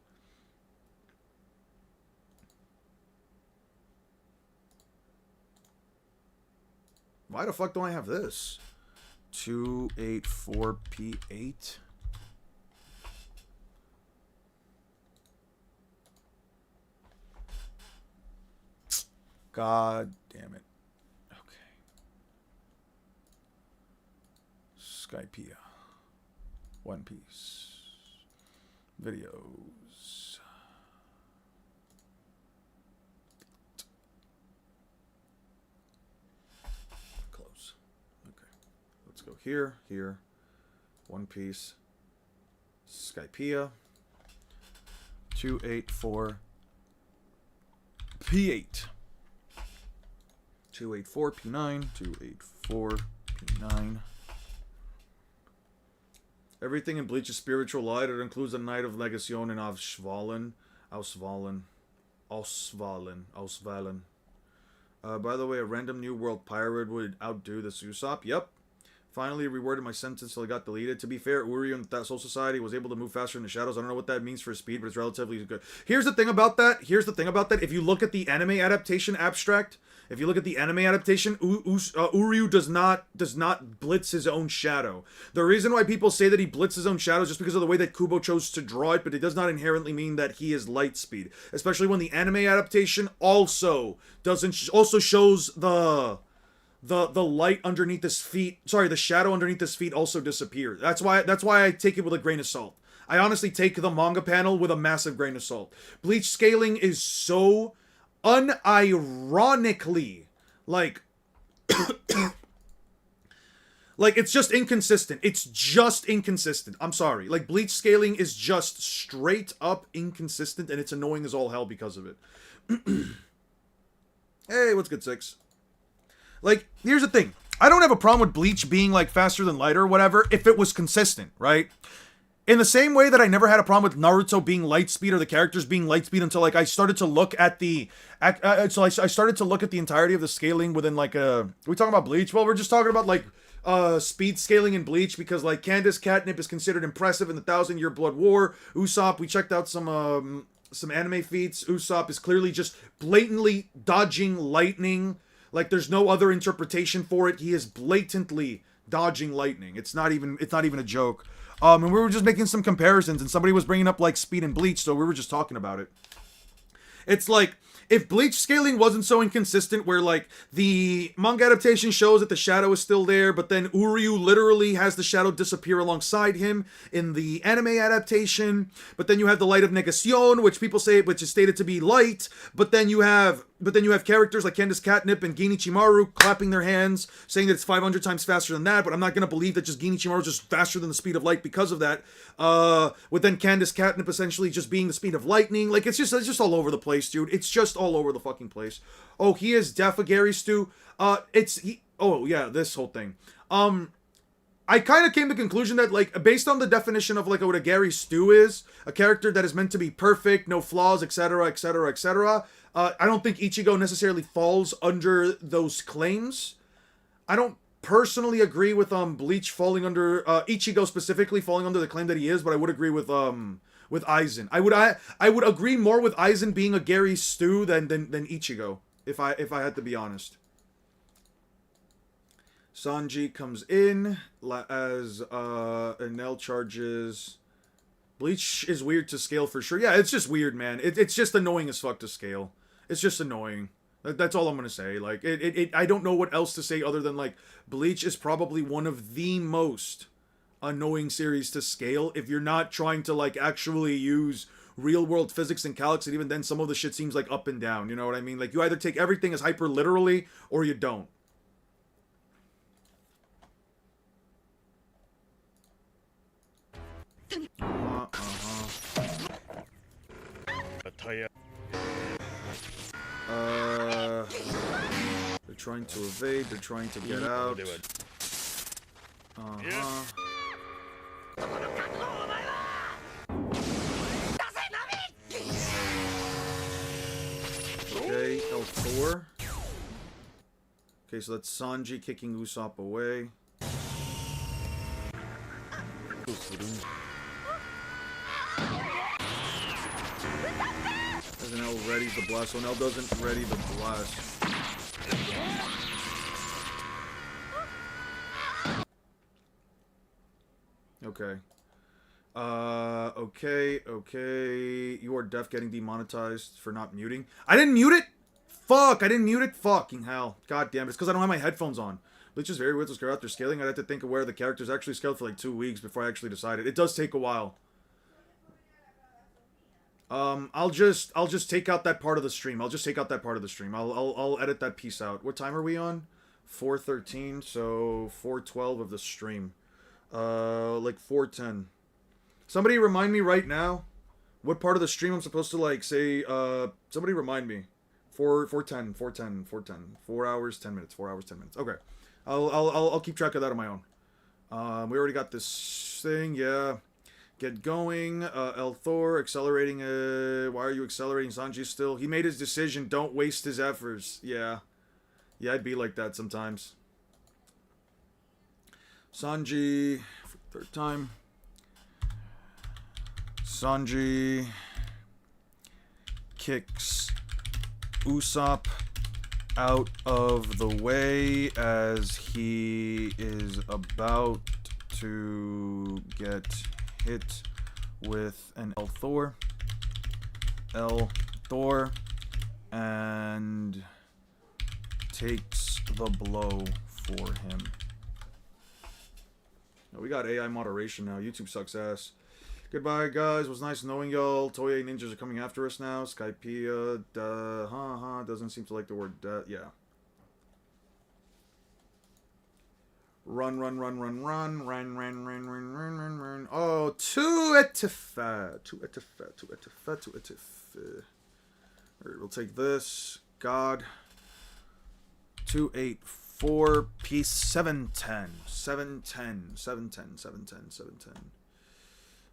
Why the fuck don't I have this? 284p8. God damn it. Okay. Skypiea. One Piece. Videos. Close. Okay. Let's go here, here. One Piece. Skypiea. 284p8. P8. 284 P9. 284 P9. Everything in Bleach is spiritual light. It includes the Night of Legacion and Ausvalen. By the way, a random new world pirate would outdo the Usopp. Yep. Finally reworded my sentence till it got deleted. To be fair, Uryu in that Soul Society was able to move faster in the shadows. I don't know what that means for his speed, but it's relatively good. Here's the thing about that. If you look at the anime adaptation abstract, Uryu does not blitz his own shadow. The reason why people say that he blitzes his own shadow is just because of the way that Kubo chose to draw it, but it does not inherently mean that he is light speed. Especially when the anime adaptation also shows the light underneath his feet, the shadow underneath his feet also disappears. That's why I take it with a grain of salt. I honestly take the manga panel with a massive grain of salt. Bleach scaling is so unironically, like, it's just inconsistent. It's just inconsistent. I'm sorry. Like, Bleach scaling is just straight up inconsistent, and it's annoying as all hell because of it. Hey, what's good, Six? Like, here's the thing. I don't have a problem with Bleach being, like, faster than lighter or whatever if it was consistent, right? In the same way that I never had a problem with Naruto being light speed or the characters being light speed until, like, I started to look at the... I started to look at the entirety of the scaling within, like, Are we talking about Bleach? Well, we're just talking about, like, speed scaling in Bleach because, like, Candace Catnip is considered impressive in the 1,000-Year Blood War. Usopp, we checked out some anime feats. Usopp is clearly just blatantly dodging lightning. Like, there's no other interpretation for it. He is blatantly dodging lightning. It's not even a joke. And we were just making some comparisons, and somebody was bringing up, like, speed and Bleach, so we were just talking about it. It's like, if Bleach scaling wasn't so inconsistent where, like, the manga adaptation shows that the shadow is still there, but then Uryu literally has the shadow disappear alongside him in the anime adaptation, but then you have the Light of Negacion, which is stated to be light, but then you have characters like Candace Catnip and Ginichimaru clapping their hands, saying that it's 500 times faster than that, but I'm not going to believe that just Ginichimaru is just faster than the speed of light because of that. With then Candace Catnip essentially just being the speed of lightning. Like, it's just all over the place, dude. It's just all over the fucking place. Oh, he is deaf a Gary Stew. This whole thing. I kind of came to the conclusion that, like, based on the definition of, like, what a Gary Stew is, a character that is meant to be perfect, no flaws, etc., etc., etc., I don't think Ichigo necessarily falls under those claims. I don't personally agree with Bleach falling under Ichigo specifically falling under the claim that he is, but I would agree with Aizen. I would agree more with Aizen being a Gary Stew than Ichigo, if I had to be honest. Sanji comes in as Enel charges. Bleach is weird to scale for sure. Yeah, it's just weird, man. It's just annoying as fuck to scale. It's just annoying. That's all I'm gonna say. Like, I don't know what else to say other than, like, Bleach is probably one of the most annoying series to scale if you're not trying to, like, actually use real world physics and calcs, and even then some of the shit seems like up and down, you know what I mean? Like, you either take everything as hyper literally or you don't. They're trying to evade, they're trying to get out. Okay, L4. Okay, so that's Sanji kicking Usopp away. As L readies the blast, so L doesn't ready the blast. Okay. Okay. You are deaf getting demonetized for not muting. I didn't mute it? Fuck, I didn't mute it? Fucking hell. God damn it. It's because I don't have my headphones on. Bleach is very weird to scale out their scaling. I'd have to think of where the characters actually scaled for like 2 weeks before I actually decided. It does take a while. I'll just take out that part of the stream. I'll edit that piece out. What time are we on? 4:13, so 4:12 of the stream. Like 4:10. Somebody remind me right now what part of the stream I'm supposed to, like, say, somebody remind me. 4 hours 10 minutes. 4 hours 10 minutes. Okay, I'll keep track of that on my own. We already got this thing. Yeah, get going. El Thor accelerating. Why are you accelerating, Sanji? Still, he made his decision. Don't waste his efforts. Yeah, I'd be like that sometimes. Sanji, for the third time. Sanji kicks Usopp out of the way as he is about to get hit with an El Thor, and takes the blow for him. We got AI moderation now. YouTube sucks ass. Goodbye, guys. It was nice knowing y'all. Toei ninjas are coming after us now. Skypea, doesn't seem to like the word yeah. Run. Oh, too etifat. Alright, we'll take this. God. 284 piece 710.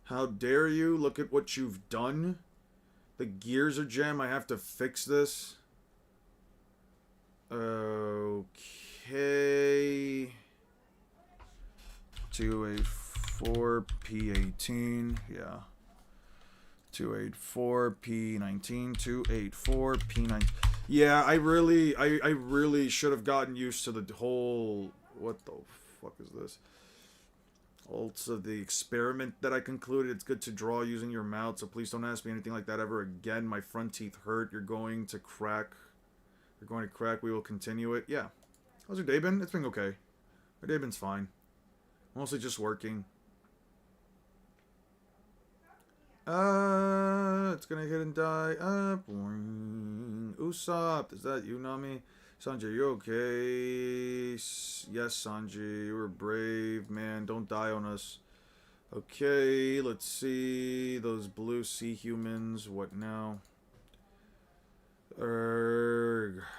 How dare you? Look at what you've done. The gears are jammed. I have to fix this. Okay. 284 P18. Yeah. 284 P19. 284 P19. Yeah, I really should have gotten used to the whole... What the fuck is this? Also, the experiment that I concluded, it's good to draw using your mouth, so please don't ask me anything like that ever again. My front teeth hurt. You're going to crack. We will continue it. Yeah. How's your day been? It's been okay. My day been's fine. Mostly just working. It's gonna hit and die. Boing. Usopp, is that you, Nami? Sanji, you okay? Yes, Sanji, you were brave, man. Don't die on us. Okay, let's see. Those blue sea humans. What now?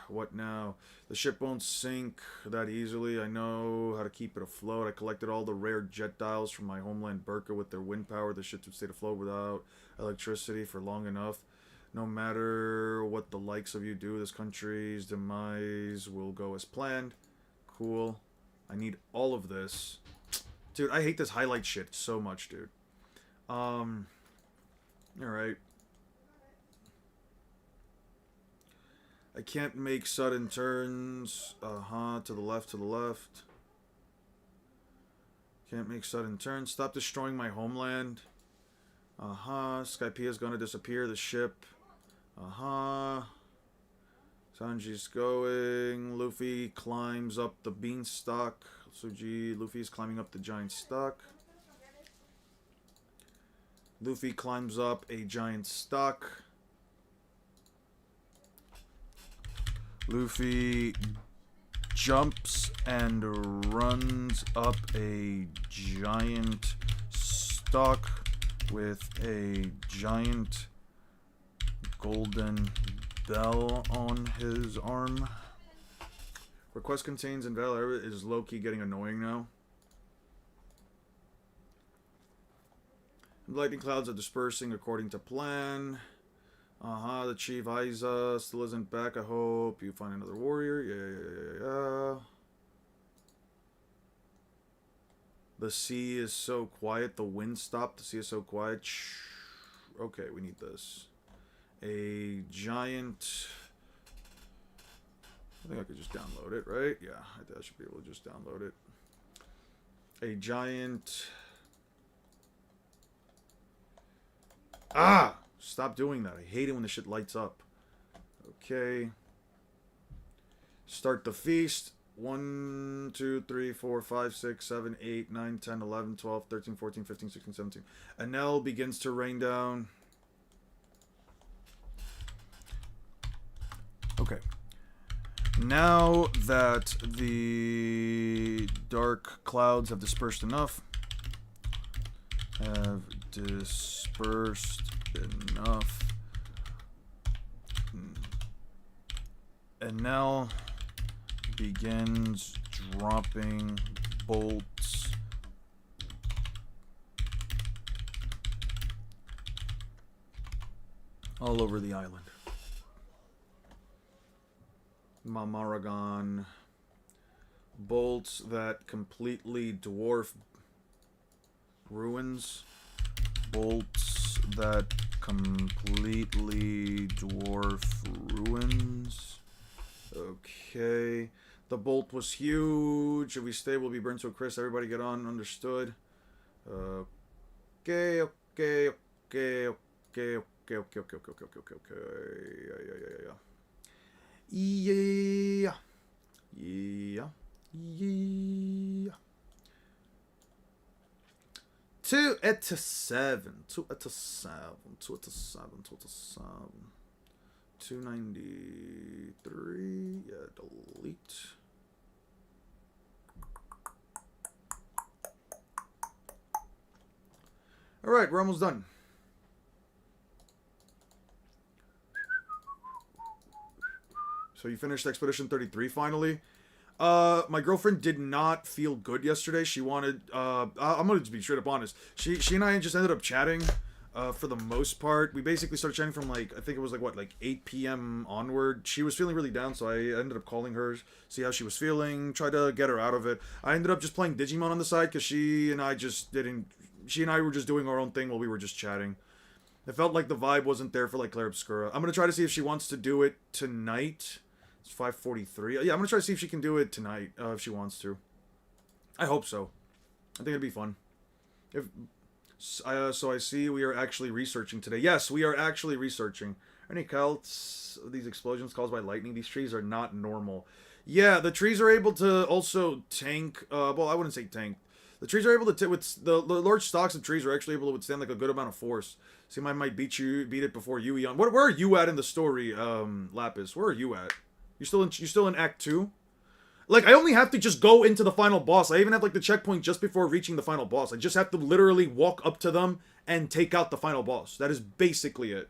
What now? The ship won't sink that easily. I know how to keep it afloat. I collected all the rare jet dials from my homeland Burka with their wind power. The ships would stay afloat without electricity for long enough. No matter what the likes of you do, this country's demise will go as planned. Cool. I need all of this. Dude, I hate this highlight shit so much, dude. Alright. I can't make sudden turns. To the left. Can't make sudden turns. Stop destroying my homeland. Skypea's gonna disappear. The ship. Sanji's going. Luffy climbs up the beanstalk. Luffy's climbing up the giant stalk. Luffy climbs up a giant stalk. Luffy jumps and runs up a giant stalk with a giant golden bell on his arm. Request contains invalid. Is Loki getting annoying now? Lightning clouds are dispersing according to plan. The Chief Aiza still isn't back. I hope you find another warrior. Yeah. The sea is so quiet. The wind stopped. The sea is so quiet. Okay, we need this. A giant... I think I could just download it, right? Yeah, I should be able to just download it. A giant... Stop doing that. I hate it when the shit lights up. Okay. Start the feast. 1, 2, 3, 4, 5, 6, 7, 8, 9, 10, 11, 12, 13, 14, 15, 16, 17. Enel begins to rain down. Okay. Now that the dark clouds have dispersed enough. And now begins dropping bolts all over the island. Mamaragon. Bolts that completely dwarf ruins. Bolts that completely dwarf ruins. Okay. The bolt was huge. If we stay, we'll be burned to a crisp. Everybody get on. Understood. Okay. Yeah. Yeah. 2 at 7. 2 at 7. 2 at 7. 2 at 7. 293. Yeah, delete. Alright, we're almost done. So you finished Expedition 33 finally. My girlfriend did not feel good yesterday. She wanted, I'm gonna just be straight up honest. She and I just ended up chatting, for the most part. We basically started chatting from like, I think it was like, what, like 8 p.m. onward. She was feeling really down, so I ended up calling her, see how she was feeling, try to get her out of it. I ended up just playing Digimon on the side, because she and I were just doing our own thing while we were just chatting. It felt like the vibe wasn't there for like Claire Obscura. I'm gonna try to see if she wants to do it tonight. It's 5:43. Yeah, I'm gonna try to see if she can do it tonight, if she wants to. I hope so. I think it'd be fun. So I see we are actually researching today. Yes, we are actually researching. Any counts of these explosions caused by lightning? These trees are not normal. Yeah, the trees are able to also tank. Well, I wouldn't say tank. The trees are able to with the large stalks of trees are actually able to withstand like a good amount of force. See, I might beat it before you, Eon. Where are you at in the story, Lapis? Where are you at? You still in Act 2? Like, I only have to just go into the final boss. I even have, like, the checkpoint just before reaching the final boss. I just have to literally walk up to them and take out the final boss. That is basically it.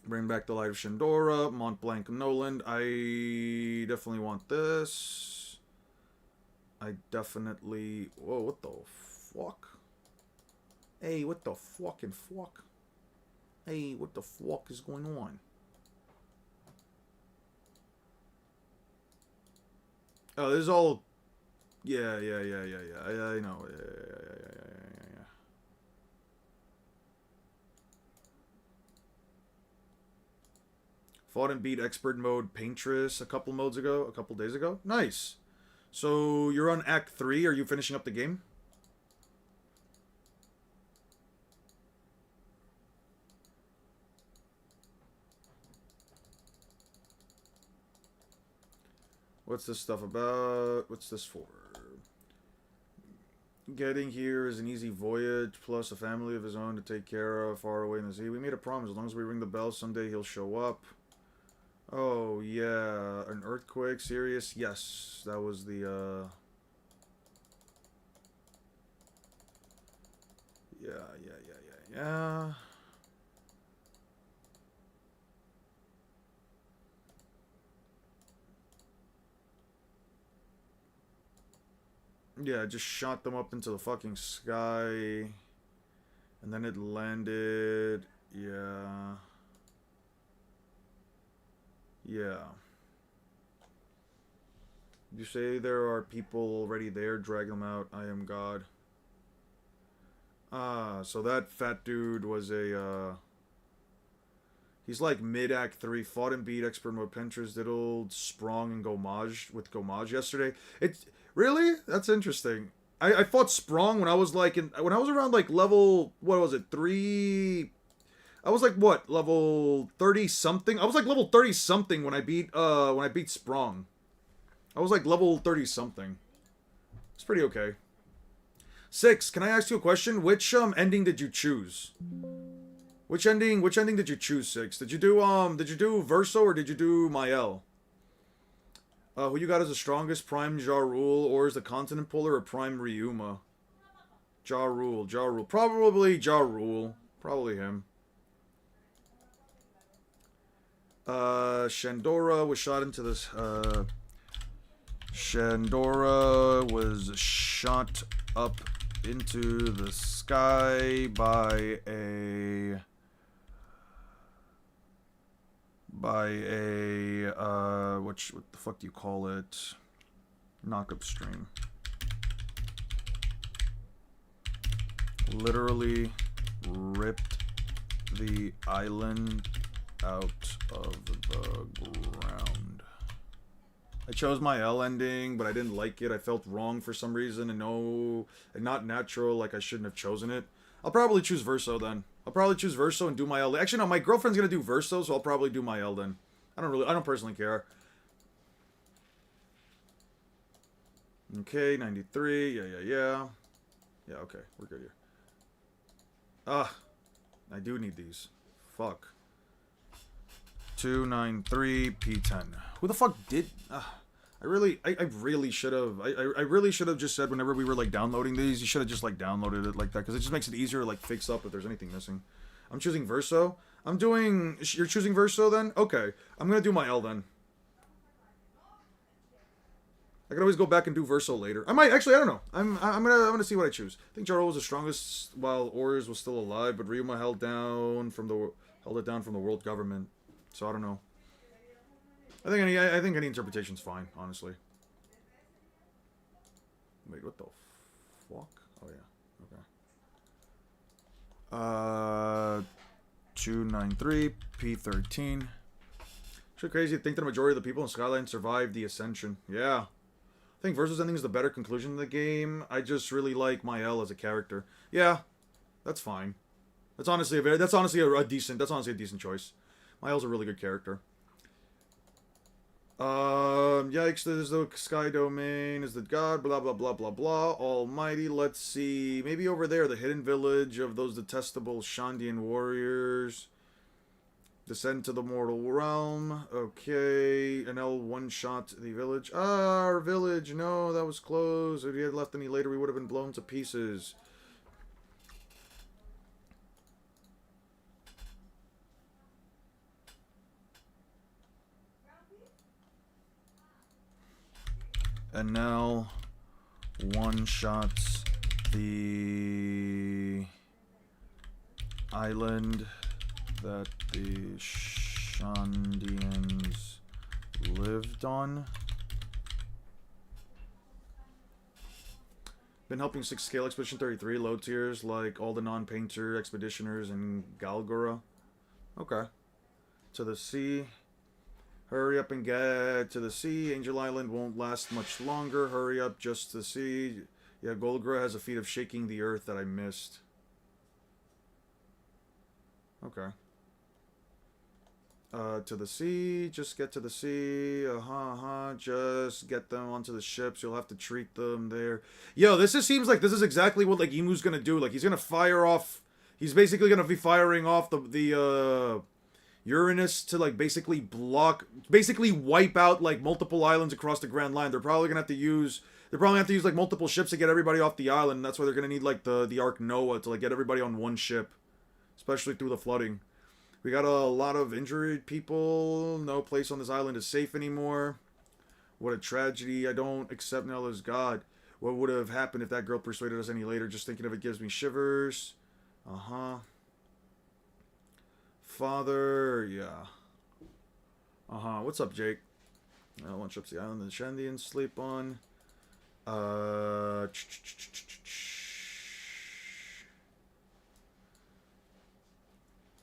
Bring back the Light of Shindora. Mont Blanc Noland. I definitely want this. I definitely... Whoa, what the fuck? Hey, what the fucking fuck? Hey, what the fuck is going on? Oh, this is all... Yeah. I know. Yeah. Fought and beat expert mode Paintress a couple days ago. Nice. So, you're on Act 3. Are you finishing up the game? What's this stuff about? What's this for? Getting here is an easy voyage, plus a family of his own to take care of far away in the sea. We made a promise. As long as we ring the bell, someday he'll show up. Oh, yeah. An earthquake? Serious? Yes. That was the, Yeah. Yeah, just shot them up into the fucking sky. And then it landed. Yeah. You say there are people already there, drag them out. I am God. Ah, so that fat dude was a, he's like mid-act 3, fought and beat expert mode Pinterest, diddled, Sprong, and Gomage yesterday. Really? That's interesting. I fought Sprong when I was like when I was around like level, what was it, 3... I was like, what, level 30 something? I was like level 30 something when I beat Sprong. I was like level 30 something. It's pretty okay. 6, can I ask you a question? Which ending did you choose? Which ending did you choose, 6? Did you do Verso or did you do Mael? Who you got as the strongest, Prime Ja Rule, or is the Continent Puller, or Prime Ryuma? Ja Rule. Probably Ja Rule. Probably him. Shandora was shot into this. Shandora was shot up into the sky by a what the fuck do you call it? Knock-up stream. Literally ripped the island out of the ground. I chose my L ending, but I didn't like it. I felt wrong for some reason, and not natural, like I shouldn't have chosen it. I'll probably choose Verso then. I'll probably choose Verso and do my L. Actually, no, my girlfriend's gonna do Verso, so I'll probably do my L then. I don't personally care. Okay, 93. Yeah. Yeah, okay, we're good here. I do need these. Fuck. 293 P10. Who the fuck did? I really should have. I really should have just said whenever we were like downloading these, you should have just like downloaded it like that because it just makes it easier to like fix up if there's anything missing. I'm choosing Verso. You're choosing Verso then? Okay, I'm gonna do my L then. I can always go back and do Verso later. I might actually. I don't know. I'm gonna see what I choose. I think Jaro was the strongest while Ors was still alive, but Ryuma held it down from the world government. So I don't know. I think any interpretation's fine, honestly. Wait, what the fuck? Oh yeah. Okay. 293 P13. It's crazy to think that the majority of the people in Skyline survived the Ascension. Yeah. I think Versus ending is the better conclusion of the game. I just really like Mael as a character. Yeah, that's fine. That's honestly a decent choice. Mael's a really good character. Yikes, there's the Sky Domain, is the god, blah blah blah blah blah. Almighty, let's see. Maybe over there, the hidden village of those detestable Shandian warriors. Descend to the mortal realm. Okay. An L one-shot the village. Ah, our village. No, that was closed. If we had left any later, we would have been blown to pieces. And now one-shots the island that the Shandians lived on. Been helping 6 scale Expedition 33 low tiers like all the non-painter expeditioners in Galgora. Okay. To the sea. Hurry up and get to the sea. Angel Island won't last much longer. Hurry up just to see. Yeah, Golgra has a feat of shaking the earth that I missed. Okay. To the sea. Just get to the sea. Just get them onto the ships. You'll have to treat them there. Yo, this just seems like this is exactly what like Imu's gonna do. Like he's gonna fire off. He's basically gonna be firing off the Uranus to like basically wipe out like multiple islands across the Grand Line. They're probably gonna have to use like multiple ships to get everybody off the island. And that's why they're gonna need like the Ark Noah to like get everybody on one ship, especially through the flooding. We got a lot of injured people. No place on this island is safe anymore. What a tragedy. I don't accept Nell as God. What would have happened if that girl persuaded us any later? Just thinking of it gives me shivers. Father, yeah. What's up, Jake? One trips the island the Shandians sleep on.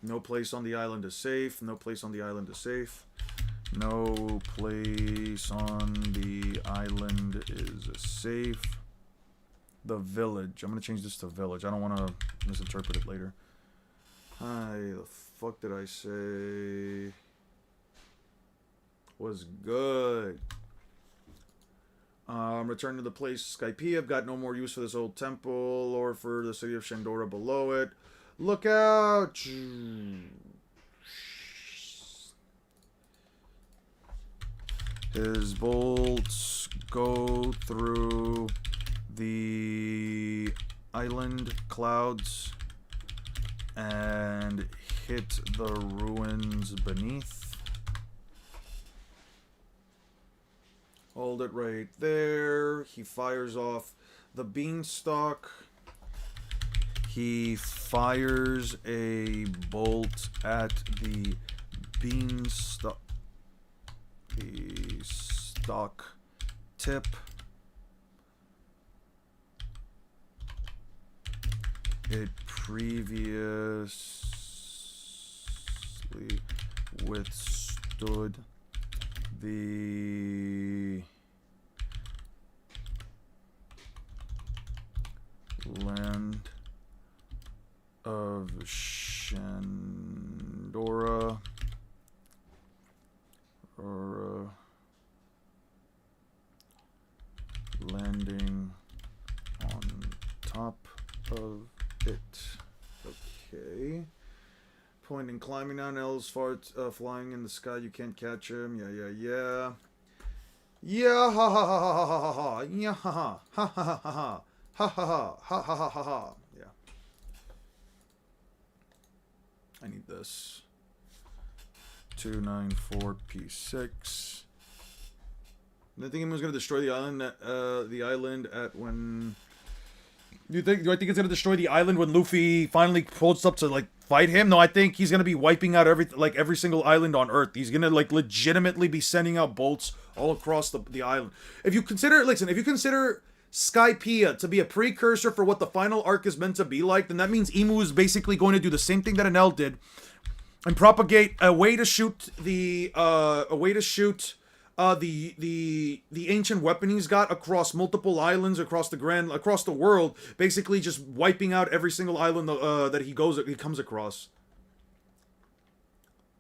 No place on the island is safe. No place on the island is safe. No place on the island is safe. The village. I'm going to change this to village. I don't want to misinterpret it later. Hi, the fuck did I say? Was good. Return to the place Skype. I've got no more use for this old temple or for the city of Shandora below it. Look out! His bolts go through the island clouds and hit the ruins beneath. Hold it right there. He fires off the beanstalk. He fires a bolt at the beanstalk. The stock tip. It previously withstood the land of Shandora, or landing on top of it. Okay. Pointing, climbing down L's fart, flying in the sky. You can't catch him. Yeah, yeah, yeah. Yeah, ha ha ha ha ha ha ha. Yeah, ha ha ha ha ha ha ha ha ha ha ha ha ha ha. Yeah. I need this. 294P6. I think he was gonna destroy the island at when. Do I think it's gonna destroy the island when Luffy finally pulls up to like fight him? No, I think he's gonna be wiping out every single island on Earth. He's gonna like legitimately be sending out bolts all across the island. If you consider Skypiea to be a precursor for what the final arc is meant to be like, then that means Imu is basically going to do the same thing that Enel did and propagate a way to shoot the ancient weapon he's got across multiple islands across the world, basically just wiping out every single island that he comes across.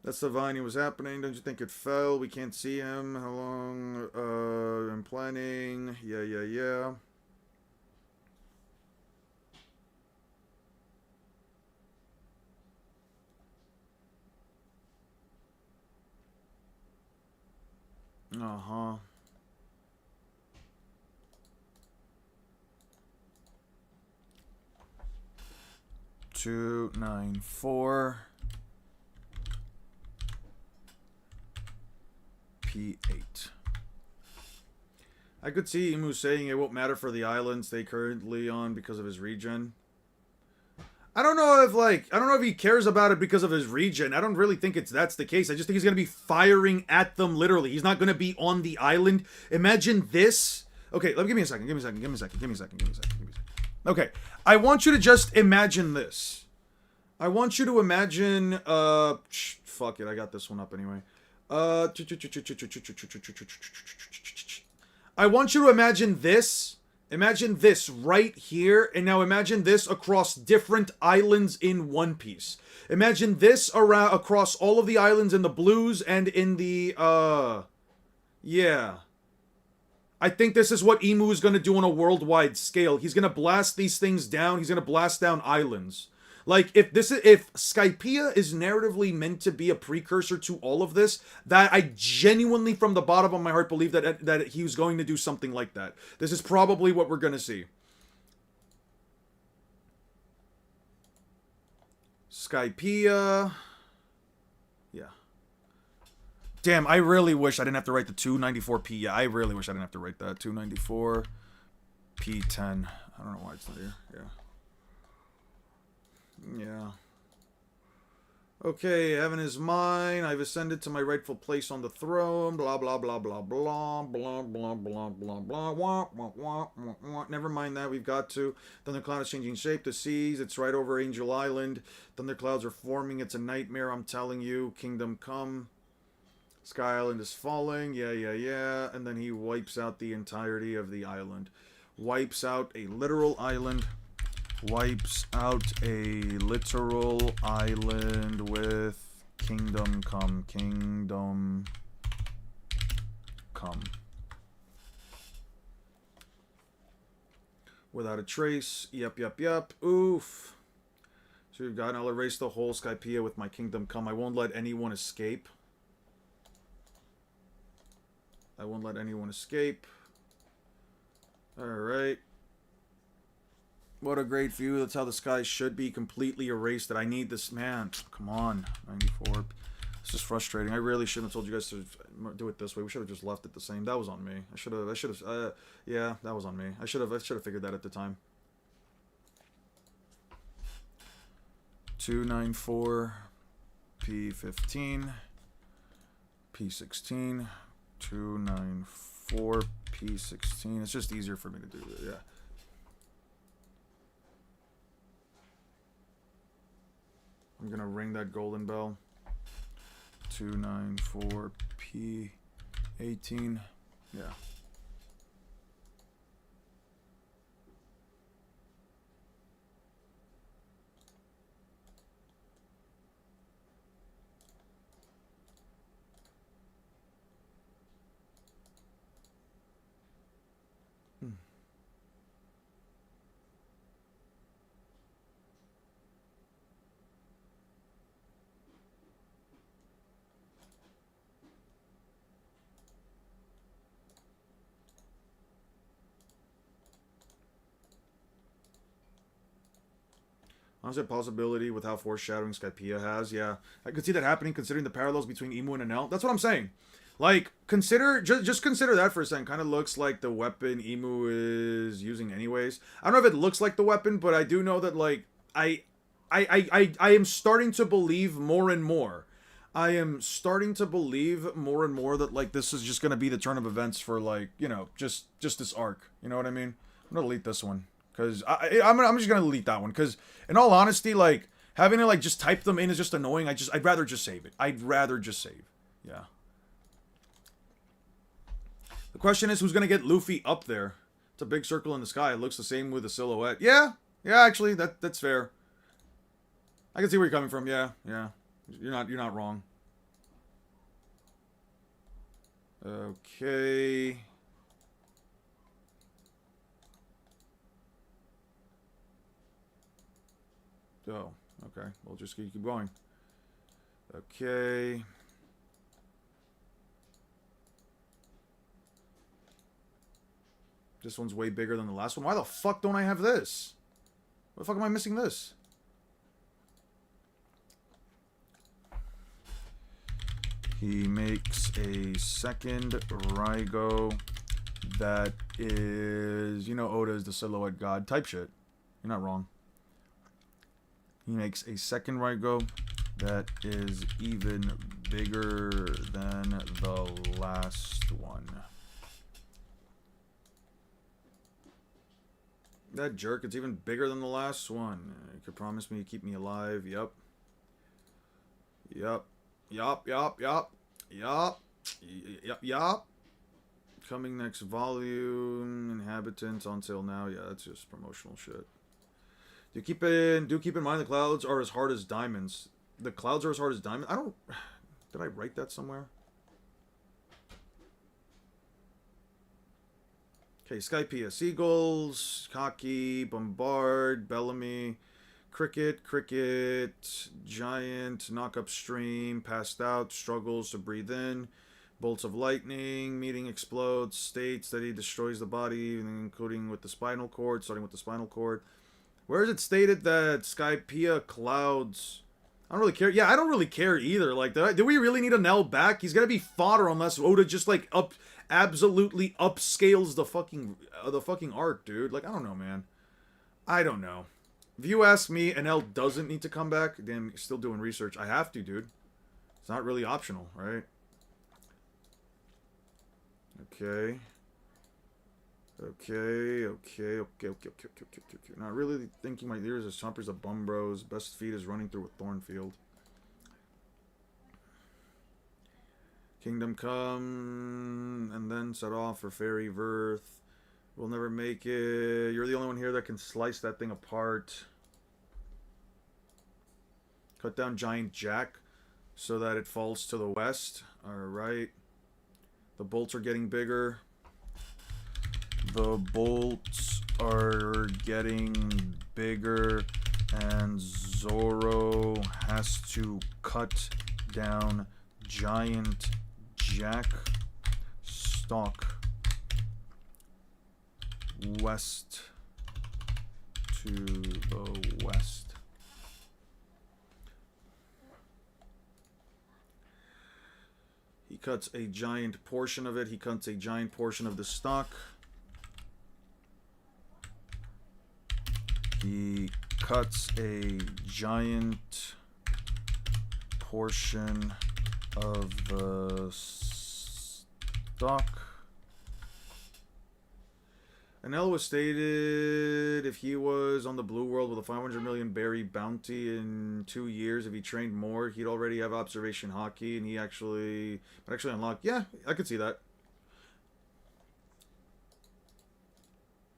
That's the Vine. Was happening. Don't you think it fell? We can't see him. How long? I'm planning. Yeah, yeah, yeah. Uh-huh. $294 P8. I could see Imu saying it won't matter for the islands they currently on because of his regen. I don't know if he cares about it because of his regen. I don't really think that's the case. I just think he's going to be firing at them literally. He's not going to be on the island. Imagine this. Okay, give me a second. Okay, I want you to just imagine this. I want you to imagine, fuck it, I got this one up anyway. I want you to imagine this. Imagine this right here, and now imagine this across different islands in One Piece. Imagine this across all of the islands in the Blues and in the, yeah. I think this is what Imu is going to do on a worldwide scale. He's going to blast these things down. He's going to blast down islands. Like, if Skypiea is narratively meant to be a precursor to all of this, that I genuinely, from the bottom of my heart, believe that he was going to do something like that. This is probably what we're going to see. Skypiea. Yeah. Damn, I really wish I didn't have to write the 294P. Yeah, I really wish I didn't have to write that. 294P10. I don't know why it's not here. Yeah. Yeah. Okay, heaven is mine. I've ascended to my rightful place on the throne. Blah, blah, blah, blah, blah, blah, blah, blah, blah, blah, wah, wah, wah, wah, wah. Never mind that. We've got to. Thundercloud is changing shape. The seas. It's right over Angel Island. Thunderclouds are forming. It's a nightmare, I'm telling you. Kingdom come. Sky Island is falling. Yeah, yeah, yeah. And then he wipes out the entirety of the island. Wipes out a literal island. Wipes out a literal island with kingdom come, kingdom come. Without a trace. Yep, yep, yep. Oof. So we've got, I'll erase the whole Skypiea with my kingdom come. I won't let anyone escape. I won't let anyone escape. Alright. What a great view. That's how the sky should be completely erased. That I need this, man. Come on. 94. It's just frustrating. I really shouldn't have told you guys to do it this way. We should have just left it the same. That was on me. Yeah, that was on me. I should have figured that at the time. 294, P15, P16, 294, P16. It's just easier for me to do it, yeah. I'm gonna ring that golden bell. 294 P18. Yeah. Honestly, a possibility with how foreshadowing Skypiea has. Yeah, I could see that happening considering the parallels between Emu and Enel. That's what I'm saying. Like, just consider that for a second. Kind of looks like the weapon Emu is using anyways. I don't know if it looks like the weapon, but I do know that, like, I am starting to believe more and more. I am starting to believe more and more that, like, this is just going to be the turn of events for, like, you know, just this arc. You know what I mean? I'm going to delete this one. Because I'm just going to delete that one. Because, in all honesty, like, having to, like, just type them in is just annoying. I'd rather just save it. I'd rather just save. Yeah. The question is, who's going to get Luffy up there? It's a big circle in the sky. It looks the same with the silhouette. Yeah. Yeah, actually, that's fair. I can see where you're coming from. Yeah. Yeah. You're not wrong. Okay. Oh, okay. We'll just keep going. Okay. This one's way bigger than the last one. Why the fuck don't I have this? Why the fuck am I missing this? He makes a second Raigo that is... You know Oda is the silhouette god type shit. You're not wrong. He makes a second Raigo that is even bigger than the last one. That jerk, it's even bigger than the last one. You could promise me you keep me alive. Yup. Yup. Yup, yup, yup. Yup. Yup, yup. Coming next volume. Inhabitants on sale now. Yeah, that's just promotional shit. Do keep in mind the clouds are as hard as diamonds. The clouds are as hard as diamonds. Did I write that somewhere? Okay, Skypiea, Seagulls, Cocky, Bombard, Bellamy, Cricket, Giant, Knock Upstream, Passed Out, Struggles to Breathe In, Bolts of Lightning, Meeting Explodes, States that he destroys the body, including with the spinal cord, starting with the spinal cord. Where is it stated that Skypiea clouds... I don't really care. Yeah, I don't really care either. Like, do we really need Nell back? He's gonna be fodder unless Oda just, like, absolutely upscales the fucking arc, dude. Like, I don't know, man. I don't know. If you ask me, Nell doesn't need to come back, damn, still doing research. I have to, dude. It's not really optional, right? Okay. Okay. Not really thinking my ears as Chompers of Bum Bros. Best feed is running through a Thornfield. Kingdom Come, and then set off for Fairy Verth. We'll never make it. You're the only one here that can slice that thing apart. Cut down Giant Jack so that it falls to the west. Alright. The bolts are getting bigger. The bolts are getting bigger, and Zoro has to cut down Giant Jack. Stalk west to the west. He cuts a giant portion of it. He cuts a giant portion of the stock. He cuts a giant portion of the stock. Anel was stated if he was on the blue world with a 500 million berry bounty in 2 years, if he trained more, he'd already have observation hockey, and he actually unlock. Yeah, I could see that.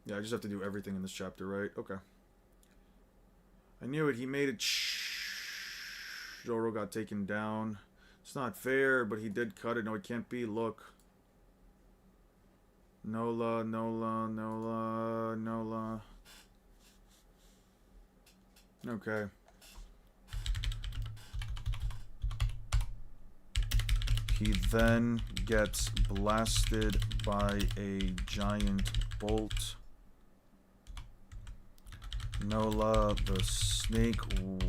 Yeah, I just have to do everything in this chapter, right? Okay. I knew it. He made it. Zoro got taken down. It's not fair, but he did cut it. No, it can't be. Look. Nola, Nola, Nola, Nola. Okay. He then gets blasted by a giant bolt. Nola, the snake,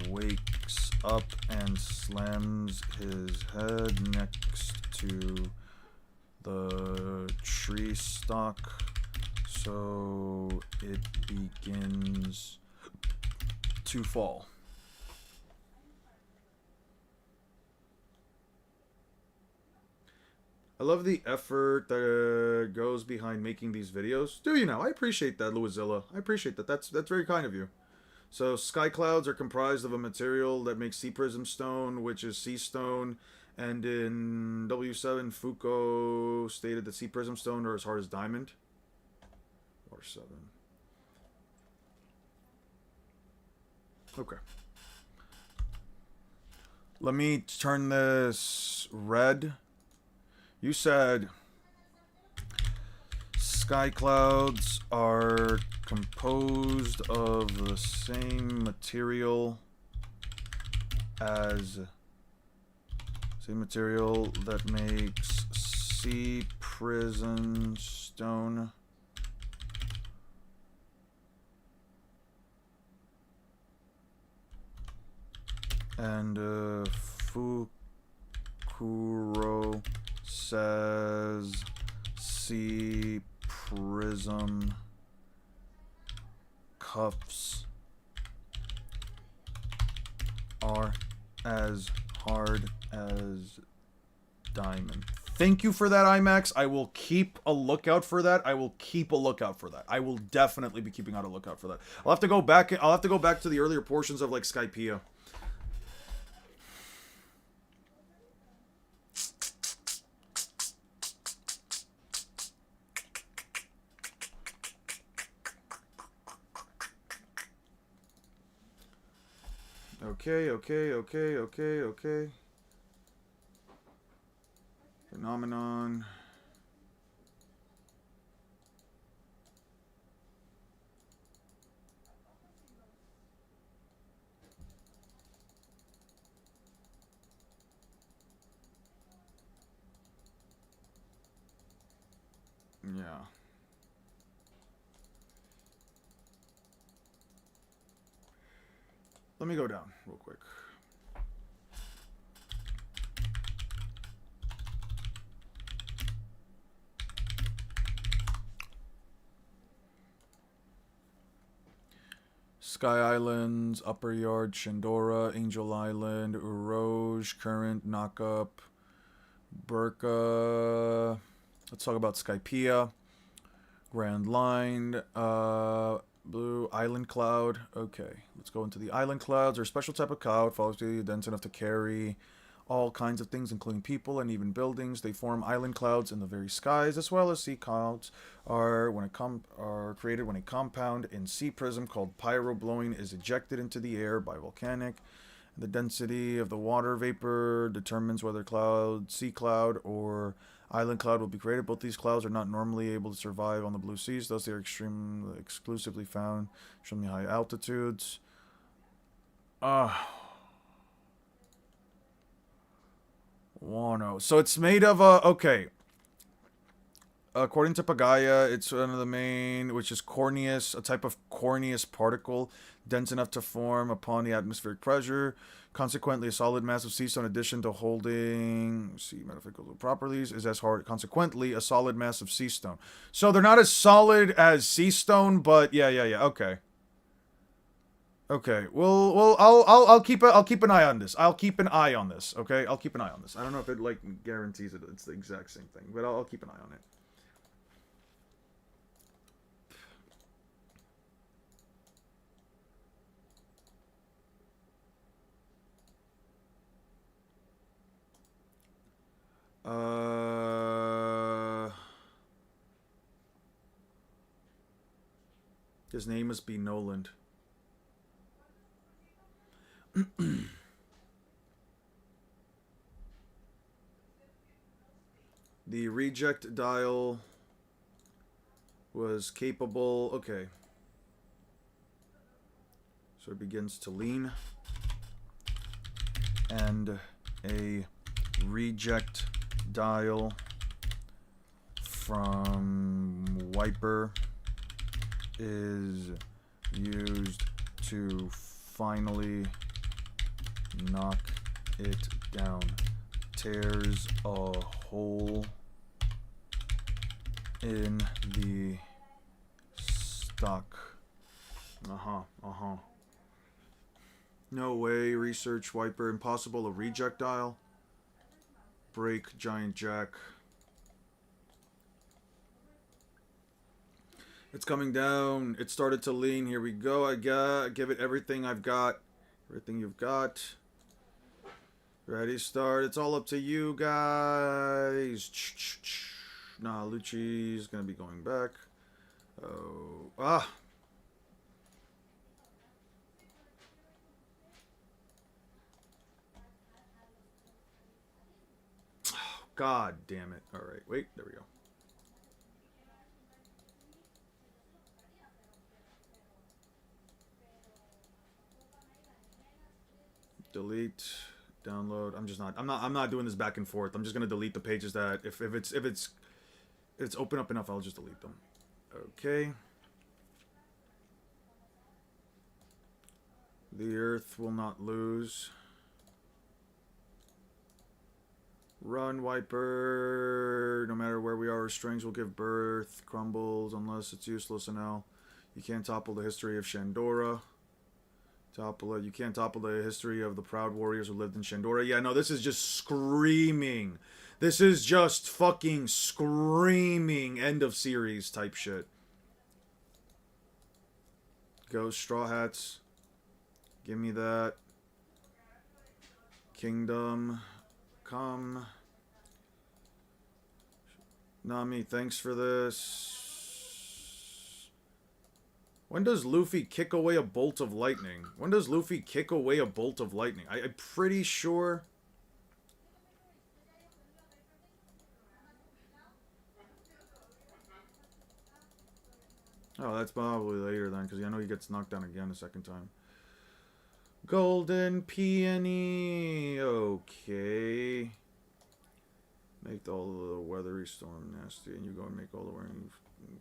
wakes up and slams his head next to the tree stalk, so it begins to fall. I love the effort that goes behind making these videos. Do you know? I appreciate that, Louisilla. I appreciate that. That's very kind of you. So, sky clouds are comprised of a material that makes sea prism stone, which is sea stone. And in W7, Foucault stated that sea prism stone are as hard as diamond. Or 7. Okay. Let me turn this red. You said sky clouds are composed of the same material as that makes sea prism stone. And Fukuro says sea prism cuffs are as hard as diamond. Thank you for that, IMAX. I will keep a lookout for that. I will definitely be keeping out a lookout for that. I'll have to go back to the earlier portions of like Skypiea. Okay. Phenomenon. Yeah. Let me go down real quick. Sky Islands, Upper Yard, Shandora, Angel Island, Uroge, Current, Knockup, Burka. Let's talk about Skypiea. Grand Line, Blue Island Cloud. Okay, let's go into the Island Clouds. They're a special type of cloud, follows dense enough to carry all kinds of things, including people and even buildings. They form island clouds in the very skies, as well as sea clouds are created when a compound in sea prism called pyroblowing is ejected into the air by volcanic. The density of the water vapor determines whether sea cloud or island cloud will be created. Both these clouds are not normally able to survive on the blue seas, thus they are exclusively found extremely high altitudes. Wano. So it's made of a... Okay. According to Pagaya, it's one of the main, which is corneous, a type of corneous particle, dense enough to form upon the atmospheric pressure. Consequently, a solid mass of sea stone, in addition to holding sea metaphysical properties, is as hard. Consequently, a solid mass of sea stone. So they're not as solid as sea stone, but yeah. Okay. Okay. Well, I'll keep an eye on this. I'll keep an eye on this. Okay. I'll keep an eye on this. I don't know if it like guarantees it. It's the exact same thing, but I'll keep an eye on it. His name must be Noland. The reject dial was capable. Okay. So it begins to lean. And a reject dial from wiper is used to finally knock it down. Tears a hole in the stock. No way. Research wiper. Impossible. A reject dial. Break giant jack. It's coming down. It started to lean. Here we go. I got. Give it everything I've got. Everything you've got. Ready, start. It's all up to you guys. Nah, Lucci's gonna be going back. Oh. God damn it. Alright, wait, there we go. Delete, download. I'm not doing this back and forth. I'm just gonna delete the pages that if it's open up enough, I'll just delete them. Okay. The earth will not lose. Run, wiper. No matter where we are, our strings will give birth. Crumbles unless it's useless and now. You can't topple the history of Shandora. You can't topple the history of the proud warriors who lived in Shandora. Yeah, no, this is just screaming. This is just fucking screaming end of series type shit. Go, Straw Hats. Give me that. Kingdom. Come. Nami, thanks for this. When does Luffy kick away a bolt of lightning? When does Luffy kick away a bolt of lightning? I'm pretty sure. Oh, that's probably later then, because I know he gets knocked down again a second time. Golden Peony. Okay. Make all the weathery storm nasty, and you go and make all the wearing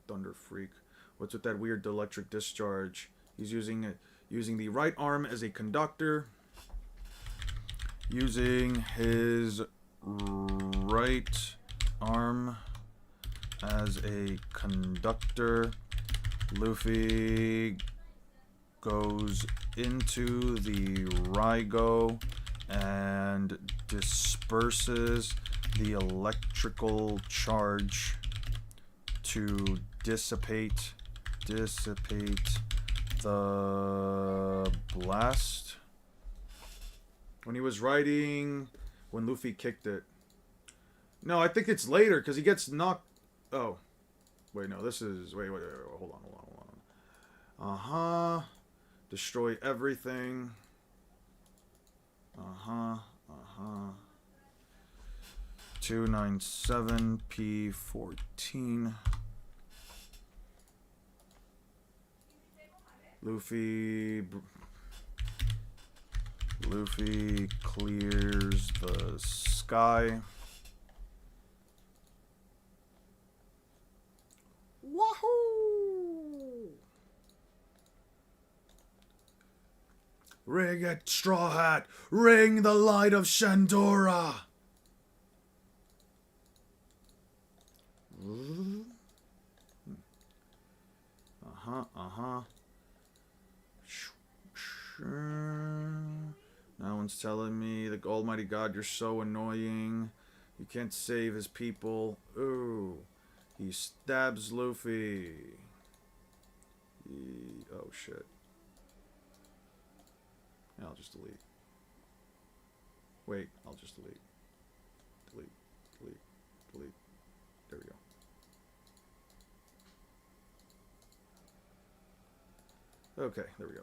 thunder freak. What's with that weird electric discharge? He's using the right arm as a conductor. Using his right arm as a conductor, Luffy goes into the Rygo and disperses the electrical charge to dissipate the blast. When he was riding, when Luffy kicked it. No, I think it's later because he gets knocked. Oh, wait, no, this is wait, hold on. Destroy everything. 297 P14. Luffy clears the sky. Ring it, Straw Hat! Ring the light of Shandora! No one's telling me, the almighty God, you're so annoying. You can't save his people. Ooh. He stabs Luffy. Oh, shit. Yeah, I'll just delete. Wait, I'll just delete. Delete. Delete. Delete. There we go. Okay, there we go.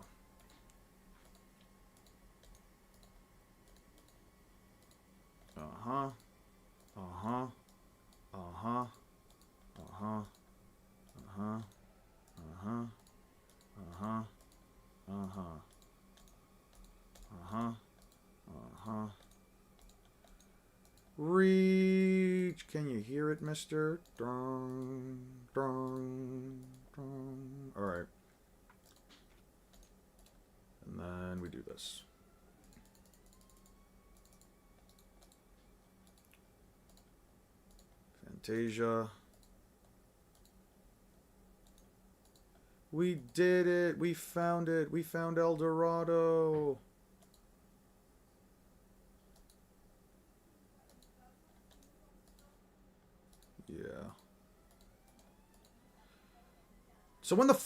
Uh-huh. Uh-huh. Uh-huh. Uh-huh. Uh-huh. Uh-huh. Uh-huh. Uh-huh. Uh-huh. Uh-huh. Reach. Can you hear it, mister? Dong. Dong. Dong. Alright. And then we do this. Fantasia. We did it. We found it. We found El Dorado. Yeah. So when the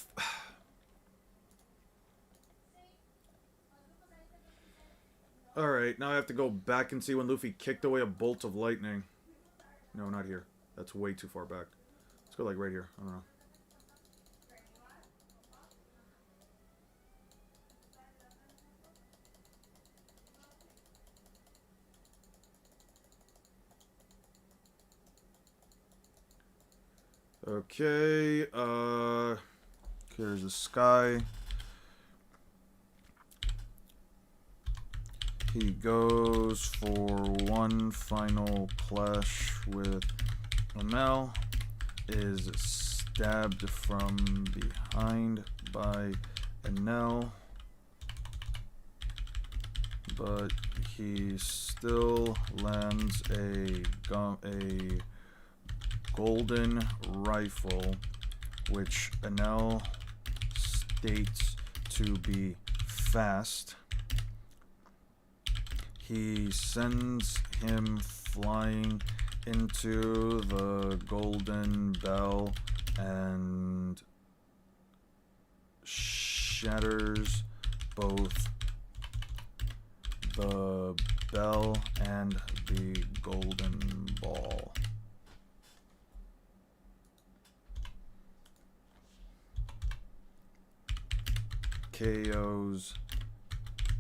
Alright, now I have to go back and see when Luffy kicked away a bolt of lightning. No, not here. That's way too far back. Let's go like right here. I don't know. Okay, here's the sky. He goes for one final clash with Amel. Is stabbed from behind by Enel. But he still lands a golden rifle, which Enel states to be fast. He sends him flying into the golden bell and shatters both the bell and the golden ball. KOs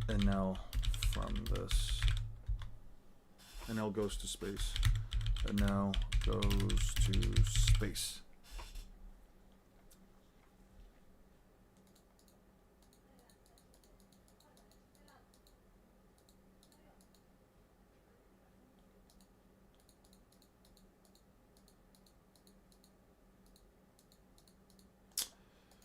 Enel from this. Enel goes to space. Enel goes to space.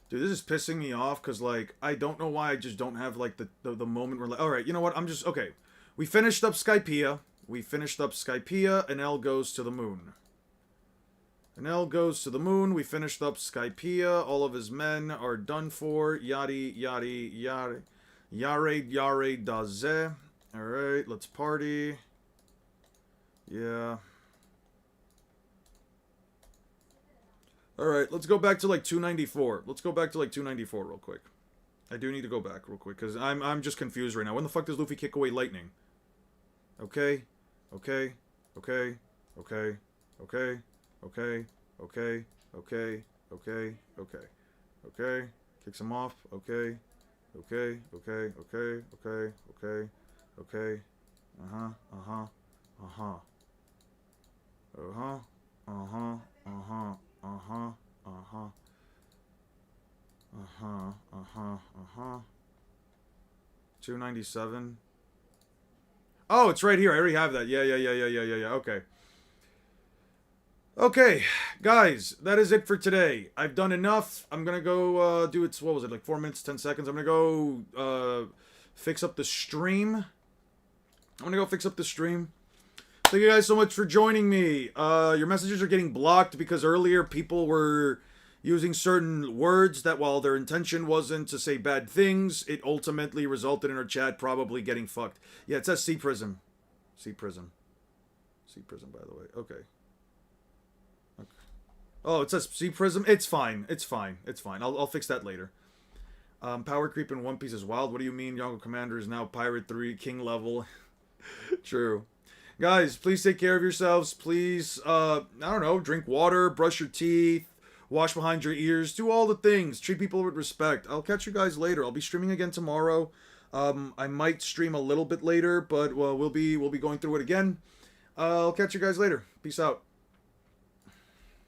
Dude, this is pissing me off because, like, I don't know why I just don't have, like, the moment where, like, alright, you know what, I'm just, okay. We finished up Skypiea. Enel goes to the moon. Enel goes to the moon. We finished up Skypiea. All of his men are done for. Yari, yari, yari. Yare daze. Alright, let's party. Yeah. Alright, let's go back to like 294. Let's go back to like 294 real quick. I do need to go back real quick, because I'm just confused right now. When the fuck does Luffy kick away lightning? Okay. Okay. Okay. Okay. Okay. Okay. Okay. Okay. Okay. Okay. Okay. Kicks him off. Okay. Okay. Okay. Okay. Okay. Okay. Okay. Uh-huh. Uh-huh. Uh-huh. Uh-huh. Uh-huh. Uh-huh. Uh-huh, uh-huh. Uh-huh, uh-huh, uh-huh. 297. Oh, it's right here. I already have that. Yeah. Okay. Okay, guys, that is it for today. I've done enough. I'm gonna go, do it, what was it, like 4 minutes, 10 seconds? I'm gonna go, fix up the stream. I'm gonna go fix up the stream. Thank you guys so much for joining me. Your messages are getting blocked because earlier people were using certain words that, while their intention wasn't to say bad things, it ultimately resulted in our chat probably getting fucked. Yeah, it says C Prism. C Prism. C Prism, by the way. Okay. Oh, it says C Prism. It's fine. It's fine. It's fine. I'll fix that later. Power creep in One Piece is wild. What do you mean? Yonko Commander is now Pirate 3 King level. True. Guys, please take care of yourselves. Please, I don't know, drink water, brush your teeth, wash behind your ears, do all the things. Treat people with respect. I'll catch you guys later. I'll be streaming again tomorrow. I might stream a little bit later, but we'll be going through it again. I'll catch you guys later. Peace out.